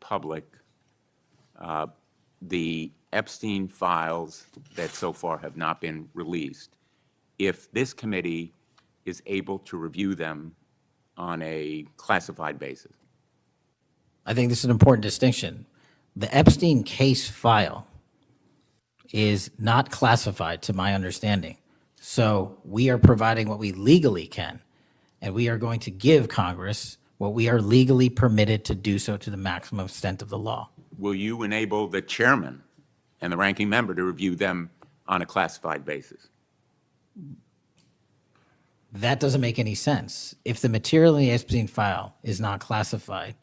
public the Epstein files that so far have not been released if this committee is able to review them on a classified basis? I think this is an important distinction. The Epstein case file is not classified to my understanding. So we are providing what we legally can, and we are going to give Congress what we are legally permitted to do so to the maximum extent of the law. Will you enable the chairman and the ranking member to review them on a classified basis? That doesn't make any sense. If the material in the Epstein file is not classified,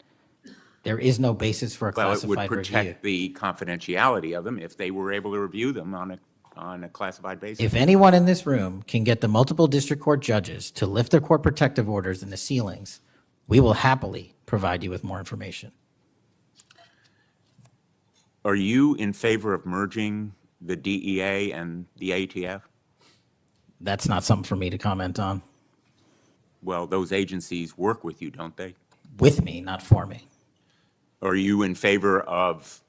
there is no basis for a classified Well, it would review. protect the confidentiality of them if they were able to review them on a classified basis. If anyone in this room can get the multiple district court judges to lift their court protective orders in the ceilings, we will happily provide you with more information. Are you in favor of merging the DEA and the ATF? That's not something for me to comment on. Well, those agencies work with you, don't they? With me, not for me. Are you in favor of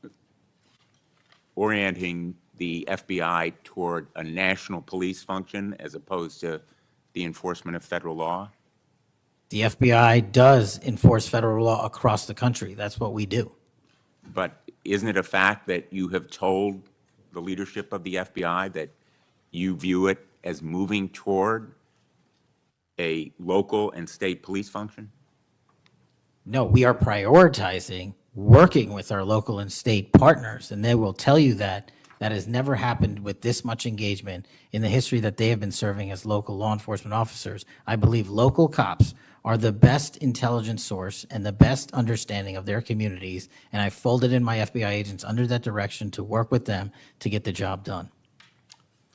orienting the FBI toward a national police function as opposed to the enforcement of federal law? The FBI does enforce federal law across the country. That's what we do. But isn't it a fact that you have told the leadership of the FBI that you view it as moving toward a local and state police function? No, we are prioritizing working with our local and state partners, and they will tell you that that has never happened with this much engagement in the history that they have been serving as local law enforcement officers. I believe local cops are the best intelligence source and the best understanding of their communities, and I folded in my FBI agents under that direction to work with them to get the job done.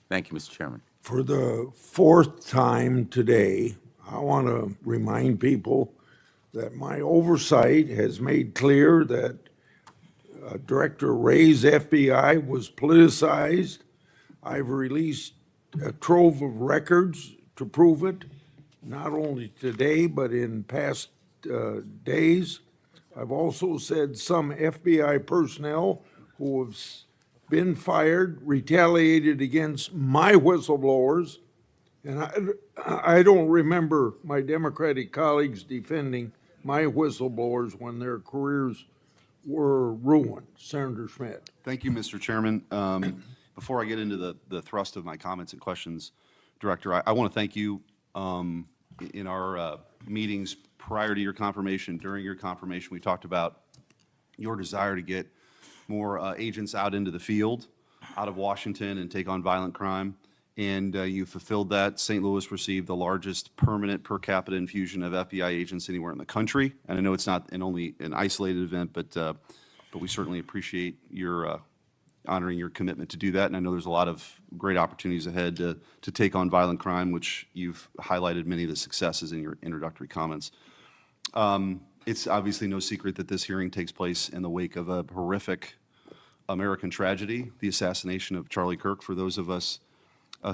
Thank you, Mr. Chairman. For the fourth time today, I want to remind people that my oversight has made clear that Director Wray's FBI was politicized. I've released a trove of records to prove it, not only today, but in past days. I've also said some FBI personnel who have been fired retaliated against my whistleblowers, and I don't remember my Democratic colleagues defending my whistleblowers when their careers were ruined. Senator Schmidt. Thank you, Mr. Chairman. Before I get into the thrust of my comments and questions, Director, I want to thank you. In our meetings prior to your confirmation, during your confirmation, we talked about your desire to get more agents out into the field, out of Washington, and take on violent crime. And you fulfilled that. St. Louis received the largest permanent per capita infusion of FBI agents anywhere in the country. And I know it's not only an isolated event, but we certainly appreciate your honoring your commitment to do that. And I know there's a lot of great opportunities ahead to take on violent crime, which you've highlighted many of the successes in your introductory comments. It's obviously no secret that this hearing takes place in the wake of a horrific American tragedy, the assassination of Charlie Kirk. For those of us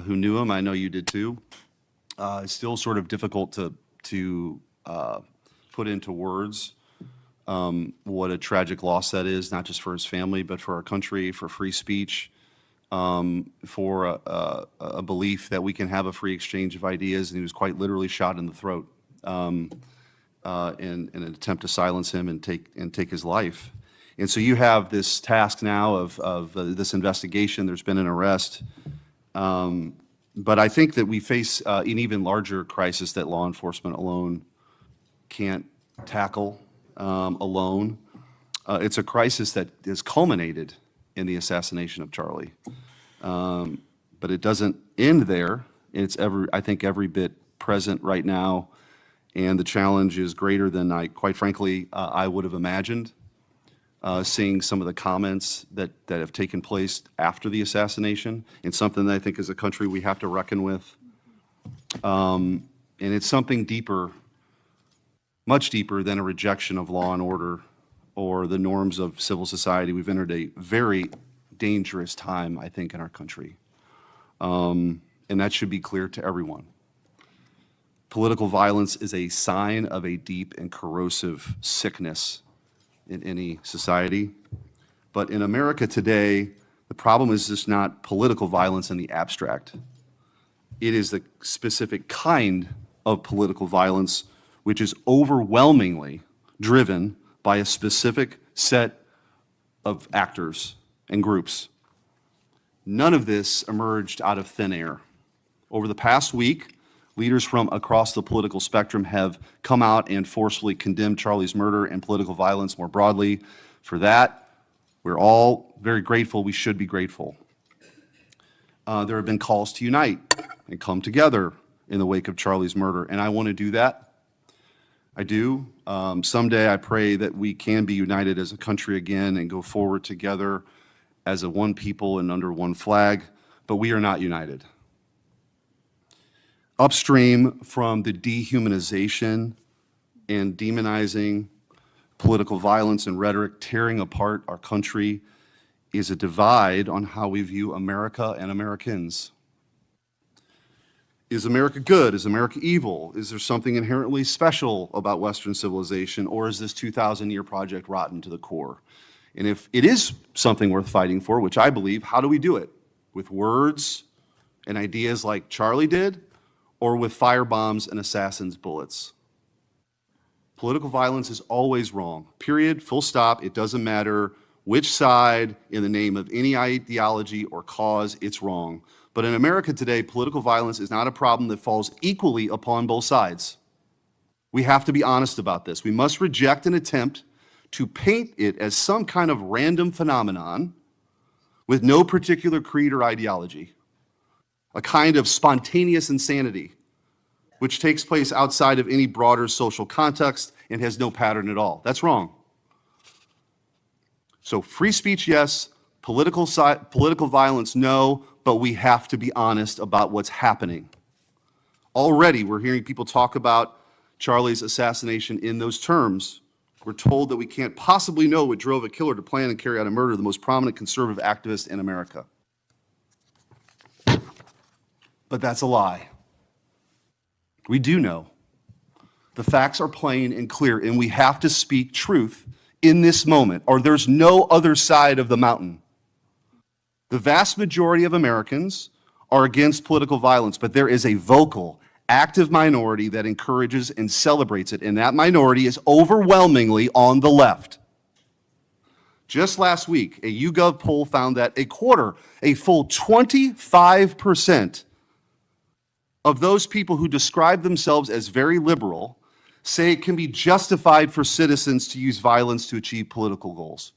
who knew him, I know you did too. It's still sort of difficult to put into words what a tragic loss that is, not just for his family, but for our country, for free speech, for a belief that we can have a free exchange of ideas. And he was quite literally shot in the throat in an attempt to silence him and take his life. And so you have this task now of this investigation. There's been an arrest. But I think that we face an even larger crisis that law enforcement alone can't tackle alone. It's a crisis that has culminated in the assassination of Charlie. But it doesn't end there. It's I think every bit present right now, and the challenge is greater than quite frankly, I would have imagined. Seeing some of the comments that have taken place after the assassination, and something that I think as a country we have to reckon with. And it's something deeper, much deeper than a rejection of law and order or the norms of civil society. We've entered a very dangerous time, I think, in our country. And that should be clear to everyone. Political violence is a sign of a deep and corrosive sickness in any society. But in America today, the problem is just not political violence in the abstract. It is the specific kind of political violence which is overwhelmingly driven by a specific set of actors and groups. None of this emerged out of thin air. Over the past week, leaders from across the political spectrum have come out and forcefully condemned Charlie's murder and political violence more broadly. For that, we're all very grateful. We should be grateful. There have been calls to unite and come together in the wake of Charlie's murder, and I want to do that. I do. Someday I pray that we can be united as a country again and go forward together as a one people and under one flag, but we are not united. Upstream from the dehumanization and demonizing political violence and rhetoric tearing apart our country is a divide on how we view America and Americans. Is America good? Is America evil? Is there something inherently special about Western civilization, or is this 2,000-year project rotten to the core? And if it is something worth fighting for, which I believe, how do we do it? With words and ideas like Charlie did, or with firebombs and assassins' bullets? Political violence is always wrong. Period, full stop. It doesn't matter which side, in the name of any ideology or cause, it's wrong. But in America today, political violence is not a problem that falls equally upon both sides. We have to be honest about this. We must reject an attempt to paint it as some kind of random phenomenon with no particular creed or ideology. A kind of spontaneous insanity, which takes place outside of any broader social context and has no pattern at all. That's wrong. So free speech, yes. Political violence, no. But we have to be honest about what's happening. Already, we're hearing people talk about Charlie's assassination in those terms. We're told that we can't possibly know what drove a killer to plan and carry out a murder of the most prominent conservative activist in America. But that's a lie. We do know. The facts are plain and clear, and we have to speak truth in this moment, or there's no other side of the mountain. The vast majority of Americans are against political violence, but there is a vocal, active minority that encourages and celebrates it, and that minority is overwhelmingly on the left. Just last week, a YouGov poll found that a full 25% of those people who describe themselves as very liberal say it can be justified for citizens to use violence to achieve political goals.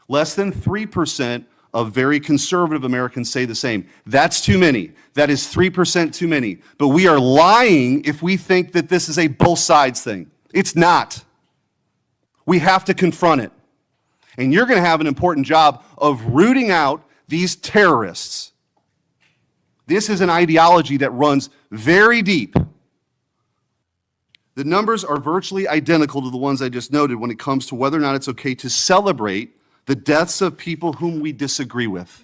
Less than 3% of very conservative Americans say the same. That's too many. That is 3% too many. But we are lying if we think that this is a both sides thing. It's not. We have to confront it. And you're going to have an important job of rooting out these terrorists. This is an ideology that runs very deep. The numbers are virtually identical to the ones I just noted when it comes to whether or not it's okay to celebrate the deaths of people whom we disagree with.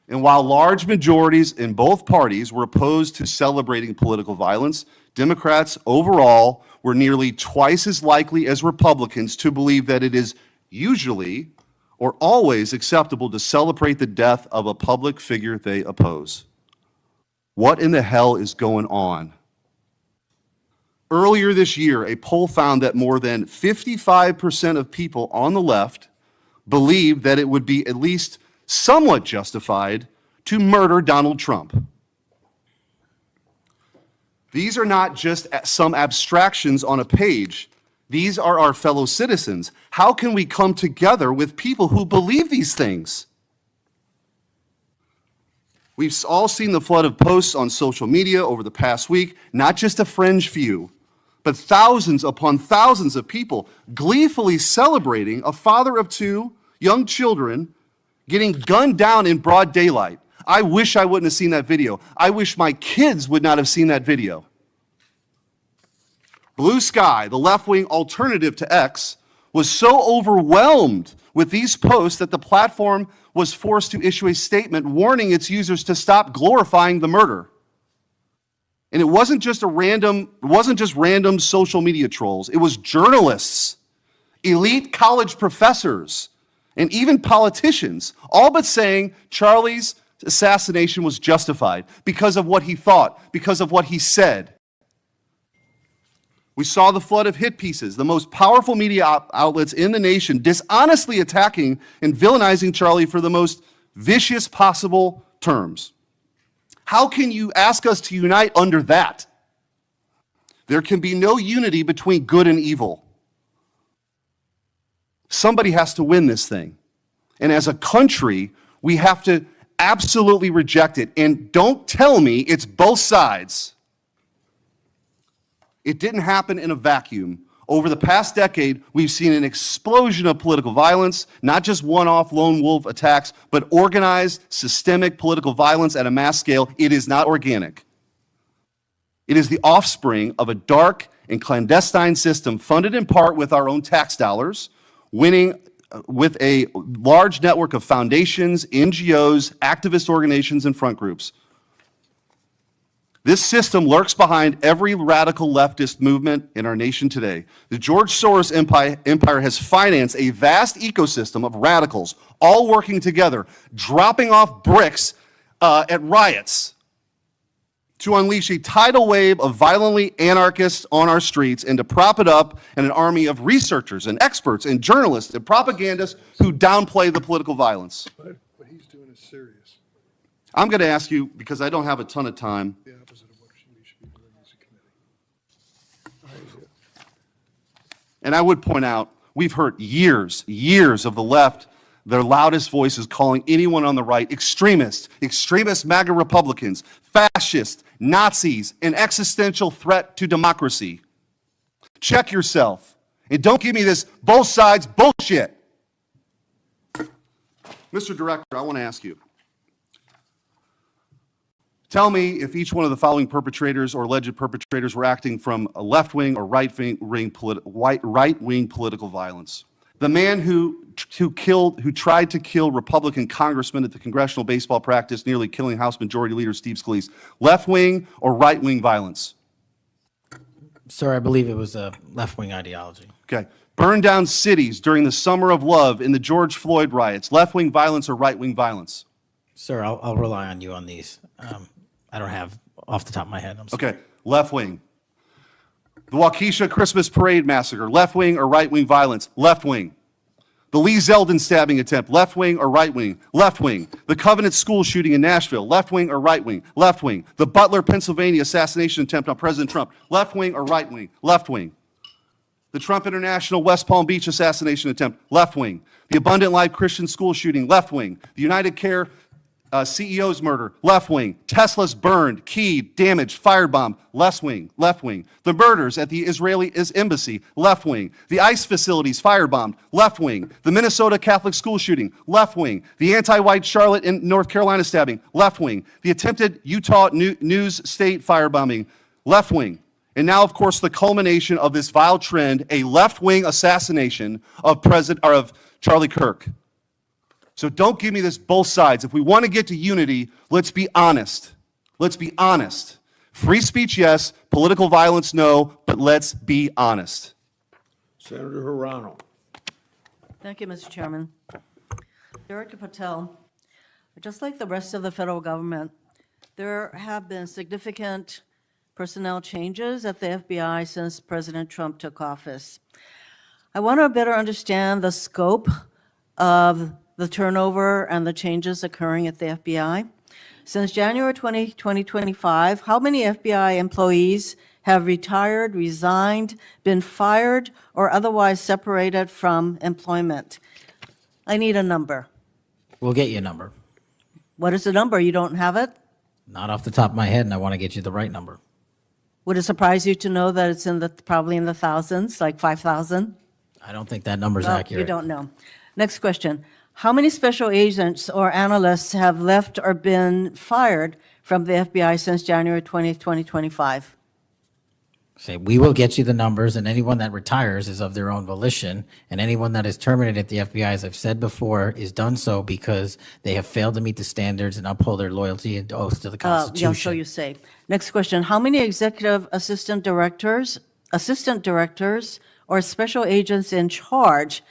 And while large majorities in both parties were opposed to celebrating political violence, Democrats overall were nearly twice as likely as Republicans to believe that it is usually or always acceptable to celebrate the death of a public figure they oppose. What in the hell is going on? Earlier this year, a poll found that more than 55% of people on the left believed that it would be at least somewhat justified to murder Donald Trump. These are not just some abstractions on a page. These are our fellow citizens. How can we come together with people who believe these things? We've all seen the flood of posts on social media over the past week, not just a fringe few, but thousands upon thousands of people gleefully celebrating a father of two young children getting gunned down in broad daylight. I wish I wouldn't have seen that video. I wish my kids would not have seen that video. Blue Sky, the left-wing alternative to X, was so overwhelmed with these posts that the platform was forced to issue a statement warning its users to stop glorifying the murder. And it wasn't just random social media trolls. It was journalists, elite college professors, and even politicians, all but saying Charlie's assassination was justified because of what he thought, because of what he said. We saw the flood of hit pieces, the most powerful media outlets in the nation dishonestly attacking and villainizing Charlie for the most vicious possible terms. How can you ask us to unite under that? There can be no unity between good and evil. Somebody has to win this thing. And as a country, we have to absolutely reject it. And don't tell me it's both sides. It didn't happen in a vacuum. Over the past decade, we've seen an explosion of political violence, not just one-off lone wolf attacks, but organized, systemic political violence at a mass scale. It is not organic. It is the offspring of a dark and clandestine system funded in part with our own tax dollars, winning with a large network of foundations, NGOs, activist organizations, and front groups. This system lurks behind every radical leftist movement in our nation today. The George Soros empire has financed a vast ecosystem of radicals, all working together, dropping off bricks at riots to unleash a tidal wave of violently anarchists on our streets and to prop it up in an army of researchers and experts and journalists and propagandists who downplay the political violence. What he's doing is serious. I'm going to ask you, because I don't have a ton of time, The opposite of what we should be doing as a committee. and I would point out, we've heard years of the left, their loudest voices calling anyone on the right extremist MAGA Republicans, fascists, Nazis, an existential threat to democracy. Check yourself, and don't give me this both sides bullshit. Mr. Director, I want to ask you, tell me if each one of the following perpetrators or alleged perpetrators were acting from a left-wing or right-wing political violence. The man who tried to kill Republican congressman at the congressional baseball practice, nearly killing House Majority Leader Steve Scalise, left-wing or right-wing violence? Sir, I believe it was a left-wing ideology. Okay. Burned down cities during the Summer of Love in the George Floyd riots, left-wing violence or right-wing violence? Sir, I'll rely on you on these. I don't have off the top of my head. I'm sorry. Okay, left wing. The Waukesha Christmas Parade massacre, left wing or right wing violence? Left wing. The Lee Zeldin stabbing attempt, left wing or right wing? Left wing. The Covenant school shooting in Nashville, left wing or right wing? Left wing. The Butler, Pennsylvania assassination attempt on President Trump, left wing or right wing? Left wing. The Trump International West Palm Beach assassination attempt, left wing. The Abundant Life Christian school shooting, left wing. The United Care CEO's murder, left wing. Tesla's burned, keyed, damaged, firebombed, left wing, left wing. The murders at the Israeli embassy, left wing. The ICE facilities firebombed, left wing. The Minnesota Catholic school shooting, left wing. The anti-white Charlotte and North Carolina stabbing, left wing. The attempted Utah News State firebombing, left wing. And now, of course, the culmination of this vile trend, a left-wing assassination of Charlie Kirk. So don't give me this both sides. If we want to get to unity, let's be honest. Let's be honest. Free speech, yes. Political violence, no. But let's be honest. Senator Hirano. Thank you, Mr. Chairman. Director Patel, just like the rest of the federal government, there have been significant personnel changes at the FBI since President Trump took office. I want to better understand the scope of the turnover and the changes occurring at the FBI. Since January 2025, how many FBI employees have retired, resigned, been fired, or otherwise separated from employment? I need a number. We'll get you a number. What is the number? You don't have it? Not off the top of my head, and I want to get you the right number. Would it surprise you to know that it's probably in the thousands, like 5,000? I don't think that number's Well, accurate. You don't know. Next question. How many special agents or analysts have left or been fired from the FBI since January 20th, 2025? Say, we will get you the numbers, and anyone that retires is of their own volition, and anyone that is terminated at the FBI, as I've said before, is done so because they have failed to meet the standards and uphold their loyalty and oath to the Constitution. Yeah, so you say. Next question. How many executive assistant directors, or special agents in charge